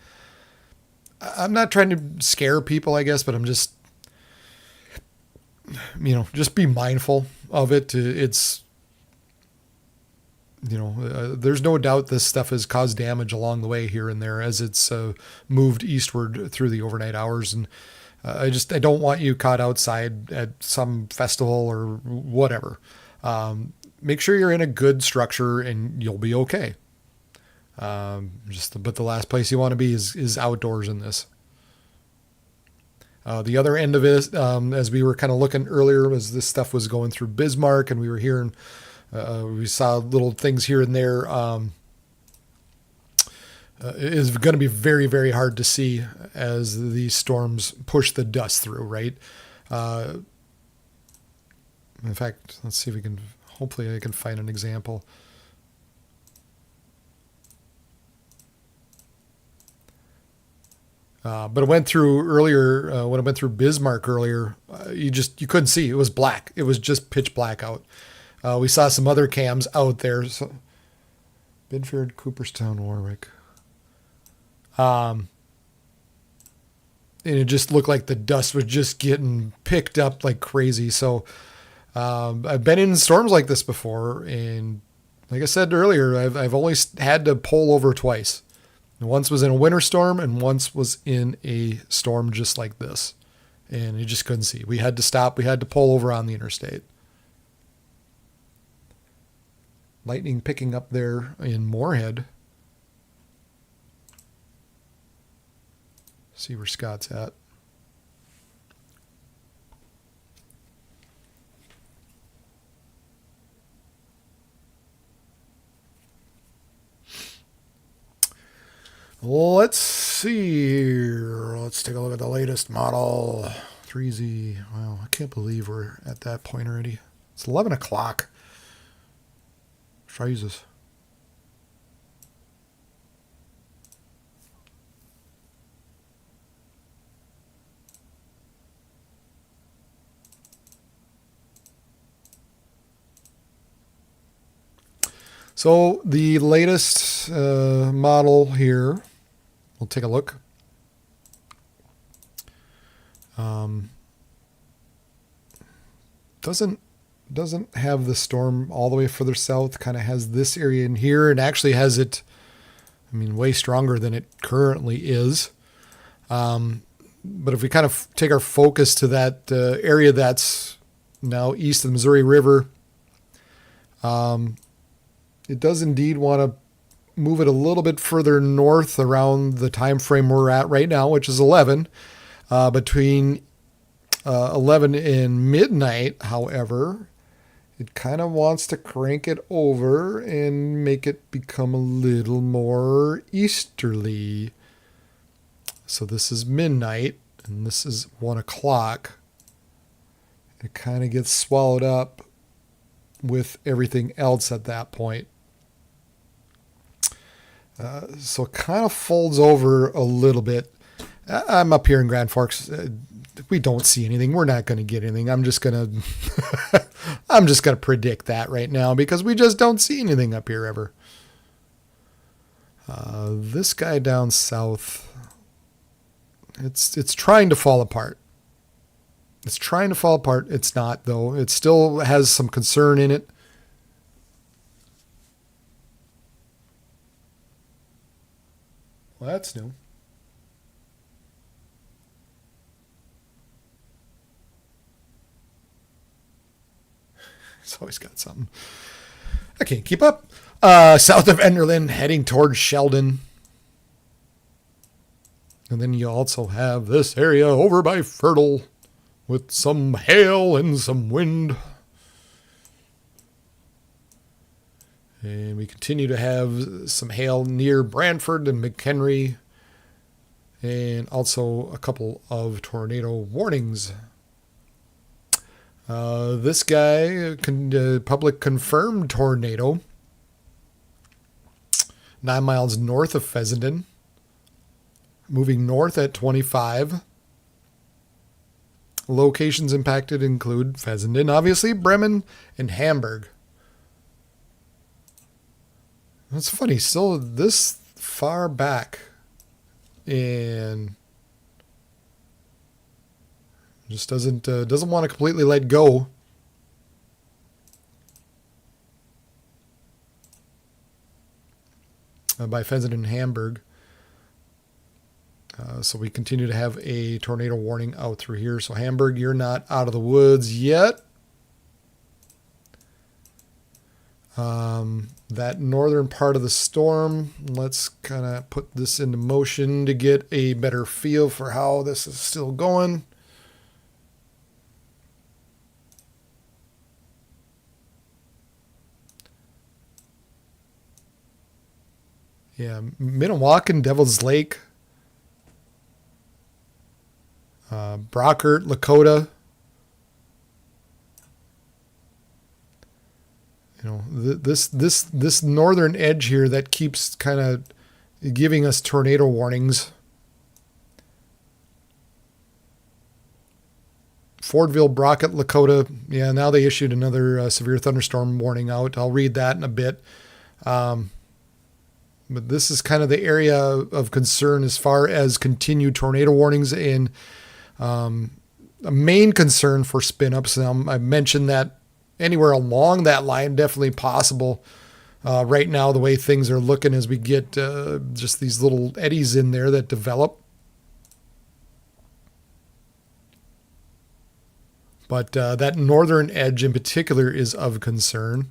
S2: trying to scare people, I guess, but I'm just, just be mindful of it. It's, there's no doubt this stuff has caused damage along the way here and there as it's moved eastward through the overnight hours. And I don't want you caught outside at some festival or whatever. Make sure you're in a good structure and you'll be okay. But the last place you want to be is outdoors in this. The other end of it, as we were kind of looking earlier, as this stuff was going through Bismarck, and we were hearing, we saw little things here and there. It is going to be very, very hard to see as these storms push the dust through, right? In fact, let's see if we can, hopefully I can find an example. But it went through earlier, when it went through Bismarck earlier, you couldn't see. It was black. It was just pitch black out. We saw some other cams out there. So, Bidford, Cooperstown, Warwick. And it just looked like the dust was just getting picked up like crazy. So I've been in storms like this before, and like I said earlier, I've only had to pull over twice. Once was in a winter storm, and once was in a storm just like this. And you just couldn't see. We had to stop. We had to pull over on the interstate. Lightning picking up there in Moorhead. See where Scott's at. Let's see here. Let's take a look at the latest model. 3Z. Wow, I can't believe we're at that point already. It's 11 o'clock. Jesus. So the latest model here, we'll take a look. Doesn't have the storm all the way further south. Kind of has this area in here, and actually has it, I mean, way stronger than it currently is. But if we kind of take our focus to that area that's now east of the Missouri River, it does indeed want to move it a little bit further north around the time frame we're at right now, which is 11. Between 11 and midnight, however, it kind of wants to crank it over and make it become a little more easterly. So this is midnight, and this is 1 o'clock. It kind of gets swallowed up with everything else at that point. So it kind of folds over a little bit. I'm up here in Grand Forks. We don't see anything. We're not going to get anything. I'm just going to predict that right now because we just don't see anything up here ever. This guy down south, it's trying to fall apart. It's trying to fall apart. It's not, though. It still has some concern in it. Well, that's new. It's always got something. I can't keep up. South of Enderlin, heading towards Sheldon. And then you also have this area over by Fertile with some hail and some wind. And we continue to have some hail near Brantford and McHenry. And also a couple of tornado warnings. This guy, public confirmed tornado. 9 miles north of Fessenden. Moving north at 25. Locations impacted include Fessenden, obviously, Bremen, and Hamburg. That's funny, still this far back. And just doesn't want to completely let go. By Fessenden and Hamburg. So we continue to have a tornado warning out through here. So Hamburg, you're not out of the woods yet. That northern part of the storm, let's kind of put this into motion to get a better feel for how this is still going. Yeah, Minnewacan, Devil's Lake, Brockert, Lakota. You know, this northern edge here that keeps kind of giving us tornado warnings. Fordville, Brockett, Lakota. Yeah, now they issued another severe thunderstorm warning out. I'll read that in a bit. But this is kind of the area of concern as far as continued tornado warnings and a main concern for spin-ups. I mentioned that anywhere along that line, definitely possible. Right now, the way things are looking as we get just these little eddies in there that develop. But that northern edge in particular is of concern.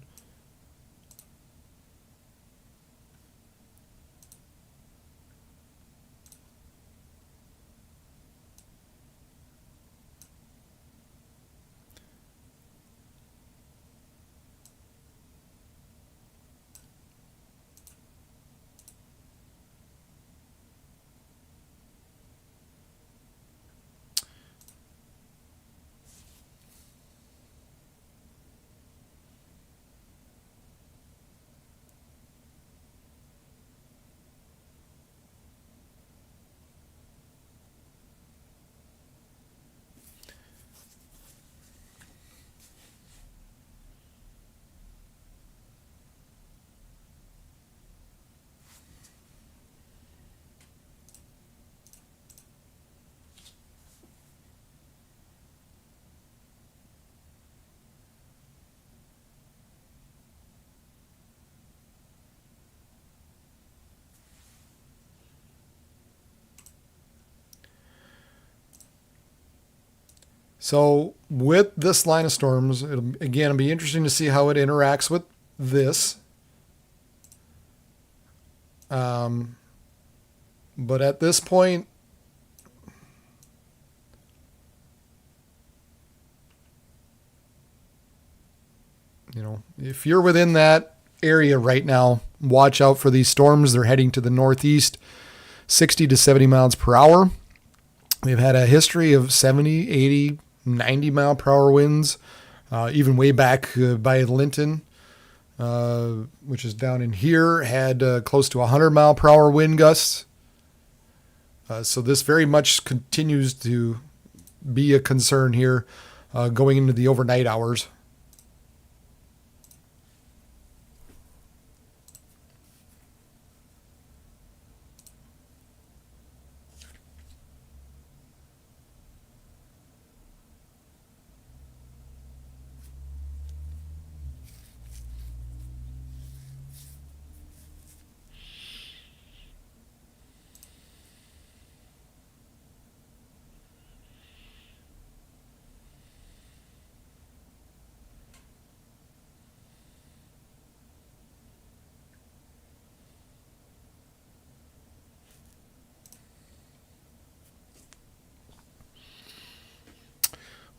S2: So with this line of storms, it'll be interesting to see how it interacts with this. But at this point, you know, if you're within that area right now, watch out for these storms. They're heading to the northeast, 60 to 70 miles per hour. We've had a history of 70, 80, 90 mile per hour winds, even way back by Linton, which is down in here, had close to 100 mile per hour wind gusts. So this very much continues to be a concern here going into the overnight hours.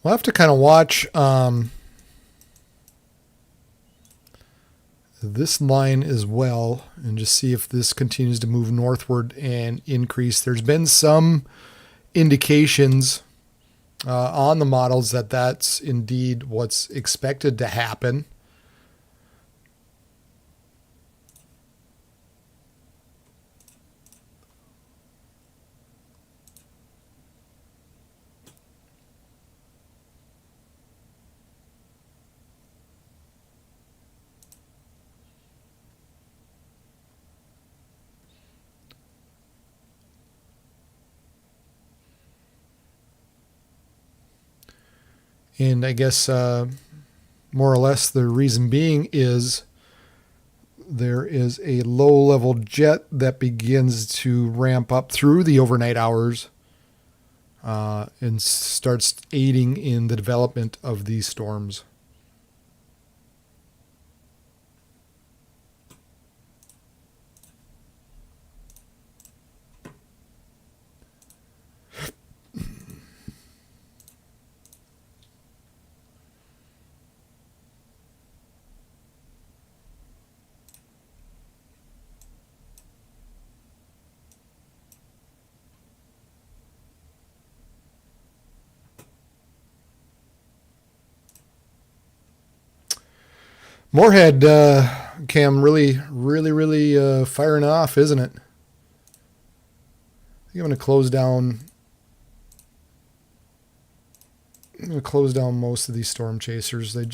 S2: We'll have to kind of watch this line as well and just see if this continues to move northward and increase. There's been some indications on the models that that's indeed what's expected to happen. And I guess more or less the reason being is there is a low-level jet that begins to ramp up through the overnight hours and starts aiding in the development of these storms. Moorhead, Cam, really firing off, isn't it? I think I'm going to close down. I'm going to close down most of these storm chasers. You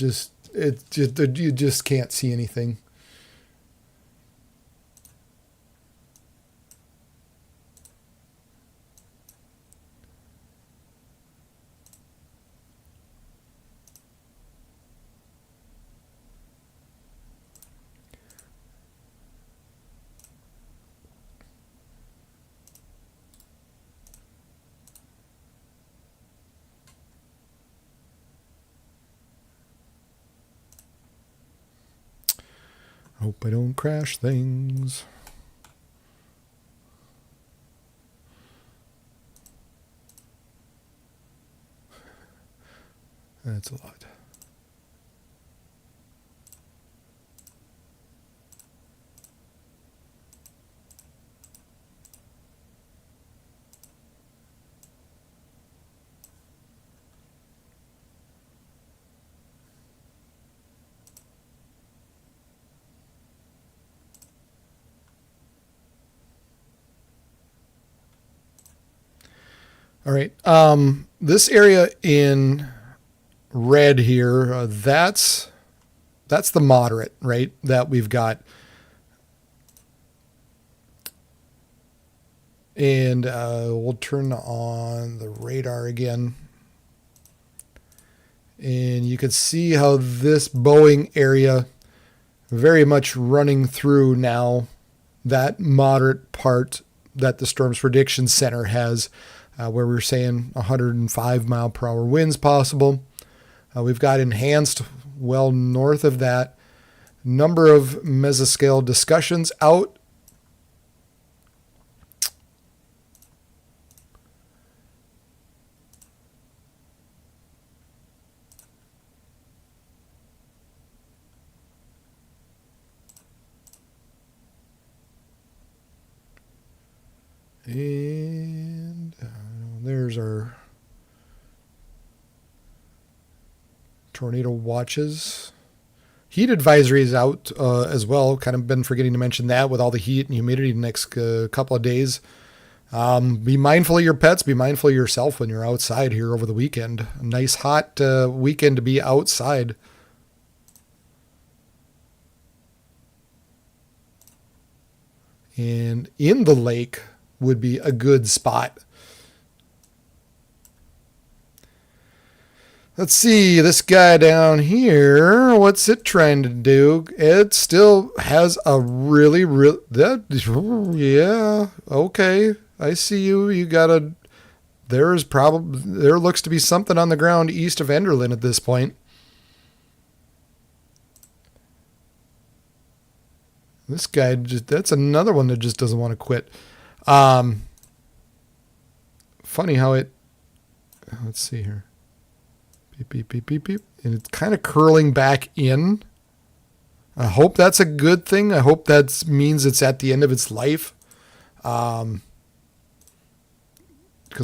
S2: just can't see anything. Hope I don't crash things. That's a lot. All right. This area in red here, that's the moderate, right? That we've got. And we'll turn on the radar again. And you can see how this Boeing area very much running through now that moderate part that the Storms Prediction Center has, where we're saying 105 mile per hour winds possible. We've got enhanced well north of that. Number of mesoscale discussions out. And there's our tornado watches. Heat advisory is out as well. Kind of been forgetting to mention that with all the heat and humidity the next couple of days. Be mindful of your pets. Be mindful of yourself when you're outside here over the weekend. A nice hot weekend to be outside. And in the lake would be a good spot. Let's see, this guy down here, what's it trying to do? It still has a yeah, okay. I see you. You got there looks to be something on the ground east of Enderlin at this point. This guy, that's another one that just doesn't want to quit. Funny how let's see here. Beep, beep, beep, beep, beep. And it's kind of curling back in. I hope that's a good thing. I hope that means it's at the end of its life. Because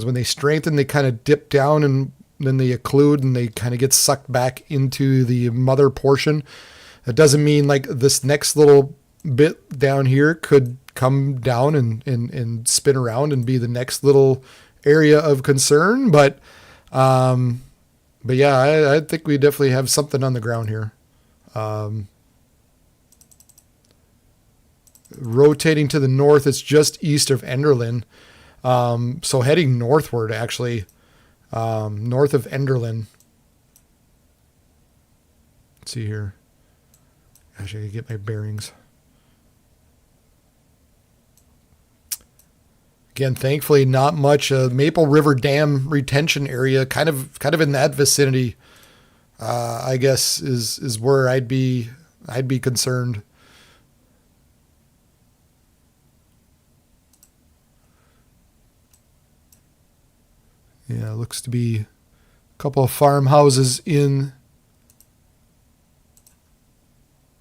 S2: when they strengthen, they kind of dip down and then they occlude and they kind of get sucked back into the mother portion. That doesn't mean like this next little bit down here could come down and spin around and be the next little area of concern. But yeah, I think we definitely have something on the ground here. Rotating to the north, it's just east of Enderlin. So heading northward, actually, north of Enderlin. Let's see here. Gosh, I gotta get my bearings. Again, thankfully, not much. Maple River Dam retention area, kind of in that vicinity. I guess is where I'd be concerned. Yeah, looks to be a couple of farmhouses in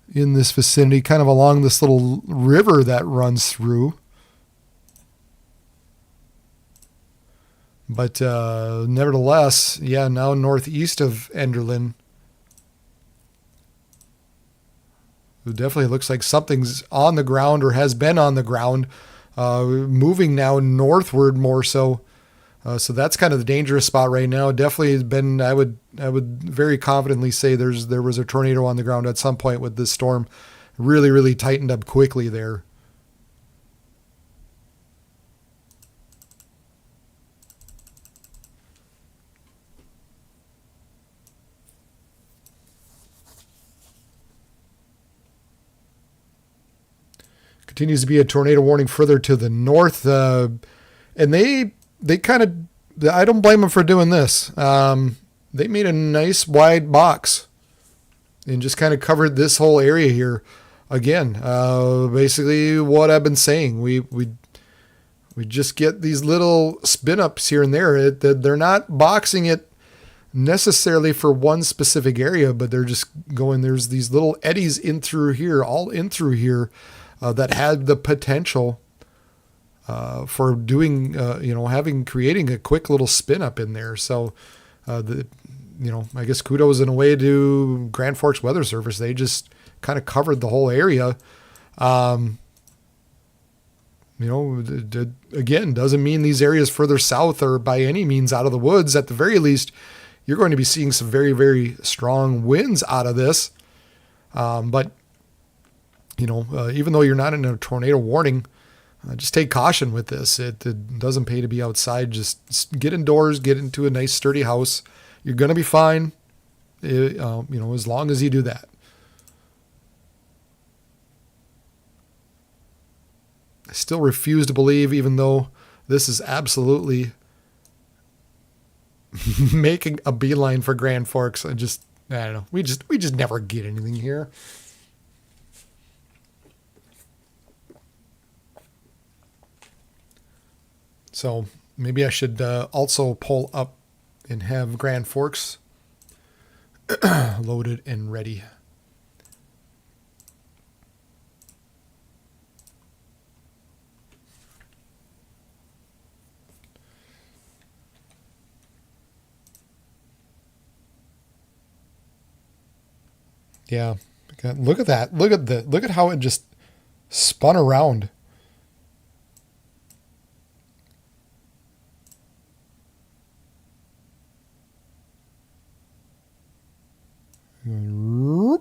S2: this vicinity, kind of along this little river that runs through. But nevertheless, yeah, now northeast of Enderlin. It definitely looks like something's on the ground or has been on the ground, moving now northward more so. So that's kind of the dangerous spot right now. Definitely has been. I would very confidently say there was a tornado on the ground at some point with this storm. Really, really tightened up quickly there. Continues to be a tornado warning further to the north, and they kind of, I don't blame them for doing this. They made a nice wide box and just kind of covered this whole area here. Again, basically what I've been saying, we just get these little spin ups here and there. They're not boxing it necessarily for one specific area, but they're just going, there's these little eddies in through here, all in through here, that had the potential for doing, creating a quick little spin up in there. So, I guess kudos in a way to Grand Forks Weather Service. They just kind of covered the whole area. Again, doesn't mean these areas further south are by any means out of the woods. At the very least, you're going to be seeing some very, very strong winds out of this. But even though you're not in a tornado warning, just take caution with this. It doesn't pay to be outside. Just get indoors, get into a nice sturdy house. You're going to be fine, as long as you do that. I still refuse to believe, even though this is absolutely making a beeline for Grand Forks. I don't know. We just never get anything here. So maybe I should also pull up and have Grand Forks loaded and ready. Yeah, look at that. Look at how it just spun around. You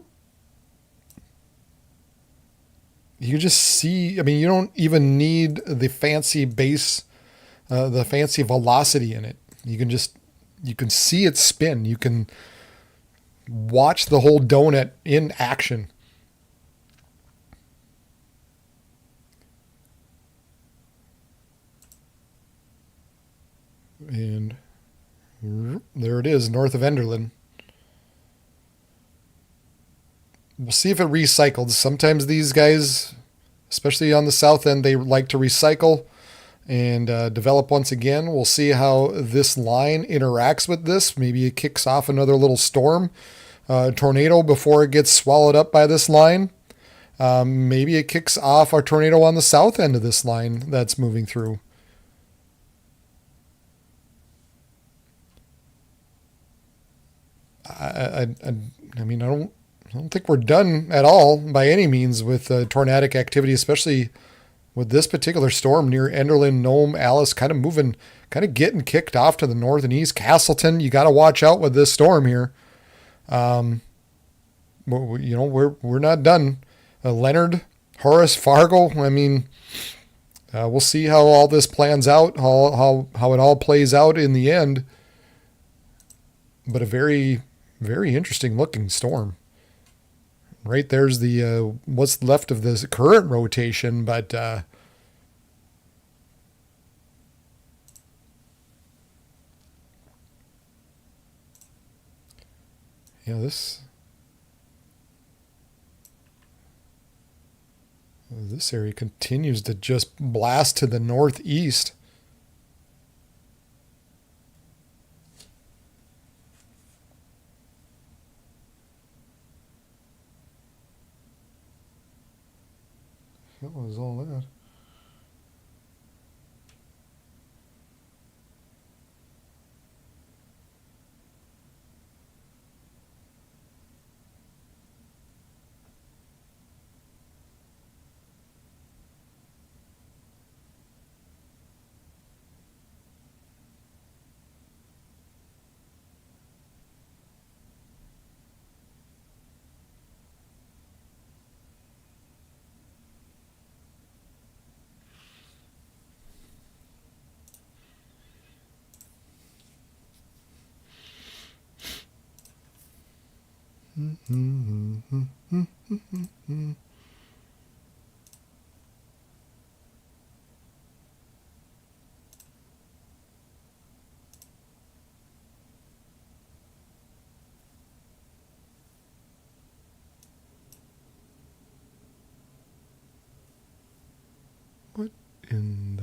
S2: just see, you don't even need the fancy base, the fancy velocity in it. You can see it spin. You can watch the whole donut in action. And there it is, north of Enderlin. We'll see if it recycled. Sometimes these guys, especially on the south end, they like to recycle and develop once again. We'll see how this line interacts with this. Maybe it kicks off another little storm, tornado before it gets swallowed up by this line. Maybe it kicks off a tornado on the south end of this line that's moving through. I don't think we're done at all by any means with tornadic activity, especially with this particular storm near Enderlin, Nome, Alice, kind of getting kicked off to the north and east. Castleton, you got to watch out with this storm here. We're not done. Leonard, Horace, Fargo. We'll see how all this plans out, how it all plays out in the end. But a very, very interesting looking storm. Right there's the what's left of this current rotation, but this area continues to just blast to the northeast. What was all that? What in the...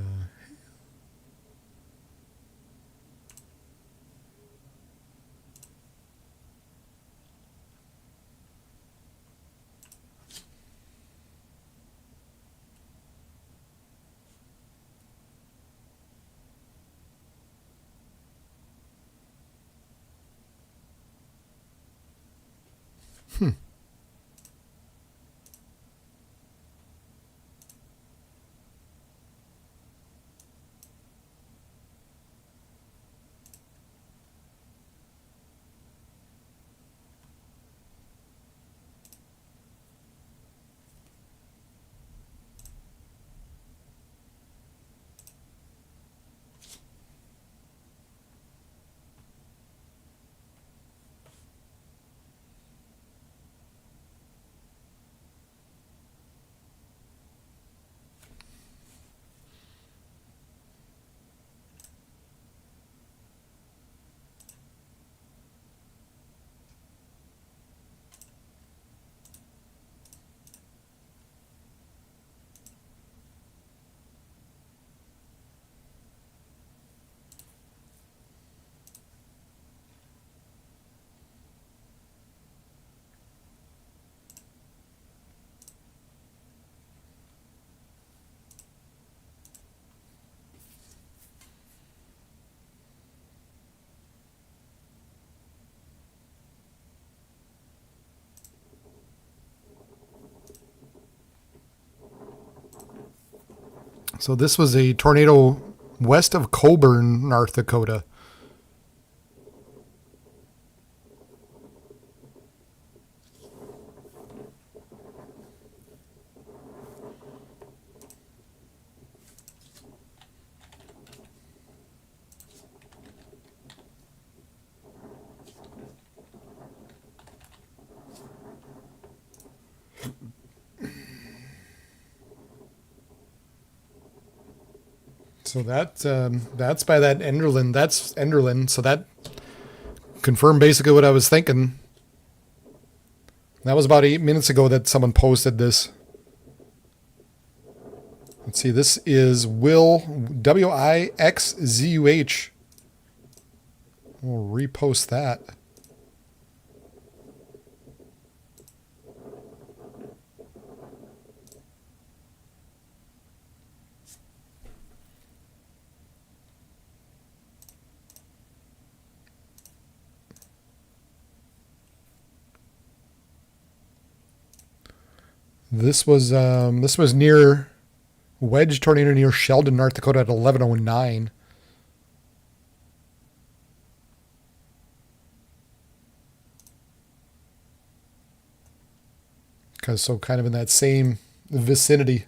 S2: So this was a tornado west of Coburn, North Dakota. So that's by that Enderlin. That's Enderlin. So that confirmed basically what I was thinking. That was about 8 minutes ago that someone posted this. Let's see. This is Will Wixzuh. We'll repost that. This was near Wedge tornado near Sheldon, North Dakota at 11:09. Because so kind of in that same vicinity.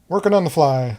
S2: Working on the fly.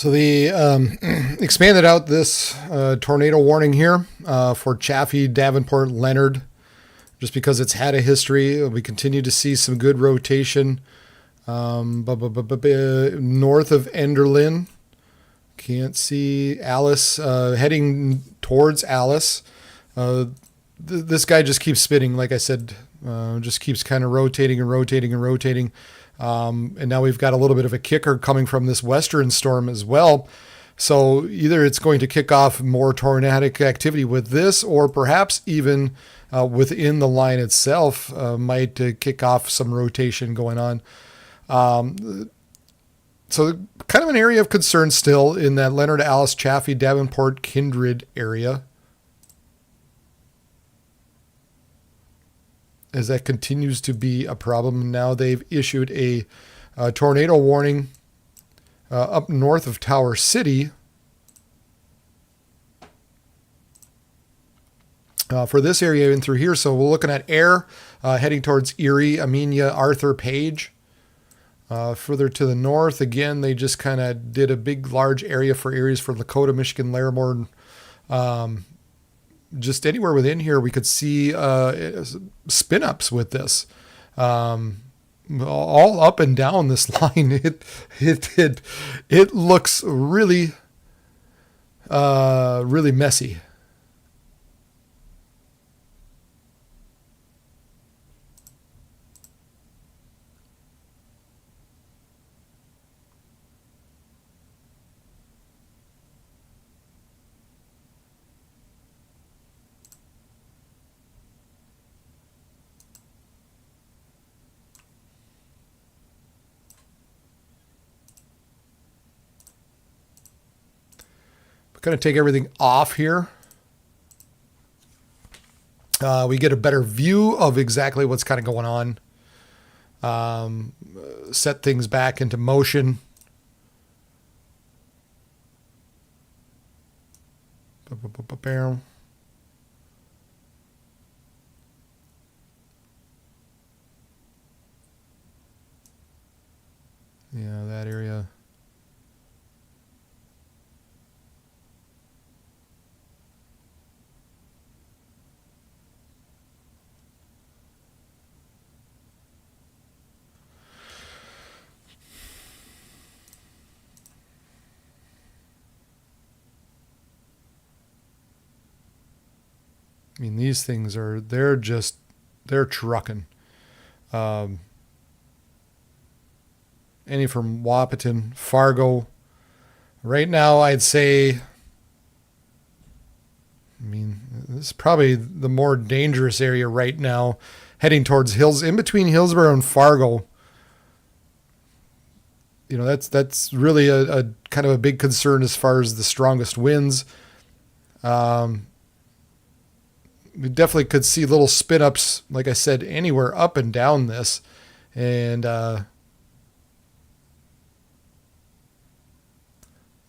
S2: So they expanded out this tornado warning here for Chaffee, Davenport, Leonard, just because it's had a history. We continue to see some good rotation north of Enderlin. Can't see Alice heading towards Alice. This guy just keeps spinning, like I said, just keeps kind of rotating and rotating and rotating. And now we've got a little bit of a kicker coming from this western storm as well. So either it's going to kick off more tornadic activity with this, or perhaps even within the line itself might kick off some rotation going on. So kind of an area of concern still in that Leonard, Alice, Chaffee, Davenport, Kindred area, as that continues to be a problem. Now they've issued a tornado warning up north of Tower City for this area and through here. So we're looking at air heading towards Erie, Amenia, Arthur, Page. Further to the north, again, they just kind of did a big, large area for areas for Lakota, Michigan, Larimore. Just anywhere within here, we could see spin-ups with this. All up and down this line. It looks really, really messy. Going to take everything off here. We get a better view of exactly what's kind of going on. Set things back into motion. Yeah, that area. I mean, these things they're trucking. Any from Wahpeton, Fargo. Right now, I'd say, I mean, this is probably the more dangerous area right now, heading towards in between Hillsborough and Fargo. You know, that's really a kind of a big concern as far as the strongest winds. We definitely could see little spin ups, like I said, anywhere up and down this. And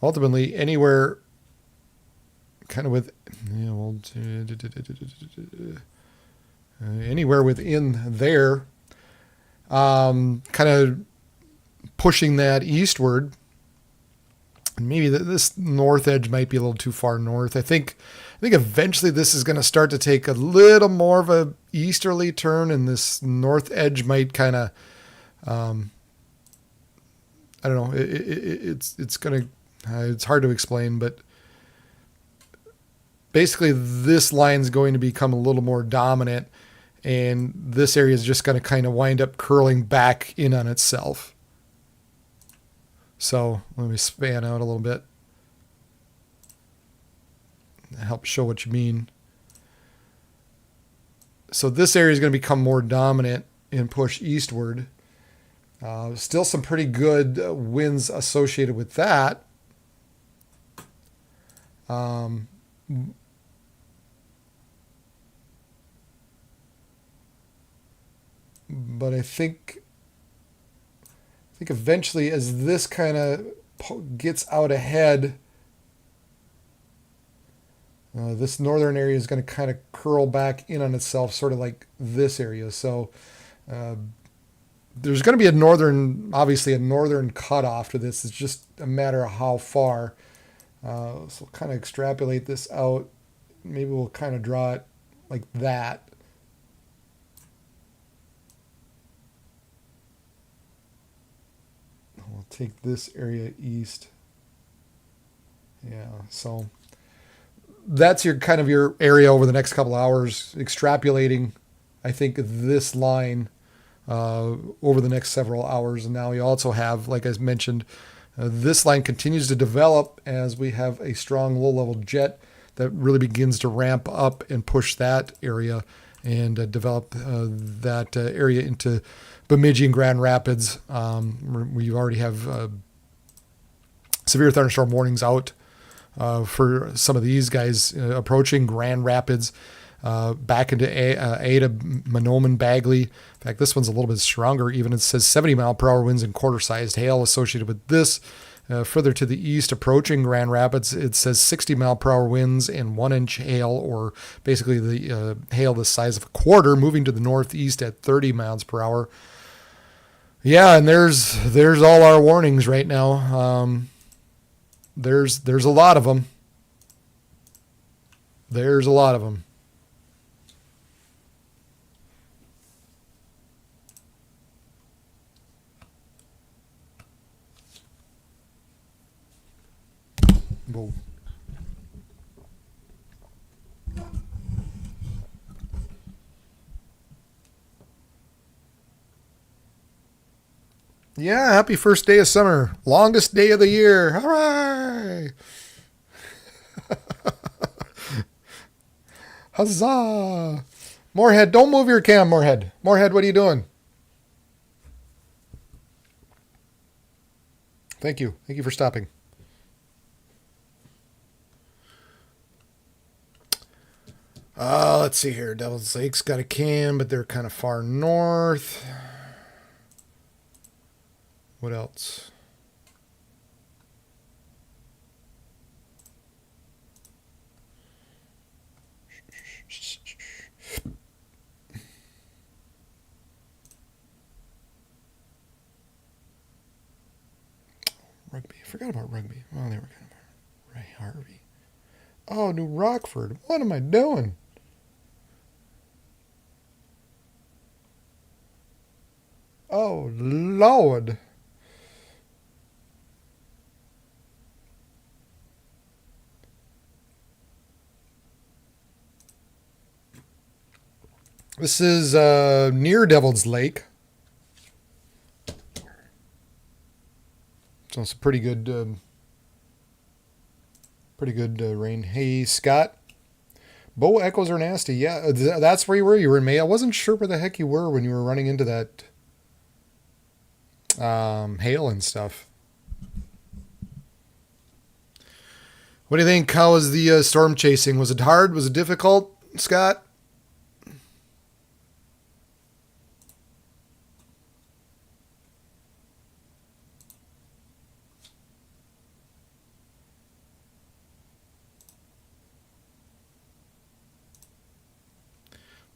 S2: ultimately anywhere kind of with, anywhere within there, kind of pushing that eastward. And maybe this north edge might be a little too far north. I think eventually this is going to start to take a little more of a easterly turn, and this north edge might kind of, I don't know. It's going to, it's hard to explain, but basically this line is going to become a little more dominant, and this area is just going to kind of wind up curling back in on itself. So let me span out a little bit. Help show what you mean. So this area is going to become more dominant and push eastward. Still some pretty good winds associated with that. But I think eventually, as this kind of gets out ahead, this northern area is going to kind of curl back in on itself, sort of like this area. So there's going to be obviously a northern cutoff to this. It's just a matter of how far. So we'll kind of extrapolate this out. Maybe we'll kind of draw it like that. We'll take this area east. Yeah, so that's your kind of your area over the next couple hours, extrapolating, I think, this line over the next several hours. And now we also have, like I mentioned, this line continues to develop as we have a strong low-level jet that really begins to ramp up and push that area and develop that area into Bemidji and Grand Rapids. We already have severe thunderstorm warnings out for some of these guys approaching Grand Rapids, back into Ada, Monoman, Bagley. In fact, this one's a little bit stronger. Even it says 70-mile-per-hour winds and quarter-sized hail associated with this. Further to the east, approaching Grand Rapids, it says 60-mile-per-hour winds and 1-inch hail, or basically the hail the size of a quarter, moving to the northeast at 30 miles per hour. Yeah, and there's all our warnings right now. There's a lot of them. There's a lot of them. Whoa. Yeah, happy first day of summer. Longest day of the year. Hooray! Huzzah! Moorhead, don't move your cam, Moorhead. Moorhead, what are you doing? Thank you. Thank you for stopping. Let's see here. Devil's Lake's got a cam, but they're kind of far north. What else? Rugby. I forgot about rugby. Oh, they were kind of Ray Harvey. Oh, New Rockford. What am I doing? Oh, Lord. This is near Devil's Lake. So it's a pretty good rain. Hey, Scott. Bow echoes are nasty. Yeah, that's where you were. You were in May. I wasn't sure where the heck you were when you were running into that hail and stuff. What do you think? How was the storm chasing? Was it hard? Was it difficult, Scott?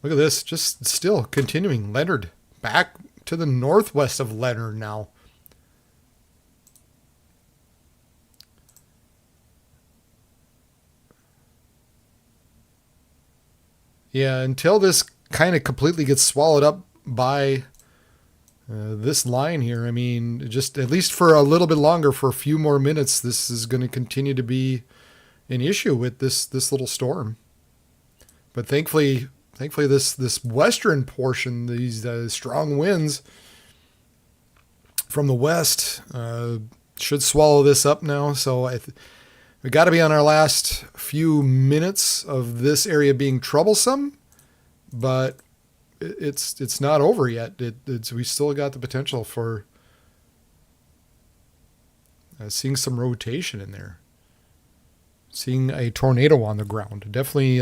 S2: Look at this, just still continuing. Leonard, back to the northwest of Leonard now. Yeah, until this kind of completely gets swallowed up by this line here, I mean, just at least for a little bit longer, for a few more minutes, this is going to continue to be an issue with this little storm. But thankfully this western portion, these strong winds from the west should swallow this up now. So we got to be on our last few minutes of this area being troublesome, but it's not over yet. We still got the potential for seeing some rotation in there, seeing a tornado on the ground. Definitely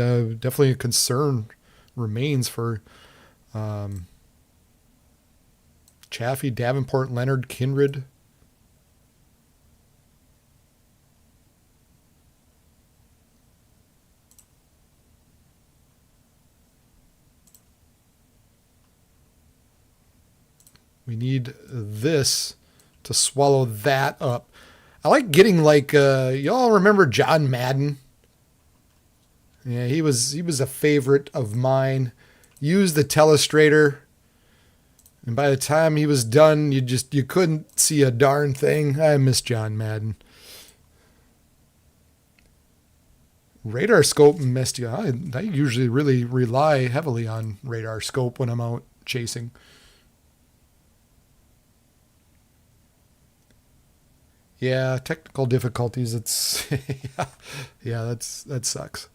S2: a concern remains for Chaffee, Davenport, Leonard, Kindred. We need this to swallow that up. I like getting like, y'all remember John Madden? Yeah, he was a favorite of mine. Used the telestrator, and by the time he was done, you couldn't see a darn thing. I miss John Madden. Radar scope messed you. I usually really rely heavily on radar scope when I'm out chasing. Yeah, technical difficulties. It's yeah, that sucks.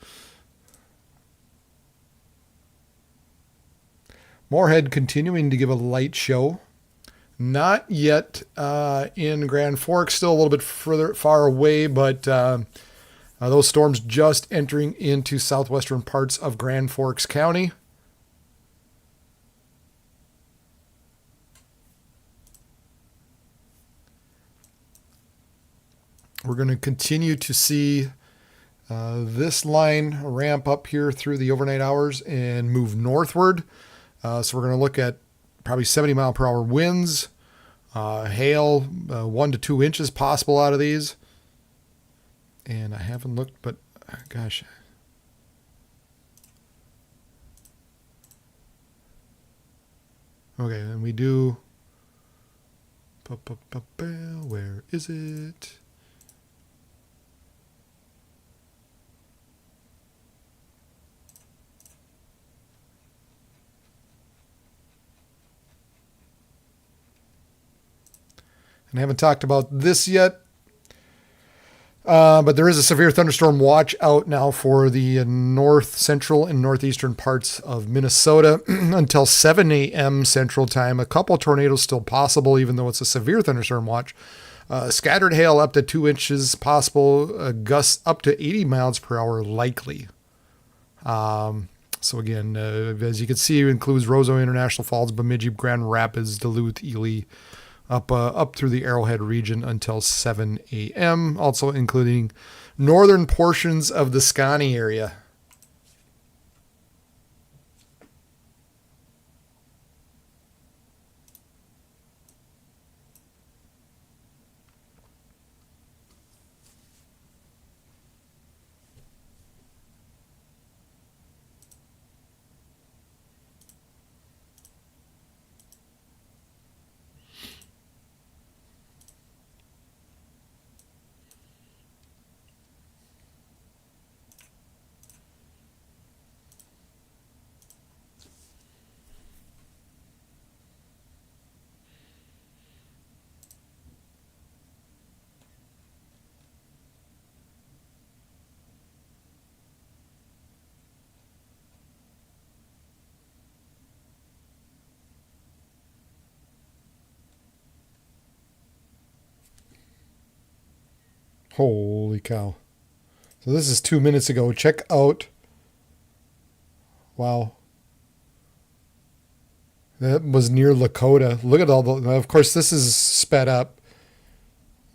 S2: Moorhead continuing to give a light show. Not yet in Grand Forks, still a little bit far away, but those storms just entering into southwestern parts of Grand Forks County. We're going to continue to see this line ramp up here through the overnight hours and move northward. So we're going to look at probably 70-mile-per-hour winds, hail, 1 to 2 inches possible out of these. And I haven't looked, but gosh. Okay, and we do. Where is it? And I haven't talked about this yet, but there is a severe thunderstorm watch out now for the north central and northeastern parts of Minnesota until 7 a.m. Central Time. A couple tornadoes still possible, even though it's a severe thunderstorm watch. Scattered hail up to 2 inches possible. Gusts up to 80 miles per hour likely. So again, as you can see, it includes Roseau, International Falls, Bemidji, Grand Rapids, Duluth, Ely, up through the Arrowhead region until 7 a.m., also including northern portions of the Scotty area. Holy cow. So this is 2 minutes ago. Check out. Wow. That was near Lakota. Look at all the. Of course, this is sped up.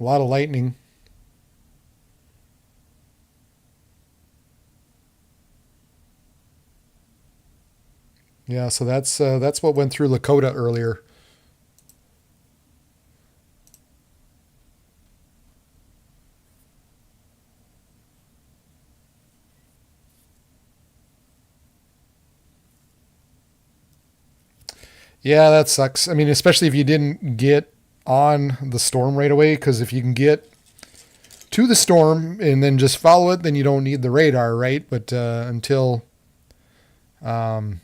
S2: A lot of lightning. Yeah, so that's what went through Lakota earlier. Yeah, that sucks. I mean, especially if you didn't get on the storm right away, because if you can get to the storm and then just follow it, then you don't need the radar, right? But until, yeah,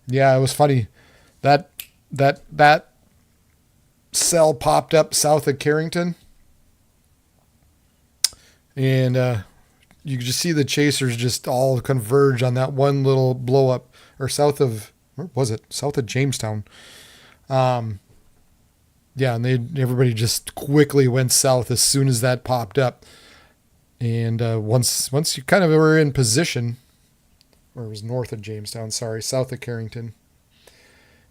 S2: it was funny that cell popped up south of Carrington, and you could just see the chasers just all converge on that one little blow up, or south of. Where was it? South of Jamestown. Yeah, and everybody just quickly went south as soon as that popped up. And once you kind of were in position, or it was north of Jamestown, sorry, south of Carrington.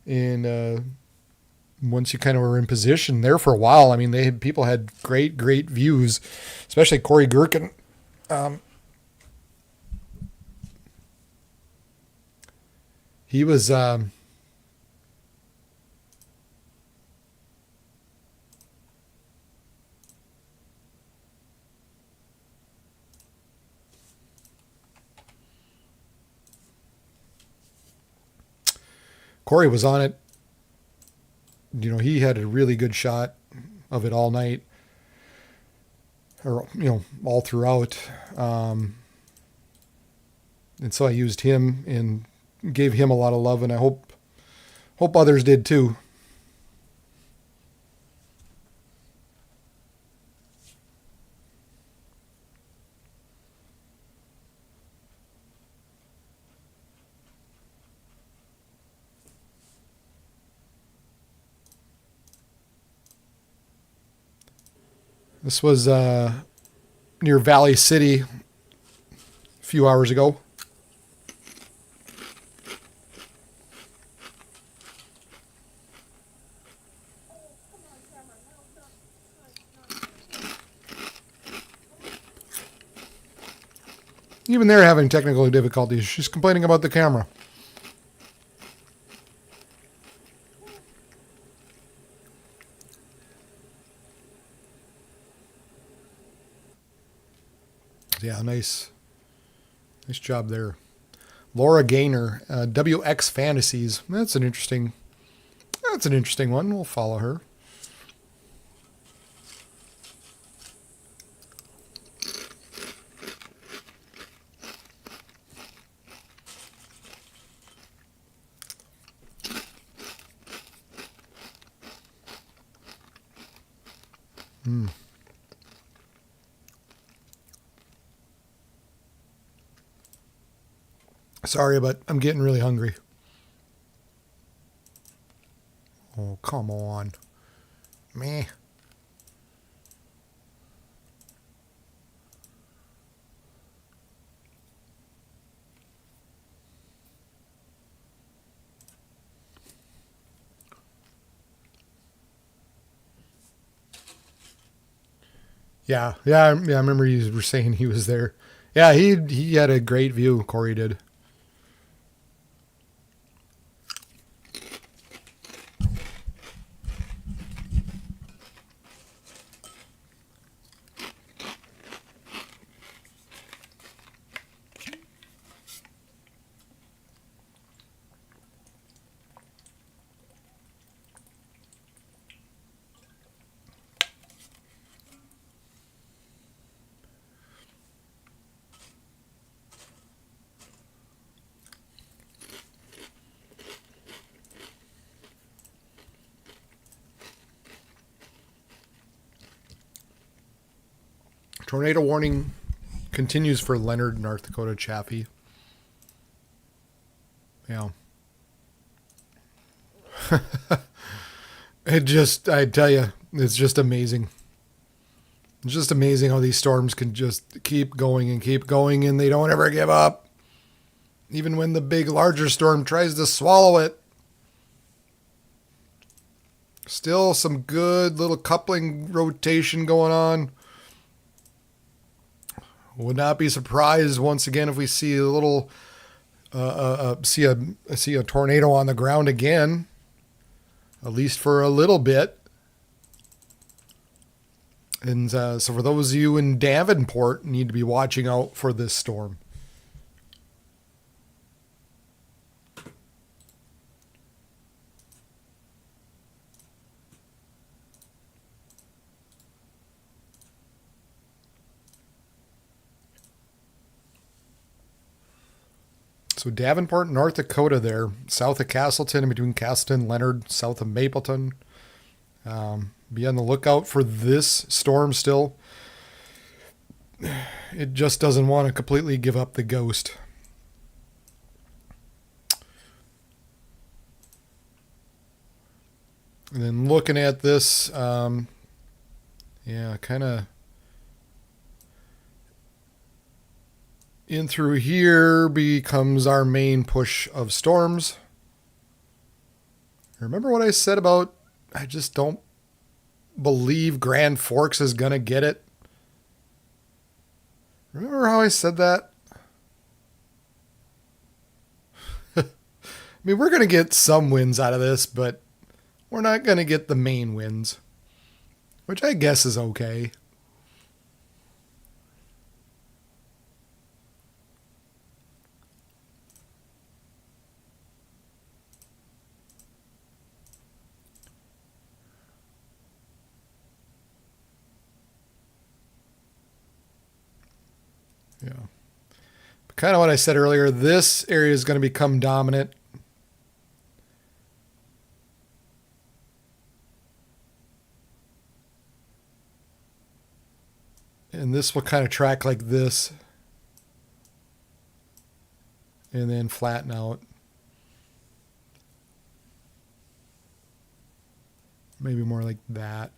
S2: And once you kind of were in position there for a while, I mean, people had great views, especially Corey Gherkin. He was, Corey was on it. You know, he had a really good shot of it all night, or, you know, all throughout. And so I used him and gave him a lot of love, and I hope others did too. This was near Valley City a few hours ago. Even they're having technical difficulties. She's complaining about the camera. Yeah, nice job there. Laura Gaynor, WX Fantasies. That's an interesting one. We'll follow her. Sorry, but I'm getting really hungry. Oh, come on. Meh. Yeah, I remember you were saying he was there. Yeah, he had a great view, Corey did. Tornado warning continues for Leonard, North Dakota, Chaffee. Yeah. I tell you, it's just amazing. It's just amazing how these storms can just keep going, and they don't ever give up. Even when the big, larger storm tries to swallow it. Still some good little coupling rotation going on. Would not be surprised once again if we see a little, see a tornado on the ground again, at least for a little bit. And so for those of you in Davenport, need to be watching out for this storm. So Davenport, North Dakota there, south of Castleton, in between Castleton and Leonard, south of Mapleton. Be on the lookout for this storm still. It just doesn't want to completely give up the ghost. And then looking at this, kind of in through here becomes our main push of storms. Remember what I said about I just don't believe Grand Forks is going to get it? Remember how I said that? I mean, we're going to get some wins out of this, but we're not going to get the main wins, which I guess is okay. Yeah. But kind of what I said earlier, this area is going to become dominant. And this will kind of track like this. And then flatten out. Maybe more like that.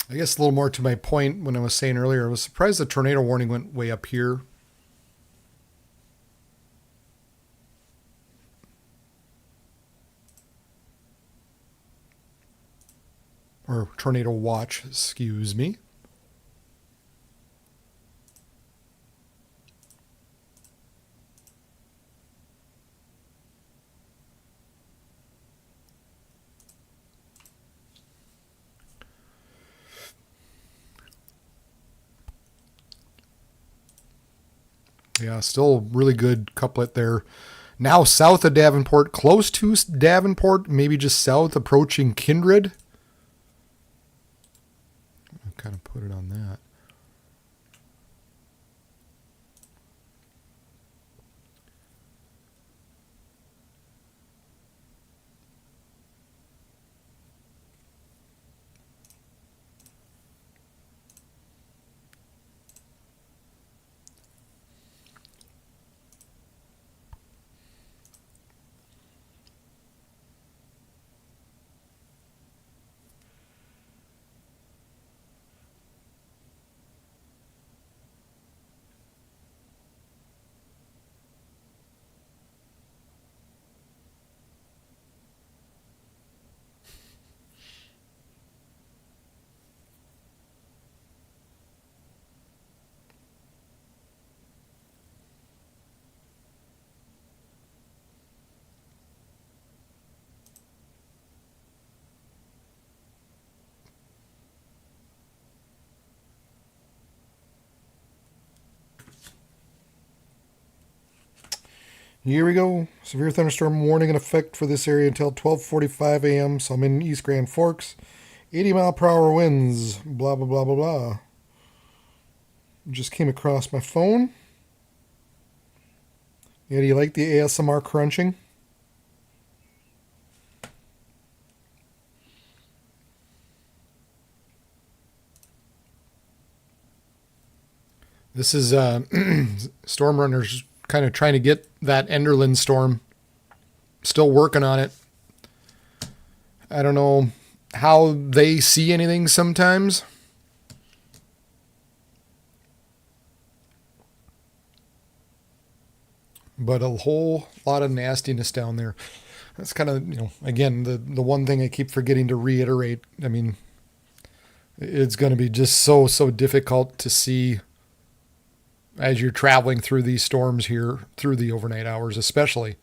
S2: I guess a little more to my point when I was saying earlier, I was surprised the tornado warning went way up here. Or tornado watch, excuse me. Yeah, still really good couplet there. Now south of Davenport, close to Davenport, maybe just south, approaching Kindred. I'll kind of put it on that. Here we go. Severe thunderstorm warning in effect for this area until 12:45 a.m. So I'm in East Grand Forks. 80-mile-per-hour winds. Blah, blah, blah, blah, blah. Just came across my phone. Yeah, do you like the ASMR crunching? This is Storm Runner's kind of trying to get that Enderlin storm. Still working on it. I don't know how they see anything sometimes. But a whole lot of nastiness down there. That's kind of, again, the one thing I keep forgetting to reiterate. I mean, it's going to be just so difficult to see as you're traveling through these storms here, through the overnight hours especially.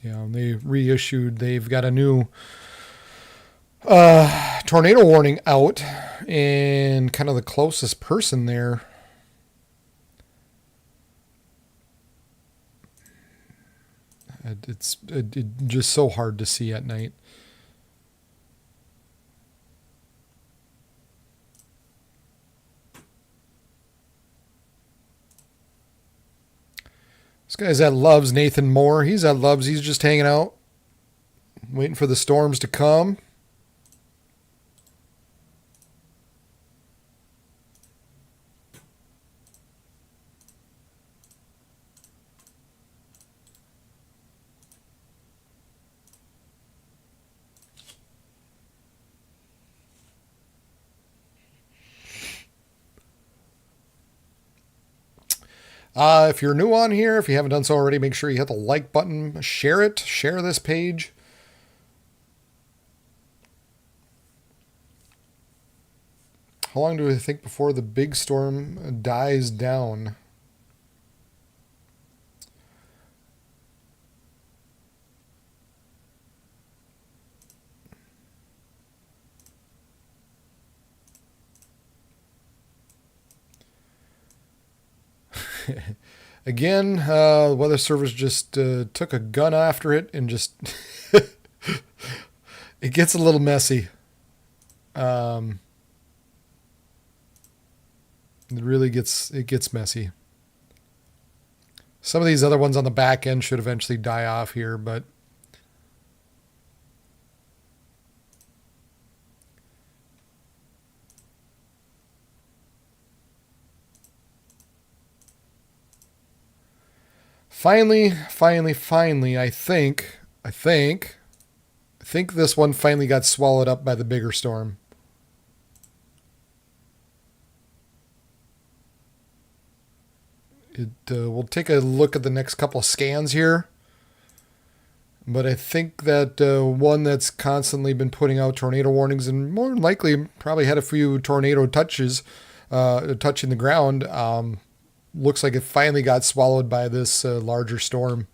S2: Yeah, they've got a new tornado warning out, and kind of the closest person there. It's just so hard to see at night. This guy's at Loves, Nathan Moore. He's at Loves. He's just hanging out, waiting for the storms to come. If you're new on here, if you haven't done so already, make sure you hit the like button, share it, share this page. How long do we think before the big storm dies down? Again, the Weather Service just took a gun after it and just it gets a little messy. It really gets messy. Some of these other ones on the back end should eventually die off here, but finally, I think this one finally got swallowed up by the bigger storm. We'll take a look at the next couple of scans here. But I think that one that's constantly been putting out tornado warnings and more than likely probably had a few tornado touches touching the ground looks like it finally got swallowed by this larger storm.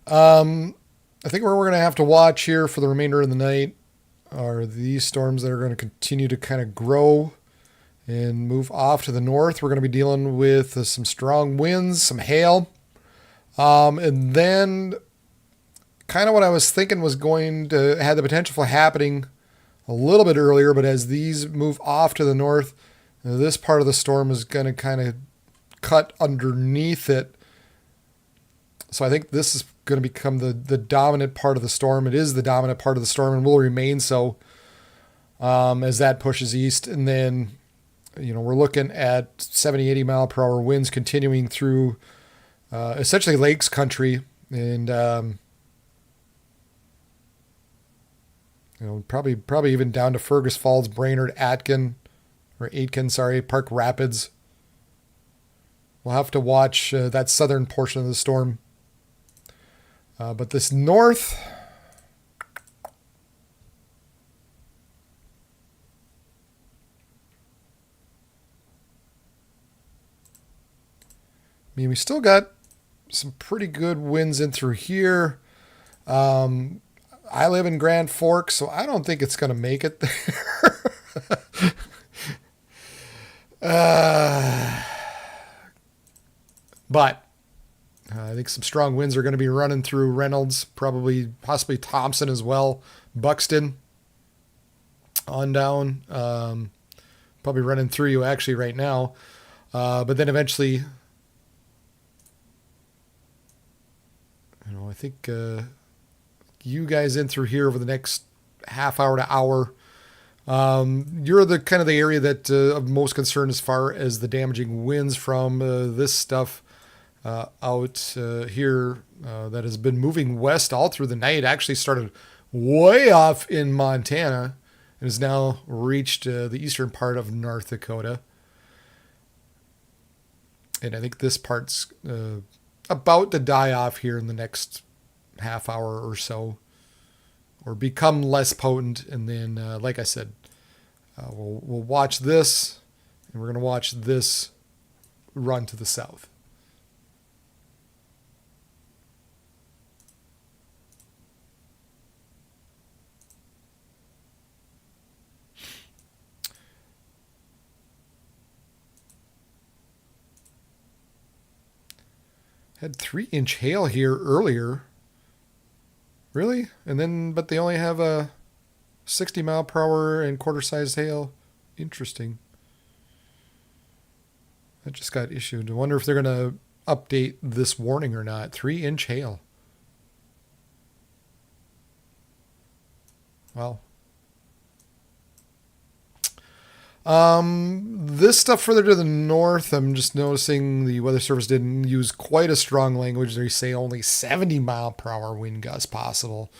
S2: I think what we're going to have to watch here for the remainder of the night are these storms that are going to continue to kind of grow and move off to the north. We're going to be dealing with some strong winds, some hail. And then kind of what I was thinking was going to have the potential for happening a little bit earlier, but as these move off to the north, this part of the storm is going to kind of cut underneath it. So I think this is going to become the dominant part of the storm. It is the dominant part of the storm and will remain so as that pushes east. And then, we're looking at 70, 80 mile per hour winds continuing through essentially lakes country and, probably even down to Fergus Falls, Brainerd, Aitkin, Park Rapids. We'll have to watch that southern portion of the storm. But this north, we still got some pretty good winds in through here. I live in Grand Forks, so I don't think it's going to make it there. But I think some strong winds are going to be running through Reynolds, possibly Thompson as well, Buxton on down, probably running through you actually right now. But then eventually, I think you guys in through here over the next half hour to hour. You're the kind of the area that of most concern as far as the damaging winds from this stuff out here that has been moving west all through the night. Actually started way off in Montana and has now reached the eastern part of North Dakota. And I think this part's about to die off here in the next half hour or so, or become less potent. And then, like I said, we'll watch this, and we're going to watch this run to the south. Had 3-inch hail here earlier. Really? But they only have a 60 mile per hour and quarter-sized hail. Interesting. That just got issued. I wonder if they're going to update this warning or not. 3-inch hail. Wow. This stuff further to the north, I'm just noticing the Weather Service didn't use quite a strong language. They say only 70 mile per hour wind gusts possible.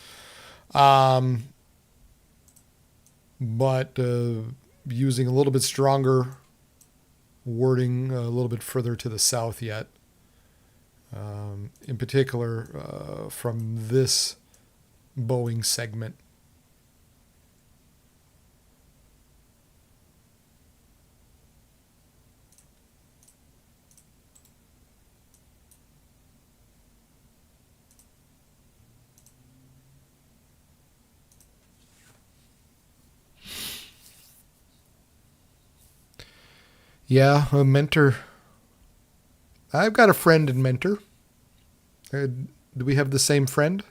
S2: but using a little bit stronger wording a little bit further to the south yet. In particular, from this Boeing segment. Yeah, a mentor. I've got a friend and mentor. Do we have the same friend?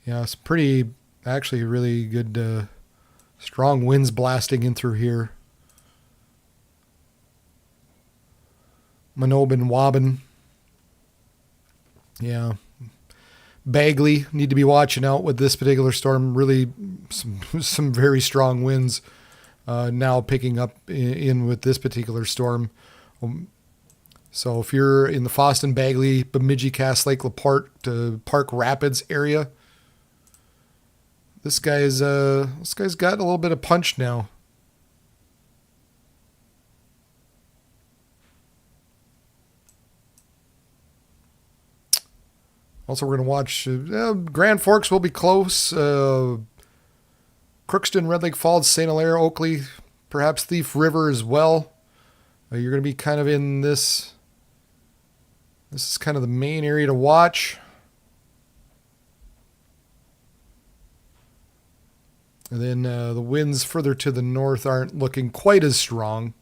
S2: Yeah, it's actually really good, strong winds blasting in through here. Manobin Wobbin. Yeah. Bagley, need to be watching out with this particular storm. Really, some very strong winds now picking up in with this particular storm. So if you're in the Foston, Bagley, Bemidji, Cass Lake, LaPorte, Park Rapids area, this guy's got a little bit of punch now. Also, we're going to watch Grand Forks will be close. Crookston, Red Lake Falls, St. Hilaire, Oakley, perhaps Thief River as well. You're going to be kind of in this. This is kind of the main area to watch. And then the winds further to the north aren't looking quite as strong.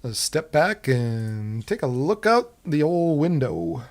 S2: Let's step back and take a look out the old window.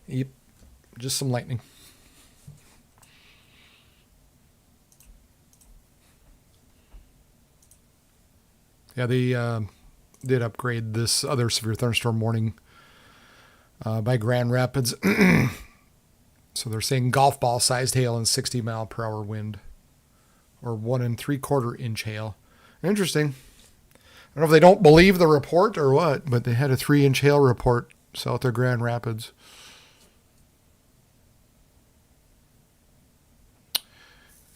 S2: Yep, just some lightning. Yeah, they did upgrade this other severe thunderstorm warning by Grand Rapids. So they're saying golf ball sized hail and 60 mile per hour wind, or 1 3/4 inch hail. Interesting. I don't know if they don't believe the report or what, but they had a 3-inch hail report south of Grand Rapids.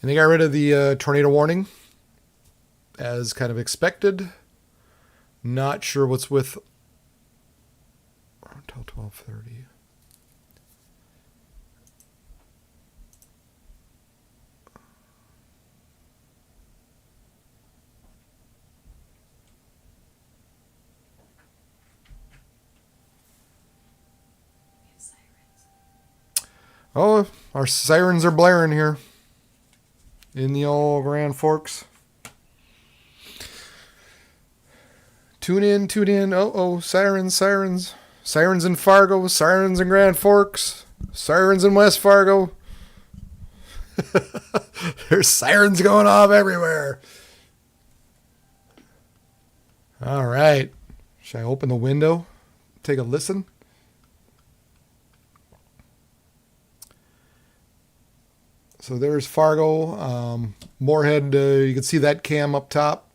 S2: And they got rid of the tornado warning, as kind of expected. Not sure what's with until 12:30. Oh, our sirens are blaring here in the old Grand Forks. Tune in. Oh, sirens. Sirens in Fargo, sirens in Grand Forks, sirens in West Fargo. There's sirens going off everywhere. All right. Should I open the window? Take a listen? So there's Fargo. Moorhead, you can see that cam up top.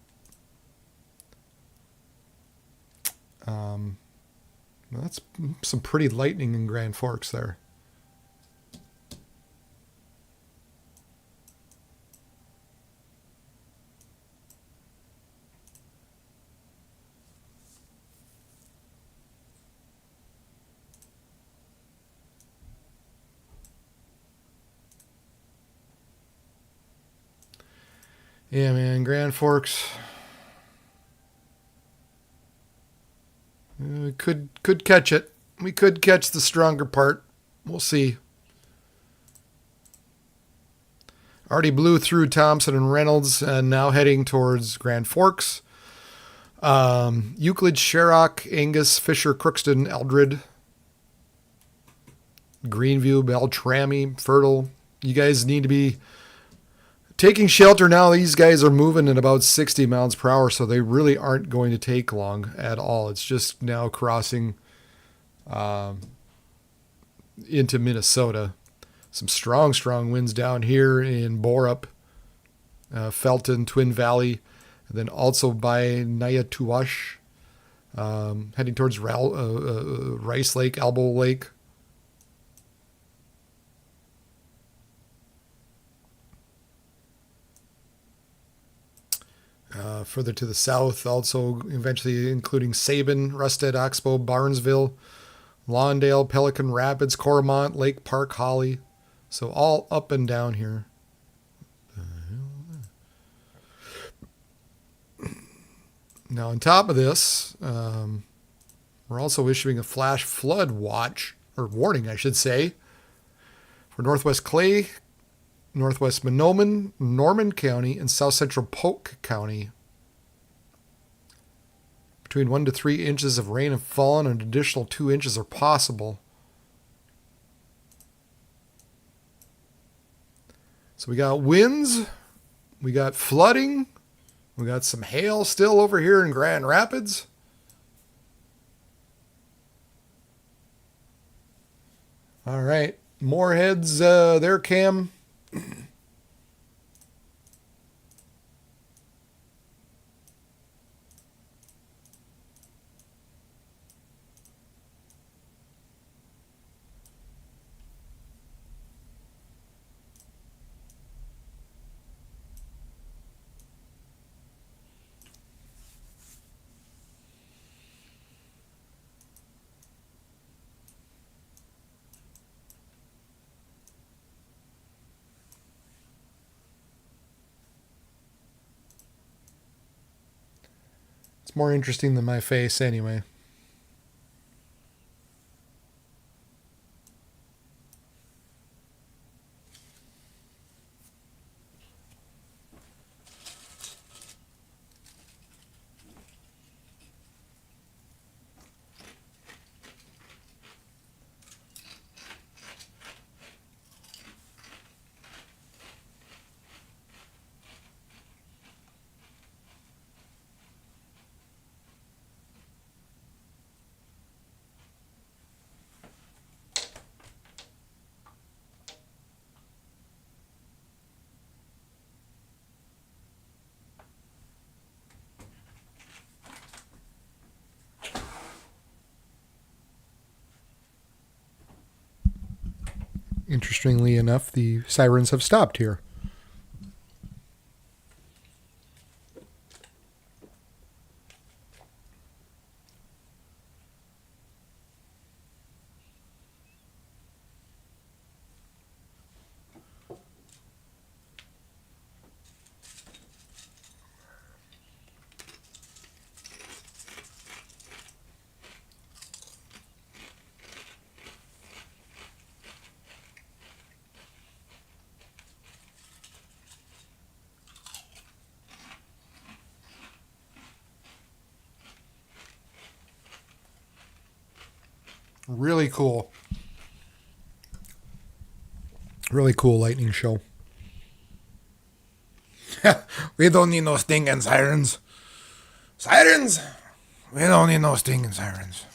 S2: That's some pretty lightning in Grand Forks there. Yeah, man, Grand Forks. We could catch it. We could catch the stronger part. We'll see. Already blew through Thompson and Reynolds, and now heading towards Grand Forks. Euclid, Sherrock, Angus, Fisher, Crookston, Eldred, Greenview, Beltrami, Fertile. You guys need to be taking shelter now. These guys are moving at about 60 miles per hour, so they really aren't going to take long at all. It's just now crossing into Minnesota. Some strong winds down here in Borup, Felton, Twin Valley, and then also by Nayatuash, heading towards Rice Lake, Elbow Lake. Further to the south, also eventually including Sabin, Rusted, Oxbow, Barnesville, Lawndale, Pelican Rapids, Coromant, Lake Park, Holly. So all up and down here. Now on top of this, we're also issuing a flash flood watch, or warning I should say, for Northwest Clay, Northwest Mahnomen, Norman County, and South Central Polk County. Between 1 to 3 inches of rain have fallen, and an additional 2 inches are possible. So we got winds, we got flooding, we got some hail still over here in Grand Rapids. All right, more heads there, Cam. It's more interesting than my face anyway. Interestingly enough, the sirens have stopped here. Really cool. Really cool lightning show. We don't need no stinging sirens. Sirens? We don't need no stinging sirens.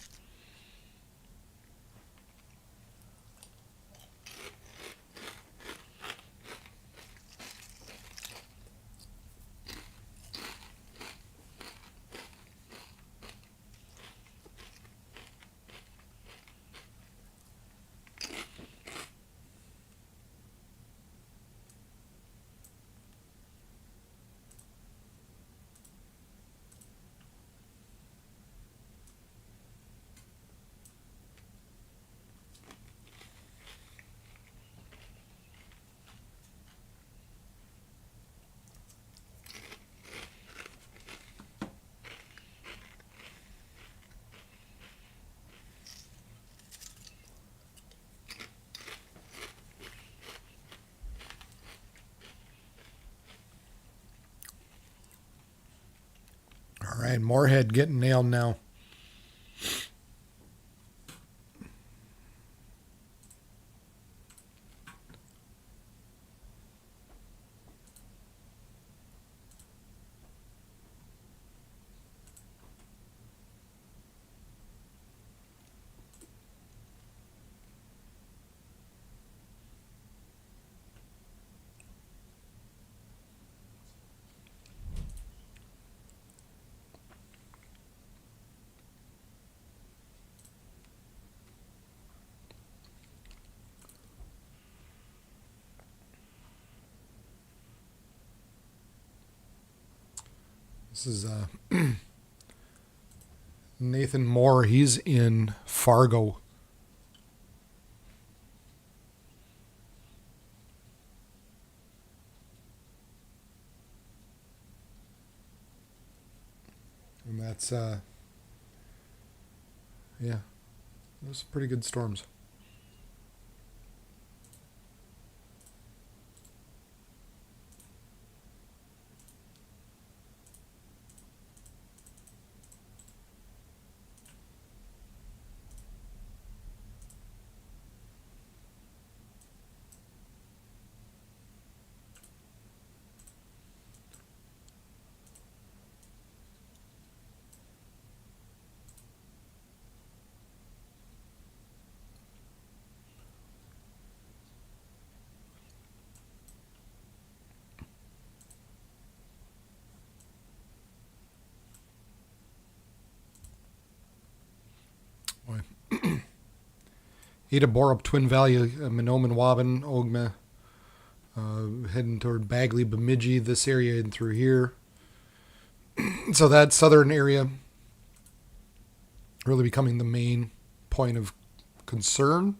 S2: Man, Moorhead getting nailed now. This is Nathan Moore. He's in Fargo. And that's, yeah, those pretty good storms. Boy. Ada Borup, Twin Valley, Minoman, Waban, Ogma, heading toward Bagley, Bemidji, this area and through here. So that southern area really becoming the main point of concern.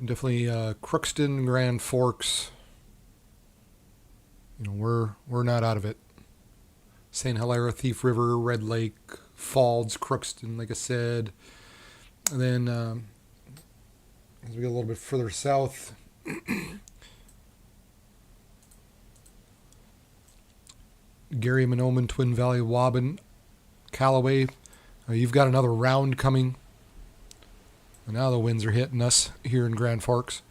S2: Definitely Crookston, Grand Forks. You know, we're not out of it. St. Hilaire, Thief River, Red Lake, Falls, Crookston, like I said. And then as we get a little bit further south, Gary, Minoman, Twin Valley, Waban, Callaway. You've got another round coming. And now the winds are hitting us here in Grand Forks.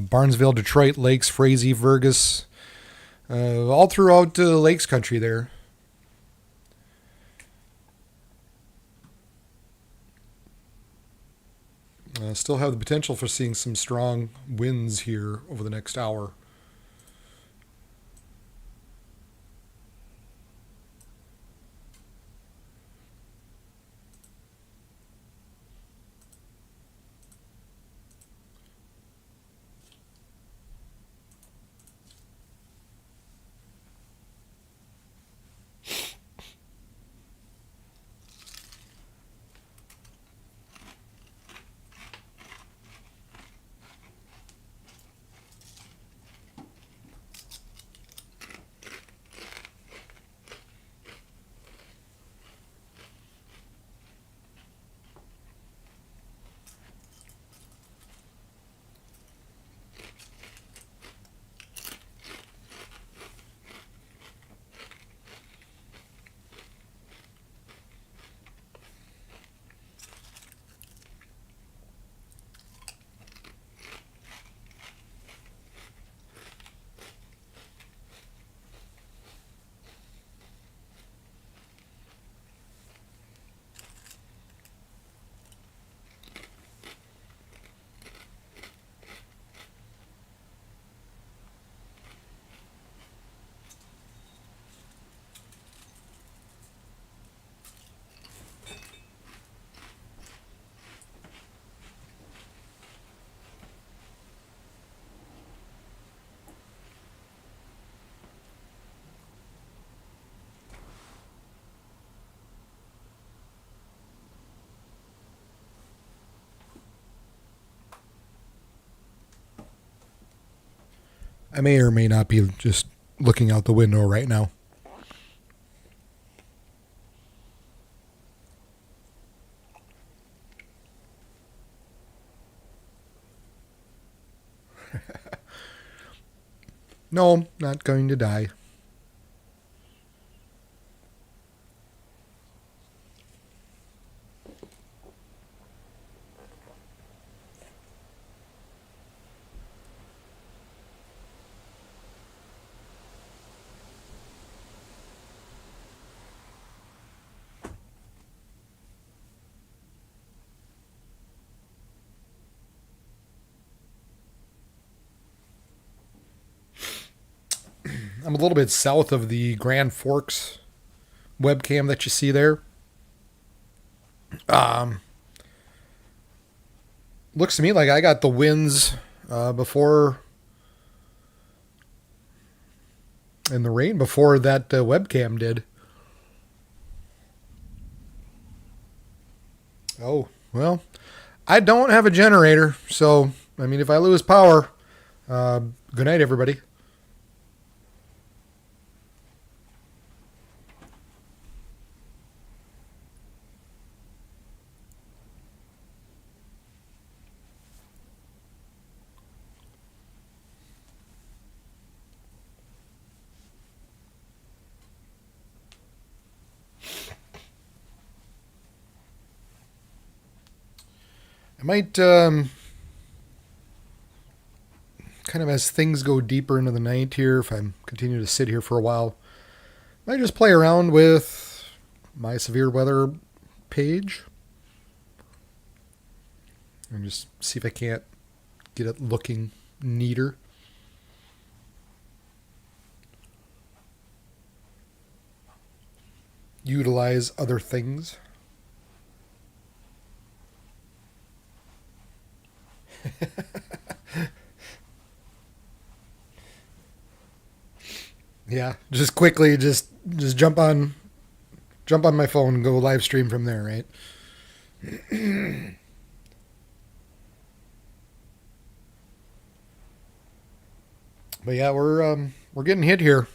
S2: Barnesville, Detroit, Lakes, Frazee, Vergus, all throughout Lakes country there. Still have the potential for seeing some strong winds here over the next hour. I may or may not be just looking out the window right now. No, not going to die. I'm a little bit south of the Grand Forks webcam that you see there. Looks to me like I got the winds before and the rain before that webcam did. Oh, well, I don't have a generator, so, I mean, if I lose power, good night, everybody. I might, kind of as things go deeper into the night here, if I continue to sit here for a while, I might just play around with my severe weather page and just see if I can't get it looking neater. Utilize other things. Yeah, just quickly just jump on my phone and go live stream from there, right? But yeah, we're getting hit here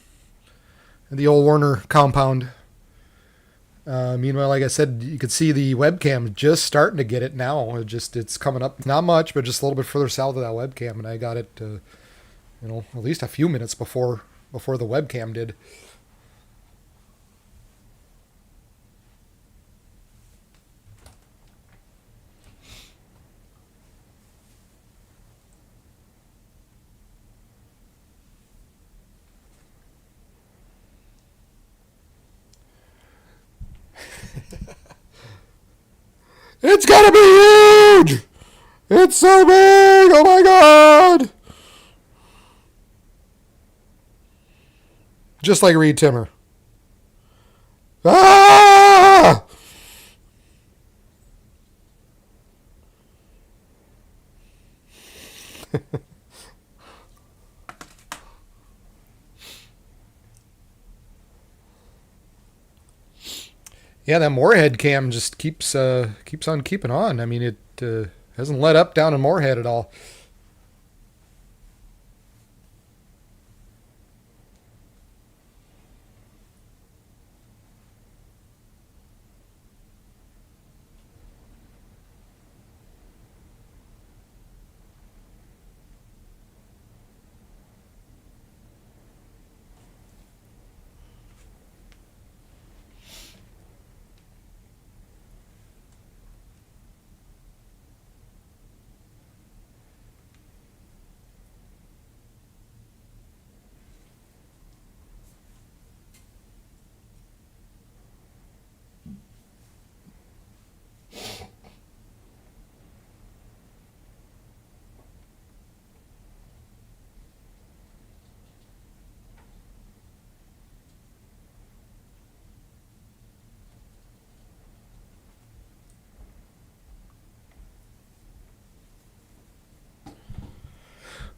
S2: in the old Warner compound. Meanwhile, like I said, you could see the webcam just starting to get it now. It's coming up, not much, but just a little bit further south of that webcam, and I got it, at least a few minutes before the webcam did. It's gonna be huge! It's so big! Oh my god! Just like Reed Timmer. Ah! Yeah, that Moorhead cam just keeps on keeping on. I mean, it hasn't let up down in Moorhead at all.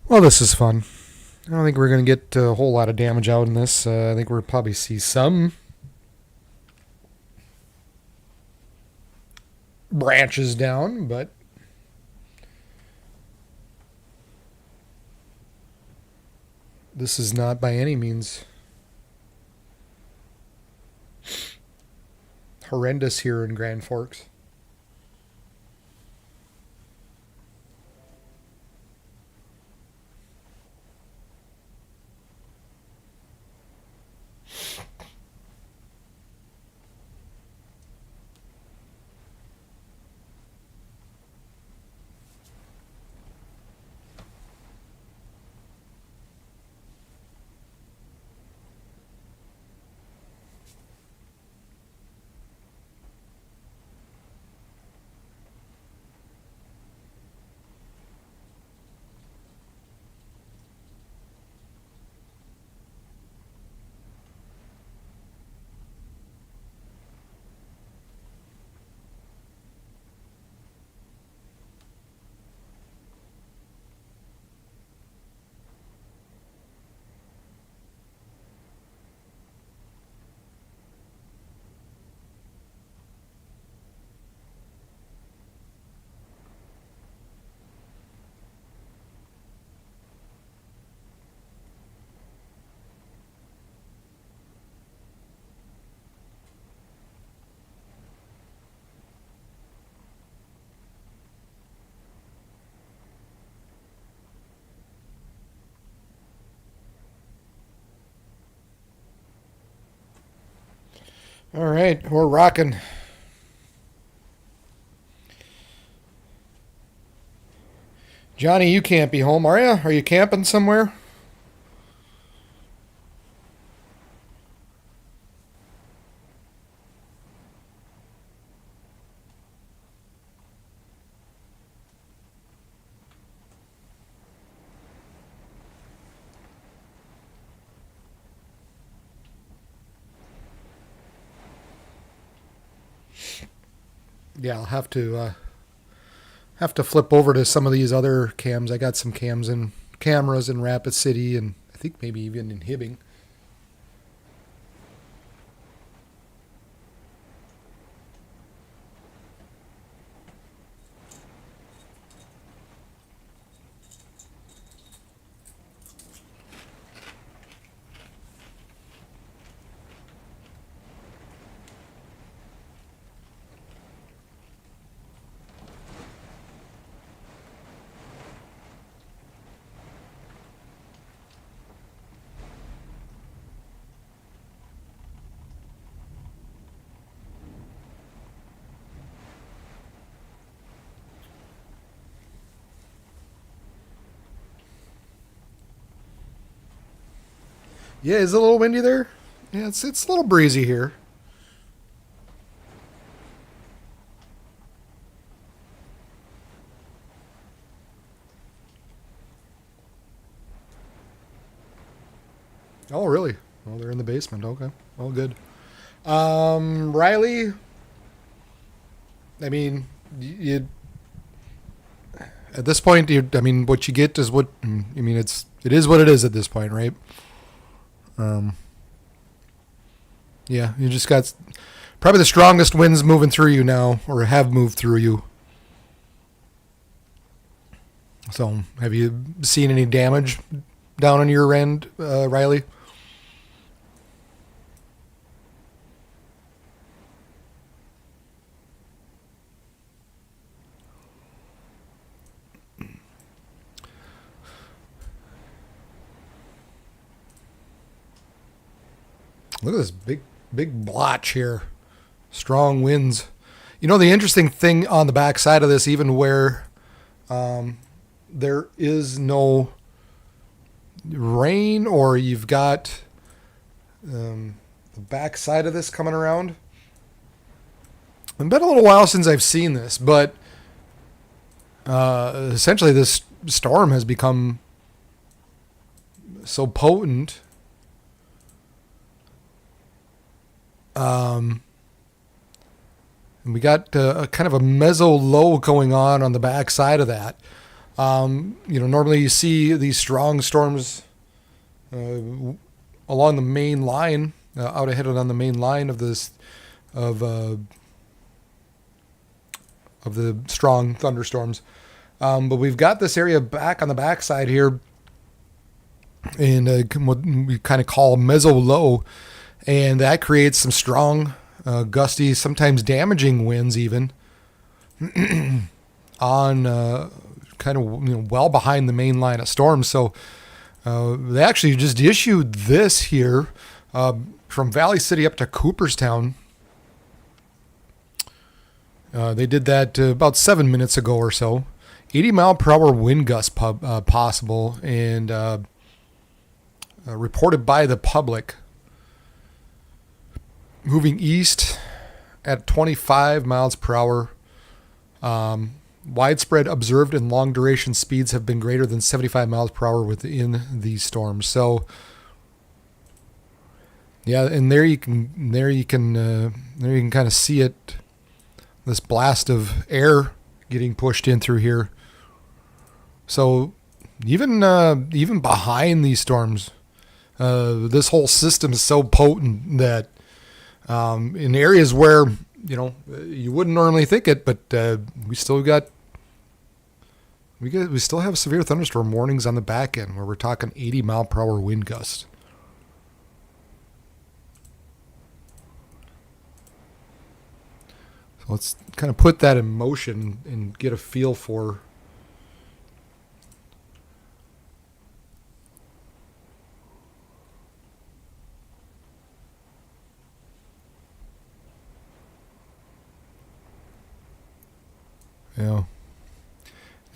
S2: Well, this is fun. I don't think we're going to get a whole lot of damage out in this. I think we'll probably see some branches down, but this is not by any means horrendous here in Grand Forks. All right, we're rocking. Johnny, you can't be home, are you? Are you camping somewhere? Yeah, I'll have to flip over to some of these other cams. I got some cameras in Rapid City, and I think maybe even in Hibbing. Yeah, is it a little windy there? Yeah, it's a little breezy here. Oh, really? Oh, they're in the basement. Okay, all good. Riley. I mean, you at this point, I mean, what you get is what I mean. It is what it is at this point, right? Um, yeah, you just got probably the strongest winds moving through you now, or have moved through you. So, have you seen any damage down on your end, Riley? Look at this big blotch here. Strong winds. You know, the interesting thing on the back side of this, even where there is no rain, or you've got the back side of this coming around. It's been a little while since I've seen this, but essentially this storm has become so potent. And we got a kind of a mezzo low going on the back side of that. Normally you see these strong storms along the main line, out ahead on the main line of this of the strong thunderstorms. But we've got this area back on the backside here and what we kind of call meso-low, and that creates some strong, gusty, sometimes damaging winds even on kind of well behind the main line of storms. So they actually just issued this here from Valley City up to Cooperstown. They did that about 7 minutes ago or so. 80 mile per hour wind gusts possible, and reported by the public. Moving east at 25 miles per hour. Widespread observed and long duration speeds have been greater than 75 miles per hour within these storms. So, yeah, and there you can kind of see it. This blast of air getting pushed in through here. So, even behind these storms, this whole system is so potent that in areas where you wouldn't normally think it, but we still have severe thunderstorm warnings on the back end where we're talking 80 mile per hour wind gusts. So let's kind of put that in motion and get a feel for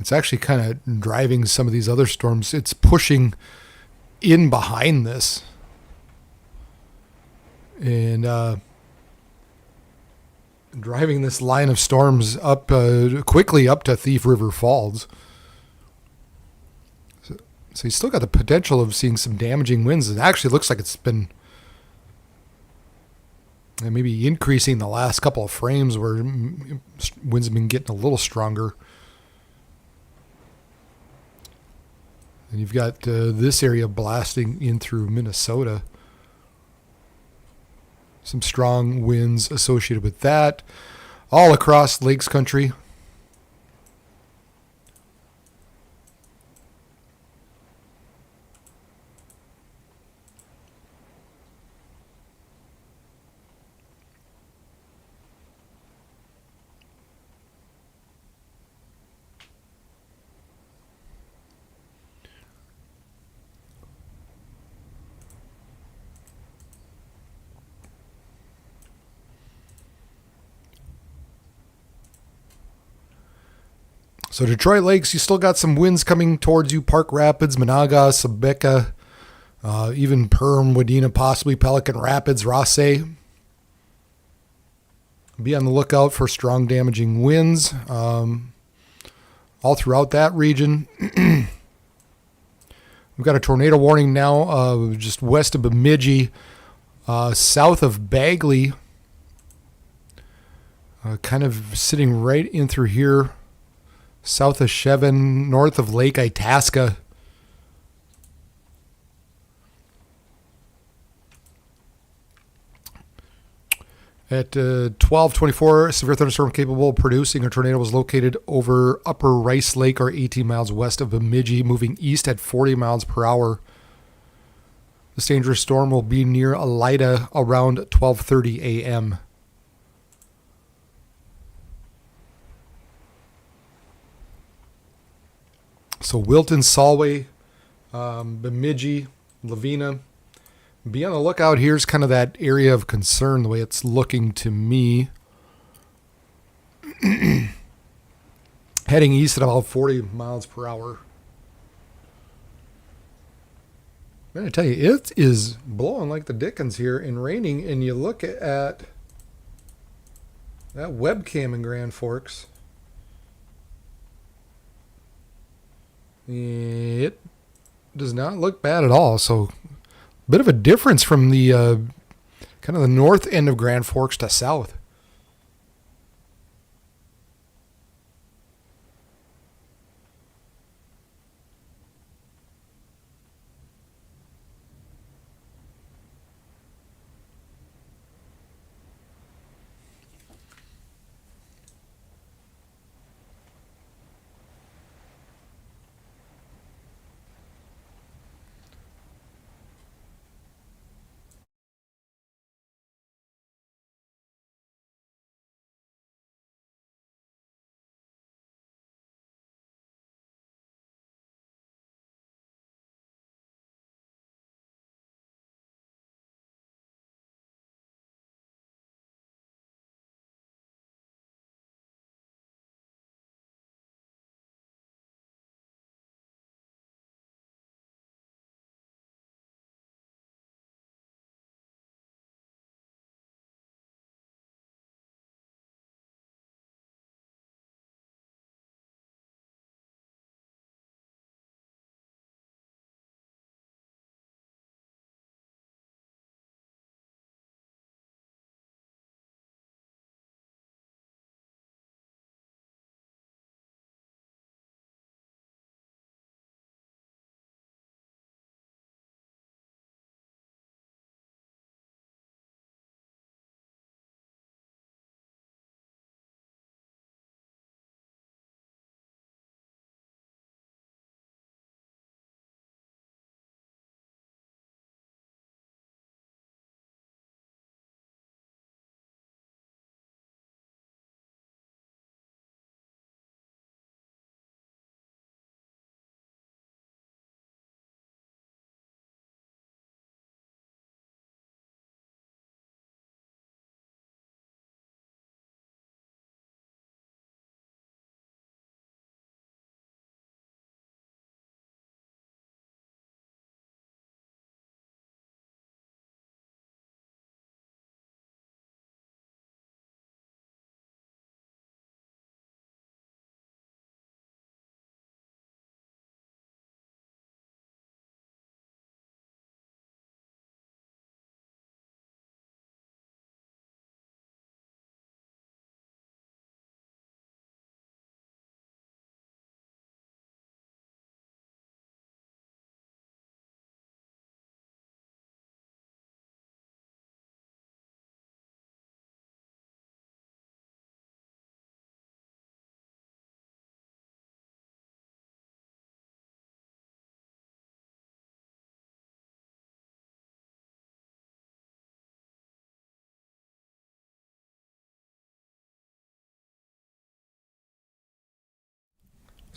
S2: it's actually kind of driving some of these other storms. It's pushing in behind this. And driving this line of storms up quickly up to Thief River Falls. So you still got the potential of seeing some damaging winds. It actually looks like it's been maybe increasing the last couple of frames where winds have been getting a little stronger. And you've got this area blasting in through Minnesota. Some strong winds associated with that. All across Lakes Country. So Detroit Lakes, you still got some winds coming towards you. Park Rapids, Monaga, Sebeka, even Perm, Wadena, possibly Pelican Rapids, Rosse. Be on the lookout for strong damaging winds all throughout that region. We've got a tornado warning now just west of Bemidji, south of Bagley, kind of sitting right in through here. South of Chevin, north of Lake Itasca. At 12:24, severe thunderstorm capable of producing a tornado was located over Upper Rice Lake, or 18 miles west of Bemidji, moving east at 40 miles per hour. This dangerous storm will be near Elida around 12:30 a.m. So Wilton, Solway, Bemidji, Lavina. Be on the lookout. Here's kind of that area of concern, the way it's looking to me. Heading east at about 40 miles per hour. I'm going to tell you, it is blowing like the dickens here and raining, and you look at that webcam in Grand Forks. It does not look bad at all. So, a bit of a difference from the kind of the north end of Grand Forks to south.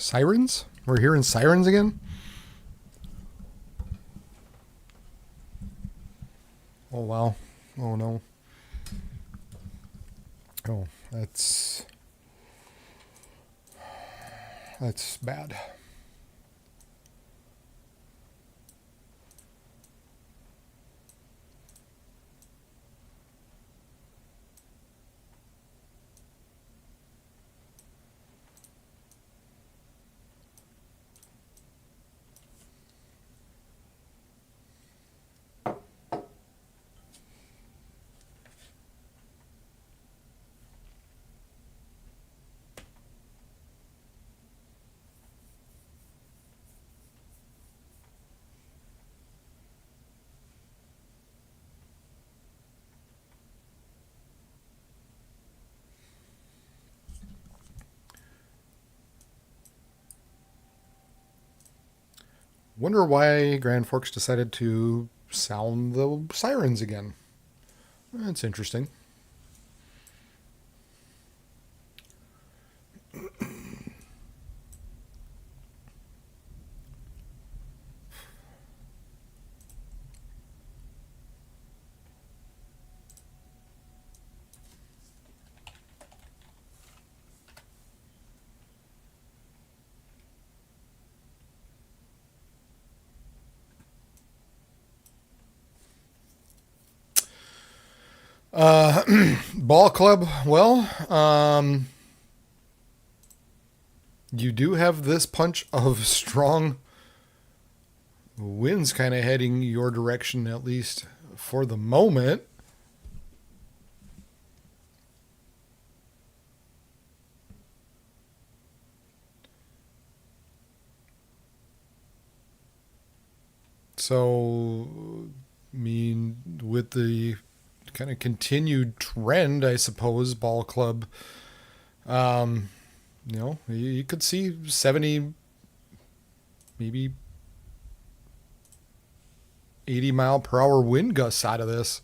S2: Sirens? We're hearing sirens again? Oh, wow. Oh, no. Oh, that's bad. Wonder why Grand Forks decided to sound the sirens again. That's interesting. Ball club, well, you do have this punch of strong winds kind of heading your direction, at least for the moment. So, I mean, with the kind of continued trend, I suppose, ball club, you could see 70, maybe 80 mile per hour wind gusts out of this.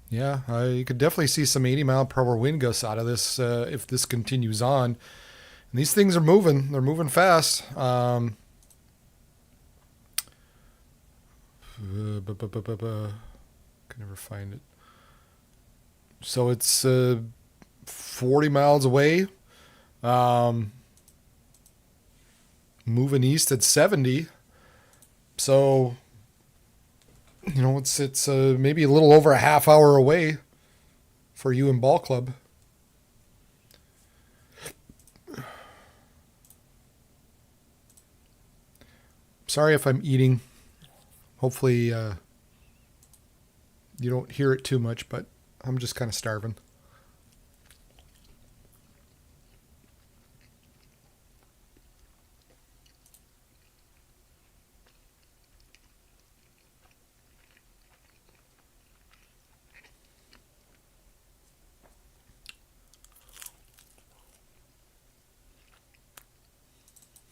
S2: Yeah, you could definitely see some 80 mile per hour wind gusts out of this if this continues on. And these things are moving. They're moving fast. Can never find it. So it's 40 miles away. Moving east at 70. So, it's maybe a little over a half hour away for you in ball club. Sorry if I'm eating. Hopefully you don't hear it too much, but I'm just kind of starving.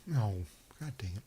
S2: No, god dang it.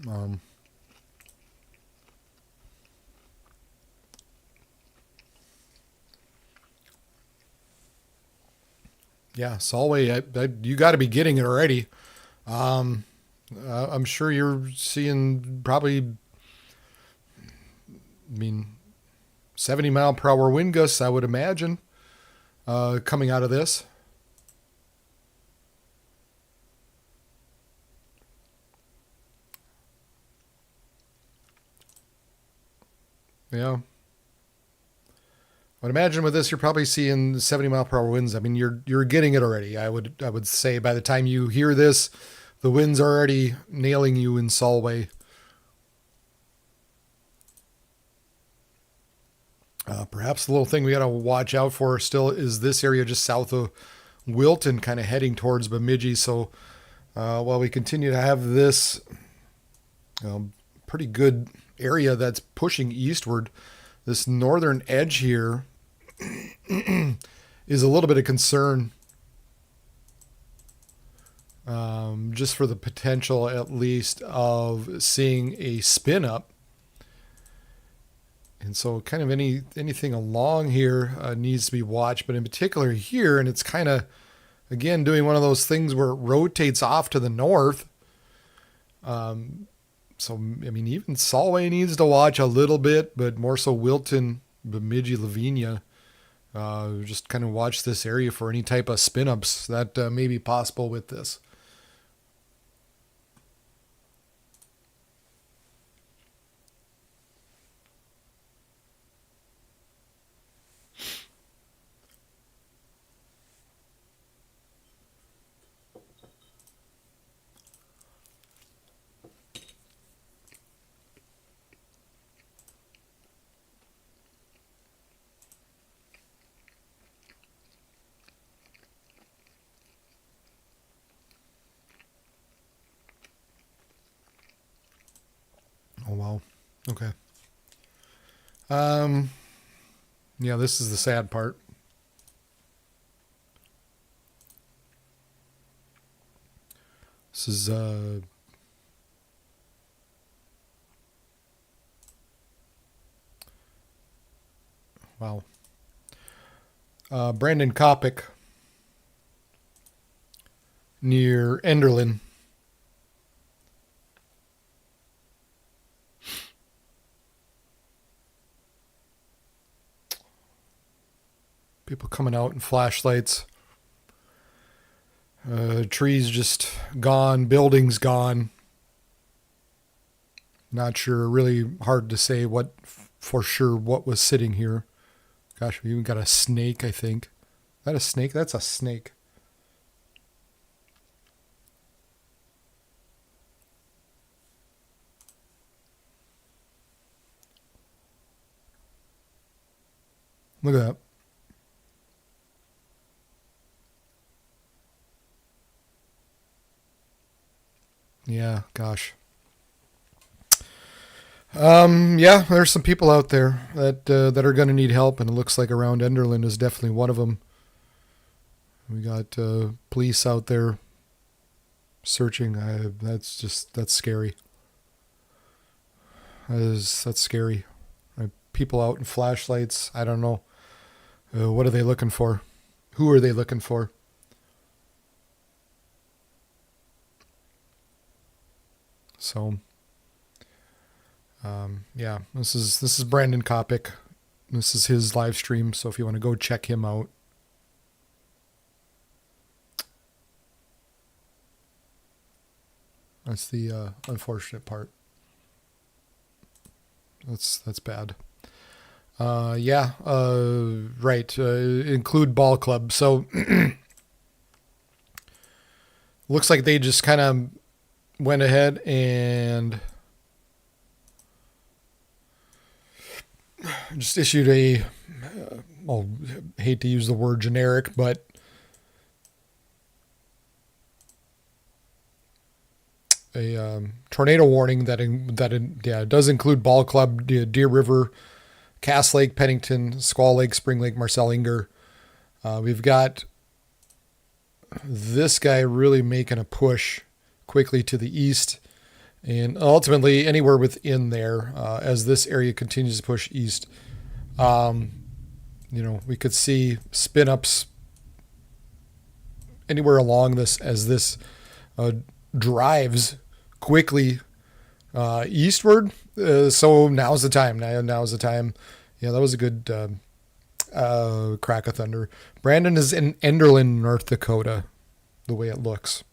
S2: Um, Yeah, Solway, you got to be getting it already. I'm sure you're seeing probably, I mean, 70-mile-per-hour wind gusts, I would imagine, coming out of this. Yeah. I would imagine with this, you're probably seeing 70-mile-per-hour winds. I mean, you're getting it already. I would say by the time you hear this, the winds are already nailing you in Solway. Perhaps the little thing we got to watch out for still is this area just south of Wilton, kind of heading towards Bemidji. So while we continue to have this pretty good area that's pushing eastward, this northern edge here is a little bit of concern. Just for the potential, at least, of seeing a spin up. And so kind of anything along here needs to be watched, but in particular here, and it's kind of, again, doing one of those things where it rotates off to the north. So, I mean, even Solway needs to watch a little bit, but more so Wilton, Bemidji, Lavinia. Just kind of watch this area for any type of spin-ups that may be possible with this. Oh, wow. Okay. Yeah, this is the sad part. This is, wow. Brandon Kopic near Enderlin. People coming out in flashlights. Trees just gone. Buildings gone. Not sure. Really hard to say what for sure what was sitting here. Gosh, we even got a snake, I think. Is that a snake? That's a snake. Look at that. Yeah, gosh. Yeah, there's some people out there that are going to need help, and it looks like around Enderlin is definitely one of them. We got police out there searching. That's scary. That's scary. People out in flashlights. I don't know. What are they looking for? Who are they looking for? So, yeah, this is Brandon Kopic. This is his live stream. So if you want to go check him out. That's the unfortunate part. That's bad. Yeah, right. Include ball club. So looks like they just kind of went ahead and just issued a, well, hate to use the word generic, but a tornado warning that does include Ball Club, Deer River, Cass Lake, Pennington, Squaw Lake, Spring Lake, Marcel Inger. We've got this guy really making a push quickly to the east and ultimately anywhere within there as this area continues to push east. We could see spin ups anywhere along this as this drives quickly eastward. So now's the time. Now's the time. Yeah, that was a good crack of thunder. Brandon is in Enderlin, North Dakota, the way it looks.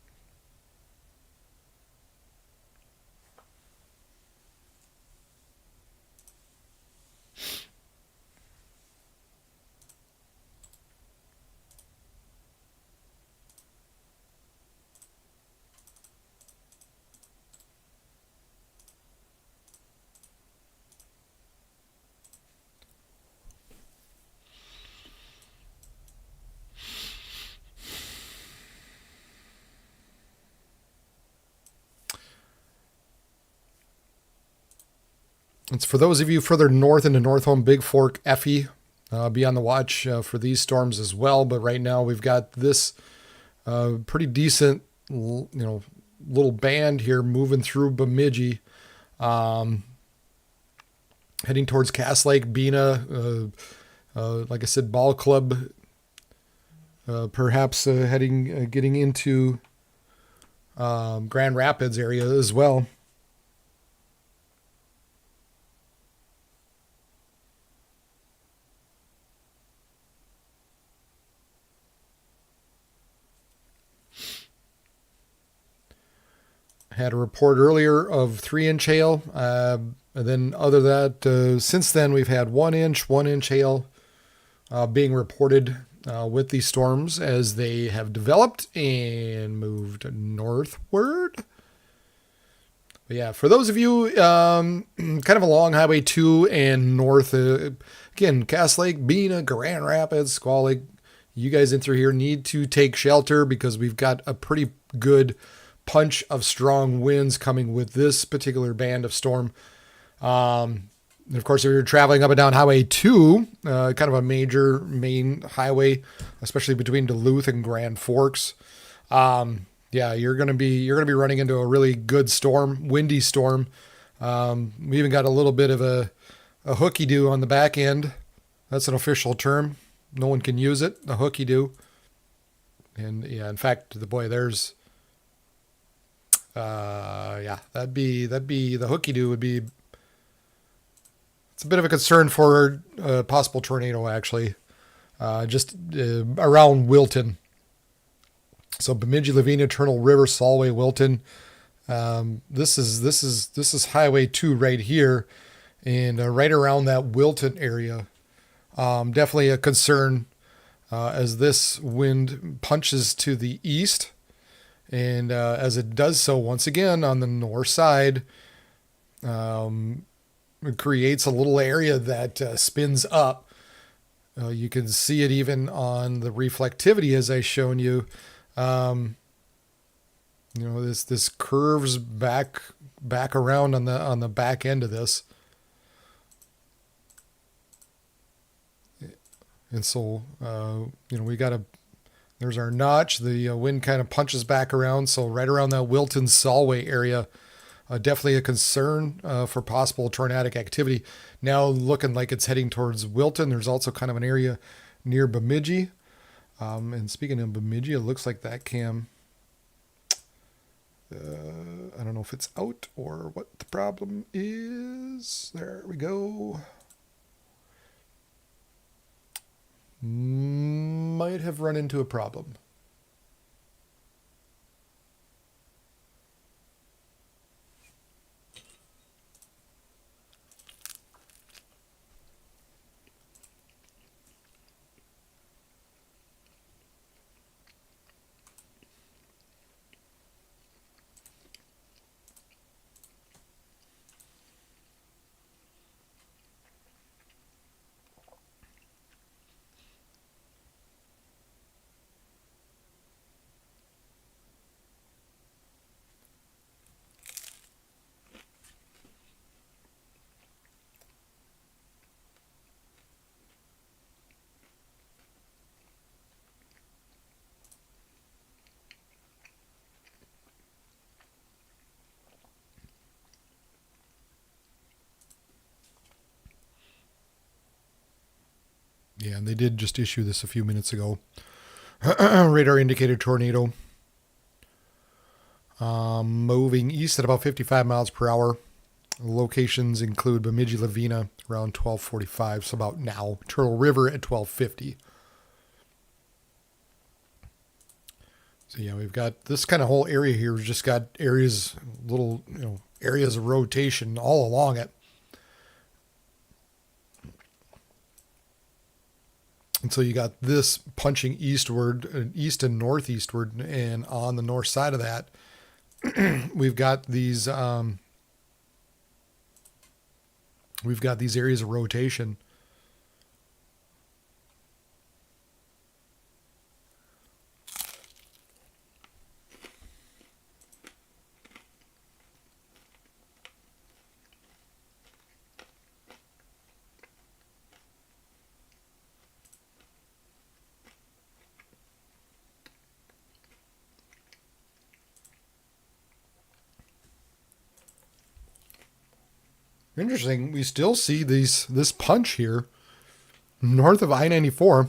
S2: It's for those of you further north into North Home, Big Fork, Effie. Be on the watch for these storms as well. But right now we've got this pretty decent, little band here moving through Bemidji, heading towards Cass Lake, Bena. Like I said, Ball Club. Perhaps getting into Grand Rapids area as well. Had a report earlier of 3-inch hail. And then other than that, since then we've had 1-inch hail being reported with these storms as they have developed and moved northward. But yeah, for those of you kind of along Highway 2 and north, again, Cass Lake, Bena, Grand Rapids, Squaw Lake, you guys in through here need to take shelter because we've got a pretty good punch of strong winds coming with this particular band of storm. And of course, if you're traveling up and down Highway 2, kind of a major main highway, especially between Duluth and Grand Forks, you're gonna be running into a really good storm, windy storm. We even got a little bit of a hooky-doo on the back end. That's an official term. No one can use it. A hooky-doo. And yeah, in fact, there's. That'd be the hooky-doo would be. It's a bit of a concern for a possible tornado, actually, just around Wilton. So Bemidji, Lavina, Turtle River, Solway, Wilton. This is Highway 2 right here, and right around that Wilton area. Definitely a concern as this wind punches to the east. And as it does so, once again, on the north side, it creates a little area that spins up. You can see it even on the reflectivity, as I shown you. This curves back around on the back end of this. And so, there's our notch. The wind kind of punches back around. So right around that Wilton Solway area, definitely a concern for possible tornadic activity. Now looking like it's heading towards Wilton. There's also kind of an area near Bemidji. And speaking of Bemidji, it looks like that cam, I don't know if it's out or what the problem is. There we go. Might have run into a problem. Yeah, and they did just issue this a few minutes ago. Radar indicated tornado. Moving east at about 55 miles per hour. Locations include Bemidji Lavina around 12:45, so about now. Turtle River at 12:50. So yeah, we've got this kind of whole area here. We've just got areas, little areas of rotation all along it. And so you got this punching eastward, east and northeastward, and on the north side of that, we've got these areas of rotation. Interesting. We still see this punch here north of I-94.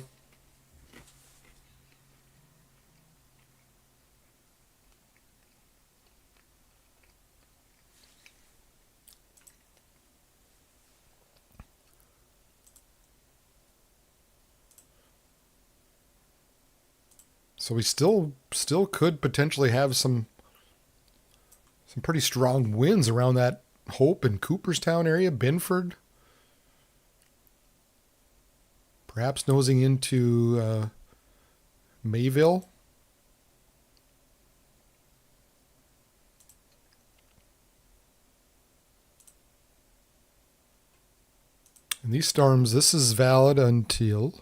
S2: So we still could potentially have some pretty strong winds around that Hope and Cooperstown area, Binford. Perhaps nosing into Mayville. And these storms, this is valid until,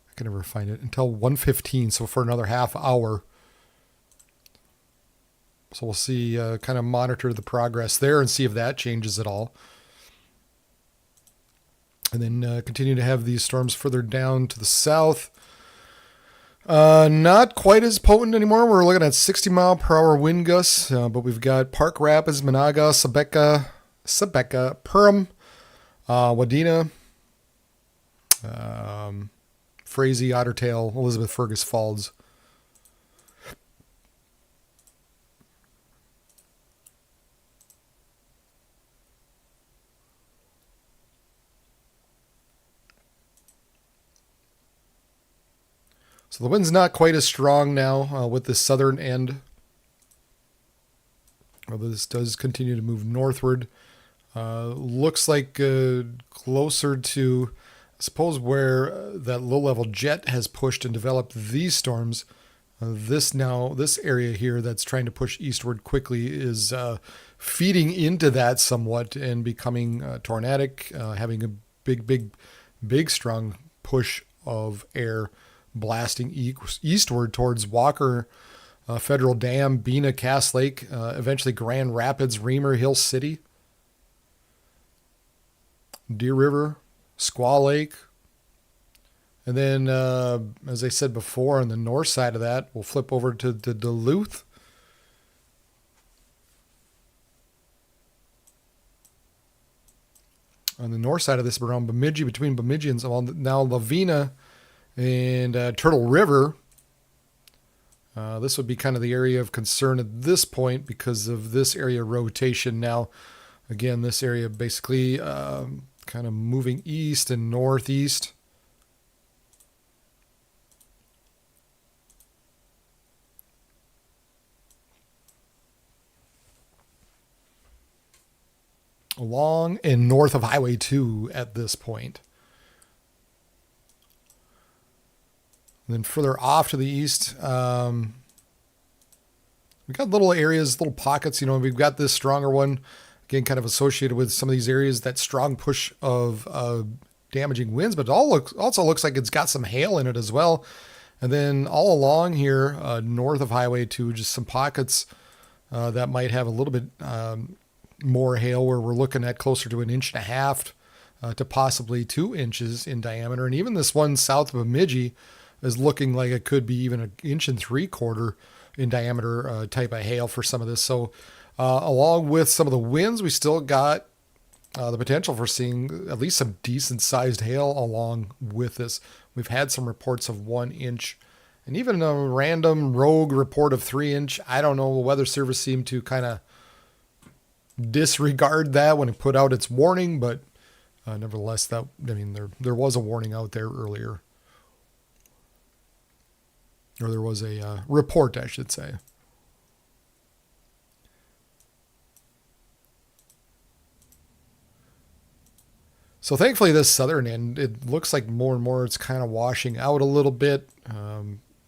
S2: I can never find it, until 1:15, so for another half hour. So we'll see, kind of monitor the progress there and see if that changes at all. And then continue to have these storms further down to the south. Not quite as potent anymore. We're looking at 60 mile per hour wind gusts, but we've got Park Rapids, Monaga, Sebeka, Perham, Wadena, Frazee, Ottertail, Elizabeth Fergus Falls. So the wind's not quite as strong now with the southern end, although this does continue to move northward. Looks like closer to, I suppose, where that low-level jet has pushed and developed these storms. This area here that's trying to push eastward quickly is feeding into that somewhat and becoming tornadic, having a big, strong push of air blasting eastward towards Walker Federal Dam, Bena, Cass Lake, eventually Grand Rapids, Reamer, Hill City, Deer River, Squaw Lake. And then, as I said before, on the north side of that, we'll flip over to Duluth. On the north side of this, around Bemidji, between Bemidji and now Lavina and Turtle River. This would be kind of the area of concern at this point because of this area rotation. Now, again, this area basically kind of moving east and northeast. Along and north of Highway 2 at this point. And then further off to the east, we've got little areas, little pockets. We've got this stronger one, again, kind of associated with some of these areas, that strong push of damaging winds, but it also looks like it's got some hail in it as well. And then all along here, north of Highway 2, just some pockets that might have a little bit more hail, where we're looking at closer to 1.5 inches to possibly 2 inches in diameter. And even this one south of Bemidji is looking like it could be even 1.75 inches in diameter type of hail for some of this. So along with some of the winds, we still got the potential for seeing at least some decent sized hail along with this. We've had some reports of 1 inch And even a random rogue report of 3-inch, I don't know, the Weather Service seemed to kind of disregard that when it put out its warning, but nevertheless, there was a warning out there earlier. Or there was a report, I should say. So thankfully this southern end, it looks like more and more it's kind of washing out a little bit.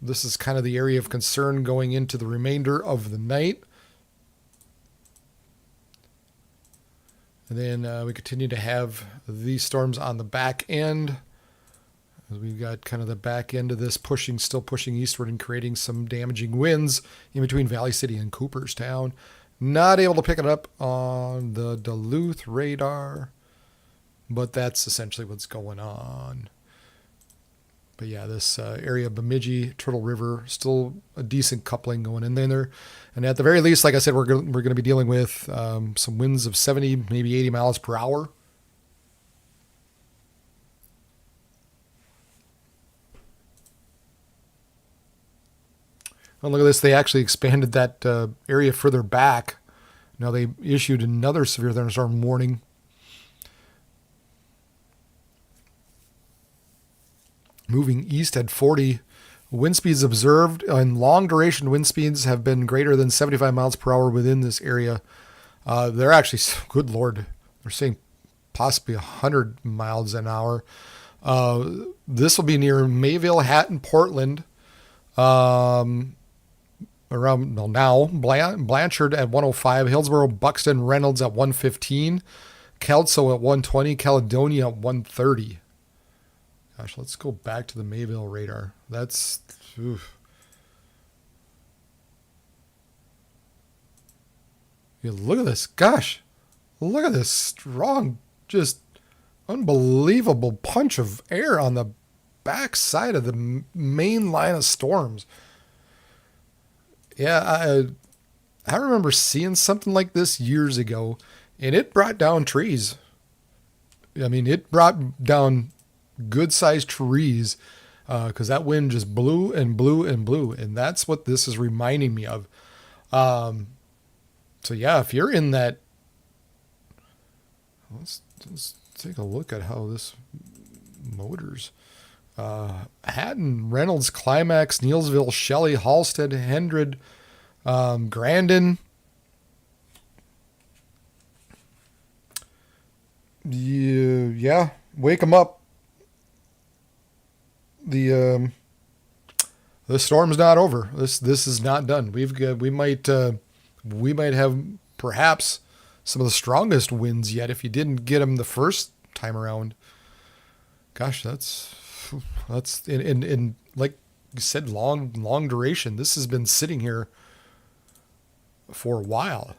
S2: This is kind of the area of concern going into the remainder of the night. And then we continue to have these storms on the back end. We've got kind of the back end of this still pushing eastward and creating some damaging winds in between Valley City and Cooperstown. Not able to pick it up on the Duluth radar, but that's essentially what's going on. But yeah, this area of Bemidji, Turtle River, still a decent coupling going in there. And at the very least, like I said, we're going to be dealing with some winds of 70, maybe 80 miles per hour. Oh, look at this. They actually expanded that area further back. Now they issued another severe thunderstorm warning. Moving east at 40. Wind speeds observed and long duration wind speeds have been greater than 75 miles per hour within this area. They're actually, good Lord, they're saying possibly 100 miles an hour. This will be near Mayville, Hatton, Portland. Around, well, now, Blanchard at 105, Hillsborough, Buxton, Reynolds at 115, Kelso at 120, Caledonia at 130. Gosh, let's go back to the Mayville radar. That's, oof. Yeah, look at this. Gosh, look at this strong, just unbelievable punch of air on the back side of the main line of storms. Yeah, I remember seeing something like this years ago, and it brought down trees. I mean, it brought down good-sized trees because that wind just blew and blew and blew, and that's what this is reminding me of. So yeah, if you're in that, let's take a look at how this motors. Hatton, Reynolds, Climax, Neelsville, Shelley, Halstead, Hendred, Grandin. Yeah, wake them up. The storm's not over. This is not done. We might have perhaps some of the strongest winds yet if you didn't get them the first time around. Gosh, that's in like you said, long duration. This has been sitting here for a while.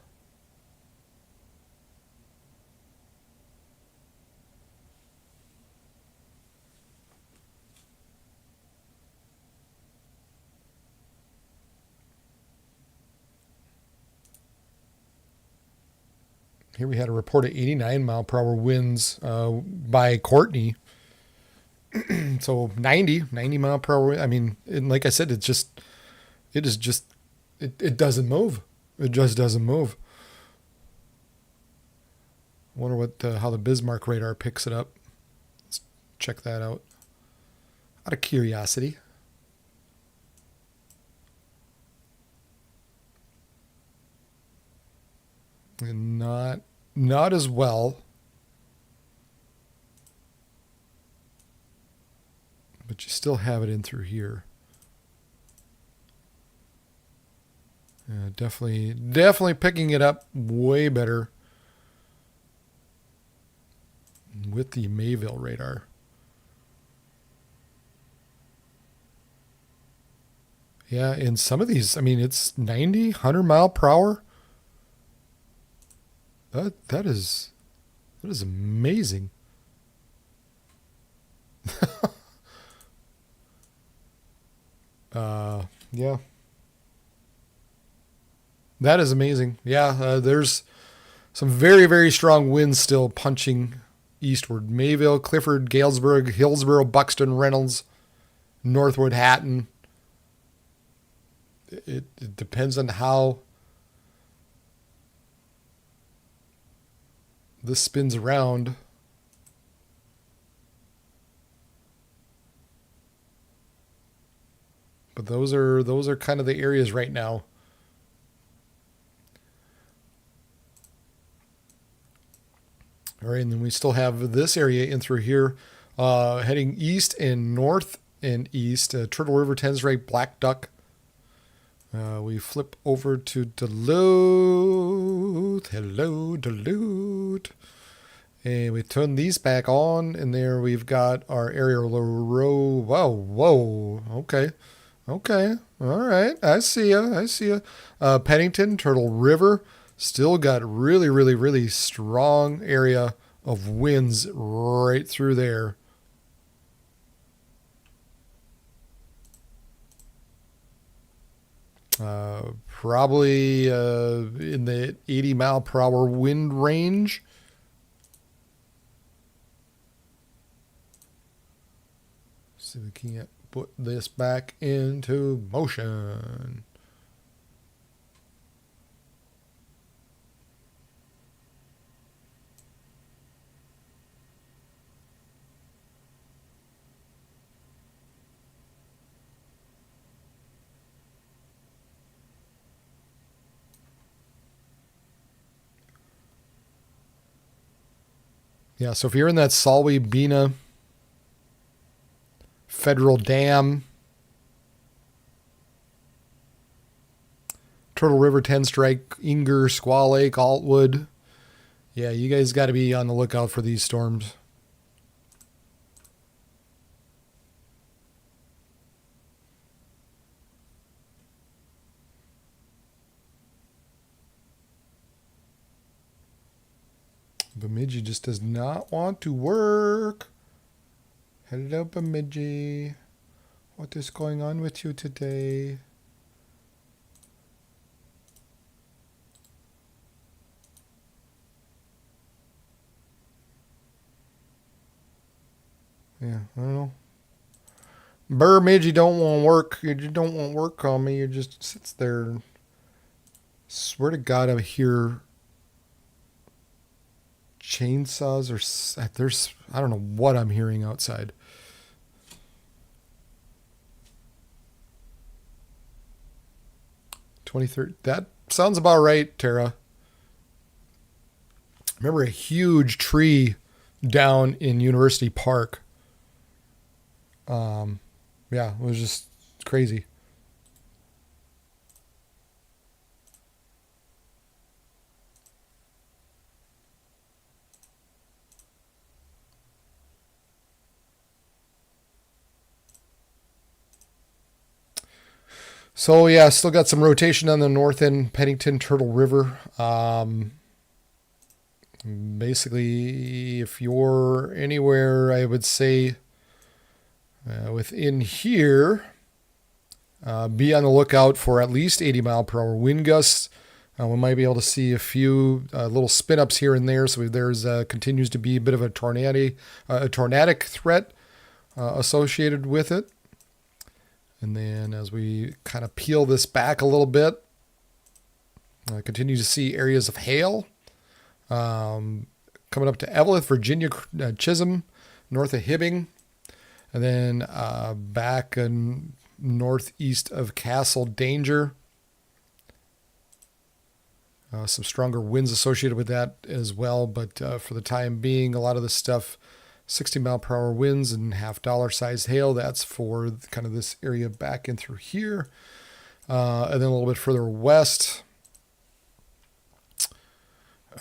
S2: Here we had a report of 89 mile per hour winds by Courtney. So 90 mile per hour. I mean, like I said, it doesn't move. It just doesn't move. I wonder how the Bismarck radar picks it up. Let's check that out. Out of curiosity. And not as well. But you still have it in through here. Yeah, definitely picking it up way better with the Mayville radar. Yeah, in some of these, I mean, it's 90, 100 mile per hour. That is amazing. Yeah. That is amazing. Yeah, there's some very, very strong winds still punching eastward. Mayville, Clifford, Galesburg, Hillsborough, Buxton, Reynolds, Northwood, Hatton. it depends on how this spins around. But those are kind of the areas right now. All right, and then we still have this area in through here, heading east and north and east. Turtle River tends right, Black Duck. We flip over to Duluth. Hello, Duluth. And we turn these back on, and there we've got our area row. Whoa, whoa. Okay. Okay. All right. I see ya. I see ya. Pennington, Turtle River. Still got really, really, really strong area of winds right through there. Probably in the 80 mile per hour wind range. See if we can't put this back into motion. Yeah, so if you're in that Salwi-Bena Federal Dam, Turtle River, 10 strike, Inger, Squaw Lake, Altwood. Yeah, you guys got to be on the lookout for these storms. Bemidji just does not want to work. Hello, Bemidji. What is going on with you today? Yeah, I don't know. Bemidji don't want to work. You just don't want work on me. You just sits there. Swear to God, I hear chainsaws or there's, I don't know what I'm hearing outside. '23. That sounds about right, Tara. Remember a huge tree down in University Park. Yeah, it was just crazy. So yeah, still got some rotation on the north end, Pennington, Turtle River. Basically, if you're anywhere, I would say within here, be on the lookout for at least 80 mile per hour wind gusts. We might be able to see a few little spin ups here and there. So there's continues to be a bit of a tornadic threat associated with it. And then as we kind of peel this back a little bit, continue to see areas of hail coming up to Evelyn, Virginia, Chisholm, north of Hibbing, and then back in northeast of Castle Danger. Some stronger winds associated with that as well, but for the time being, a lot of this stuff, 60 mile per hour winds and $50 sized hail. That's for kind of this area back in through here. And then a little bit further west.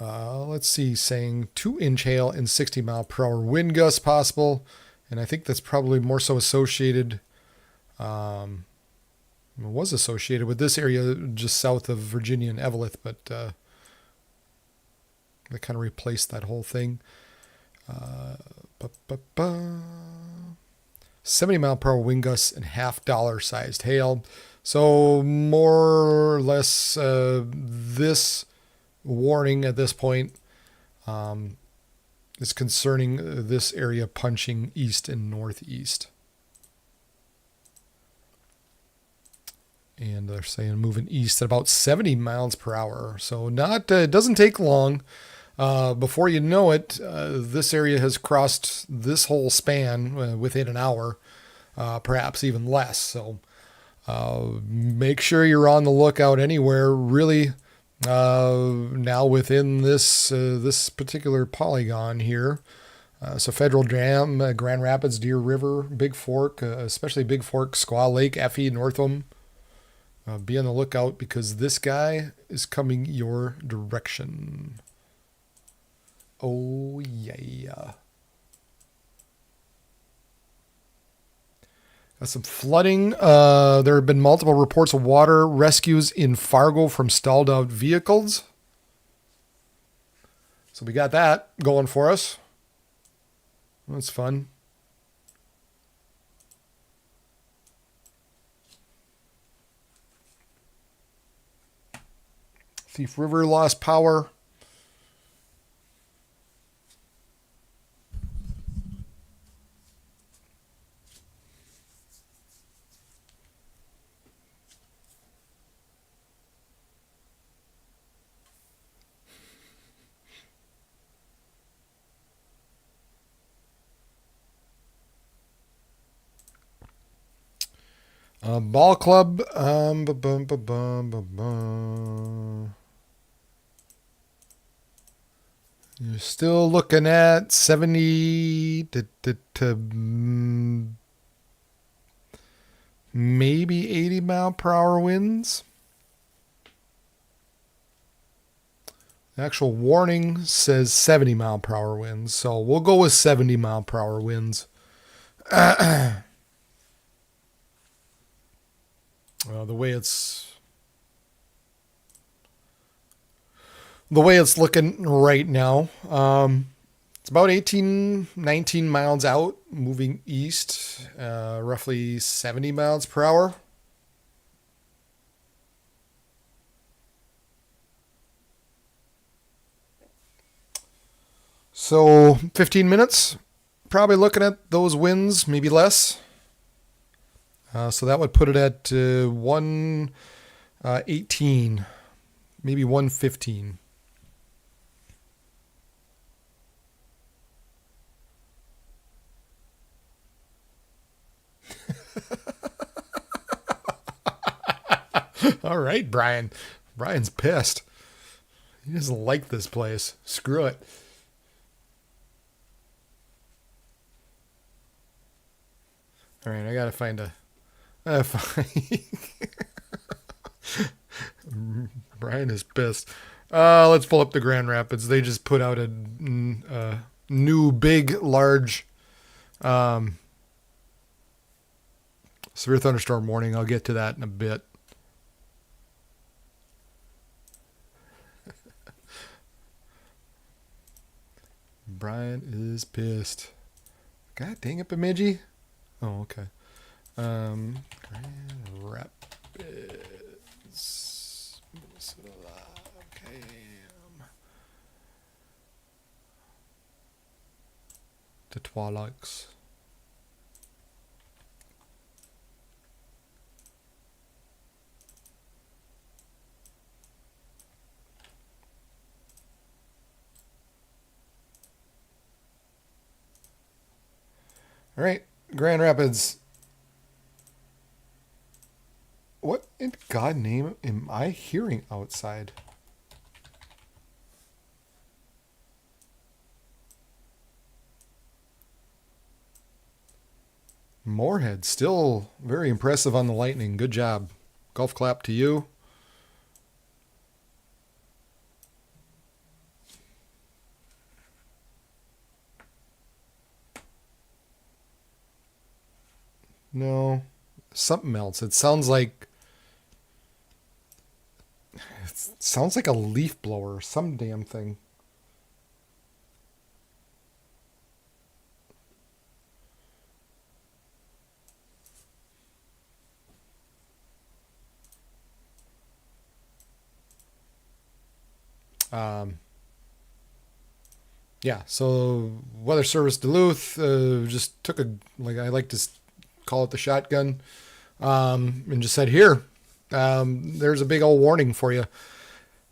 S2: Let's see, saying 2-inch hail and 60 mile per hour wind gusts possible. And I think that's probably more so associated, was associated with this area just south of Virginia and Evelyn, but they kind of replaced that whole thing. 70 mile per hour wind gusts and $50 sized hail. So more or less this warning at this point is concerning this area punching east and northeast. And they're saying moving east at about 70 miles per hour. So not it doesn't take long. Before you know it, this area has crossed this whole span within an hour, perhaps even less. So make sure you're on the lookout anywhere, really, now within this particular polygon here. So Federal Dam, Grand Rapids, Deer River, Big Fork, especially Big Fork, Squaw Lake, Effie, Northam. Be on the lookout because this guy is coming your direction. Oh, yeah. Got some flooding. There have been multiple reports of water rescues in Fargo from stalled out vehicles. So we got that going for us. That's fun. Thief River lost power. Ball club. You're still looking at 70 to maybe 80 mile per hour winds. The actual warning says 70 mile per hour winds, so we'll go with 70 mile per hour winds. The way it's looking right now, it's about 18, 19 miles out, moving east, roughly 70 miles per hour. So 15 minutes, probably looking at those winds, maybe less. So that would put it at 118, maybe 115. All right, Brian. Brian's pissed. He doesn't like this place. Screw it. All right, I gotta find a. Brian is pissed. Let's pull up the Grand Rapids. They just put out a new big, large severe thunderstorm warning. I'll get to that in a bit. Brian is pissed. God dang it, Bemidji. Oh, okay. Grand Rapids. Okay. To Twilix. All right, Grand Rapids. What in God's name am I hearing outside? Moorhead, still very impressive on the lightning. Good job. Golf clap to you. No, something else. It sounds like a leaf blower or some damn thing. Yeah, so Weather Service Duluth just took I like to call it the shotgun, and just said, here, there's a big old warning for you.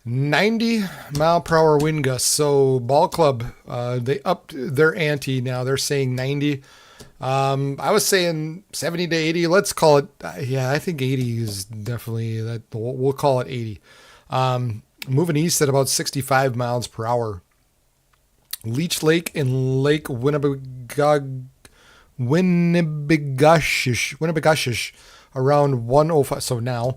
S2: 90-mile-per-hour wind gusts. So ball club, they upped their ante now. They're saying 90. I was saying 70 to 80. Let's call it. Yeah, I think 80 is definitely that. We'll call it 80. Moving east at about 65 miles per hour. Leech Lake and Lake Winnebegoshish around 105. So now,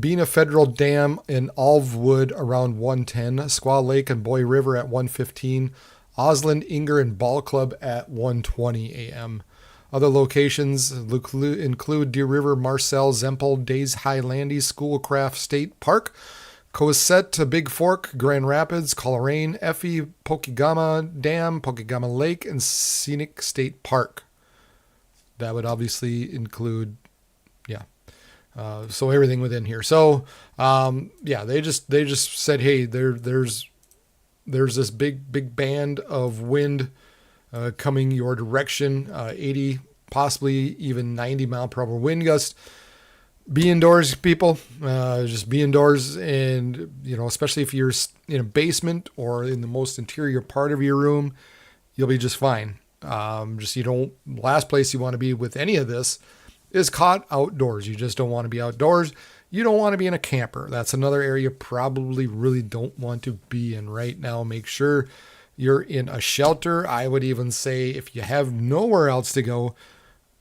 S2: being a federal dam in Alvwood around 110, Squaw Lake and Boy River at 115, Osland, Inger, and Ball Club at 1:20 a.m. Other locations include Deer River, Marcel, Zempel, Days Highlandy, Schoolcraft State Park, Cosette, Big Fork, Grand Rapids, Coleraine, Effie, Pokegama Dam, Pokegama Lake, and Scenic State Park. That would obviously include, so everything within here. So, they just said, hey, there's this big band of wind coming your direction, 80, possibly even 90 mile per hour wind gust. Be indoors, people. Just be indoors, and especially if you're in a basement or in the most interior part of your room, you'll be just fine. Last place you want to be with any of this is caught outdoors. You just don't want to be outdoors. You don't want to be in a camper. That's another area you probably really don't want to be in right now. Make sure you're in a shelter. I would even say if you have nowhere else to go,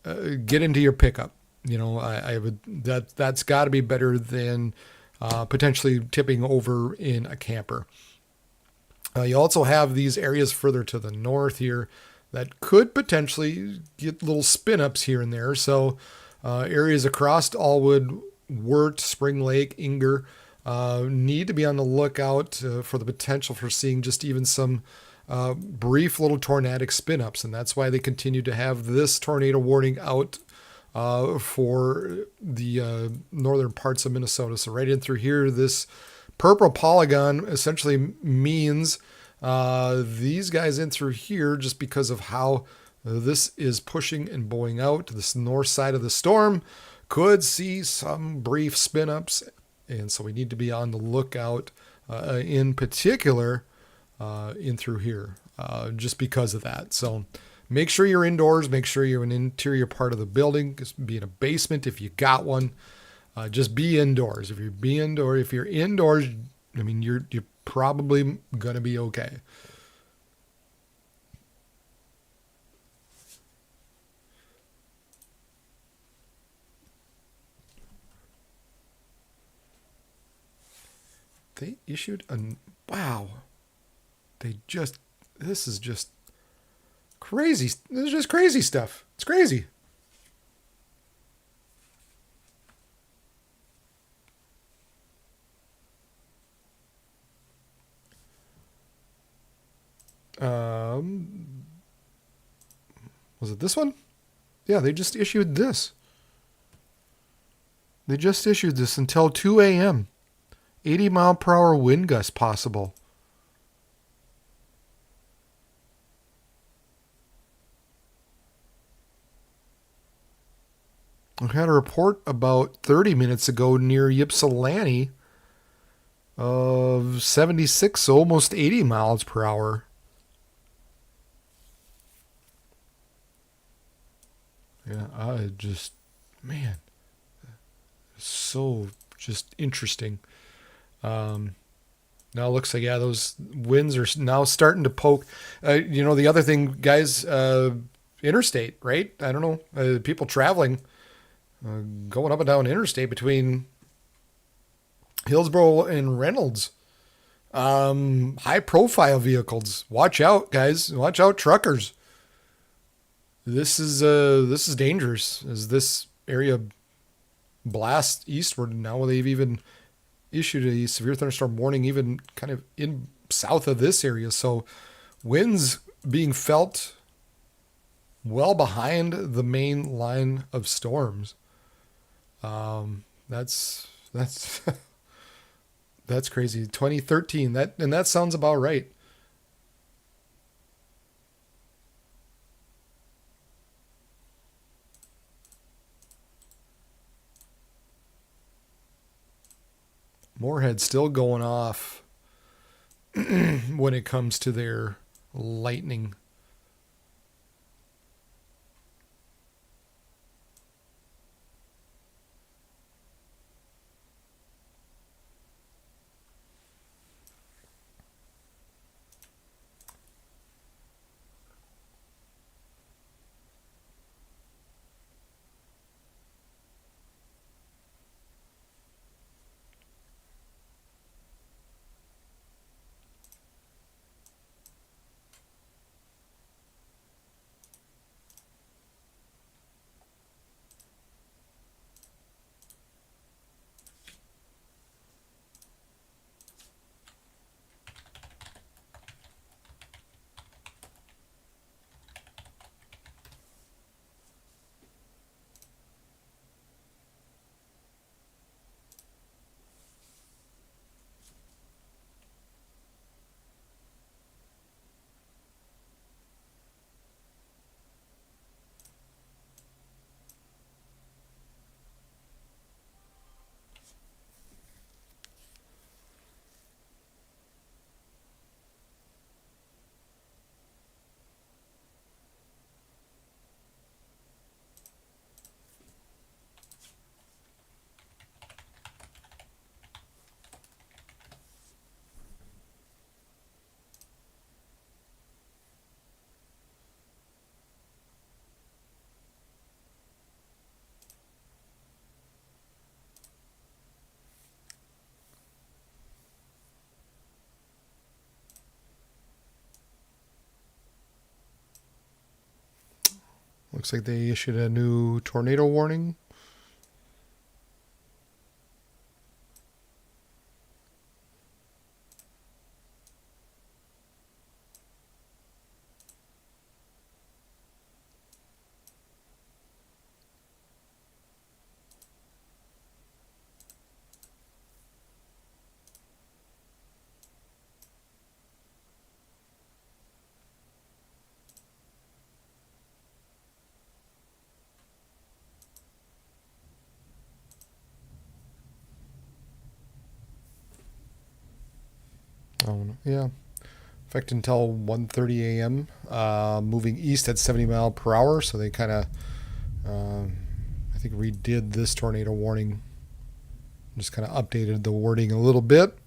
S2: get into your pickup. I would that's got to be better than potentially tipping over in a camper. You also have these areas further to the north here that could potentially get little spin ups here and there. So areas across Allwood, Wirt, Spring Lake, Inger need to be on the lookout for the potential for seeing just even some brief little tornadic spin ups. And that's why they continue to have this tornado warning out for the northern parts of Minnesota. So right in through here, this purple polygon essentially means these guys in through here, just because of how this is pushing and blowing out this north side of the storm, could see some brief spin ups. And so we need to be on the lookout in particular in through here just because of that. So make sure you're indoors. Make sure you're in an interior part of the building. Just be in a basement if you got one. Just be indoors. If you're indoors, I mean, you're probably gonna be okay. They issued wow. This is just crazy. This is just crazy stuff. It's crazy. Was it this one? Yeah, they just issued this. They just issued this until 2 a.m. 80 mile per hour wind gust possible. I had a report about 30 minutes ago near Ypsilanti of 76, almost 80 miles per hour. Yeah, man, so just interesting. Now it looks like, those winds are now starting to poke. The other thing, guys, interstate, right? I don't know, people traveling, going up and down interstate between Hillsborough and Reynolds. High profile vehicles. Watch out, guys. Watch out, truckers. This is dangerous as this area blasts eastward. Now they've even issued a severe thunderstorm warning even kind of in south of this area. So winds being felt well behind the main line of storms. That's that's crazy. 2013. That sounds about right. Moorhead's still going off when it comes to their lightning. Looks like they issued a new tornado warning. Oh, yeah. Effect until 1:30 a.m. Moving east at 70 mile per hour. So they kind of, I think, redid this tornado warning. Just kind of updated the wording a little bit.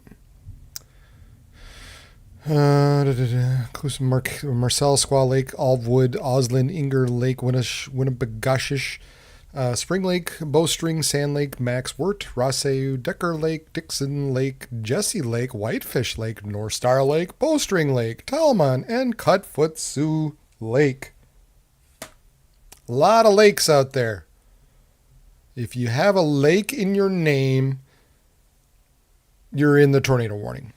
S2: Inclusive Marcel, Squaw Lake, Alvwood, Oslin, Inger Lake, Winnipegashish, Spring Lake, Bowstring, Sand Lake, Max Wirt, Rossau, Decker Lake, Dixon Lake, Jesse Lake, Whitefish Lake, North Star Lake, Bowstring Lake, Talmon, and Cutfoot Sioux Lake. A lot of lakes out there. If you have a lake in your name, you're in the tornado warning.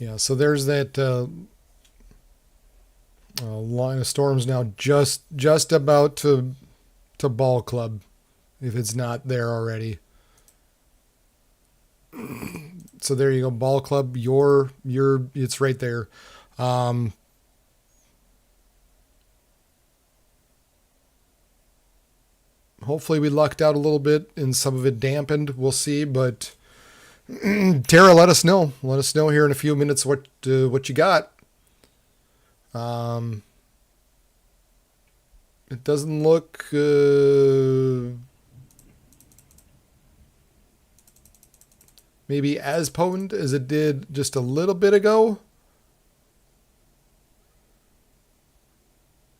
S2: Yeah, so there's that line of storms now just about to ball club, if it's not there already. So there you go, ball club. It's right there. Hopefully we lucked out a little bit and some of it dampened. We'll see, but Tara, let us know. Let us know here in a few minutes what you got. It doesn't look maybe as potent as it did just a little bit ago.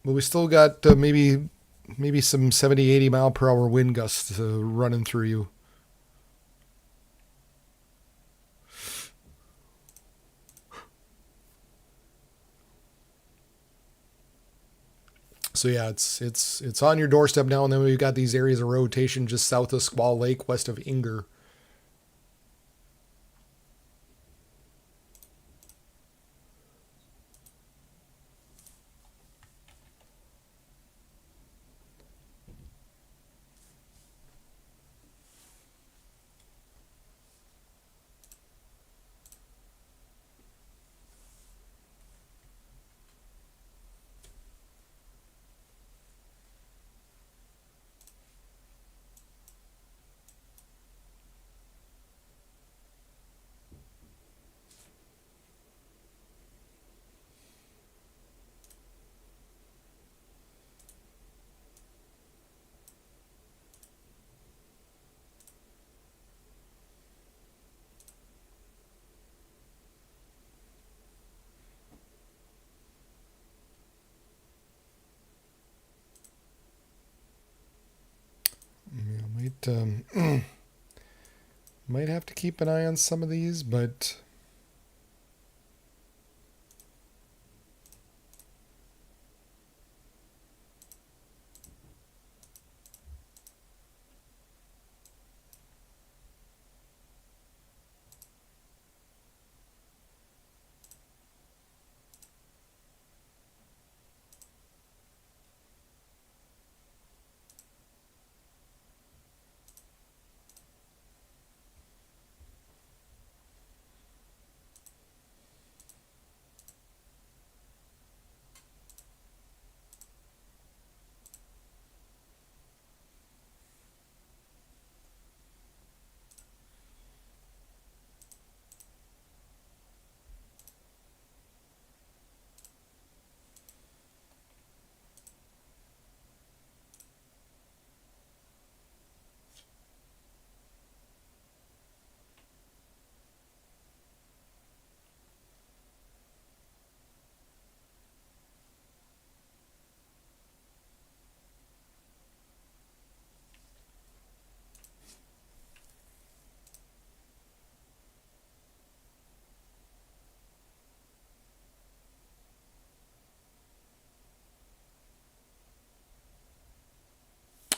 S2: But we still got maybe some 70, 80 mile per hour wind gusts running through you. So yeah, it's on your doorstep now, and then we've got these areas of rotation just south of Squaw Lake, west of Inger. Might have to keep an eye on some of these, but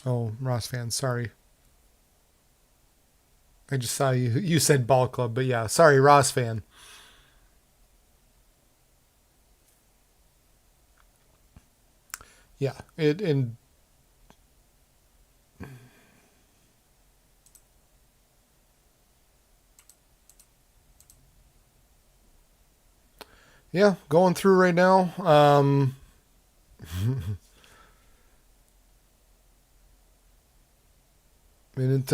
S2: oh, Ross fan, sorry. I just saw you said ball club, but yeah, sorry, Ross fan. Yeah, and yeah, going through right now. And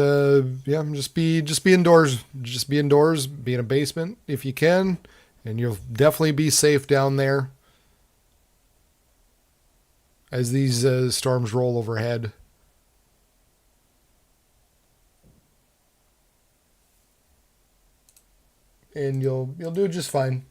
S2: yeah, just be indoors. Just be indoors. Be in a basement if you can, and you'll definitely be safe down there as these storms roll overhead. And you'll do just fine.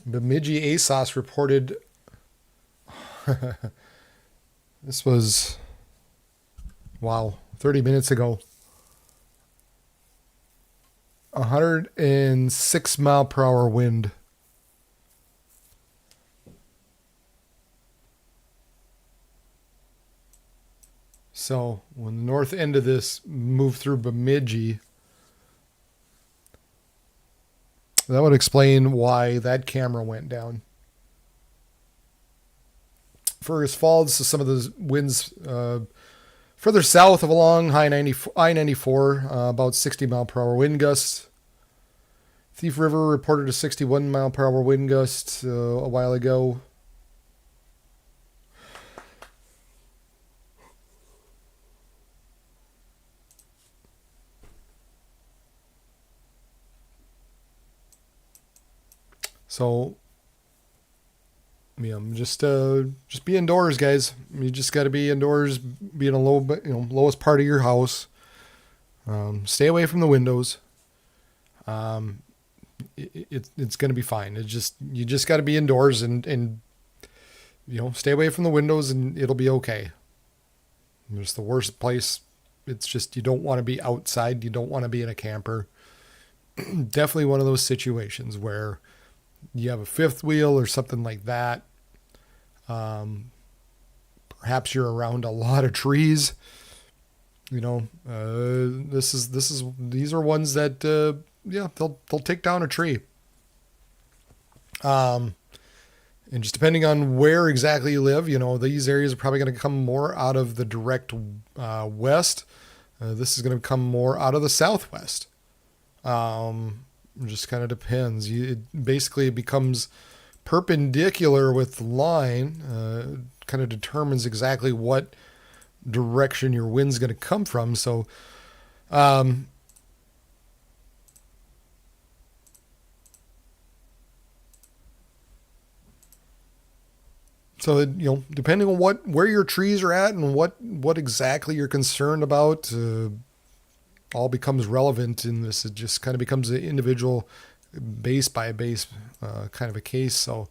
S2: Bemidji ASOS reported this was, wow, 30 minutes ago. 106 mile per hour wind. So when the north end of this moved through Bemidji, that would explain why that camera went down. Fergus Falls, so some of those winds further south of along I-94, about 60 mile per hour wind gusts. Thief River reported a 61 mile per hour wind gust a while ago. So, just be indoors, guys. You just got to be indoors, be in a lowest part of your house. Stay away from the windows. It's going to be fine. You just got to be indoors and stay away from the windows, and it'll be okay. It's the worst place. It's just you don't want to be outside. You don't want to be in a camper. Definitely one of those situations where you have a fifth wheel or something like that. Perhaps you're around a lot of trees. These are ones that they'll take down a tree. And just depending on where exactly you live, these areas are probably going to come more out of the direct west. This is going to come more out of the southwest. It just kind of depends. It basically becomes perpendicular with the line. Kind of determines exactly what direction your wind's going to come from. So, depending on where your trees are at and what exactly you're concerned about, all becomes relevant in this. It just kind of becomes an individual base by base kind of a case. So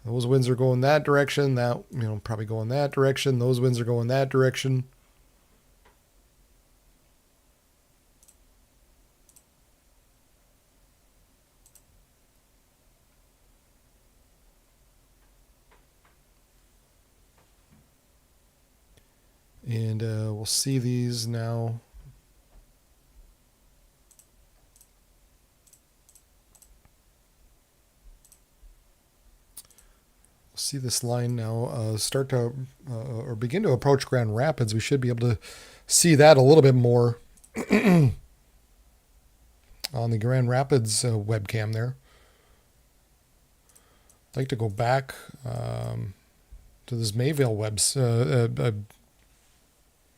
S2: those winds are going that direction, that, probably going that direction. Those winds are going that direction. And we'll see these now. See this line now start to or begin to approach Grand Rapids. We should be able to see that a little bit more on the Grand Rapids webcam there. I'd like to go back to this Mayville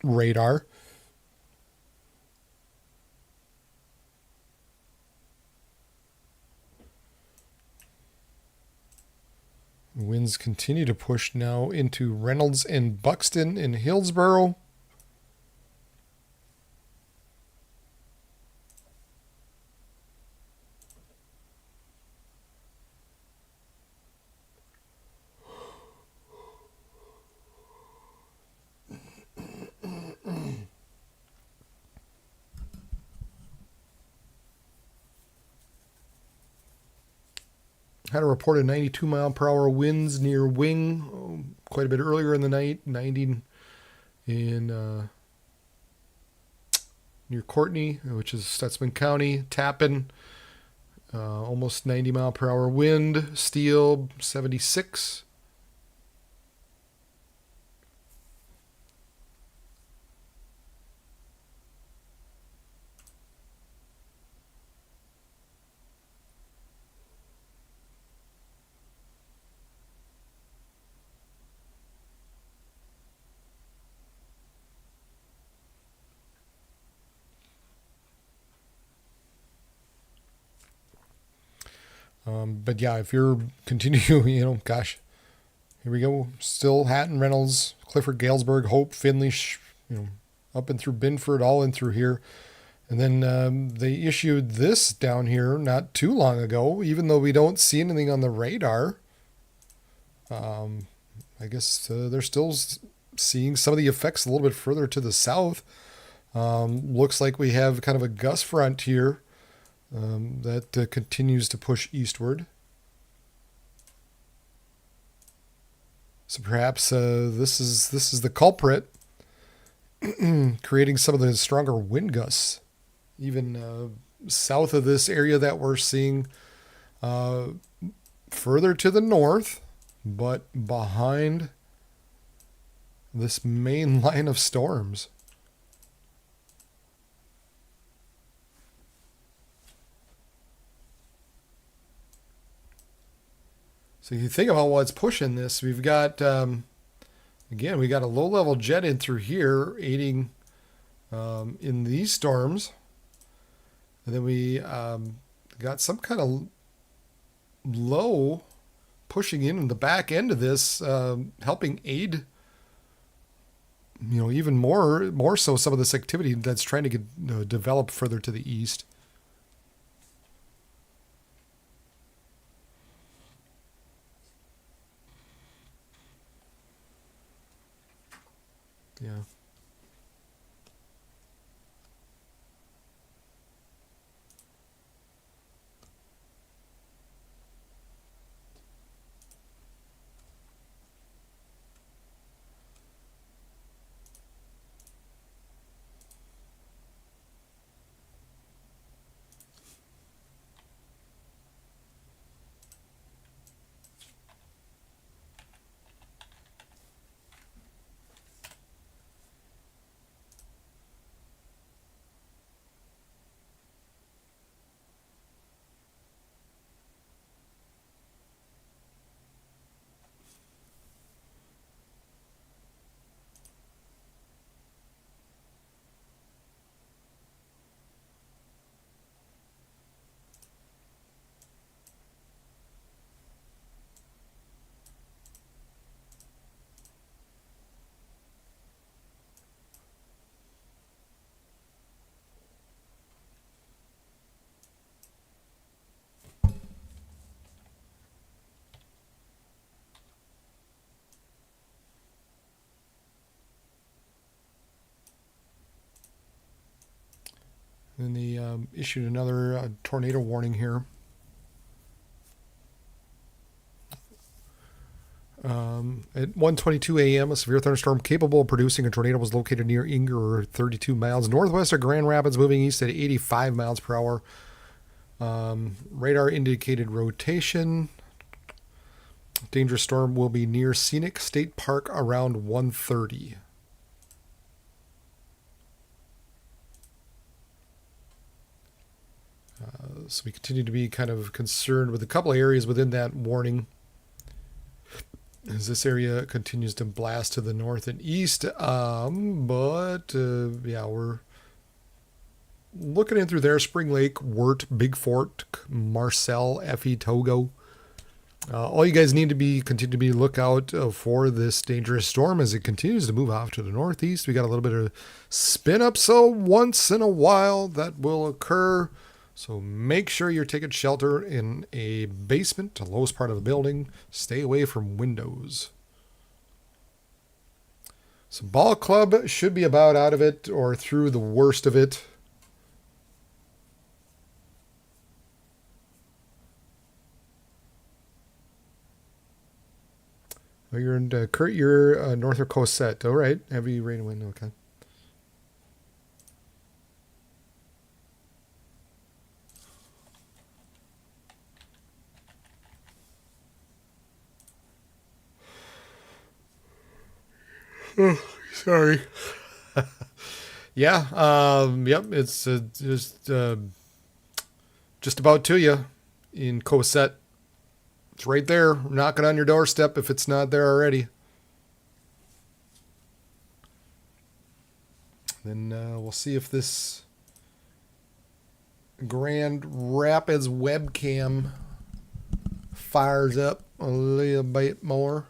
S2: radar. Winds continue to push now into Reynolds and Buxton and Hillsboro. Had a reported 92 mile per hour winds near Wing quite a bit earlier in the night, 90 in near Courtney, which is Stutzman County, Tappan, almost 90 mile per hour wind, Steele 76. But yeah, if you're continuing, gosh, here we go. Still Hatton, Reynolds, Clifford, Galesburg, Hope, Finley, up and through Binford, all in through here. And then they issued this down here not too long ago, even though we don't see anything on the radar. I guess they're still seeing some of the effects a little bit further to the south. Looks like we have kind of a gust front here. That continues to push eastward. So perhaps this is the culprit, creating some of the stronger wind gusts, even south of this area that we're seeing further to the north, but behind this main line of storms. So you think about what's pushing this. We've got, again, we got a low-level jet in through here, aiding in these storms. And then we got some kind of low pushing in the back end of this, helping aid, even more so some of this activity that's trying to get develop further to the east. Yeah. And they issued another tornado warning here. At 1:22 a.m., a severe thunderstorm capable of producing a tornado was located near Inger, 32 miles northwest of Grand Rapids, moving east at 85 miles per hour. Radar indicated rotation. Dangerous storm will be near Scenic State Park around 1:30. So we continue to be kind of concerned with a couple of areas within that warning, as this area continues to blast to the north and east. Yeah, we're looking in through there. Spring Lake, Wirt, Big Fort, Marcel, Effie, Togo. All you guys need to continue to be lookout for this dangerous storm as it continues to move off to the northeast. We got a little bit of spin up, so once in a while that will occur. So make sure you're taking shelter in a basement, the lowest part of a building. Stay away from windows. So ball club should be about out of it or through the worst of it. Oh, you're in Kurt. You're North Dakota. All right, heavy rain and wind. Okay. Oh, sorry. Yeah. Yep. It's just about to you in Cosette. It's right there, knocking on your doorstep if it's not there already. Then we'll see if this Grand Rapids webcam fires up a little bit more.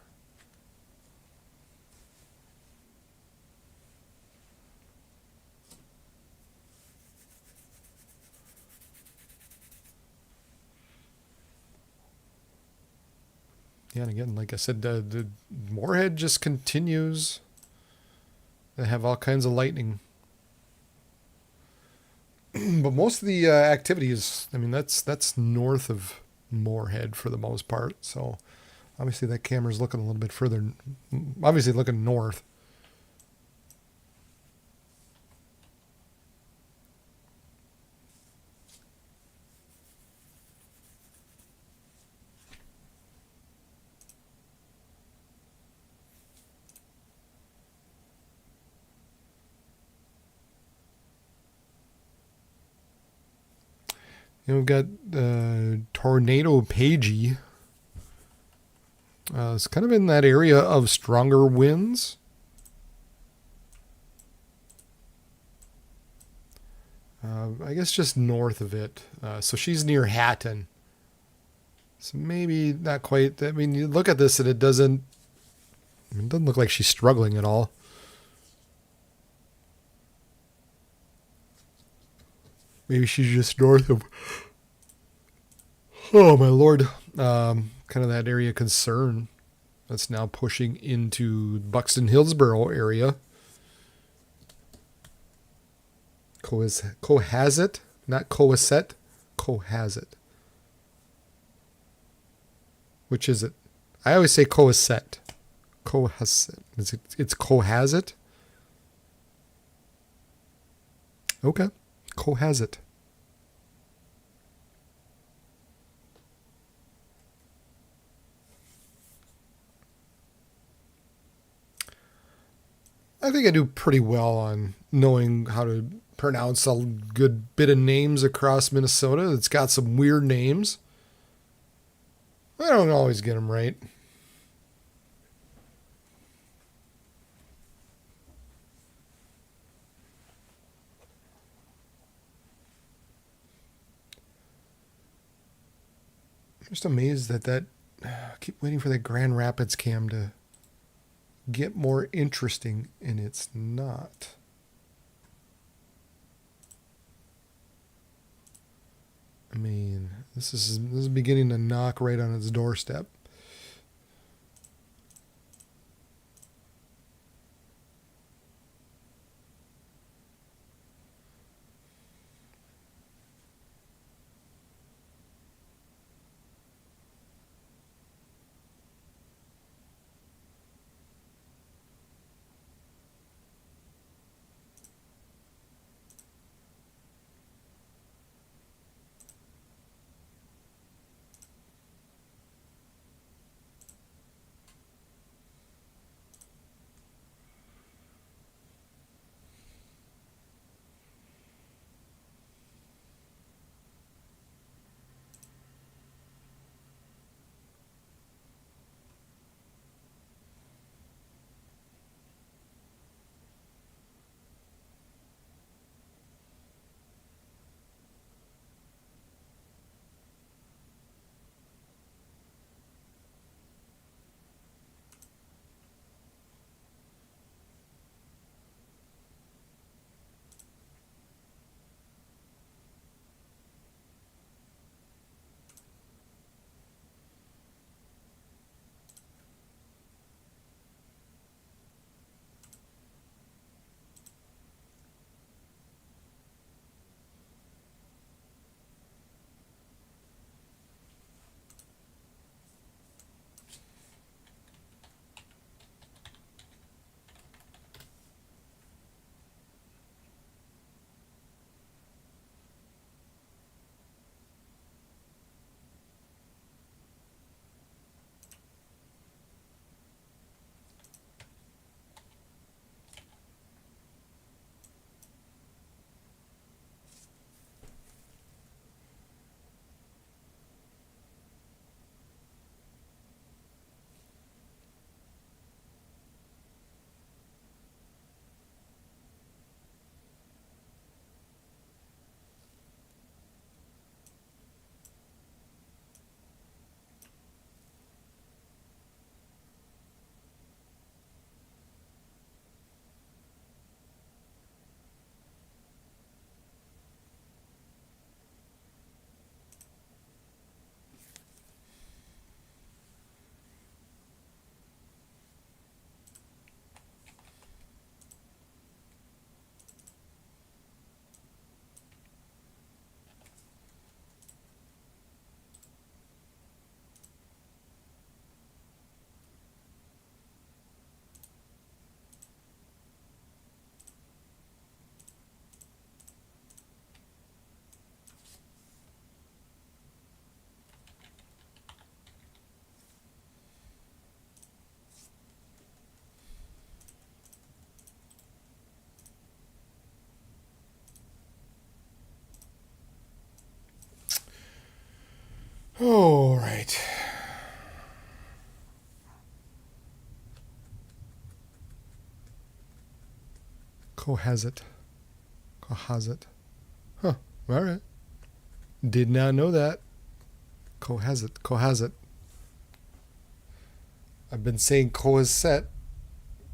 S2: Yeah, and again, like I said, the Moorhead just continues. They have all kinds of lightning. But most of the activity is, that's north of Moorhead for the most part. So obviously that camera's looking a little bit further, obviously looking north. We've got Tornado Pagey. It's kind of in that area of stronger winds. I guess just north of it. So she's near Hatton. So maybe not quite. I mean, you look at this and it doesn't look like she's struggling at all. Maybe she's just north of, oh my lord, kind of that area of concern that's now pushing into Buxton Hillsboro area. Cohasset, not Cohasset, Cohasset. Which is it? I always say Cohasset. Cohasset. It's Cohasset? Okay. Cohasset. I think I do pretty well on knowing how to pronounce a good bit of names across Minnesota. It's got some weird names. I don't always get them right. I'm just amazed that I keep waiting for that Grand Rapids cam to get more interesting, and it's not. I mean, this is beginning to knock right on its doorstep. All right. Cohasset. Cohasset. Huh. All right. Did not know that. Cohasset. I've been saying Cohasset.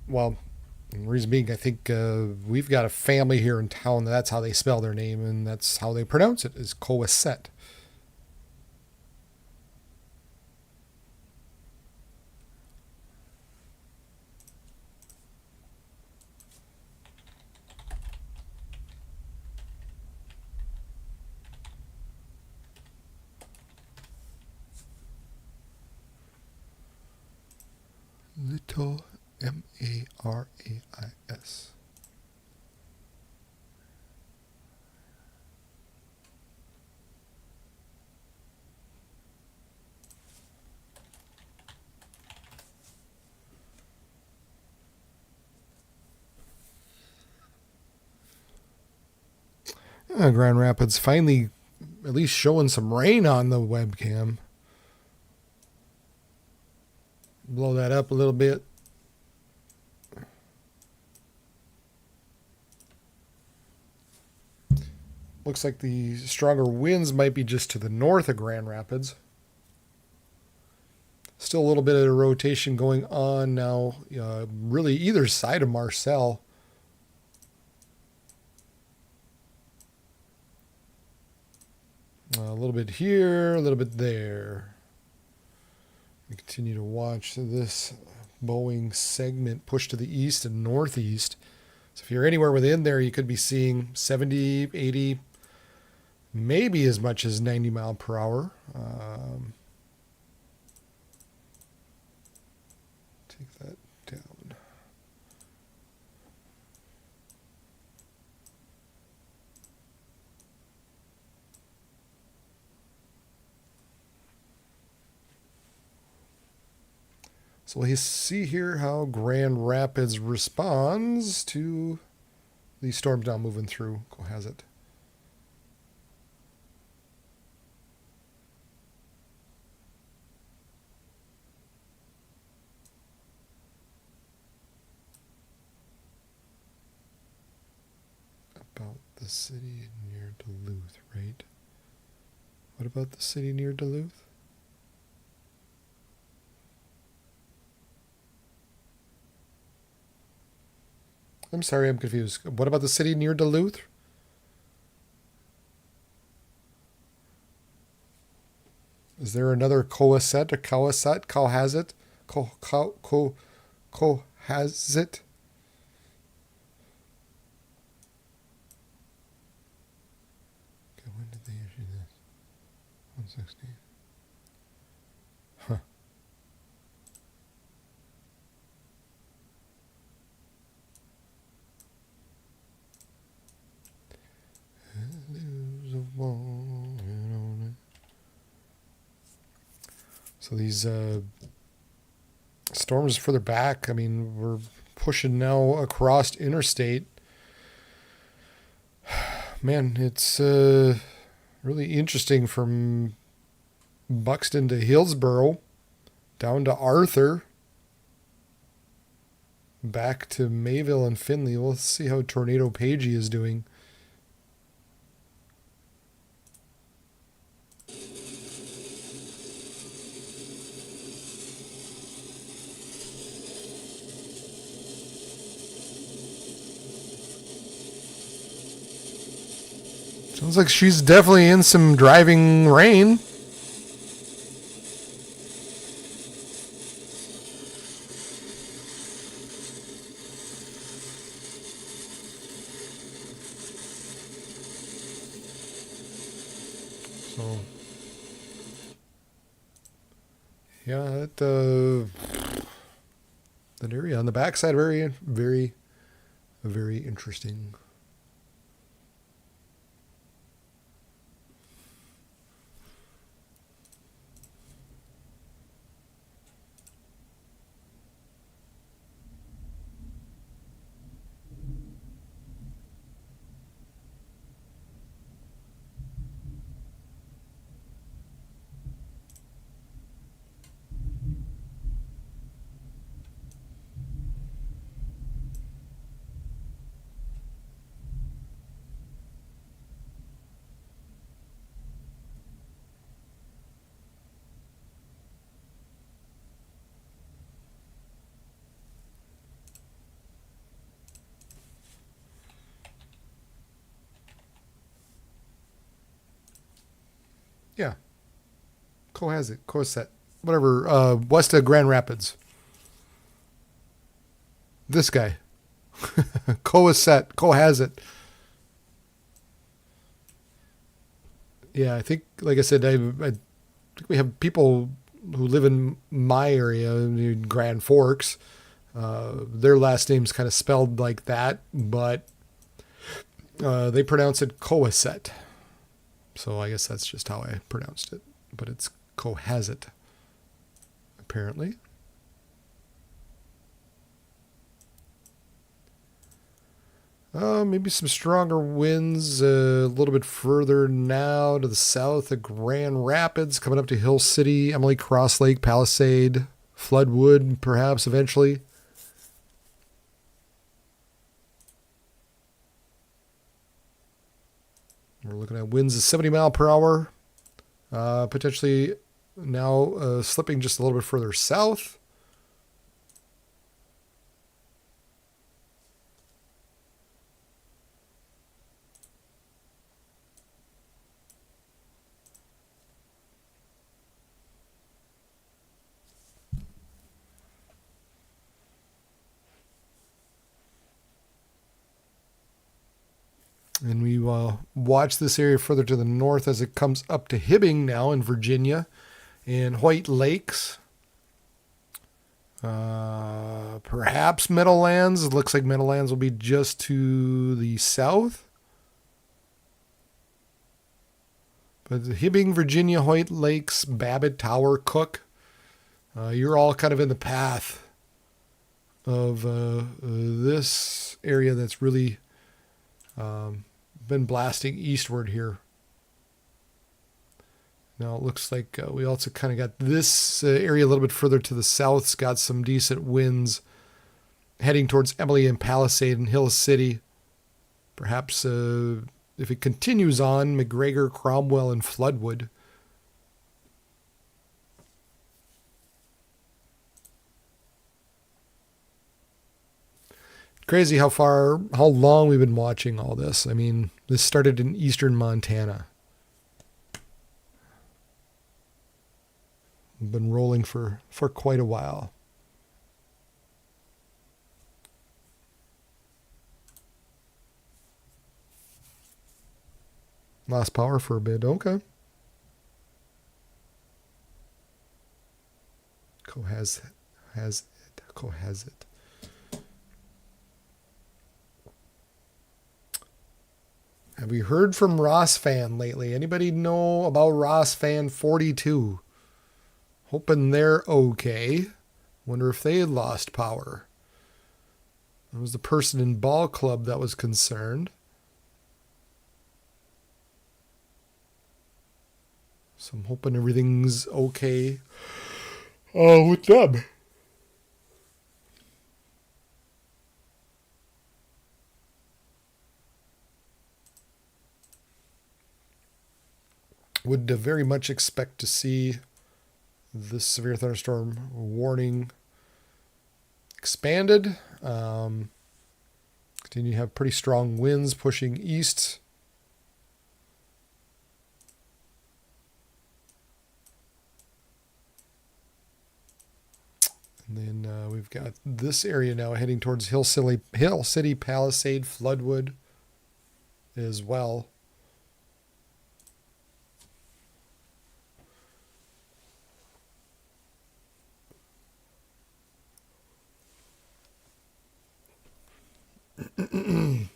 S2: Well, the reason being, I think we've got a family here in town. That's how they spell their name, and that's how they pronounce it, is Cohasset. Little Marais. Grand Rapids finally at least showing some rain on the webcam. Blow that up a little bit. Looks like the stronger winds might be just to the north of Grand Rapids. Still a little bit of a rotation going on now, really either side of Marcel. A little bit here, a little bit there. We continue to watch this Boeing segment push to the east and northeast. So if you're anywhere within there, you could be seeing 70, 80, maybe as much as 90 mile per hour. Take that down. So we'll see here how Grand Rapids responds to these storms now moving through Cohasset. About the city near Duluth, right? What about the city near Duluth? I'm sorry, I'm confused. What about the city near Duluth? Is there another Cohasset or Cohasset? Cohasset? Cohasset? Okay, when did they issue this? 116. Huh. So these storms further back, I mean, we're pushing now across interstate. Man, it's really interesting from Buxton to Hillsboro, down to Arthur, back to Mayville and Findlay. We'll see how Tornado Pagey is doing. Sounds like she's definitely in some driving rain. So, yeah, that area on the backside, very, very, very interesting. Yeah. Cohasset. Whatever. West of Grand Rapids. This guy. Cohasset. Yeah, I think, like I said, I think we have people who live in my area, in Grand Forks. Their last name's kind of spelled like that, but they pronounce it Cohasset. So I guess that's just how I pronounced it. But it's Cohasset, apparently. Maybe some stronger winds a little bit further now to the south of Grand Rapids, coming up to Hill City, Emily, Cross Lake, Palisade, Floodwood, perhaps eventually. We're looking at winds of 70 mile per hour, potentially now slipping just a little bit further south. And we watch this area further to the north as it comes up to Hibbing now in Virginia and White Lakes. Perhaps Meadowlands. It looks like Meadowlands will be just to the south. But Hibbing, Virginia, White Lakes, Babbitt, Tower, Cook. You're all kind of in the path of this area that's really been blasting eastward here. Now it looks like we also kind of got this area a little bit further to the south. It's got some decent winds heading towards Emily and Palisade and Hill City. Perhaps if it continues on, McGregor, Cromwell, and Floodwood. Crazy how long we've been watching all this. I mean, this started in eastern Montana. We've been rolling for quite a while. Lost power for a bit. Okay. Cohasset. Have we heard from Ross Fan lately? Anybody know about Ross Fan 42? Hoping they're okay. Wonder if they had lost power. That was the person in Ball Club that was concerned. So I'm hoping everything's okay with them. Would very much expect to see this severe thunderstorm warning expanded. Continue to have pretty strong winds pushing east. And then we've got this area now heading towards Hill City, Palisade, Floodwood as well. Make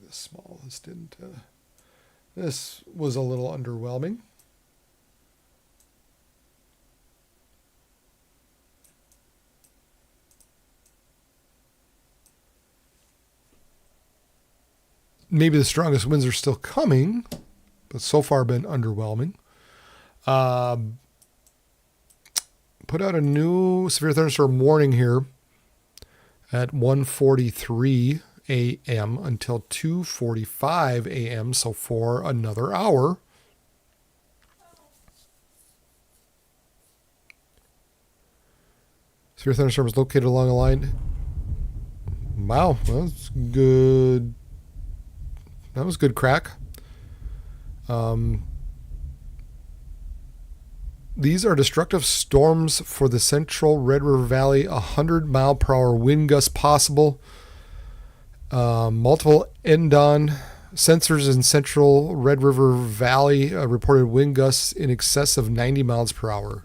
S2: this small. This was a little underwhelming. Maybe the strongest winds are still coming, but so far been underwhelming. Put out a new severe thunderstorm warning here at 1:43 a.m. until 2:45 a.m., so for another hour. Severe thunderstorm is located along a line Wow, that's good. That was good crack. These are destructive storms for the central Red River Valley. 100-mile-per-hour wind gusts possible. Multiple Endon sensors in central Red River Valley reported wind gusts in excess of 90 miles per hour.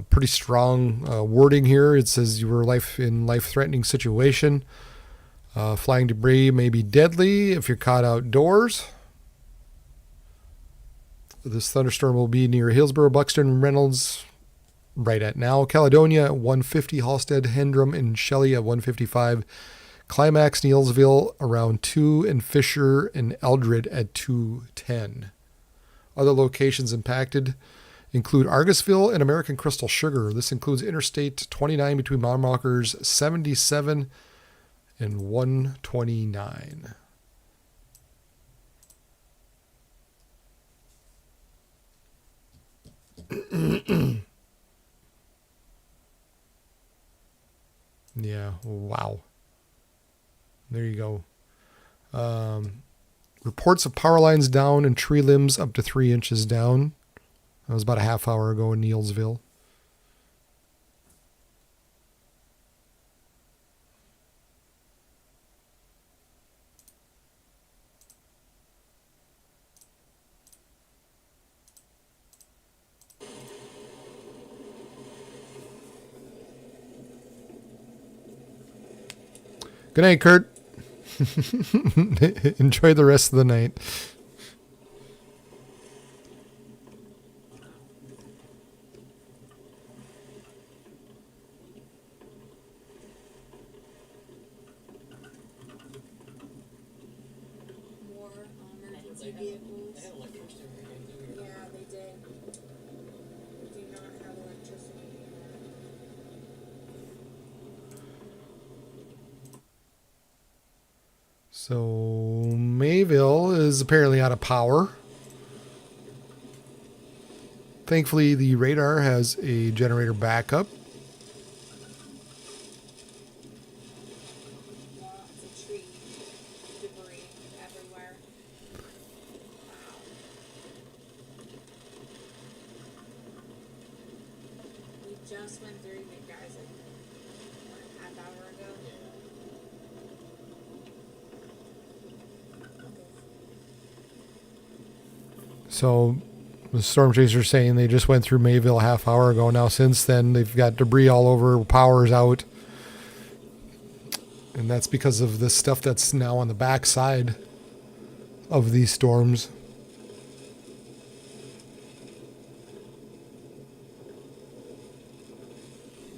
S2: Pretty strong wording here. It says you were in life-threatening situation. Flying debris may be deadly if you're caught outdoors. This thunderstorm will be near Hillsborough, Buxton, Reynolds, right at now. Caledonia at 150, Halstead, Hendrum, and Shelley at 155. Climax, Neillsville around 2, and Fisher and Eldred at 2:10. Other locations impacted include Argusville and American Crystal Sugar. This includes Interstate 29 between mile markers 77 and 129. Yeah, wow. There you go. Reports of power lines down and tree limbs up to 3 inches down. That was about a half hour ago in Neillsville. Good night, Kurt. Enjoy the rest of the night.
S4: More emergency vehicles.
S3: They had electricity over here, too.
S4: Yeah, they did. We do not have electricity anymore.
S2: So Mayville is apparently out of power. Thankfully, the radar has a generator backup.
S4: Lots of tree debris everywhere. Wow. We just went through you guys like a half hour ago.
S2: So the storm chasers saying they just went through Mayville a half hour ago. Now since then they've got debris all over, power's out. And that's because of the stuff that's now on the backside of these storms.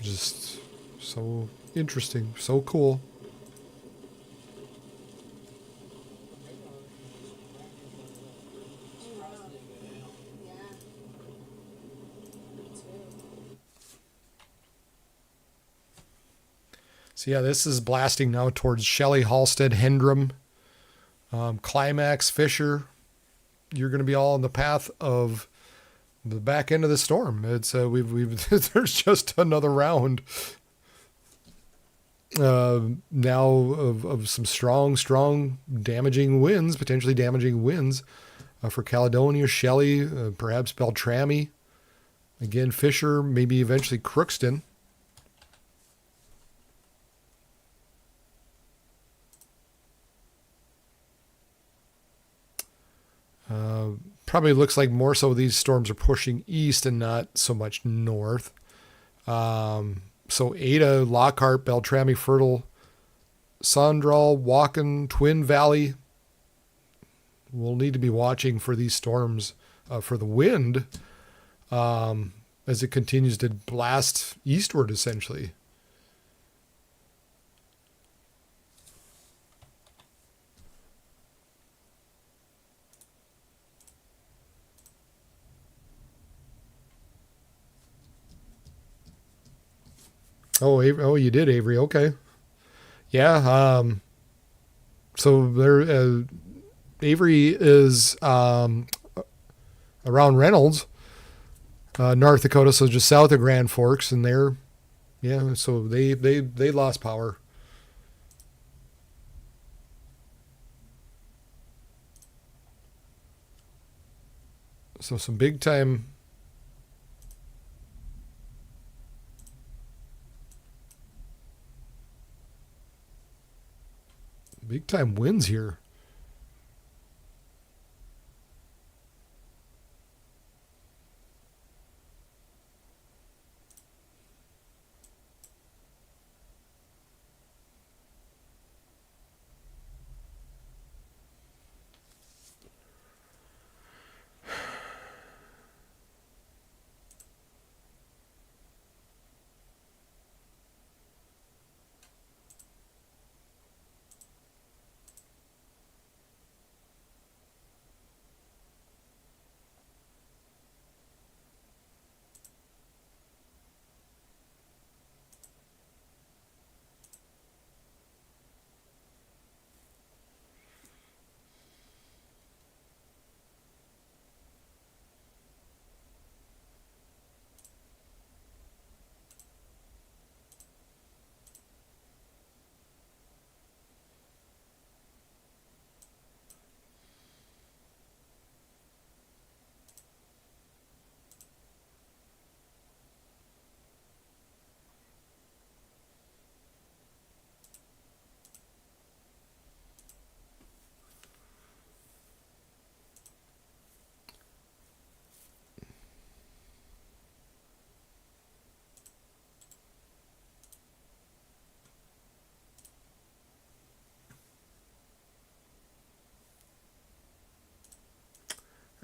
S2: Just so interesting, so cool.
S4: Yeah. Me too.
S2: So yeah, this is blasting now towards Shelley, Halstead, Hendrum, Climax, Fisher. You're going to be all in the path of the back end of the storm. It's we've there's just another round now of some strong damaging winds, potentially damaging winds for Caledonia, Shelley, perhaps Beltrami, again Fisher, maybe eventually Crookston. Probably looks like more so these storms are pushing east and not so much north. So Ada, Lockhart, Beltrami, Fertile, Sondral, Walken, Twin Valley. We'll need to be watching for these storms for the wind as it continues to blast eastward, essentially. Oh, you did, Avery. Okay. Yeah. So there, Avery is around Reynolds, North Dakota, so just south of Grand Forks, and they're Yeah, so they lost power. So some big time wins here.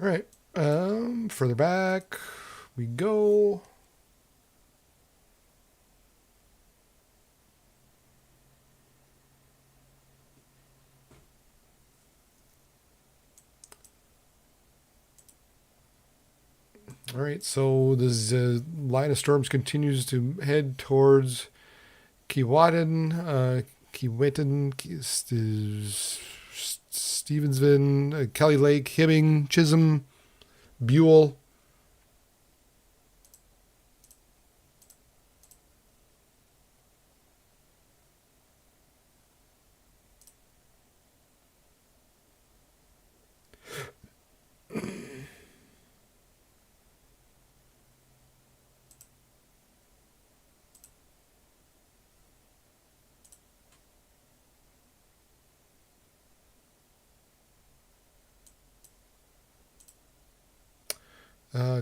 S2: All right. Further back we go. All right, so this line of storms continues to head towards Keewatin, Stevensville, Kelly Lake, Hibbing, Chisholm, Buell.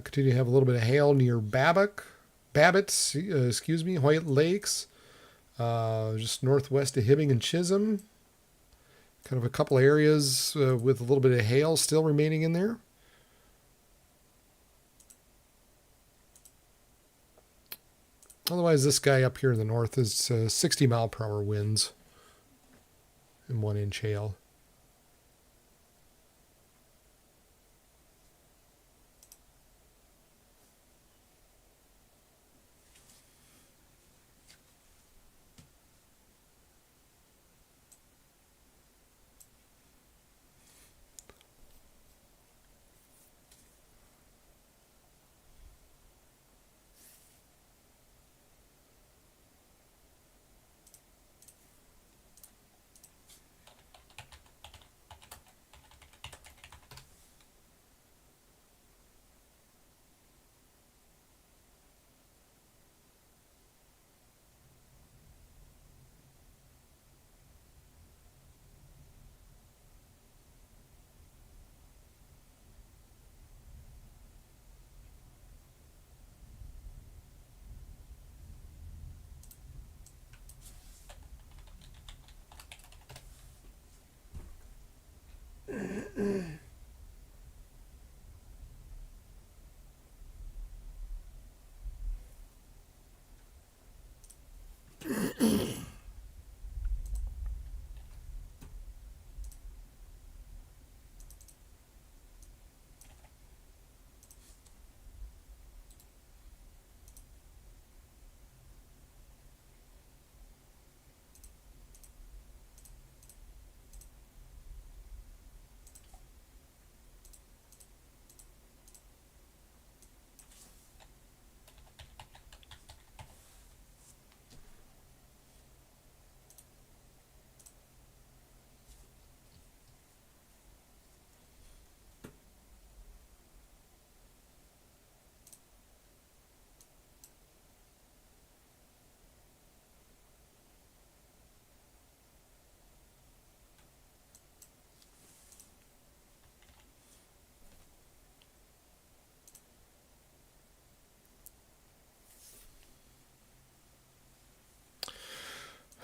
S2: Continue to have a little bit of hail near Babbitt, White Lakes, just northwest of Hibbing and Chisholm. Kind of a couple areas with a little bit of hail still remaining in there. Otherwise, this guy up here in the north is 60 mile per hour winds and 1 inch hail.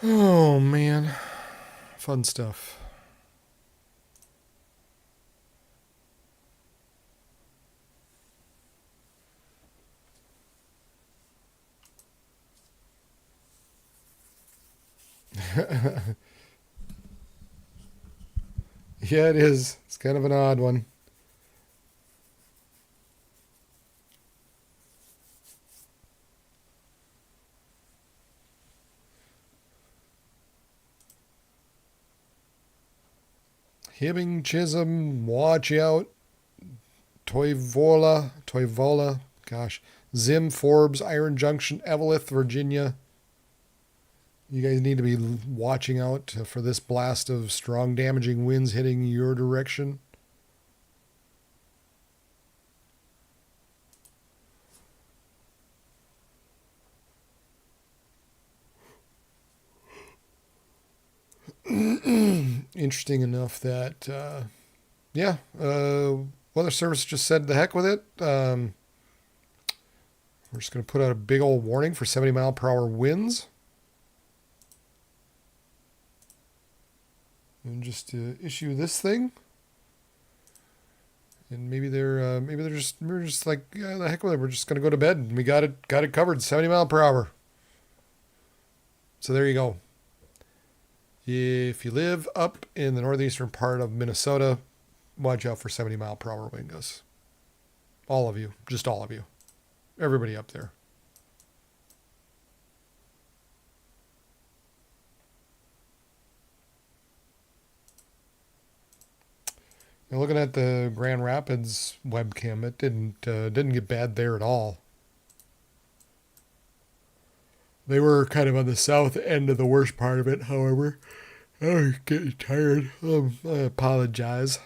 S2: Oh, man. Fun stuff. Yeah, it is. It's kind of an odd one. Hibbing, Chisholm, watch out. Toivola, gosh. Zim, Forbes, Iron Junction, Eveleth, Virginia. You guys need to be watching out for this blast of strong damaging winds hitting your direction. Interesting enough that, Weather Service just said the heck with it. We're just going to put out a big old warning for 70-mile-per-hour winds. And just issue this thing. And maybe we're just like, yeah, the heck with it. We're just going to go to bed. And we got it covered, 70 mile per hour. So there you go. If you live up in the northeastern part of Minnesota, watch out for 70-mile-per-hour wind gusts. All of you. Just all of you. Everybody up there. Now looking at the Grand Rapids webcam, it didn't get bad there at all. They were kind of on the south end of the worst part of it, however. I'm getting tired. I apologize.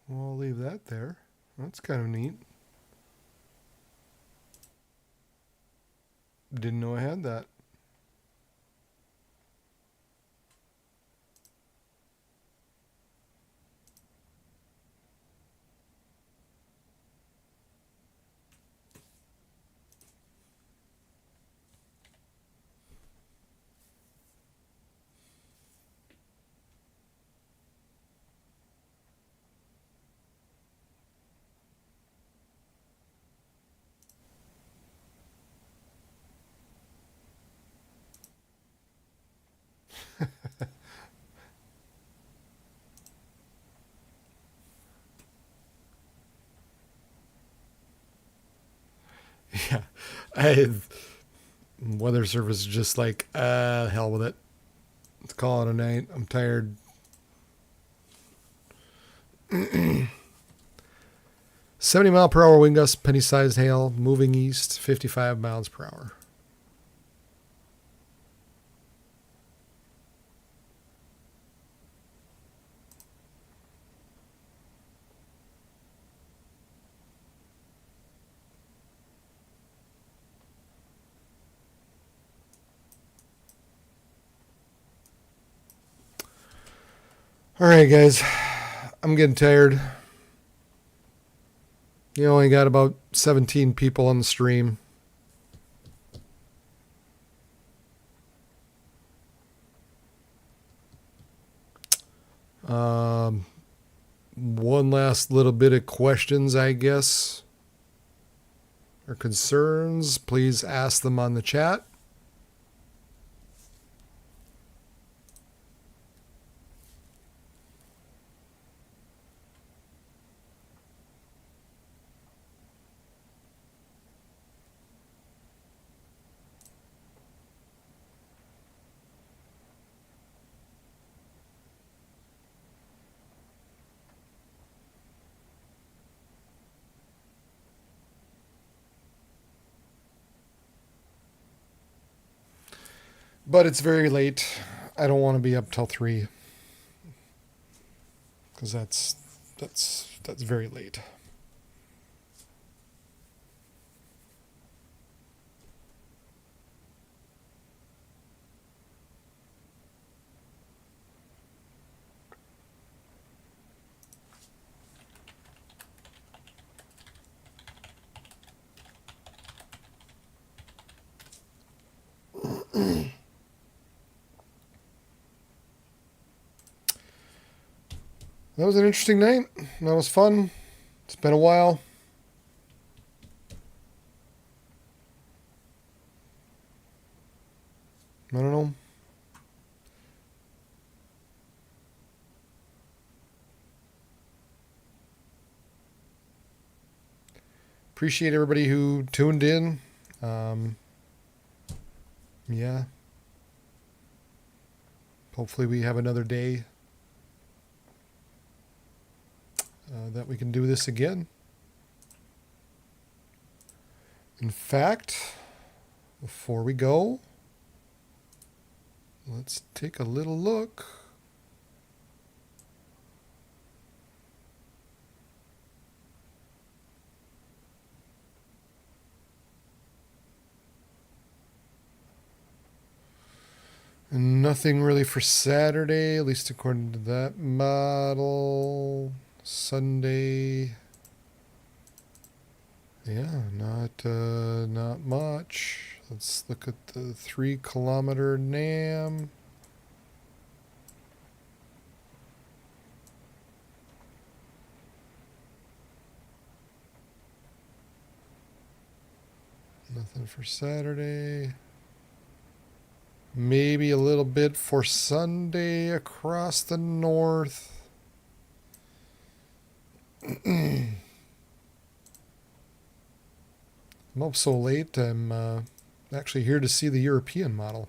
S2: Well, I'll leave that there. That's kind of neat. Didn't know I had that. Yeah. Weather service is just like, hell with it. Let's call it a night. I'm tired. 70-mile-per-hour wind gusts, penny-sized hail, moving east, 55 miles per hour. All right, guys. I'm getting tired. You only got about 17 people on the stream. One last little bit of questions, I guess, or concerns. Please ask them on the chat. But it's very late. I don't want to be up till 3 because that's very late. That was an interesting night. That was fun. It's been a while. I don't know. Appreciate everybody who tuned in. Yeah. Hopefully we have another day that we can do this again. In fact, before we go, let's take a little look. Nothing really for Saturday, at least according to that model. Sunday, yeah, not much. Let's look at the 3-kilometer NAM. Nothing for Saturday. Maybe a little bit for Sunday across the north. I'm up so late, I'm actually here to see the European model.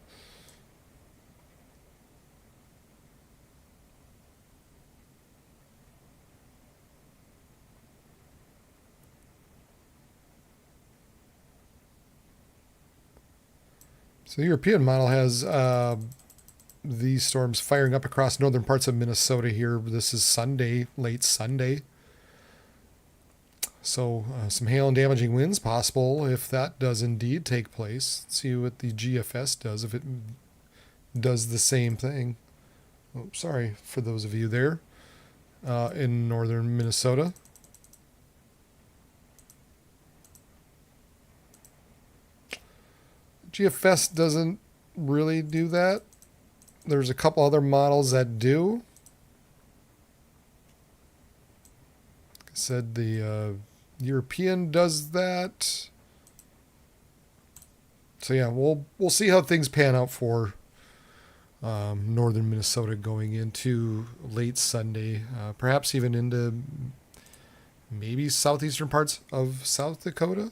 S2: So the European model has these storms firing up across northern parts of Minnesota here. This is Sunday, late Sunday. So some hail and damaging winds possible if that does indeed take place. Let's see what the GFS does, if it does the same thing. Oh, sorry for those of you there in northern Minnesota. GFS doesn't really do that. There's a couple other models that do. Like I said, the European does that. So yeah, we'll see how things pan out for northern Minnesota going into late Sunday, perhaps even into maybe southeastern parts of South Dakota.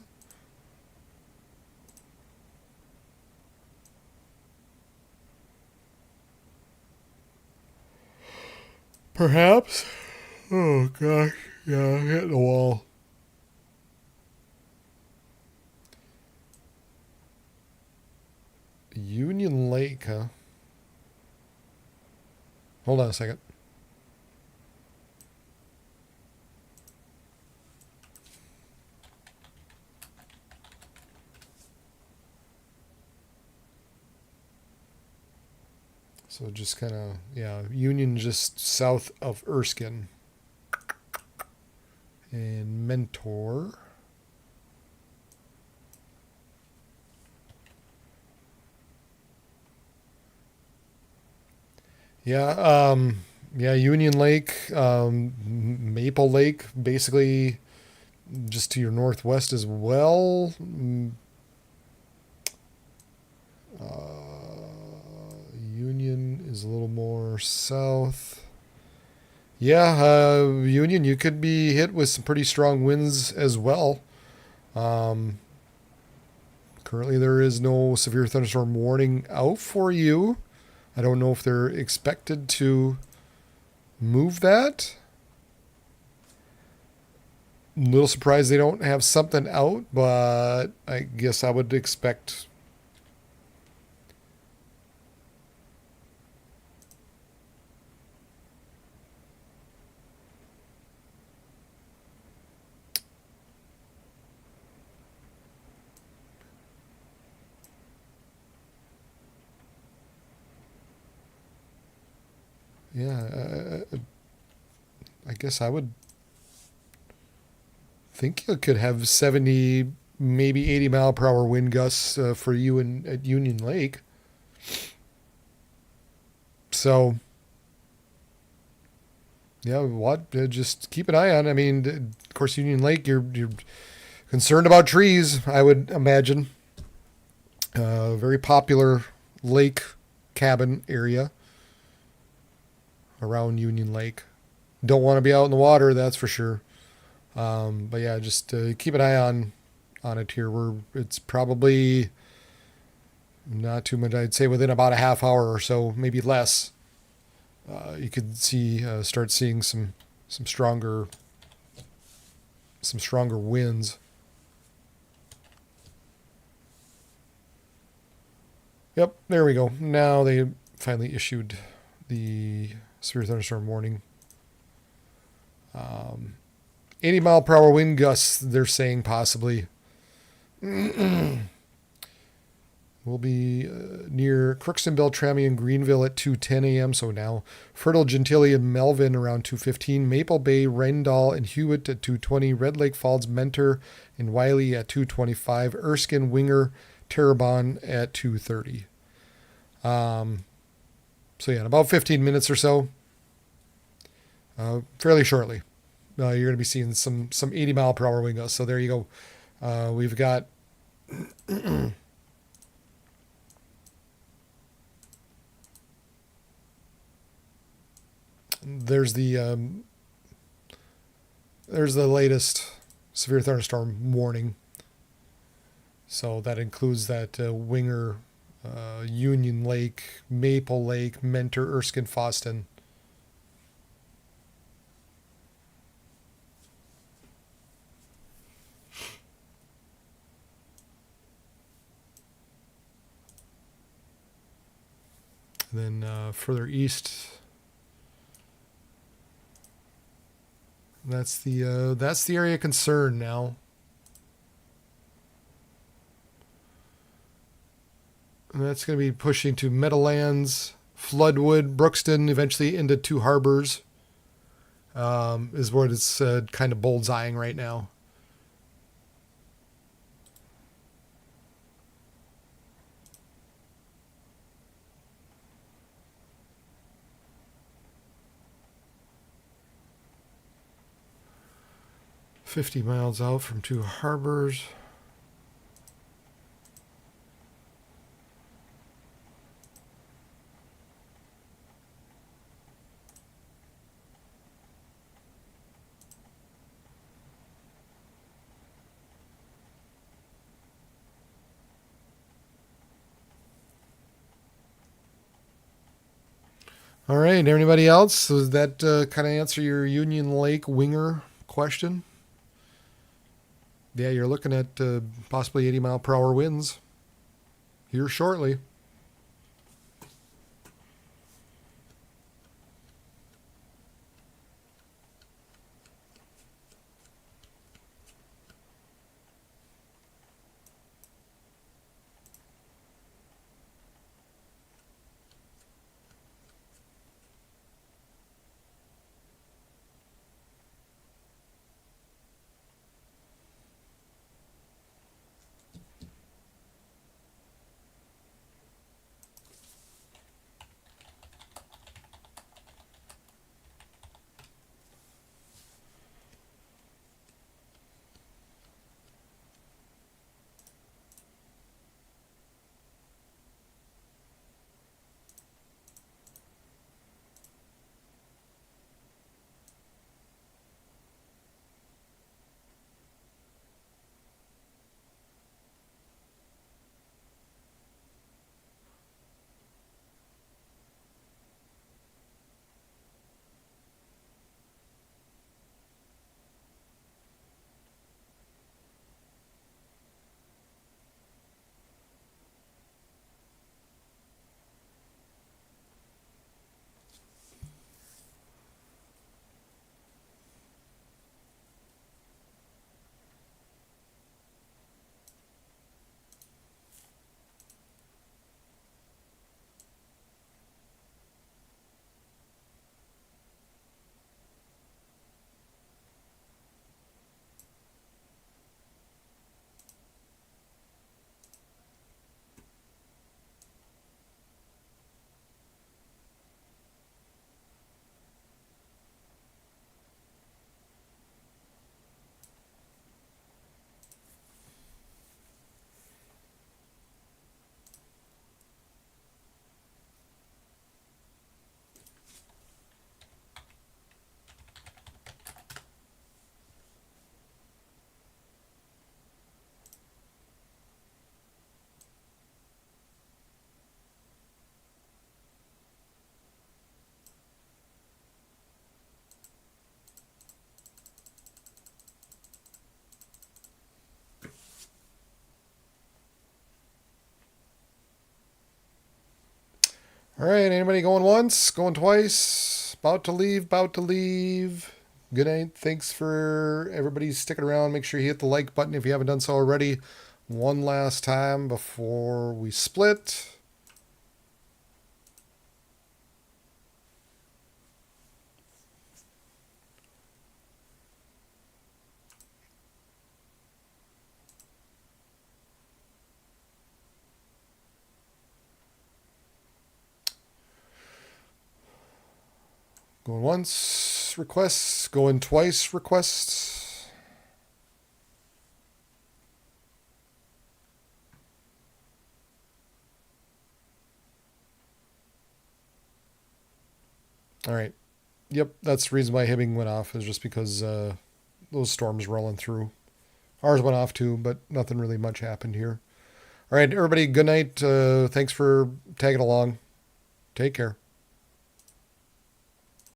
S2: Perhaps. Oh gosh, yeah, I'm hitting the wall. Union Lake, huh? Hold on a second. So just kind of, yeah, Union just south of Erskine. And Mentor. Yeah, yeah, Union Lake, Maple Lake, basically just to your northwest as well. Union is a little more south. Yeah, Union, you could be hit with some pretty strong winds as well. Currently, there is no severe thunderstorm warning out for you. I don't know if they're expected to move that. A little surprised they don't have something out, but I guess I would expect. Yeah, I guess I would think you could have 70, maybe 80 mile per hour wind gusts for you at Union Lake. So, yeah, what? Just keep an eye on. I mean, of course, Union Lake, you're concerned about trees, I would imagine. Very popular lake cabin area around Union Lake. Don't want to be out in the water, that's for sure. But yeah, just keep an eye on it here. It's probably not too much. I'd say within about a half hour or so, maybe less. You could start seeing some stronger winds. Yep, there we go. Now they finally issued the severe thunderstorm warning. 80 mile per hour wind gusts, they're saying possibly. We'll be near Crookston, Beltrami, and Greenville at 2:10 a.m. So now Fertile, Gentilly, and Melvin around 2:15. Maple Bay, Rendall, and Hewitt at 2:20. Red Lake Falls, Mentor, and Wiley at 2:25. Erskine, Winger, Terrebonne at 2:30. So yeah, in about 15 minutes or so, fairly shortly, you're going to be seeing some 80 mile per hour wind gusts. So there you go. We've got there's the latest severe thunderstorm warning. So that includes that Winger, Union Lake, Maple Lake, Mentor, Erskine, Foston. And then further east, that's the area of concern now. And that's going to be pushing to Meadowlands, Floodwood, Brookston, eventually into Two Harbors. Is what it's kind of bullseyeing right now. $50 miles out from Two Harbors. All right, anybody else? Does that kind of answer your Union Lake winger question? Yeah, you're looking at possibly 80-mile-per-hour winds here shortly. All right, anybody going once, going twice, about to leave, about to leave. Good night. Thanks for everybody sticking around. Make sure you hit the like button if you haven't done so already. One last time before we split. Going once, requests. Going twice, requests. All right. Yep, that's the reason why Hibbing went off, is just because those storms rolling through. Ours went off too, but nothing really much happened here. All right, everybody, good night. Thanks for tagging along. Take care.